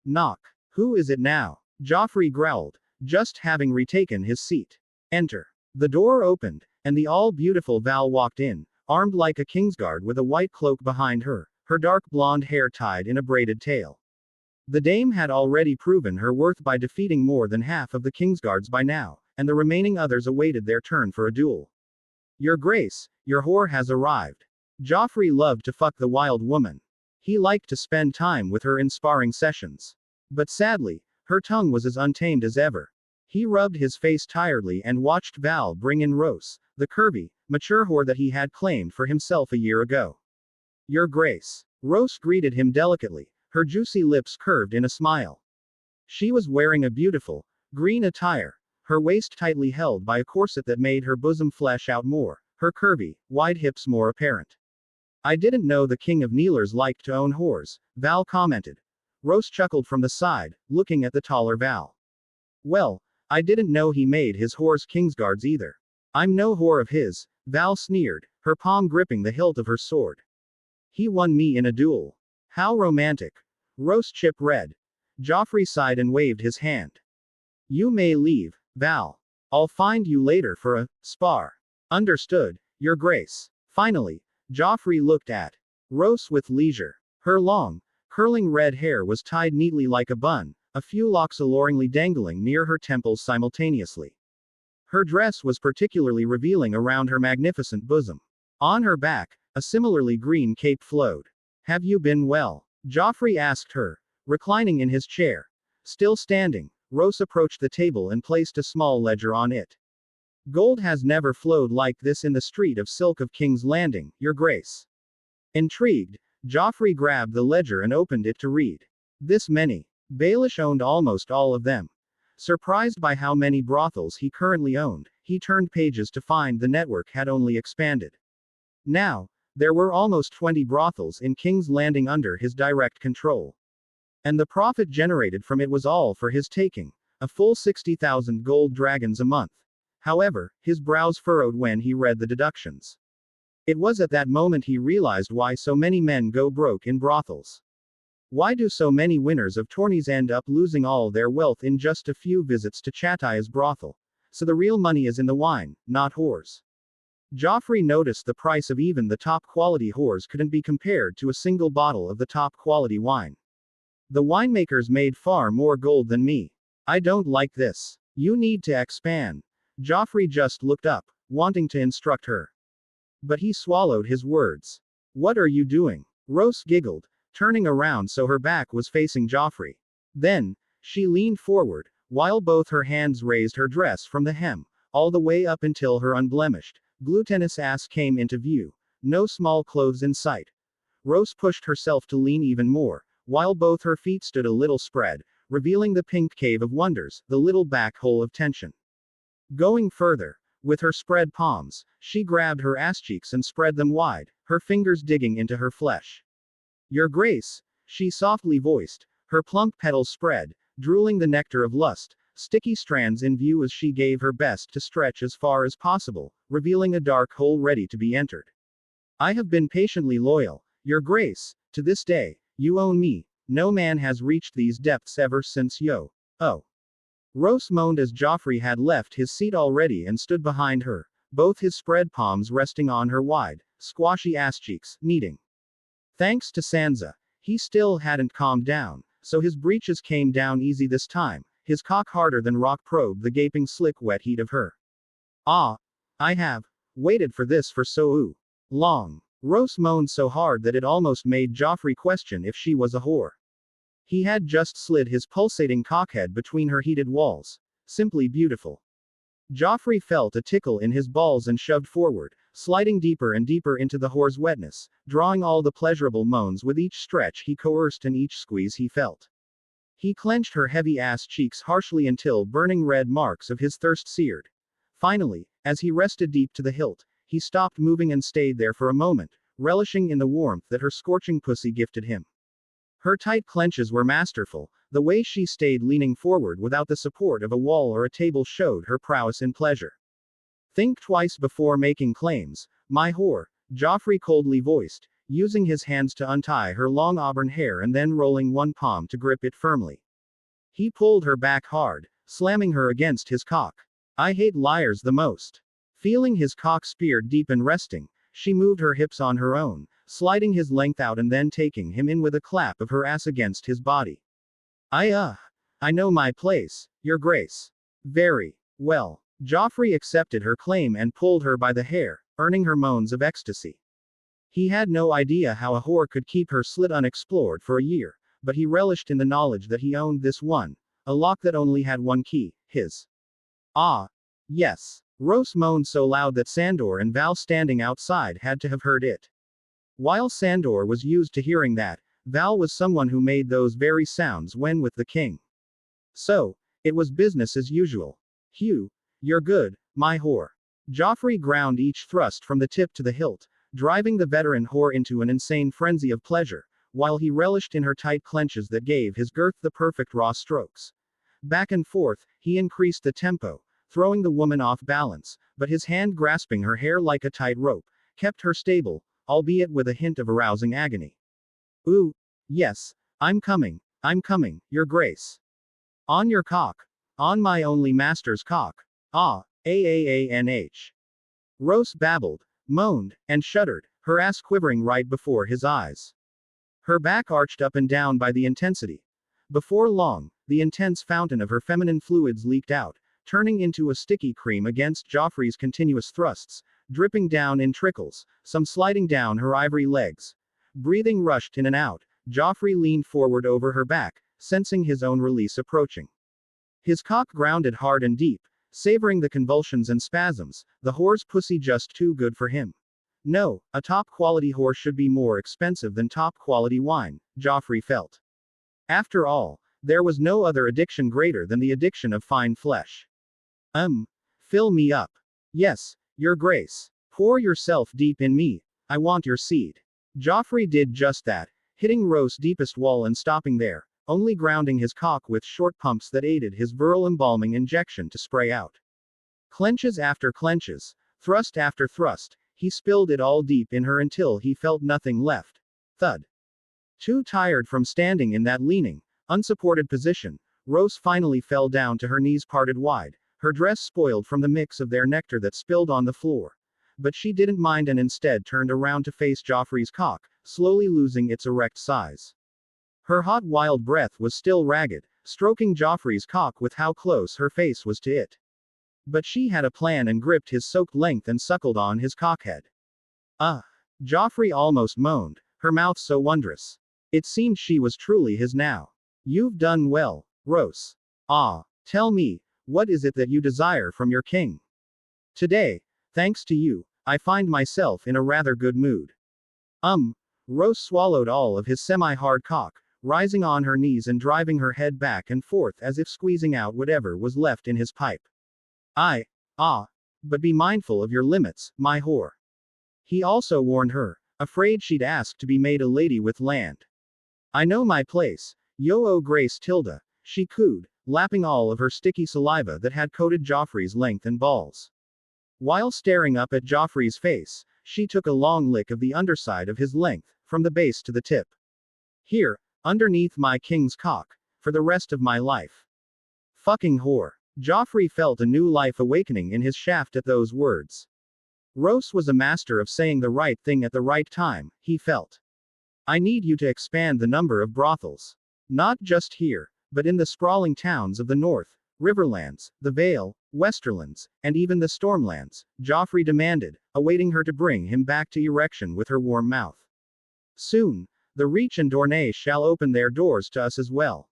S2: Knock. Who is it now? Joffrey growled, just having retaken his seat. Enter. The door opened, and the all-beautiful Val walked in, armed like a Kingsguard with a white cloak behind her, her dark blonde hair tied in a braided tail. The dame had already proven her worth by defeating more than half of the Kingsguards by now, and the remaining others awaited their turn for a duel. Your Grace, your whore has arrived. Joffrey loved to fuck the wild woman. He liked to spend time with her in sparring sessions. But sadly, her tongue was as untamed as ever. He rubbed his face tiredly and watched Val bring in Rose, the curvy, mature whore that he had claimed for himself a year ago. Your Grace. Rose greeted him delicately, her juicy lips curved in a smile. She was wearing a beautiful, green attire, her waist tightly held by a corset that made her bosom flesh out more, her curvy, wide hips more apparent. I didn't know the King of Kneelers liked to own whores, Val commented. Rose chuckled from the side, looking at the taller Val. Well, I didn't know he made his whores Kingsguards either. I'm no whore of his, Val sneered, her palm gripping the hilt of her sword. He won me in a duel. How romantic. Rose chip red. Joffrey sighed and waved his hand. You may leave, Val. I'll find you later for a spar. Understood, Your Grace. Finally, Joffrey looked at Rose with leisure. Her long, curling red hair was tied neatly like a bun, a few locks alluringly dangling near her temples simultaneously. Her dress was particularly revealing around her magnificent bosom. On her back, a similarly green cape flowed. Have you been well? Joffrey asked her, reclining in his chair. Still standing, Rose approached the table and placed a small ledger on it. Gold has never flowed like this in the street of Silk of King's Landing, Your Grace. Intrigued, Joffrey grabbed the ledger and opened it to read. This many. Baelish owned almost all of them. Surprised by how many brothels he currently owned, he turned pages to find the network had only expanded. Now, there were almost 20 brothels in King's Landing under his direct control. And the profit generated from it was all for his taking, a full 60,000 gold dragons a month. However, his brows furrowed when he read the deductions. It was at that moment he realized why so many men go broke in brothels. Why do so many winners of tourneys end up losing all their wealth in just a few visits to Chataya's brothel? So the real money is in the wine, not whores. Joffrey noticed the price of even the top-quality whores couldn't be compared to a single bottle of the top-quality wine. The winemakers made far more gold than me. I don't like this. You need to expand. Joffrey just looked up, wanting to instruct her. But he swallowed his words. What are you doing? Rose giggled, turning around so her back was facing Joffrey. Then, she leaned forward, while both her hands raised her dress from the hem, all the way up until her unblemished, glutinous ass came into view, no small clothes in sight. Rose pushed herself to lean even more, while both her feet stood a little spread, revealing the pink cave of wonders, the little back hole of tension. Going further, With her spread palms, she grabbed her ass cheeks and spread them wide, her fingers digging into her flesh. Your Grace, she softly voiced, her plump petals spread, drooling the nectar of lust, sticky strands in view as she gave her best to stretch as far as possible, revealing a dark hole ready to be entered. I have been patiently loyal, Your Grace, to this day, you own me, no man has reached these depths ever since yo. Oh. Roose moaned as Joffrey had left his seat already and stood behind her, both his spread palms resting on her wide, squashy ass cheeks, kneading. Thanks to Sansa, he still hadn't calmed down, so his breeches came down easy this time, his cock harder than rock probed the gaping slick wet heat of her. Ah. I have waited for this for so long. Roose moaned so hard that it almost made Joffrey question if she was a whore. He had just slid his pulsating cockhead between her heated walls. Simply beautiful. Joffrey felt a tickle in his balls and shoved forward, sliding deeper and deeper into the whore's wetness, drawing all the pleasurable moans with each stretch he coerced and each squeeze he felt. He clenched her heavy ass cheeks harshly until burning red marks of his thirst seared. Finally, as he rested deep to the hilt, he stopped moving and stayed there for a moment, relishing in the warmth that her scorching pussy gifted him. Her tight clenches were masterful, the way she stayed leaning forward without the support of a wall or a table showed her prowess in pleasure. Think twice before making claims, my whore, Joffrey coldly voiced, using his hands to untie her long auburn hair and then rolling one palm to grip it firmly. He pulled her back hard, slamming her against his cock. I hate liars the most. Feeling his cock speared deep and resting, she moved her hips on her own, sliding his length out and then taking him in with a clap of her ass against his body. I know my place, Your Grace. Very well. Joffrey accepted her claim and pulled her by the hair, earning her moans of ecstasy. He had no idea how a whore could keep her slit unexplored for a year, but he relished in the knowledge that he owned this one, a lock that only had one key, his. Ah. Yes. Roose moaned so loud that Sandor and Val standing outside had to have heard it. While Sandor was used to hearing that, Val was someone who made those very sounds when with the king. So, it was business as usual. Hugh, you're good, my whore. Joffrey ground each thrust from the tip to the hilt, driving the veteran whore into an insane frenzy of pleasure, while he relished in her tight clenches that gave his girth the perfect raw strokes. Back and forth, he increased the tempo, throwing the woman off balance, but his hand grasping her hair like a tight rope, kept her stable, albeit with a hint of arousing agony. Ooh. Yes. I'm coming, Your Grace. On your cock. On my only master's cock. Ah. Aanh. Roose babbled, moaned, and shuddered, her ass quivering right before his eyes. Her back arched up and down by the intensity. Before long, the intense fountain of her feminine fluids leaked out, turning into a sticky cream against Joffrey's continuous thrusts, dripping down in trickles, some sliding down her ivory legs. Breathing rushed in and out, Joffrey leaned forward over her back, sensing his own release approaching. His cock grounded hard and deep, savoring the convulsions and spasms, the whore's pussy just too good for him. No, a top-quality whore should be more expensive than top-quality wine, Joffrey felt. After all, there was no other addiction greater than the addiction of fine flesh. Fill me up. Yes, Your Grace. Pour yourself deep in me. I want your seed. Joffrey did just that, hitting Roose's deepest wall and stopping there, only grounding his cock with short pumps that aided his virile embalming injection to spray out. Clenches after clenches, thrust after thrust, he spilled it all deep in her until he felt nothing left. Thud. Too tired from standing in that leaning, unsupported position, Roose finally fell down to her knees parted wide, her dress spoiled from the mix of their nectar that spilled on the floor. But she didn't mind and instead turned around to face Joffrey's cock, slowly losing its erect size. Her hot wild breath was still ragged, stroking Joffrey's cock with how close her face was to it. But she had a plan and gripped his soaked length and suckled on his cockhead. Joffrey almost moaned, her mouth so wondrous. It seemed she was truly his now. You've done well, Roose. Tell me, what is it that you desire from your king? Today, thanks to you, I find myself in a rather good mood. Roose swallowed all of his semi-hard cock, rising on her knees and driving her head back and forth as if squeezing out whatever was left in his pipe. But be mindful of your limits, my whore. He also warned her, afraid she'd ask to be made a lady with land. I know my place, yo Grace Tilda, she cooed, lapping all of her sticky saliva that had coated Joffrey's length and balls. While staring up at Joffrey's face, she took a long lick of the underside of his length, from the base to the tip. Here, underneath my king's cock, for the rest of my life. Fucking whore. Joffrey felt a new life awakening in his shaft at those words. Roose was a master of saying the right thing at the right time, he felt. I need you to expand the number of brothels. Not just here, but in the sprawling towns of the north, Riverlands, the Vale, Westerlands, and even the Stormlands, Joffrey demanded, awaiting her to bring him back to erection with her warm mouth. Soon, the Reach and Dorne shall open their doors to us as well.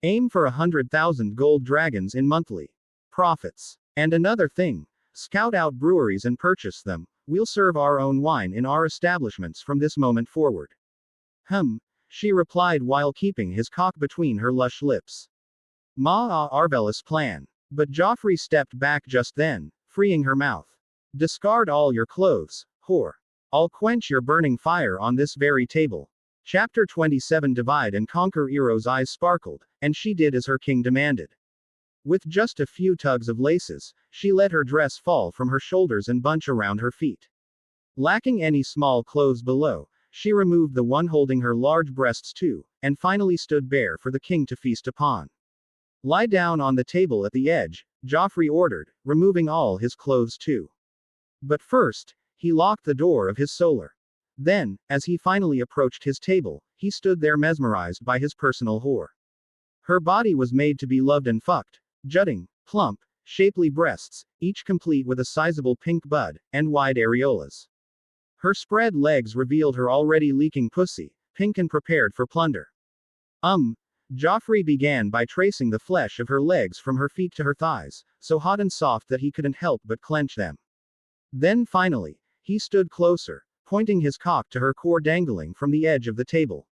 S2: Aim for 100,000 gold dragons in monthly profits. And another thing, scout out breweries and purchase them, we'll serve our own wine in our establishments from this moment forward. She replied while keeping his cock between her lush lips. Arvelous plan. But Joffrey stepped back just then, freeing her mouth. Discard all your clothes, whore. I'll quench your burning fire on this very table. Chapter 27. Divide and Conquer. Eero's eyes sparkled, and she did as her king demanded. With just a few tugs of laces, she let her dress fall from her shoulders and bunch around her feet. Lacking any small clothes below, she removed the one holding her large breasts too, and finally stood bare for the king to feast upon. Lie down on the table at the edge, Joffrey ordered, removing all his clothes too. But first, he locked the door of his solar. Then, as he finally approached his table, he stood there mesmerized by his personal whore. Her body was made to be loved and fucked, jutting, plump, shapely breasts, each complete with a sizable pink bud, and wide areolas. Her spread legs revealed her already leaking pussy, pink and prepared for plunder. Joffrey began by tracing the flesh of her legs from her feet to her thighs, so hot and soft that he couldn't help but clench them. Then finally, he stood closer, pointing his cock to her core dangling from the edge of the table.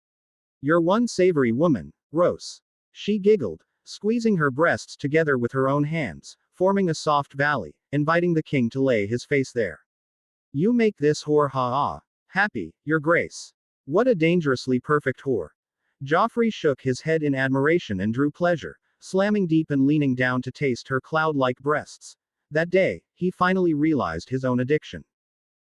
S2: You're one savory woman, Roose. She giggled, squeezing her breasts together with her own hands, forming a soft valley, inviting the king to lay his face there. You make this whore happy, your grace. What a dangerously perfect whore. Joffrey shook his head in admiration and drew pleasure, slamming deep and leaning down to taste her cloud-like breasts. That day, he finally realized his own addiction.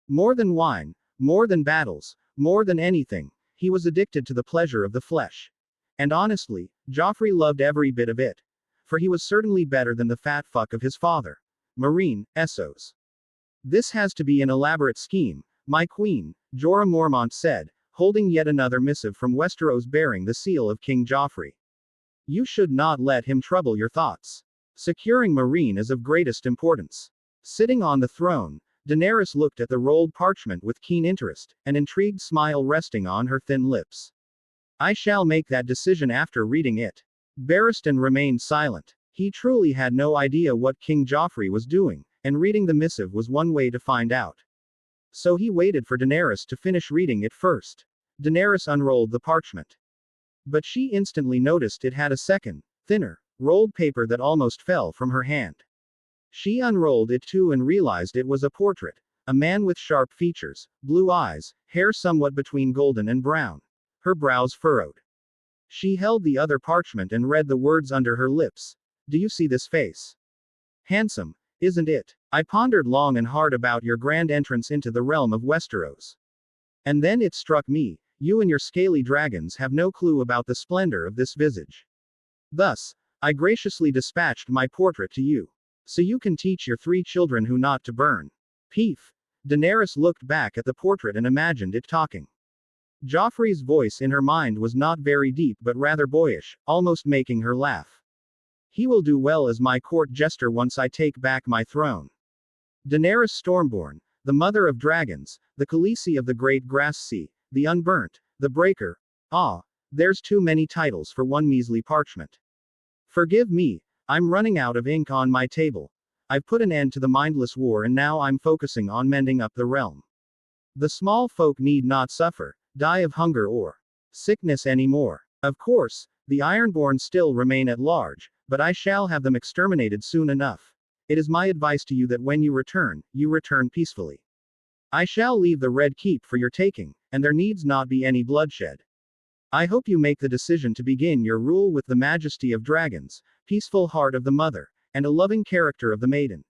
S2: More than wine, more than battles, more than anything, he was addicted to the pleasure of the flesh. And honestly, Joffrey loved every bit of it. For he was certainly better than the fat fuck of his father. Marine, Essos. This has to be an elaborate scheme, my queen, Jorah Mormont said, holding yet another missive from Westeros bearing the seal of King Joffrey. You should not let him trouble your thoughts. Securing Marine is of greatest importance. Sitting on the throne, Daenerys looked at the rolled parchment with keen interest, an intrigued smile resting on her thin lips. I shall make that decision after reading it. Barristan remained silent. He truly had no idea what King Joffrey was doing, and reading the missive was one way to find out. So he waited for Daenerys to finish reading it first. Daenerys unrolled the parchment. But she instantly noticed it had a second, thinner, rolled paper that almost fell from her hand. She unrolled it too and realized it was a portrait. A man with sharp features, blue eyes, hair somewhat between golden and brown. Her brows furrowed. She held the other parchment and read the words under her lips. Do you see this face? Handsome, isn't it? I pondered long and hard about your grand entrance into the realm of Westeros. And then it struck me, you and your scaly dragons have no clue about the splendor of this visage. Thus, I graciously dispatched my portrait to you. So you can teach your 3 children who not to burn. Peef. Daenerys looked back at the portrait and imagined it talking. Joffrey's voice in her mind was not very deep but rather boyish, almost making her laugh. He will do well as my court jester once I take back my throne. Daenerys Stormborn, the mother of dragons, the Khaleesi of the great grass sea, the unburnt, the breaker. There's too many titles for one measly parchment. Forgive me, I'm running out of ink on my table. I've put an end to the mindless war and now I'm focusing on mending up the realm. The small folk need not suffer, die of hunger or sickness anymore. Of course, the Ironborn still remain at large, but I shall have them exterminated soon enough. It is my advice to you that when you return peacefully. I shall leave the Red Keep for your taking, and there needs not be any bloodshed. I hope you make the decision to begin your rule with the majesty of dragons, peaceful heart of the mother, and a loving character of the maiden.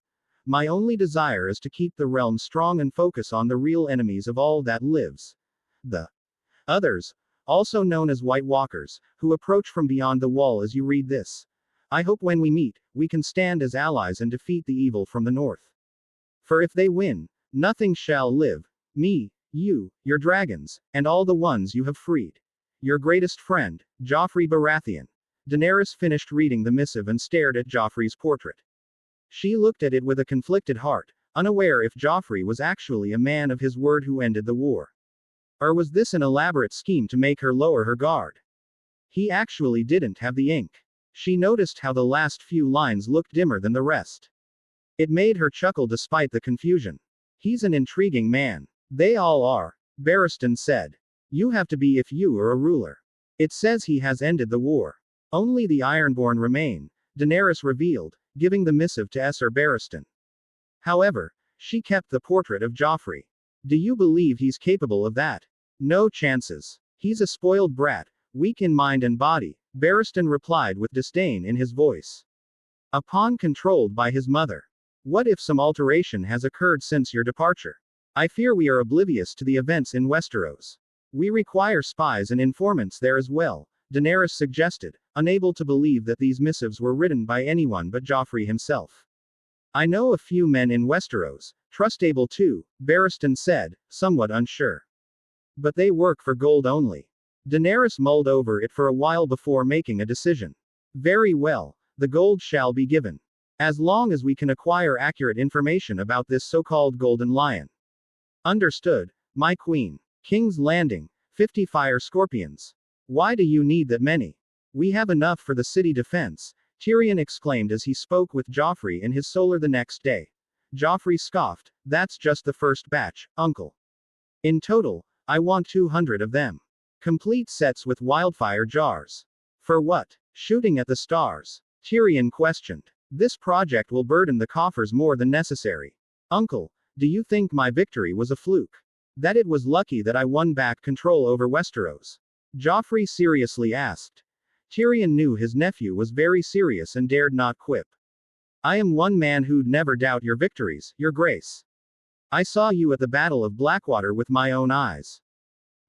S2: My only desire is to keep the realm strong and focus on the real enemies of all that lives. The others, also known as White Walkers, who approach from beyond the wall as you read this. I hope when we meet, we can stand as allies and defeat the evil from the north. For if they win, nothing shall live, me, you, your dragons, and all the ones you have freed. Your greatest friend, Joffrey Baratheon. Daenerys finished reading the missive and stared at Joffrey's portrait. She looked at it with a conflicted heart, unaware if Joffrey was actually a man of his word who ended the war. Or was this an elaborate scheme to make her lower her guard? He actually didn't have the ink. She noticed how the last few lines looked dimmer than the rest. It made her chuckle despite the confusion. He's an intriguing man. They all are, Barristan said. You have to be if you are a ruler. It says he has ended the war. Only the Ironborn remain, Daenerys revealed, giving the missive to Sir Barristan. However, she kept the portrait of Joffrey. Do you believe he's capable of that? No chances. He's a spoiled brat, weak in mind and body, Barristan replied with disdain in his voice. A pawn controlled by his mother. What if some alteration has occurred since your departure? I fear we are oblivious to the events in Westeros. We require spies and informants there as well, Daenerys suggested, unable to believe that these missives were written by anyone but Joffrey himself. I know a few men in Westeros, trustable too, Barristan said, somewhat unsure. But they work for gold only. Daenerys mulled over it for a while before making a decision. Very well, the gold shall be given. As long as we can acquire accurate information about this so-called Golden Lion. Understood, my queen. King's Landing, 50 fire scorpions. Why do you need that many? We have enough for the city defense, Tyrion exclaimed as he spoke with Joffrey in his solar the next day. Joffrey scoffed, that's just the first batch, uncle. In total, I want 200 of them. Complete sets with wildfire jars. For what? Shooting at the stars? Tyrion questioned. This project will burden the coffers more than necessary. Uncle, do you think my victory was a fluke? That it was lucky that I won back control over Westeros? Joffrey seriously asked. Tyrion knew his nephew was very serious and dared not quip. I am one man who'd never doubt your victories, your grace. I saw you at the Battle of Blackwater with my own eyes.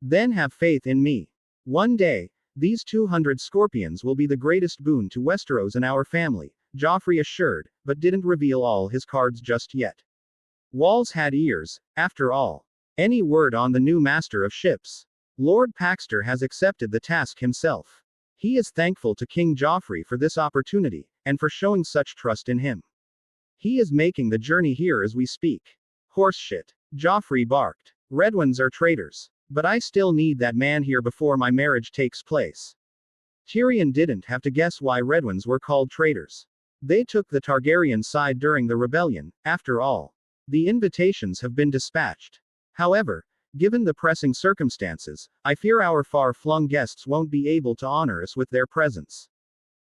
S2: Then have faith in me. One day, these 200 scorpions will be the greatest boon to Westeros and our family, Joffrey assured, but didn't reveal all his cards just yet. Walls had ears, after all. Any word on the new master of ships? Lord Paxter has accepted the task himself. He is thankful to King Joffrey for this opportunity, and for showing such trust in him. He is making the journey here as we speak. Horseshit. Joffrey barked. Red ones are traitors. But I still need that man here before my marriage takes place. Tyrion didn't have to guess why Red ones were called traitors. They took the Targaryen side during the rebellion, after all. The invitations have been dispatched. However, given the pressing circumstances, I fear our far-flung guests won't be able to honor us with their presence.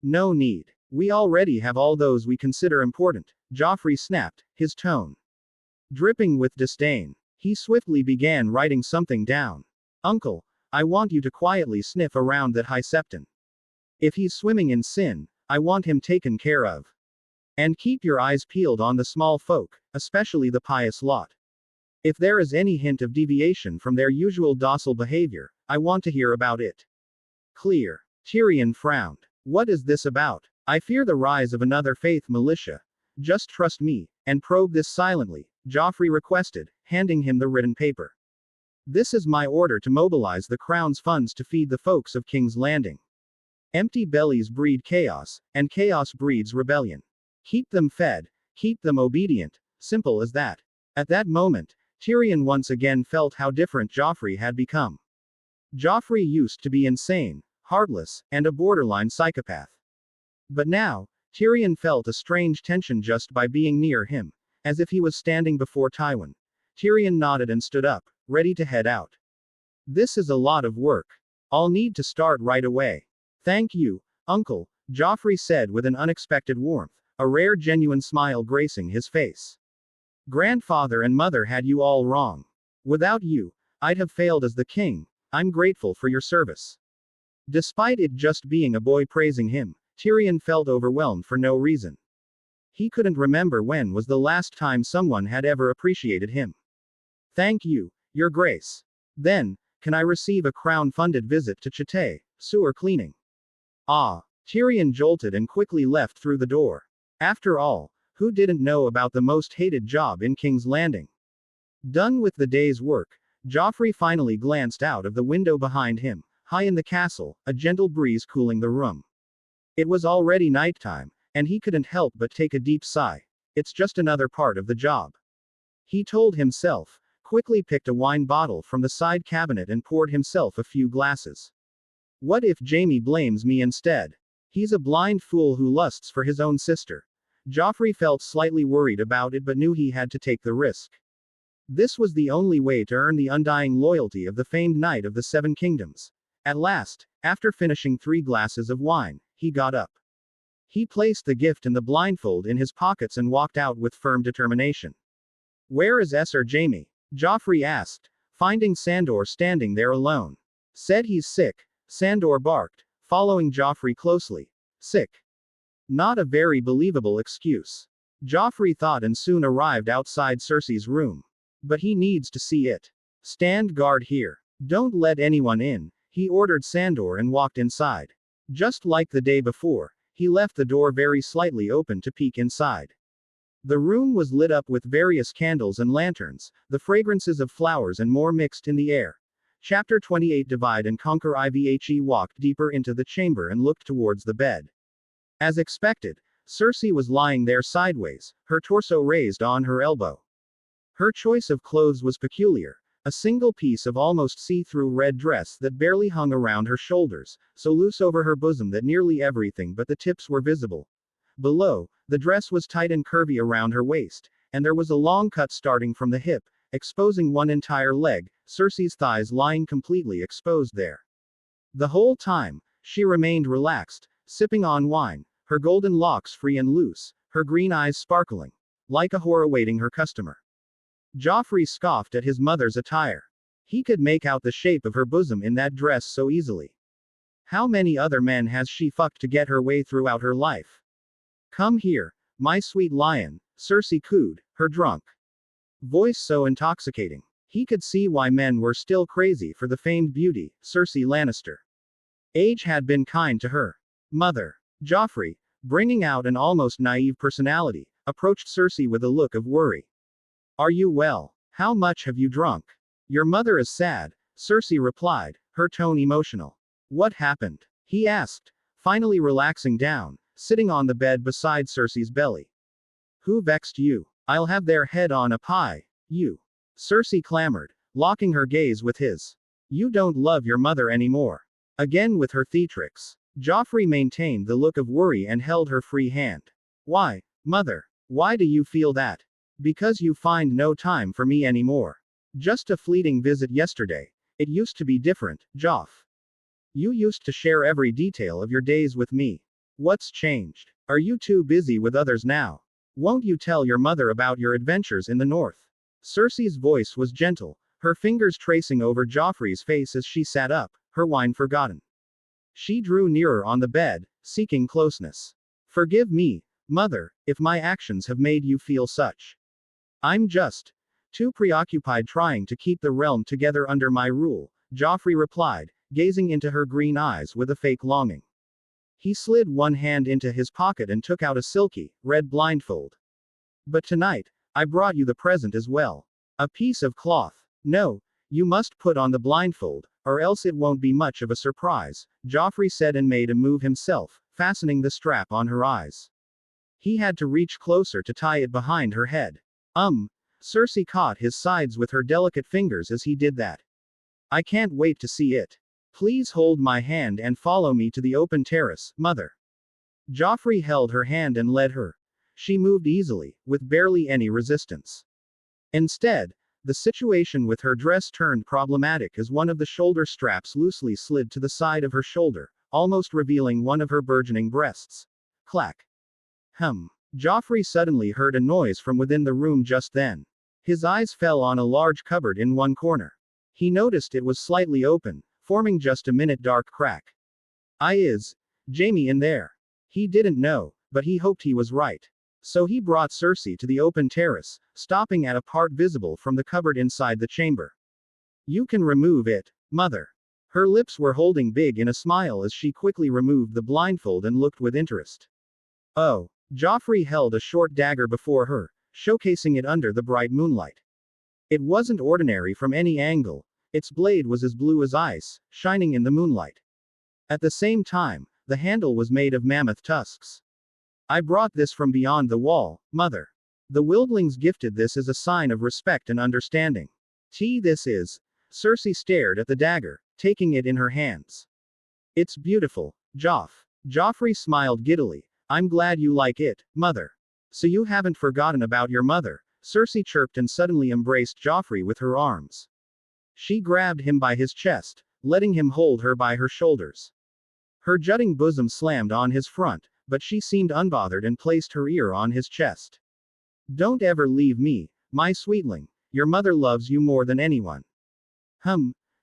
S2: No need. We already have all those we consider important, Joffrey snapped, his tone dripping with disdain. He swiftly began writing something down. Uncle, I want you to quietly sniff around that High Septon. If he's swimming in sin, I want him taken care of. And keep your eyes peeled on the small folk, especially the pious lot. If there is any hint of deviation from their usual docile behavior, I want to hear about it. Clear. Tyrion frowned. What is this about? I fear the rise of another faith militia. Just trust me, and probe this silently, Joffrey requested, handing him the written paper. This is my order to mobilize the crown's funds to feed the folks of King's Landing. Empty bellies breed chaos, and chaos breeds rebellion. Keep them fed, keep them obedient, simple as that. At that moment, Tyrion once again felt how different Joffrey had become. Joffrey used to be insane, heartless, and a borderline psychopath. But now, Tyrion felt a strange tension just by being near him, as if he was standing before Tywin. Tyrion nodded and stood up, ready to head out. This is a lot of work. I'll need to start right away. Thank you, Uncle, Joffrey said with an unexpected warmth, a rare genuine smile gracing his face. Grandfather and mother had you all wrong. Without you, I'd have failed as the king. I'm grateful for your service. Despite it just being a boy praising him, Tyrion felt overwhelmed for no reason. He couldn't remember when was the last time someone had ever appreciated him. Thank you, Your Grace. Then, can I receive a crown-funded visit to Chate, sewer cleaning? Ah. Tyrion jolted and quickly left through the door. After all, who didn't know about the most hated job in King's Landing? Done with the day's work, Joffrey finally glanced out of the window behind him, high in the castle, a gentle breeze cooling the room. It was already nighttime, and he couldn't help but take a deep sigh. It's just another part of the job, he told himself, quickly picked a wine bottle from the side cabinet and poured himself a few glasses. What if Jaime blames me instead? He's a blind fool who lusts for his own sister. Joffrey felt slightly worried about it but knew he had to take the risk. This was the only way to earn the undying loyalty of the famed Knight of the Seven Kingdoms. At last, after finishing 3 glasses of wine, he got up. He placed the gift and the blindfold in his pockets and walked out with firm determination. Where is Sir Jaime? Joffrey asked, finding Sandor standing there alone. Said he's sick, Sandor barked, following Joffrey closely. Sick. Not a very believable excuse. Joffrey thought and soon arrived outside Cersei's room. But he needs to see it. Stand guard here. Don't let anyone in, he ordered Sandor and walked inside. Just like the day before, he left the door very slightly open to peek inside. The room was lit up with various candles and lanterns, the fragrances of flowers and more mixed in the air. Chapter 28 Divide and Conquer. Ivhe walked deeper into the chamber and looked towards the bed. As expected, Cersei was lying there sideways, her torso raised on her elbow. Her choice of clothes was peculiar, a single piece of almost see-through red dress that barely hung around her shoulders, so loose over her bosom that nearly everything but the tips were visible. Below, the dress was tight and curvy around her waist, and there was a long cut starting from the hip, exposing one entire leg, Cersei's thighs lying completely exposed there. The whole time, she remained relaxed, sipping on wine, her golden locks free and loose, her green eyes sparkling, like a whore awaiting her customer. Joffrey scoffed at his mother's attire. He could make out the shape of her bosom in that dress so easily. How many other men has she fucked to get her way throughout her life? Come here, my sweet lion, Cersei cooed, her drunk voice so intoxicating. He could see why men were still crazy for the famed beauty, Cersei Lannister. Age had been kind to her. Mother. Joffrey, bringing out an almost naive personality, approached Cersei with a look of worry. Are you well? How much have you drunk? Your mother is sad, Cersei replied, her tone emotional. What happened? He asked, finally relaxing down, sitting on the bed beside Cersei's belly. Who vexed you? I'll have their head on a pie. You. Cersei clamored, locking her gaze with his. You don't love your mother anymore. Again with her theatrics. Joffrey maintained the look of worry and held her free hand. Why, mother? Why do you feel that? Because you find no time for me anymore. Just a fleeting visit yesterday. It used to be different, Joff. You used to share every detail of your days with me. What's changed? Are you too busy with others now? Won't you tell your mother about your adventures in the north? Cersei's voice was gentle, her fingers tracing over Joffrey's face as she sat up, her wine forgotten. She drew nearer on the bed, seeking closeness. Forgive me, mother, if my actions have made you feel such. I'm just too preoccupied trying to keep the realm together under my rule, Joffrey replied, gazing into her green eyes with a fake longing. He slid one hand into his pocket and took out a silky, red blindfold. But tonight, I brought you the present as well. A piece of cloth. No, you must put on the blindfold, or else it won't be much of a surprise, Joffrey said and made a move himself, fastening the strap on her eyes. He had to reach closer to tie it behind her head. Cersei caught his sides with her delicate fingers as he did that. I can't wait to see it. Please hold my hand and follow me to the open terrace, mother. Joffrey held her hand and led her. She moved easily, with barely any resistance. Instead, the situation with her dress turned problematic as one of the shoulder straps loosely slid to the side of her shoulder, almost revealing one of her burgeoning breasts. Clack. Joffrey suddenly heard a noise from within the room just then. His eyes fell on a large cupboard in one corner. He noticed it was slightly open, forming just a minute dark crack. Is Jaime in there? He didn't know, but he hoped he was right. So he brought Cersei to the open terrace, stopping at a part visible from the cupboard inside the chamber. You can remove it, mother. Her lips were holding big in a smile as she quickly removed the blindfold and looked with interest. Oh. Joffrey held a short dagger before her, showcasing it under the bright moonlight. It wasn't ordinary from any angle. Its blade was as blue as ice, shining in the moonlight. At the same time, the handle was made of mammoth tusks. I brought this from beyond the wall, mother. The Wildlings gifted this as a sign of respect and understanding. This is. Cersei stared at the dagger, taking it in her hands. It's beautiful, Joffrey smiled giddily. I'm glad you like it, mother. So you haven't forgotten about your mother, Cersei chirped and suddenly embraced Joffrey with her arms. She grabbed him by his chest, letting him hold her by her shoulders. Her jutting bosom slammed on his front, but she seemed unbothered and placed her ear on his chest. Don't ever leave me, my sweetling. Your mother loves you more than anyone.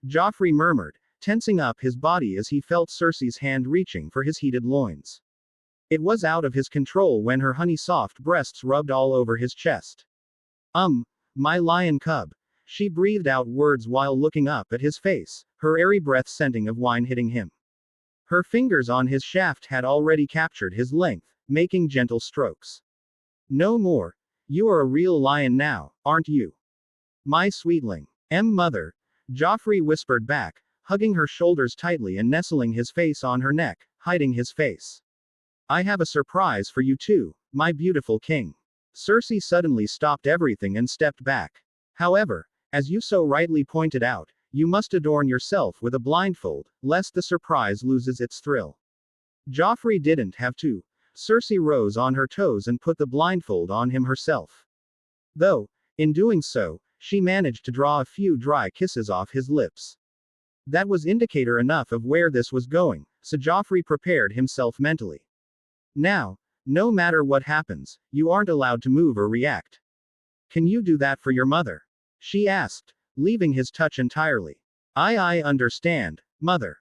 S2: Joffrey murmured, tensing up his body as he felt Cersei's hand reaching for his heated loins. It was out of his control when her honey-soft breasts rubbed all over his chest. My lion cub. She breathed out words while looking up at his face, her airy breath scenting of wine hitting him. Her fingers on his shaft had already captured his length, making gentle strokes. No more. You are a real lion now, aren't you? My sweetling. Mother. Joffrey whispered back, hugging her shoulders tightly and nestling his face on her neck, hiding his face. I have a surprise for you too, my beautiful king. Cersei suddenly stopped everything and stepped back. However, as you so rightly pointed out, you must adorn yourself with a blindfold, lest the surprise loses its thrill. Joffrey didn't have to. Cersei rose on her toes and put the blindfold on him herself. Though, in doing so, she managed to draw a few dry kisses off his lips. That was indicator enough of where this was going, so Joffrey prepared himself mentally. Now, no matter what happens, you aren't allowed to move or react. Can you do that for your mother? She asked, leaving his touch entirely. I understand, mother.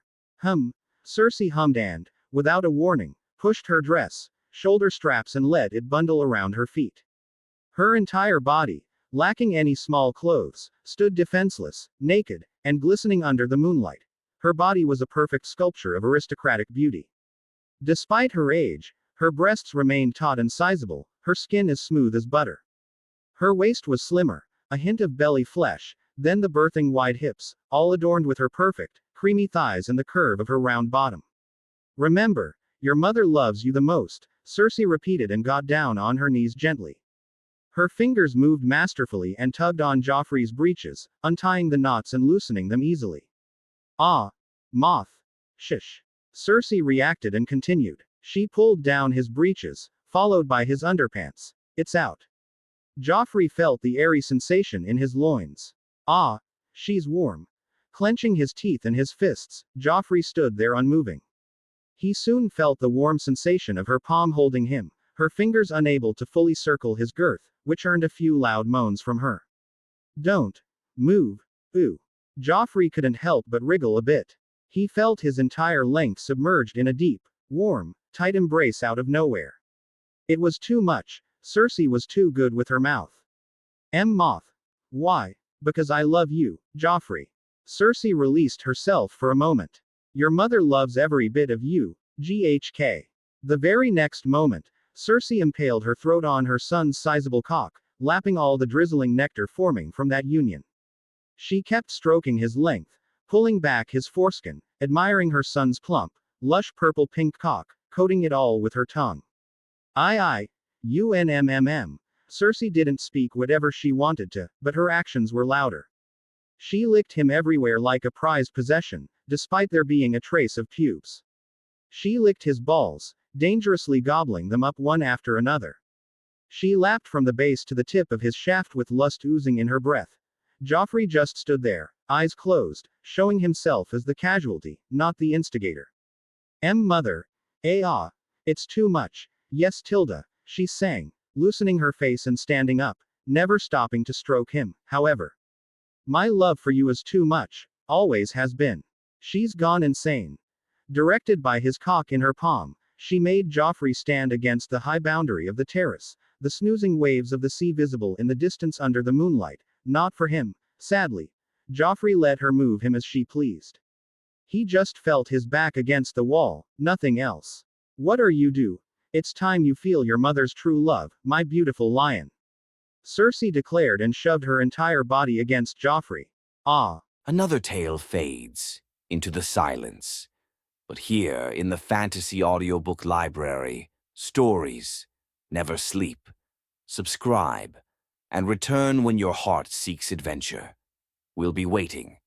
S2: Cersei hummed and, without a warning, pushed her dress, shoulder straps and let it bundle around her feet. Her entire body, lacking any small clothes, stood defenseless, naked, and glistening under the moonlight. Her body was a perfect sculpture of aristocratic beauty. Despite her age, her breasts remained taut and sizable, her skin as smooth as butter. Her waist was slimmer, a hint of belly flesh, then the birthing wide hips, all adorned with her perfect, creamy thighs and the curve of her round bottom. Remember, your mother loves you the most, Cersei repeated and got down on her knees gently. Her fingers moved masterfully and tugged on Joffrey's breeches, untying the knots and loosening them easily. Ah, moth. Shush. Cersei reacted and continued. She pulled down his breeches, followed by his underpants. It's out. Joffrey felt the airy sensation in his loins. Ah, she's warm. Clenching his teeth and his fists, Joffrey stood there unmoving. He soon felt the warm sensation of her palm holding him, her fingers unable to fully circle his girth, which earned a few loud moans from her. Don't move. Ooh. Joffrey couldn't help but wriggle a bit. He felt his entire length submerged in a deep, warm, tight embrace out of nowhere. It was too much. Cersei was too good with her mouth. Moth. Why? Because I love you, Joffrey. Cersei released herself for a moment. Your mother loves every bit of you, GHK. The very next moment, Cersei impaled her throat on her son's sizable cock, lapping all the drizzling nectar forming from that union. She kept stroking his length, pulling back his foreskin, admiring her son's plump, lush purple-pink cock, coating it all with her tongue. UNMMM. Cersei didn't speak whatever she wanted to, but her actions were louder. She licked him everywhere like a prized possession, despite there being a trace of pubes. She licked his balls, dangerously gobbling them up one after another. She lapped from the base to the tip of his shaft with lust oozing in her breath. Joffrey just stood there, eyes closed, showing himself as the casualty, not the instigator. Mother. It's too much. Yes, Tilda. she sang, loosening her face and standing up, never stopping to stroke him, however. My love for you is too much, always has been. She's gone insane. Directed by his cock in her palm, she made Joffrey stand against the high boundary of the terrace, the snoozing waves of the sea visible in the distance under the moonlight. Not for him, sadly. Joffrey let her move him as she pleased. He just felt his back against the wall, nothing else. What are you do? It's time you feel your mother's true love, my beautiful lion. Cersei declared and shoved her entire body against Joffrey. Ah.
S1: Another tale fades into the silence. But here, in the fantasy audiobook library, stories never sleep. Subscribe, and return when your heart seeks adventure. We'll be waiting.